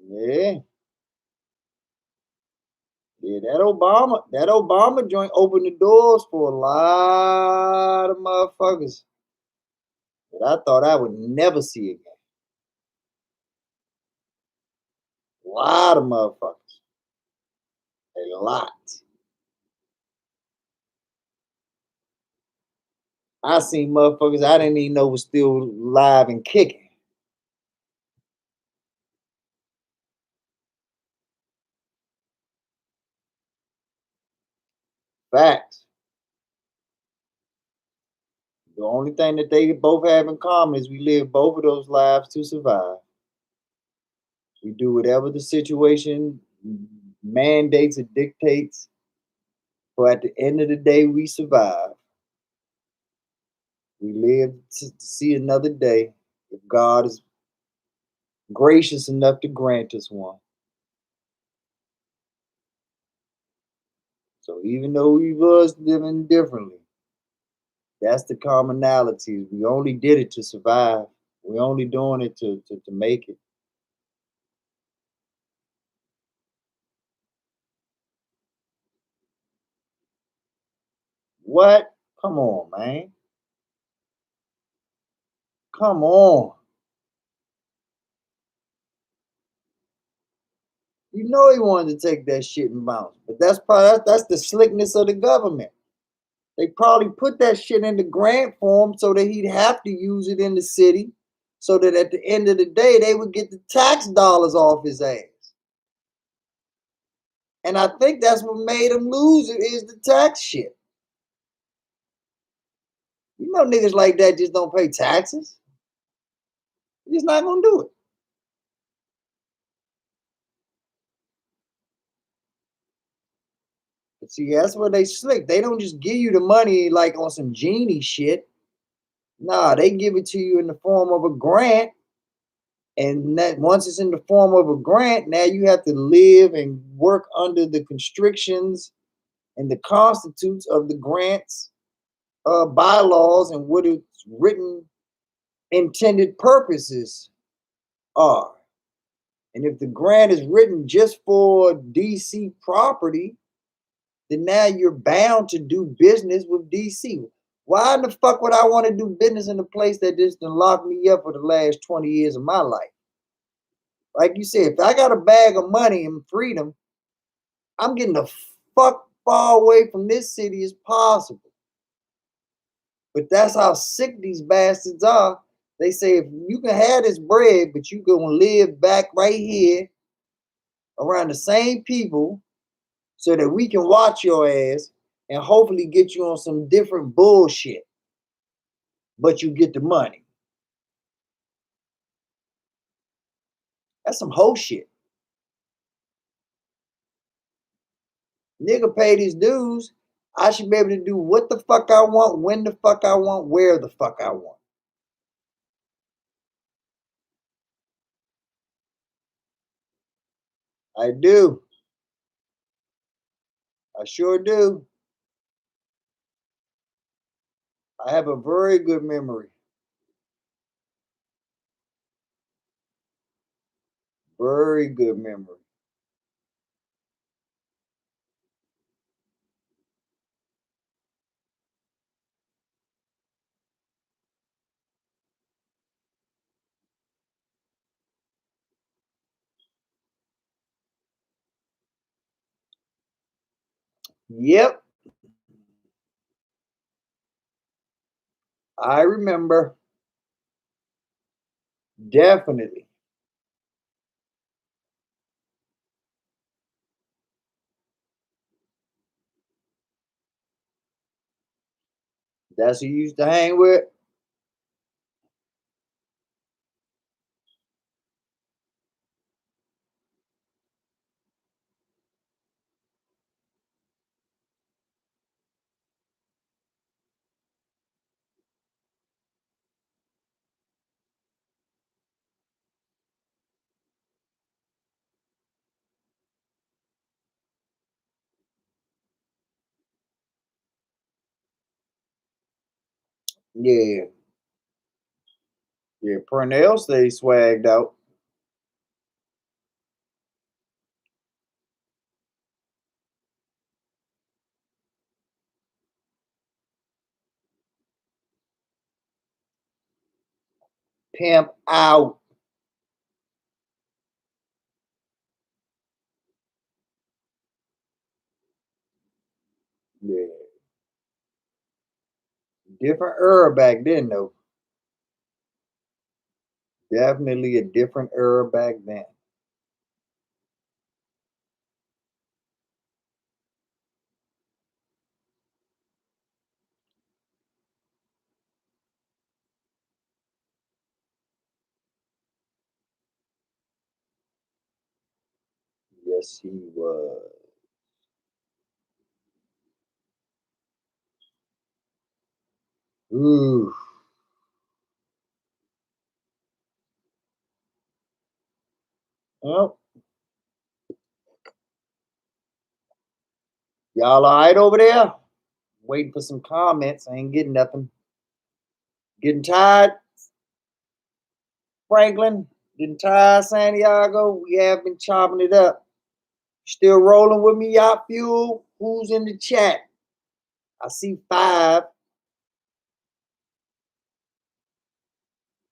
yeah, yeah. That Obama joint opened the doors for a lot of motherfuckers that I thought I would never see again. A lot of motherfuckers. A lot. I seen motherfuckers I didn't even know was still live and kicking. Facts. The only thing that they both have in common is we live both of those lives to survive. We do whatever the situation mandates or dictates, but at the end of the day, we survive. We live to see another day if God is gracious enough to grant us one. So even though we was living differently, that's the commonality. We only did it to survive. We only doing it to make it. What? Come on, man. Come on. You know he wanted to take that shit and bounce. But that's probably that's the slickness of the government. They probably put that shit in the grant form so that he'd have to use it in the city, so that at the end of the day they would get the tax dollars off his ass. And I think that's what made him lose it is the tax shit. You know, niggas like that just don't pay taxes. You're just not gonna do it. But see, that's where they slick. They don't just give you the money like on some genie shit. Nah, they give it to you in the form of a grant. And that once it's in the form of a grant, now you have to live and work under the constrictions and the constitutes of the grants bylaws and what its written intended purposes are. And if the grant is written just for DC property, then now you're bound to do business with DC. Why in the fuck would I want to do business in a place that just done locked me up for the last 20 years of my life? Like you said, if I got a bag of money and freedom, I'm getting the fuck far away from this city as possible. But that's how sick these bastards are. They say if you can have this bread, but you gonna live back right here around the same people so that we can watch your ass and hopefully get you on some different bullshit. But you get the money. That's some hoe shit. Nigga paid his dues. I should be able to do what the fuck I want, when the fuck I want, where the fuck I want. I do. I sure do. I have a very good memory. Very good memory. Yep, I remember. Definitely. That's who you used to hang with? Yeah. Yeah, Purnell stays swagged out. Pimp out. Yeah. Different era back then, though. Definitely a different era back then. Yes, he was. Ooh. Well, y'all all right over there? Waiting for some comments. I ain't getting nothing. Getting tired, Franklin? Getting tired, Santiago? We have been chopping it up. Still rolling with me, Yacht Fuel? Who's in the chat? I see 5.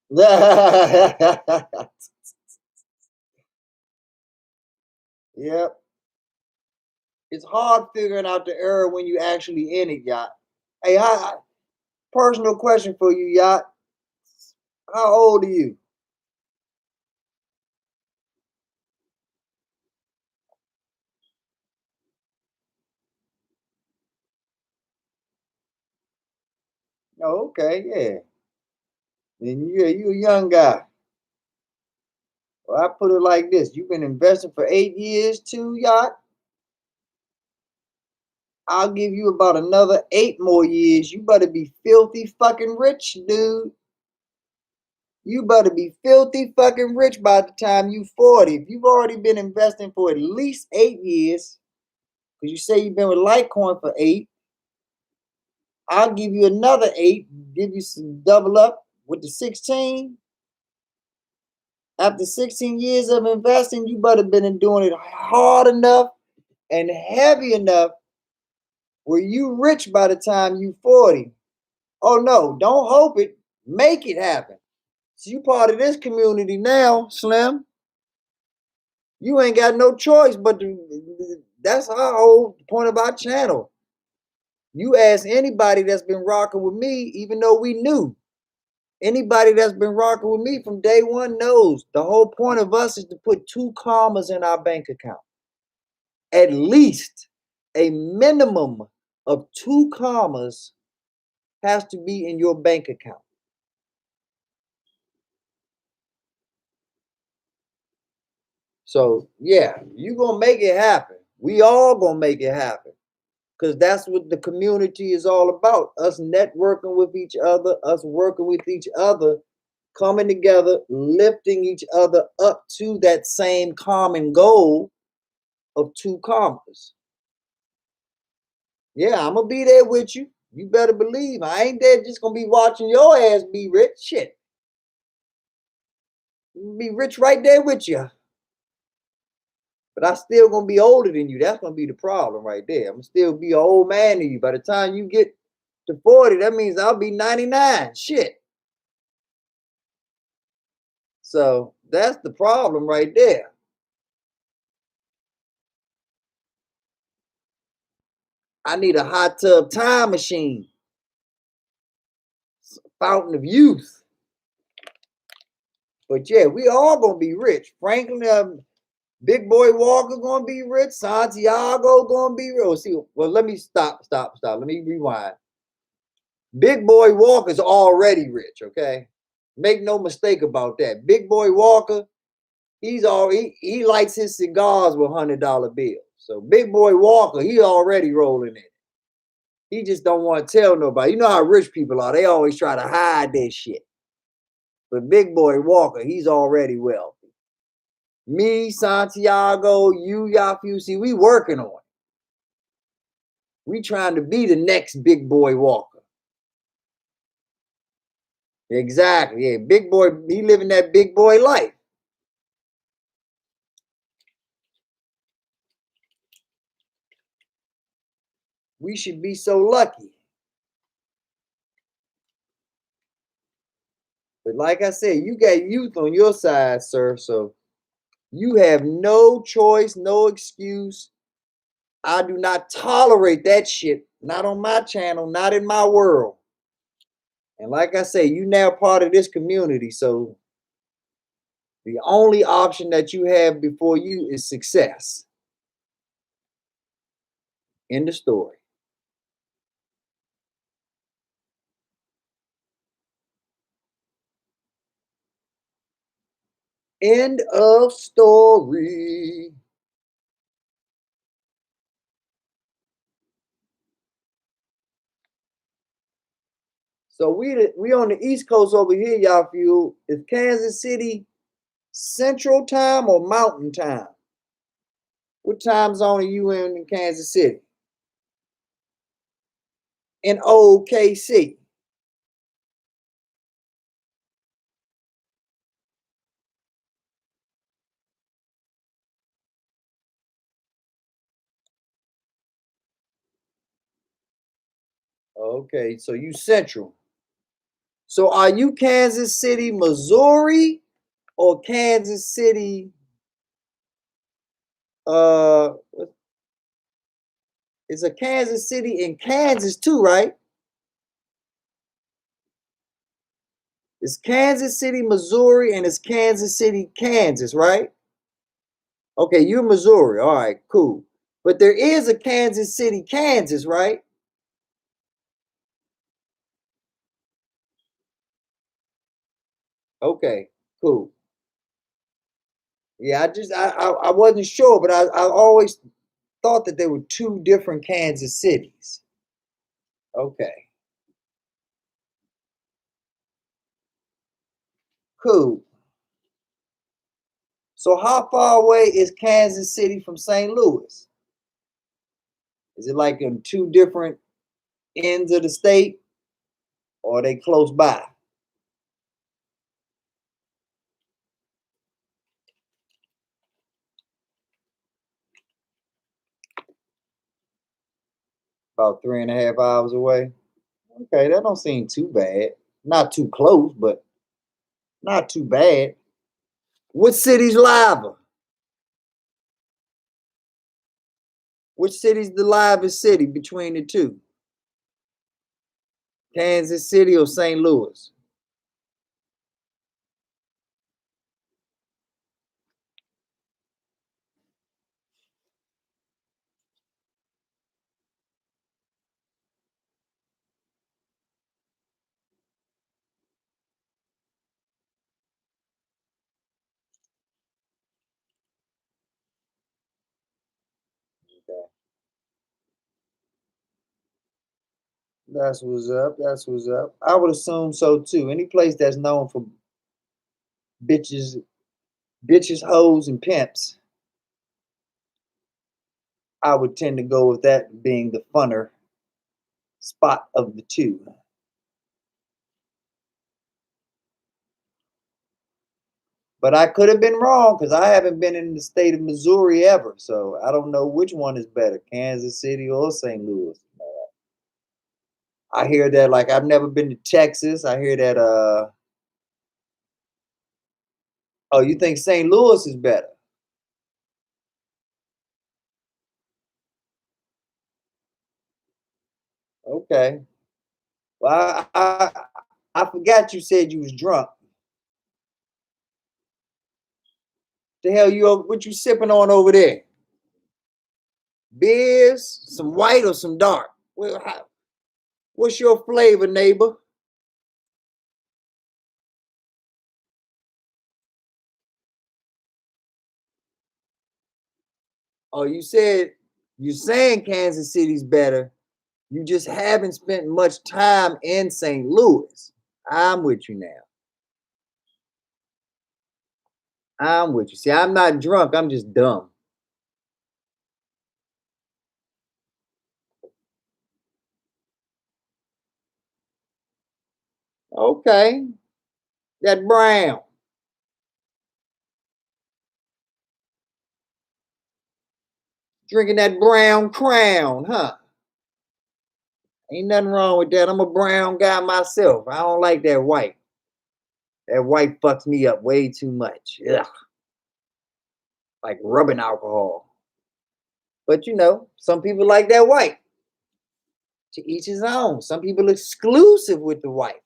Yep. It's hard figuring out the error when you actually in it, Yacht. Hey, personal question for you, Yacht. How old are you? Oh, okay, yeah. And you a young guy. Well, I put it like this: you've been investing for 8 years too, Yacht. I'll give you about another 8 more years. You better be filthy fucking rich, dude. You better be filthy fucking rich by the time you 40. If you've already been investing for at least 8 years, because you say you've been with Litecoin for 8, I'll give you another 8, give you some double up with the 16. After 16 years of investing, you better been doing it hard enough and heavy enough where you rich by the time you 40. Oh no, don't hope it. Make it happen. So you part of this community now, Slim. You ain't got no choice but to, that's our whole point of our channel. You ask anybody that's been rocking with me, even though we knew, anybody that's been rocking with me from day one knows the whole point of us is to put 2 commas in our bank account. At least a minimum of 2 commas has to be in your bank account. So yeah, you gonna make it happen. We all gonna make it happen. Because that's what the community is all about. Us networking with each other, us working with each other, coming together, lifting each other up to that same common goal of 2 commas. Yeah, I'm gonna be there with you. You better believe I ain't there just gonna be watching your ass be rich. Shit. Be rich right there with you. But I still gonna be older than you. That's gonna be the problem right there. I'm gonna still be an old man to you. By the time you get to 40, that means I'll be 99. Shit. So that's the problem right there. I need a hot tub time machine, fountain of youth. But yeah, we all gonna be rich. Franklin, Big Boy Walker gonna be rich. Santiago gonna be rich. Oh, see, well, let me stop. Let me rewind. Big Boy Walker's already rich. Okay, make no mistake about that. Big Boy Walker, he lights his cigars with $100 bills. So Big Boy Walker, he already rolling in. He just don't want to tell nobody. You know how rich people are. They always try to hide their shit. But Big Boy Walker, he's already wealthy. Me, Santiago, you, Yafu, see, we working on it. We trying to be the next Big Boy Walker. Exactly. Yeah, Big Boy, he living that big boy life. We should be so lucky. But like I said, you got youth on your side, sir. So you have no choice, no excuse. I do not tolerate that shit. Not on my channel, not in my world. And like I say, you now part of this community. So the only option that you have before you is success. End of story. End of story. So we on the East Coast over here, y'all feel. Is Kansas City Central Time or Mountain Time? What time zone are you in Kansas City? In OKC. Okay, so you Central. So are you Kansas City, Missouri, or Kansas City? Uh, it's a Kansas City in Kansas too, right? It's Kansas City, Missouri, and it's Kansas City, Kansas, right? Okay, you're Missouri. All right, cool. But there is a Kansas City, Kansas, right? Okay, cool. Yeah, I wasn't sure, but I always thought that there were two different Kansas cities. Okay, cool. So how far away is Kansas City from St. Louis? Is it like in two different ends of the state, or are they close by? About 3.5 hours away. Okay, that don't seem too bad. Not too close, but not too bad. What city's liver? Which city's the livest city between the two? Kansas City or St. Louis? Okay. That's what's up. That's what's up. I would assume so too. Any place that's known for bitches, bitches, hoes, and pimps, I would tend to go with that being the funner spot of the two. But I could have been wrong because I haven't been in the state of Missouri ever, so I don't know which one is better, Kansas City or St. Louis. I hear that like I've never been to Texas. I hear that oh, you think St. Louis is better? Okay. Well, I forgot you said you was drunk. The hell what you sipping on over there? Beers, some white or some dark? Well, what's your flavor, neighbor? Oh, you're saying Kansas City's better. You just haven't spent much time in St. Louis. I'm with you now. I'm with you. See, I'm not drunk. I'm just dumb. Okay. That brown. Drinking that brown crown, huh? Ain't nothing wrong with that. I'm a brown guy myself. I don't like that white. That white fucks me up way too much. Ugh, like rubbing alcohol. But some people like that white. To each his own. Some people exclusive with the white.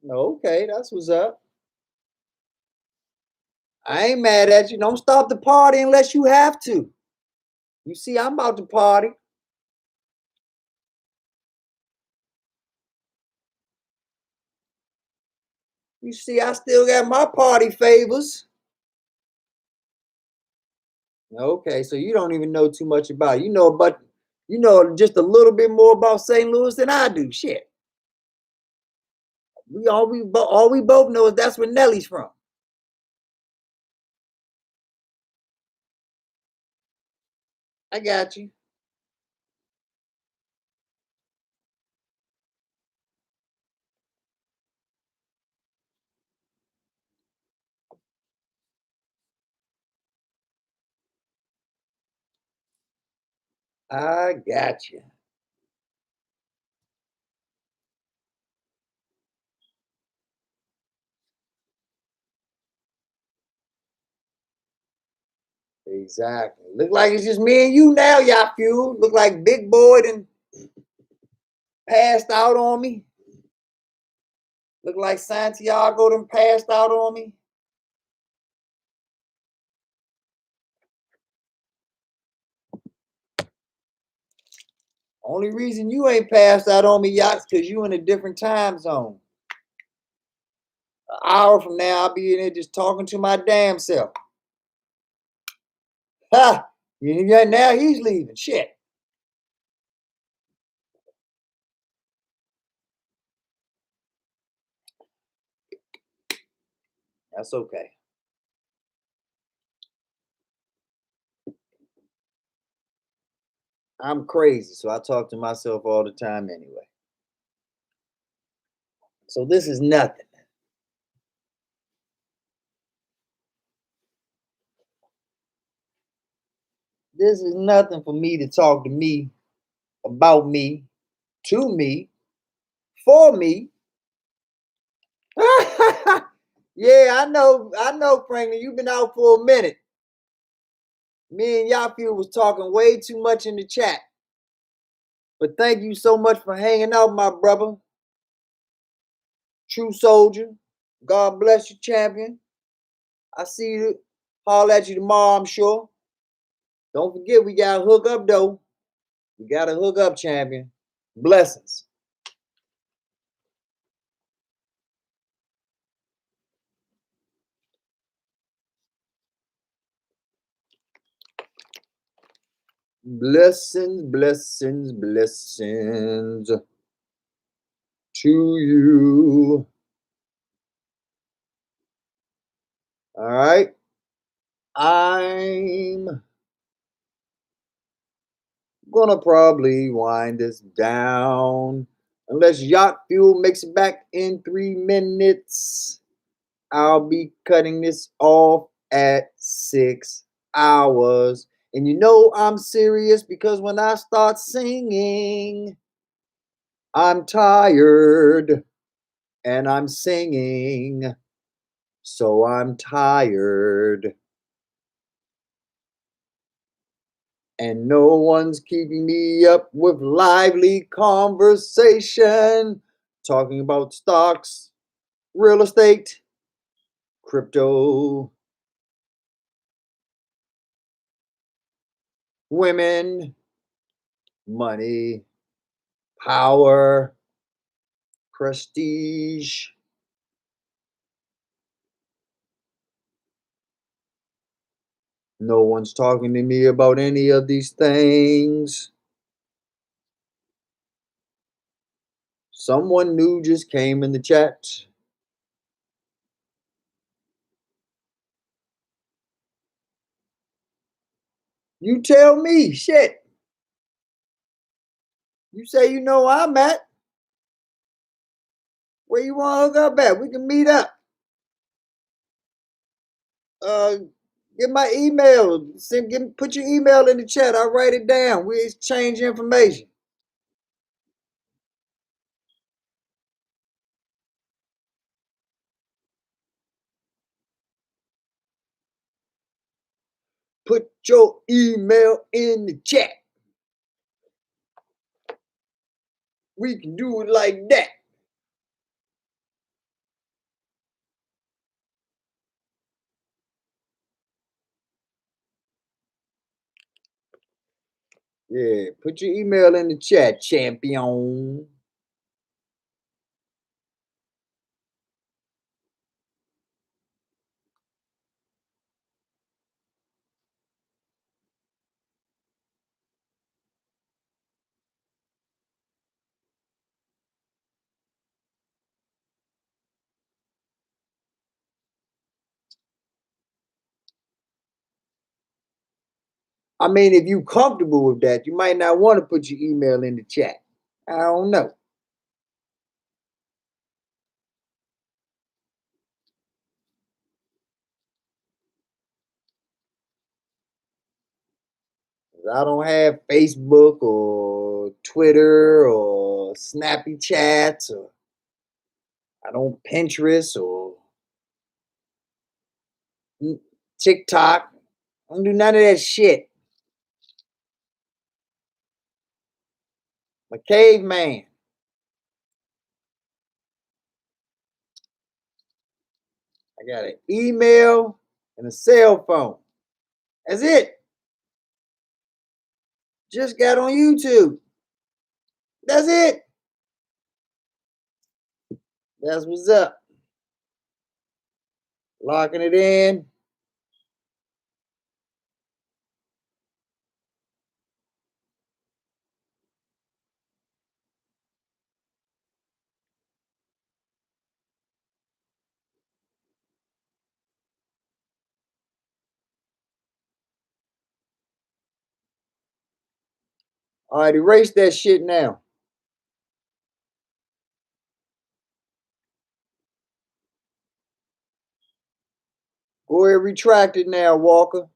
Okay, that's what's up. I ain't mad at you. Don't stop the party unless you have to. You see, I'm about to party. You see, I still got my party favors. Okay, so you don't even know too much about it. You know just a little bit more about St. Louis than I do. Shit. All we both know is that's where Nelly's from. I got you. I got you. Exactly. Look like it's just me and you now, y'all few. Look like Big Boy done passed out on me. Look like Santiago done passed out on me. Only reason you ain't passed out on me, yachts, because you in a different time zone. An hour from now, I'll be in there just talking to my damn self. Ha! Yeah, now he's leaving. Shit. That's okay. I'm crazy, so I talk to myself all the time anyway. So this is nothing. This is nothing for me to talk to me about me, to me, for me. Yeah, I know, Franklin. You've been out for a minute. Me and Yafiel was talking way too much in the chat. But thank you so much for hanging out, my brother. True soldier. God bless you, champion. I see you. Holler at you tomorrow, I'm sure. Don't forget, we got to hook up, though. We got to hook up, champion. Blessings. Blessings, blessings, blessings to you. All right. I'm gonna probably wind this down unless Yacht Fuel makes it back in 3 minutes. I'll be cutting this off at 6 hours. And you know I'm serious because when I start singing, I'm tired and I'm singing, so I'm tired. And no one's keeping me up with lively conversation, talking about stocks, real estate, crypto, women, money, power, prestige. No one's talking to me about any of these things. Someone new just came in the chat. You tell me, shit. You say you know where I'm at. Where you want to hook up at? We can meet up. Uh, get my email. Put your email in the chat. I'll write it down. We exchange information. Put your email in the chat. We can do it like that. Yeah, put your email in the chat, champion. I mean, if you comfortable with that, you might not want to put your email in the chat. I don't know. I don't have Facebook or Twitter or Snappy Chats or I don't Pinterest or TikTok. I don't do none of that shit. I'm a caveman. I got an email and a cell phone. That's it. Just got on YouTube. That's it. That's what's up. Locking it in. All right, erase that shit now. Go ahead, retract it now, Walker.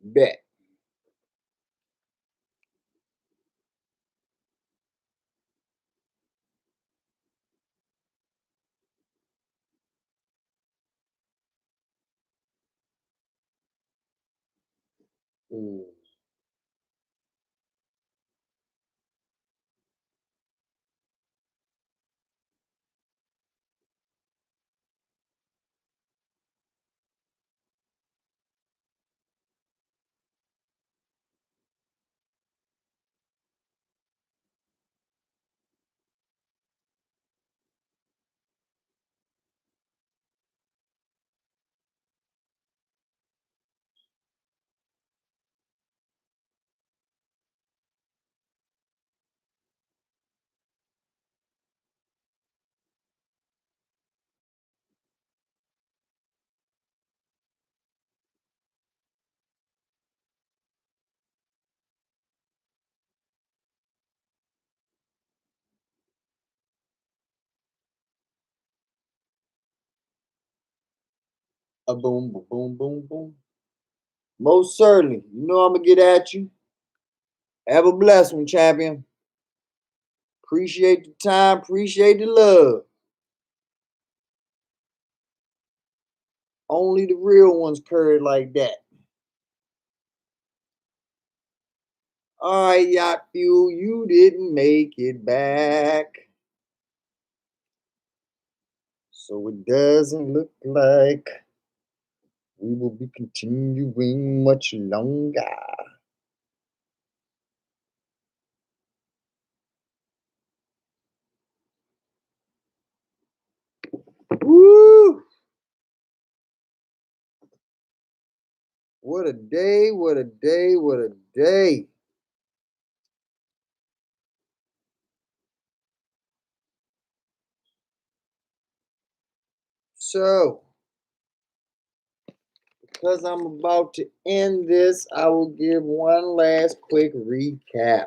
Bet. Ooh. A boom, boom, boom, boom, boom. Most certainly. You know I'm gonna get at you. Have a blessed one, champion. Appreciate the time, appreciate the love. Only the real ones curry like that. All right, Yacht Fuel, you didn't make it back. So it doesn't look like we will be continuing much longer. Woo! What a day, what a day, what a day. So, because I'm about to end this, I will give one last quick recap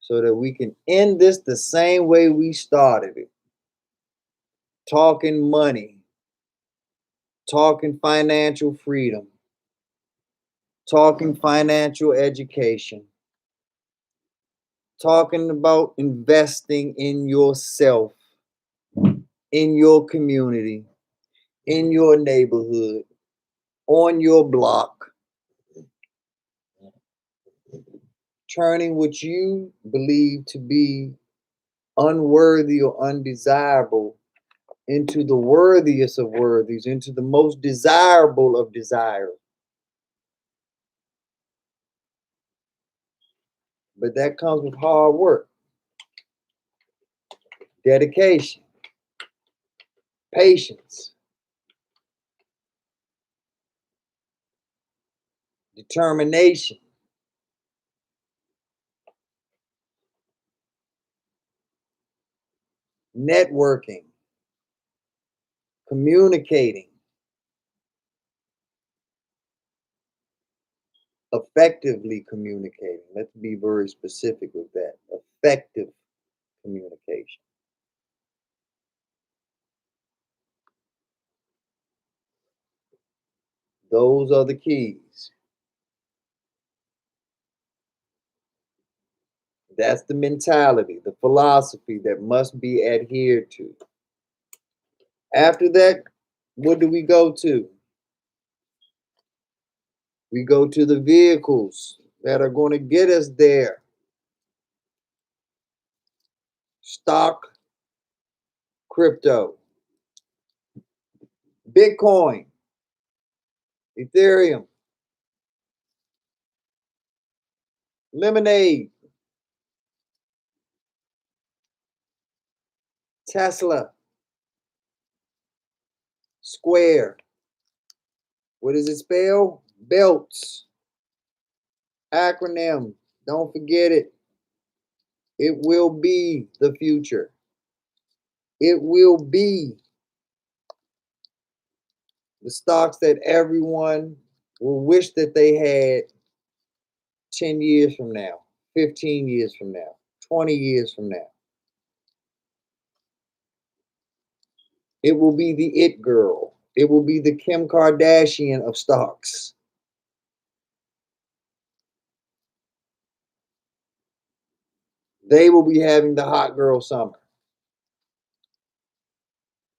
so that we can end this the same way we started it. Talking money, talking financial freedom, talking financial education, talking about investing in yourself, in your community, in your neighborhood, on your block, turning what you believe to be unworthy or undesirable into the worthiest of worthies, into the most desirable of desires. But that comes with hard work, dedication, patience, determination. networking, communicating, effectively communicating. Let's be very specific with that. Effective communication. Those are the keys. That's the mentality, the philosophy that must be adhered to. After that, what do we go to? We go to the vehicles that are going to get us there. Stock, crypto, Bitcoin, Ethereum, Lemonade, Tesla, Square. What does it spell? Belts. Acronym. Don't forget it. It will be the future. It will be the stocks that everyone will wish that they had 10 years from now, 15 years from now, 20 years from now. It will be the it girl. It will be the Kim Kardashian of stocks. They will be having the hot girl summer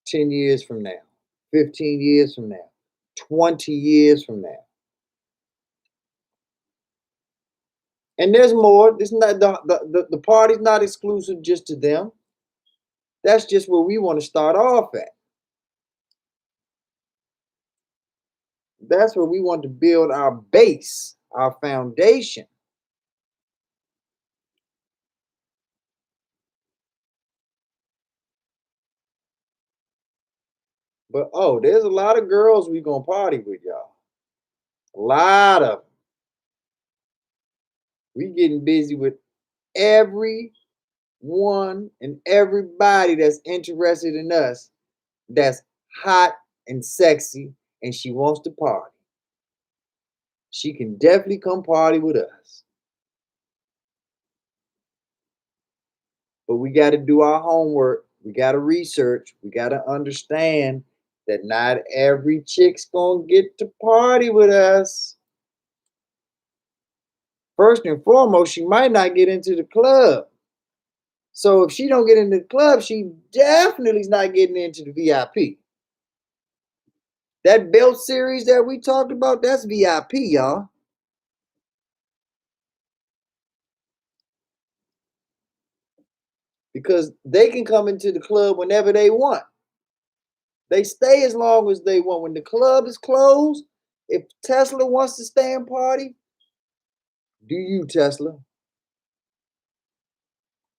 10 years from now, 15 years from now, 20 years from now. And there's more. This not the party's not exclusive just to them. That's just where we want to start off at. That's where we want to build our base, our foundation. But oh, there's a lot of girls we gonna party with, y'all. A lot of them. We getting busy with everyone and everybody that's interested in us, that's hot and sexy, and she wants to party. She can definitely come party with us. But we got to do our homework. We got to research. We got to understand that not every chick's going to get to party with us. First and foremost, she might not get into the club. So if she don't get into the club, she definitely is not getting into the VIP. That belt series that we talked about, that's VIP, y'all. Because they can come into the club whenever they want. They stay as long as they want. When the club is closed, if Tesla wants to stay and party, do you, Tesla?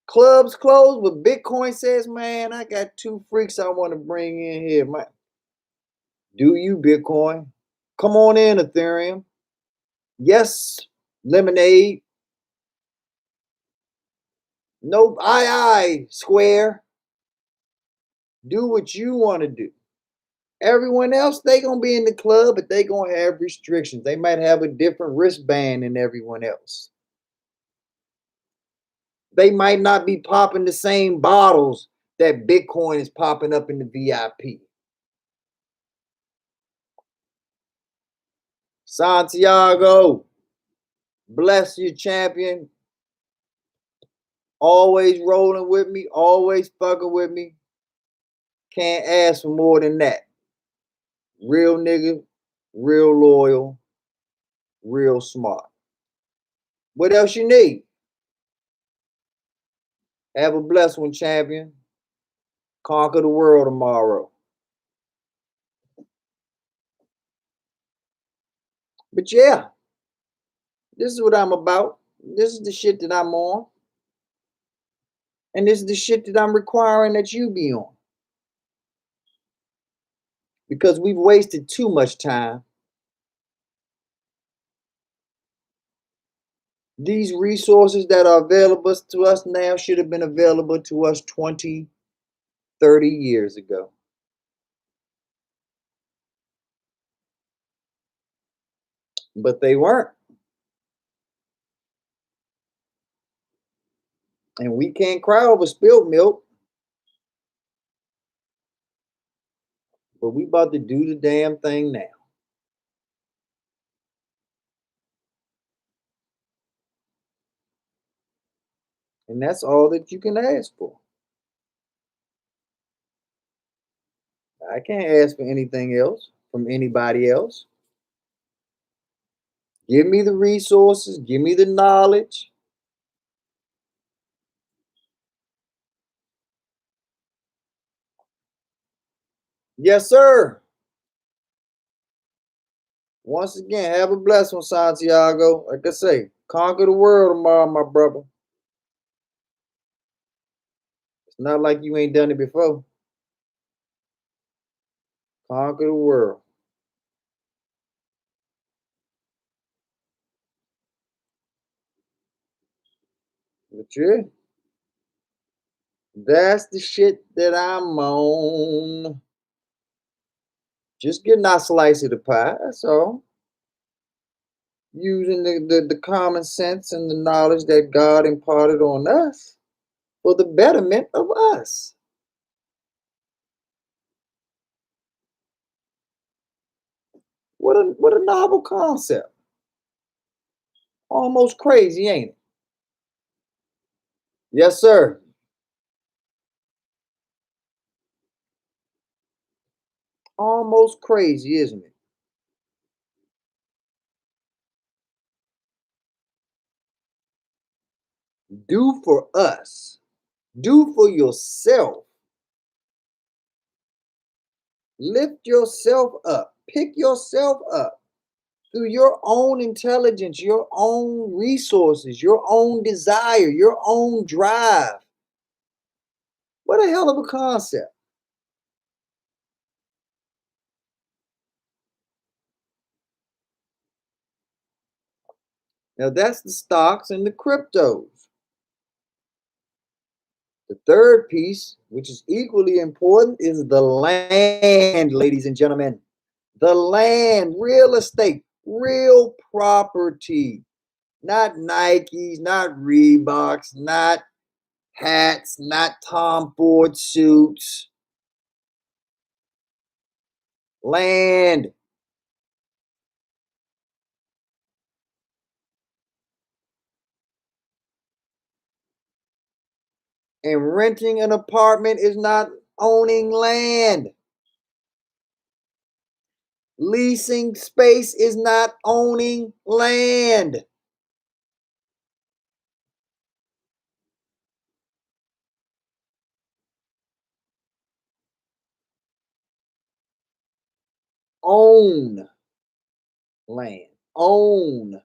Clubs closed, but Bitcoin says, man, I got two freaks I want to bring in here. Do you, Bitcoin? Come on in, Ethereum. Yes, Lemonade. Nope, I, Square. Do what you want to do. Everyone else, they gonna be in the club, but they gonna have restrictions. They might have a different wristband than everyone else. They might not be popping the same bottles that Bitcoin is popping up in the VIP. Santiago, bless you, champion. Always rolling with me, always fucking with me. Can't ask for more than that. Real nigga, real loyal, real smart. What else you need? Have a blessed one, champion. Conquer the world tomorrow. But yeah, this is what I'm about. This is the shit that I'm on. And this is the shit that I'm requiring that you be on. Because we've wasted too much time. These resources that are available to us now should have been available to us 20 30 years ago. But they weren't. And we can't cry over spilled milk. But we about to do the damn thing now. And that's all that you can ask for. I can't ask for anything else from anybody else. Give me the resources, give me the knowledge. Yes, sir. Once again, have a blessed one, Santiago. Like I say, conquer the world tomorrow, my brother. It's not like you ain't done it before. Conquer the world. But yeah, that's the shit that I'm on. Just getting our slice of the pie, that's all. Using the common sense and the knowledge that God imparted on us for the betterment of us. What a novel concept. Almost crazy, ain't it? Yes, sir. Almost crazy, isn't it? Do for us. Do for yourself. Lift yourself up. Pick yourself up through your own intelligence, your own resources, your own desire, your own drive. What a hell of a concept. Now that's the stocks and the cryptos. The third piece, which is equally important, is the land, ladies and gentlemen. The land, real estate, real property, not Nikes, not Reeboks, not hats, not Tom Ford suits. Land. And renting an apartment is not owning land. Leasing space is not owning land. Own land. Own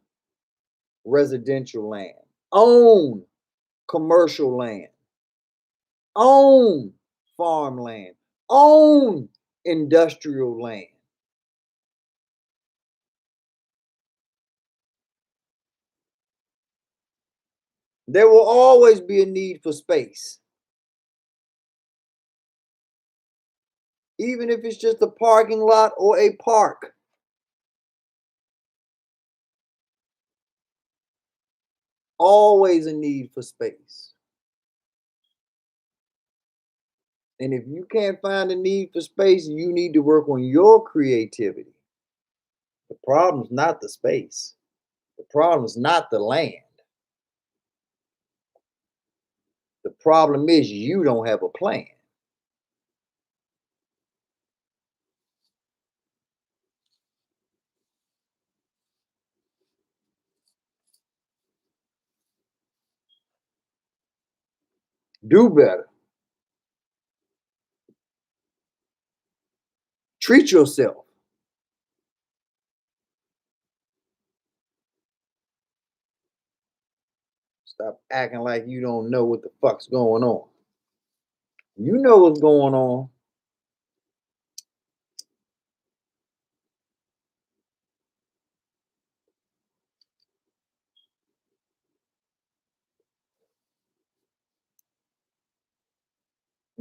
residential land. Own commercial land. Own farmland. Own industrial land. There will always be a need for space. Even if it's just a parking lot or a park. Always a need for space. And if you can't find a need for space, you need to work on your creativity. The problem is not the space. The problem is not the land. The problem is you don't have a plan. Do better. Treat yourself. Stop acting like you don't know what the fuck's going on. You know what's going on.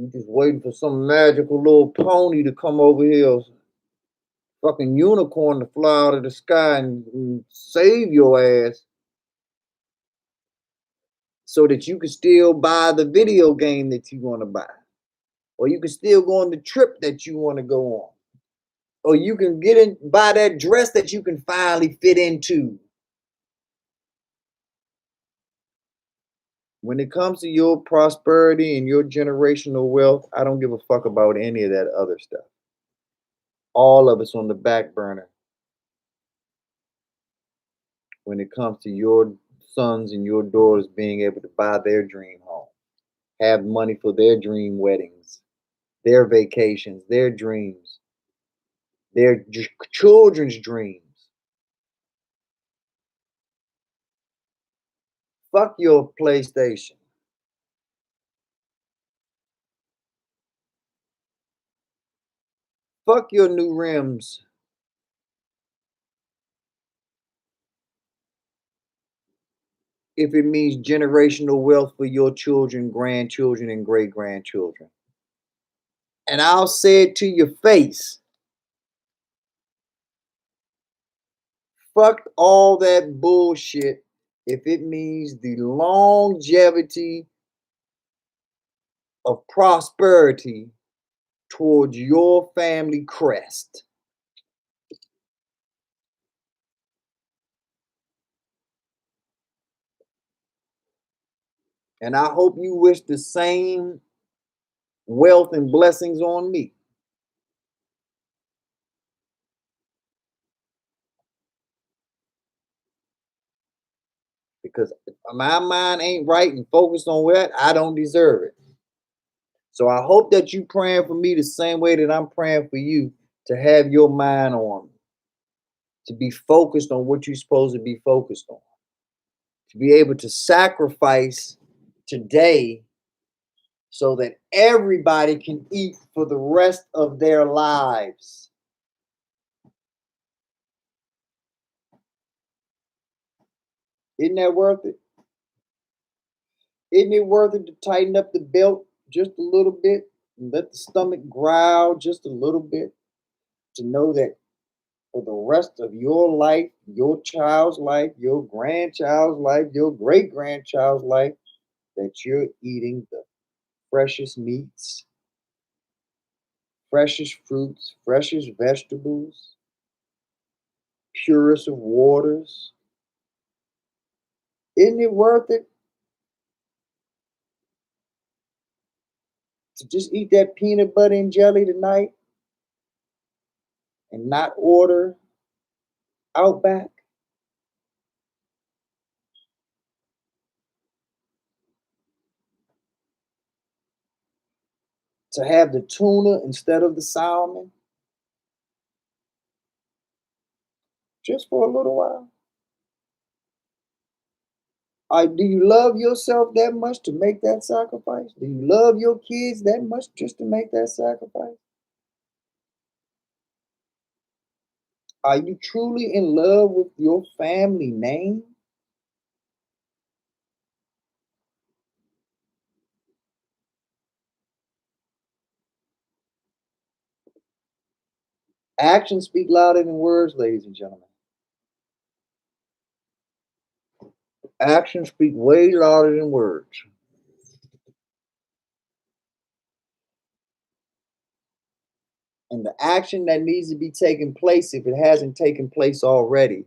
You just waiting for some magical little pony to come over here, fucking unicorn to fly out of the sky and save your ass so that you can still buy the video game that you want to buy. Or you can still go on the trip that you want to go on. Or you can get in, buy that dress that you can finally fit into. When it comes to your prosperity and your generational wealth, I don't give a fuck about any of that other stuff. All of it's on the back burner when it comes to your sons and your daughters being able to buy their dream home, have money for their dream weddings, their vacations, their dreams, their children's dreams. Fuck your PlayStation. Fuck your new rims. If it means generational wealth for your children, grandchildren, and great grandchildren. And I'll say it to your face. Fuck all that bullshit if it means the longevity of prosperity towards your family crest. And I hope you wish the same wealth and blessings on me. Because if my mind ain't right and focused on that, I don't deserve it. So I hope that you praying for me the same way that I'm praying for you to have your mind on, to be focused on what you're supposed to be focused on, to be able to sacrifice today so that everybody can eat for the rest of their lives. Isn't that worth it? Isn't it worth it to tighten up the belt just a little bit and let the stomach growl just a little bit to know that for the rest of your life, your child's life, your grandchild's life, your great grandchild's life, that you're eating the freshest meats, freshest fruits, freshest vegetables, purest of waters? Isn't it worth it to just eat that peanut butter and jelly tonight and not order Outback? To have the tuna instead of the salmon just for a little while? Do you love yourself that much to make that sacrifice? Do you love your kids that much just to make that sacrifice? Are you truly in love with your family name? Actions speak louder than words, ladies and gentlemen. Actions speak way louder than words. And the action that needs to be taking place, if it hasn't taken place already,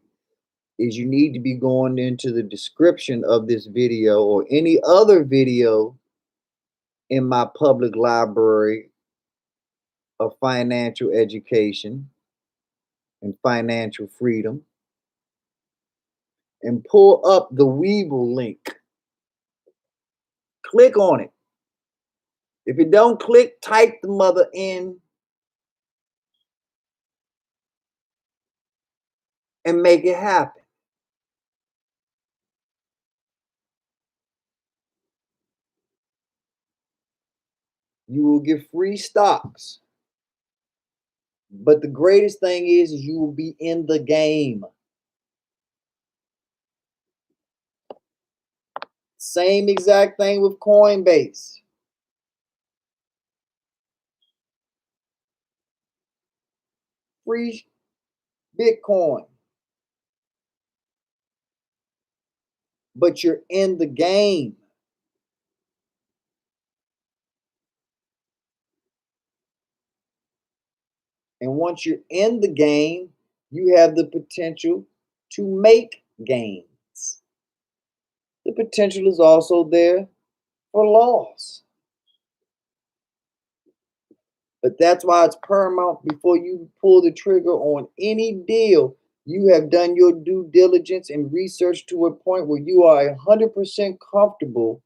is you need to be going into the description of this video or any other video in my public library of financial education and financial freedom and pull up the Weeble link. Click on it. If it don't click, type the mother in and make it happen. You will get free stocks. But the greatest thing is you will be in the game. Same exact thing with Coinbase. free Bitcoin, but you're in the game. And once you're in the game, you have the potential to make gains. The potential is also there for loss. But that's why it's paramount before you pull the trigger on any deal. You have done your due diligence and research to a point where you are 100% comfortable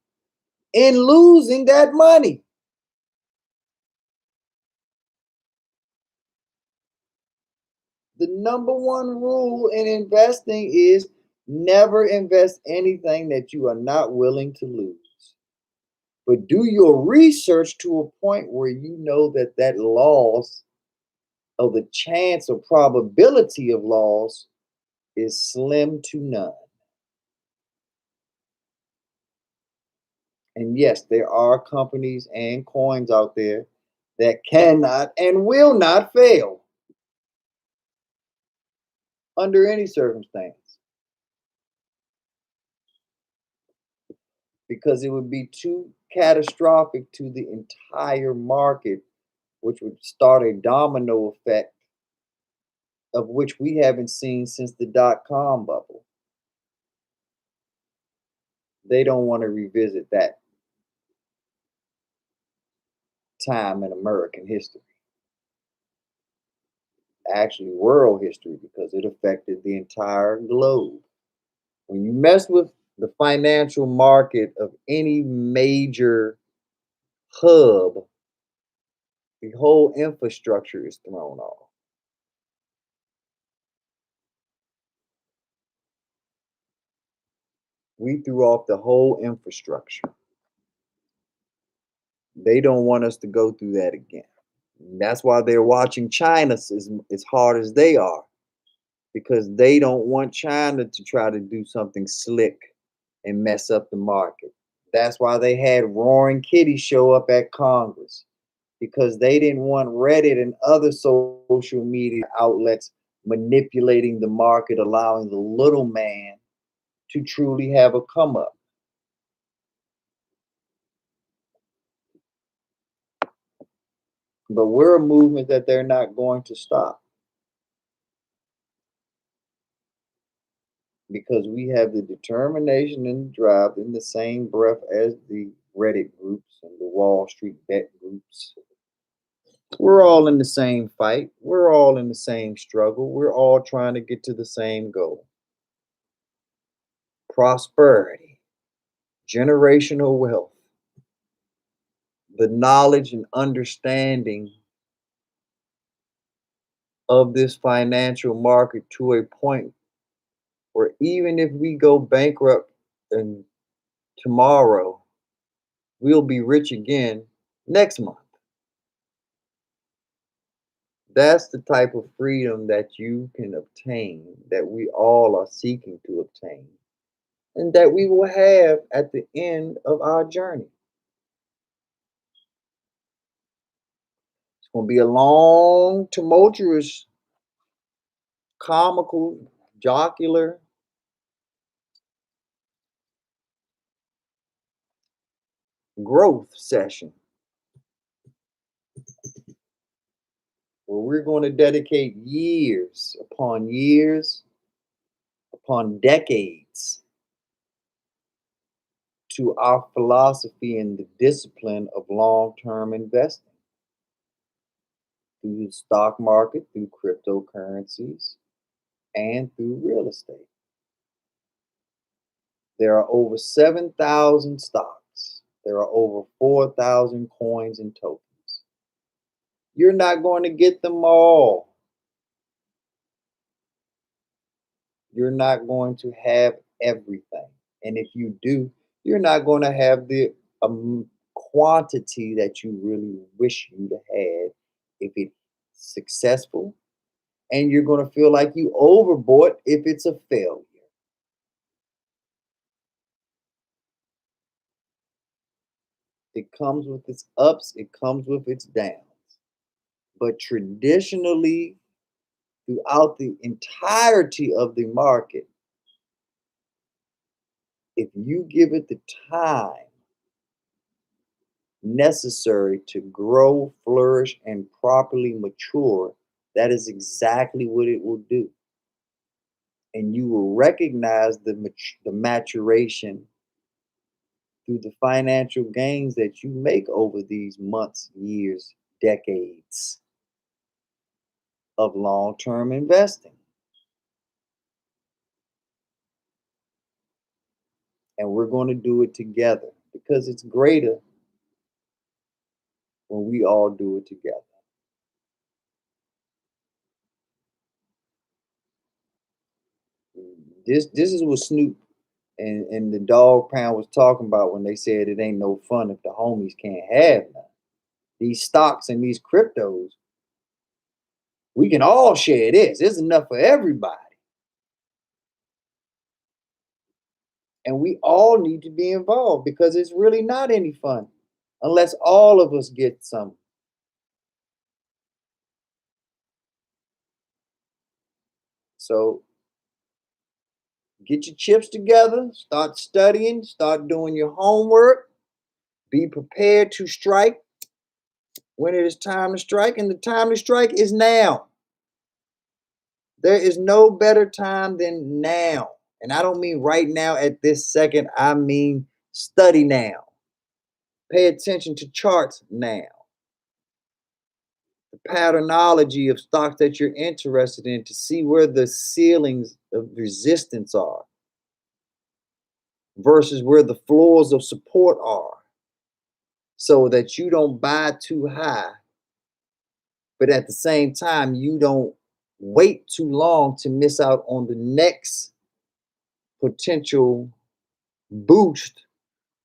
in losing that money. The number one rule in investing is never invest anything that you are not willing to lose. But do your research to a point where you know that that loss, or the chance or probability of loss, is slim to none. And yes, there are companies and coins out there that cannot and will not fail under any circumstance, because it would be too catastrophic to the entire market, which would start a domino effect of which we haven't seen since the dot-com bubble. They don't want to revisit that time in American history, actually world history, because it affected the entire globe. When you mess with the financial market of any major hub, the whole infrastructure is thrown off. We threw off the whole infrastructure. They don't want us to go through that again. That's why they're watching China as hard as they are, because they don't want China to try to do something slick and mess up the market. That's why they had Roaring Kitty show up at Congress, because they didn't want Reddit and other social media outlets manipulating the market, allowing the little man to truly have a come up. But we're a movement that they're not going to stop, because we have the determination and the drive in the same breath as the Reddit groups and the Wall Street bet groups. We're all in the same fight. We're all in the same struggle. We're all trying to get to the same goal: prosperity, generational wealth, the knowledge and understanding of this financial market to a point where even if we go bankrupt and tomorrow, we'll be rich again next month. That's the type of freedom that you can obtain, that we all are seeking to obtain, and that we will have at the end of our journey. It's going to be a long, tumultuous, comical, jocular, growth session where we're going to dedicate years upon decades to our philosophy and the discipline of long term investing through the stock market, through cryptocurrencies, and through real estate. There are over 7,000 stocks, there are over 4,000 coins and tokens. You're not going to get them all. You're not going to have everything. And if you do, you're not going to have the quantity that you really wish you'd had if it's successful. And you're going to feel like you overbought if it's a failure. It comes with its ups, it comes with its downs. But traditionally, throughout the entirety of the market, if you give it the time necessary to grow, flourish, and properly mature, that is exactly what it will do. And you will recognize the maturation through the financial gains that you make over these months, years, decades of long term investing. And we're going to do it together because it's greater when we all do it together. This is what Snoop and the dog pound was talking about when they said it ain't no fun if the homies can't have none. These stocks and these cryptos, we can all share this. There's enough for everybody. And we all need to be involved because it's really not any fun unless all of us get some. So get your chips together, start studying, start doing your homework, be prepared to strike when it is time to strike. And the time to strike is now. There is no better time than now. And I don't mean right now at this second, I mean study now. Pay attention to charts now. The patternology of stocks that you're interested in to see where the ceilings of resistance are versus where the floors of support are so that you don't buy too high, but at the same time, you don't wait too long to miss out on the next potential boost,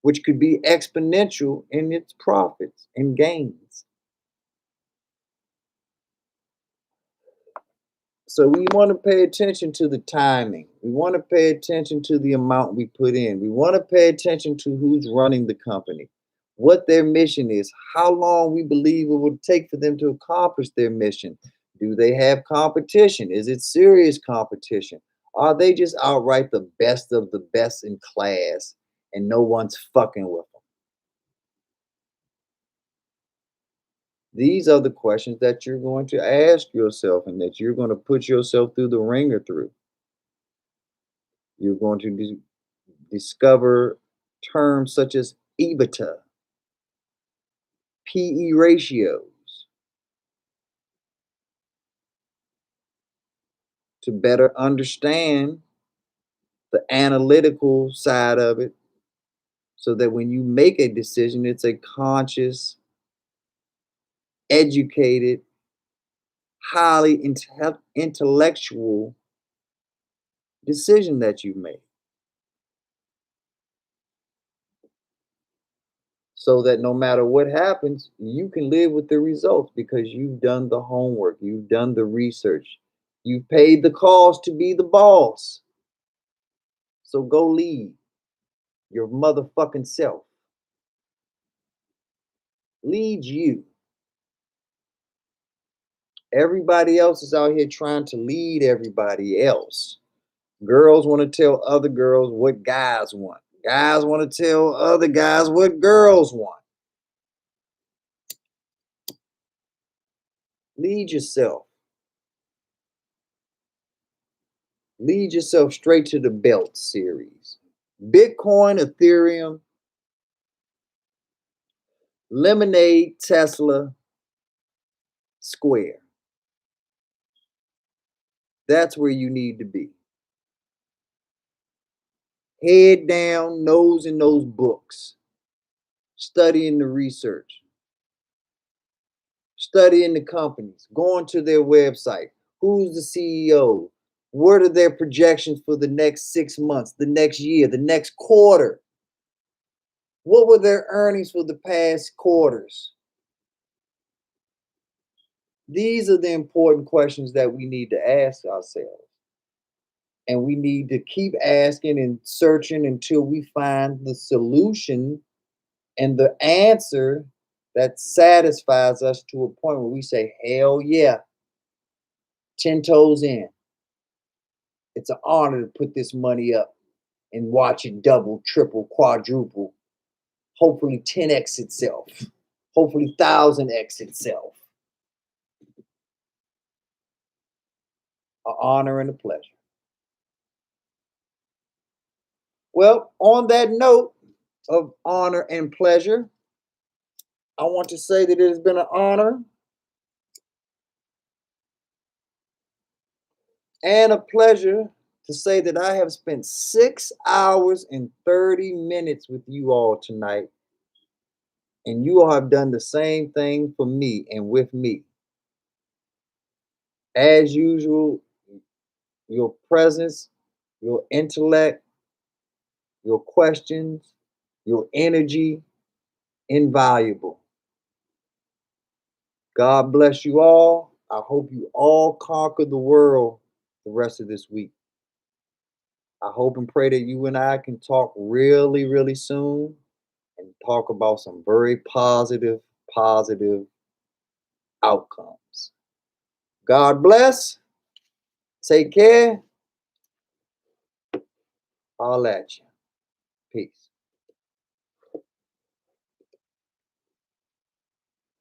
which could be exponential in its profits and gains. So we want to pay attention to the timing. We want to pay attention to the amount we put in. We want to pay attention to who's running the company, what their mission is, how long we believe it would take for them to accomplish their mission. Do they have competition? Is it serious competition? Are they just outright the best of the best in class and no one's fucking with them? These are the questions that you're going to ask yourself and that you're going to put yourself through the ringer through. You're going to discover terms such as EBITDA, PE ratios to better understand the analytical side of it so that when you make a decision, it's a conscious, educated, highly intellectual decision that you make. So that no matter what happens, you can live with the results because you've done the homework, you've done the research, you've paid the cost to be the boss. So go lead your motherfucking self. Lead you. Everybody else is out here trying to lead everybody else. Girls want to tell other girls what guys want. Guys want to tell other guys what girls want. Lead yourself. Lead yourself straight to the belt series. Bitcoin, Ethereum, Lemonade, Tesla, Square. That's where you need to be. Head down, nose in those books, studying the research, studying the companies, going to their website. Who's the CEO? What are their projections for the next 6 months, the next year, the next quarter? What were their earnings for the past quarters? These are the important questions that we need to ask ourselves. And we need to keep asking and searching until we find the solution and the answer that satisfies us to a point where we say, hell yeah, 10 toes in. It's an honor to put this money up and watch it double, triple, quadruple, hopefully 10x itself, hopefully 1000x itself. An honor and a pleasure. Well, on that note of honor and pleasure, I want to say that it has been an honor and a pleasure to say that I have spent 6 hours and 30 minutes with you all tonight. And you all have done the same thing for me and with me. As usual, your presence, your intellect, your questions, your energy, invaluable. God bless you all. I hope you all conquer the world the rest of this week. I hope and pray that you and I can talk really, really soon and talk about some very positive outcomes. God bless. Take care. I'll at you. Peace.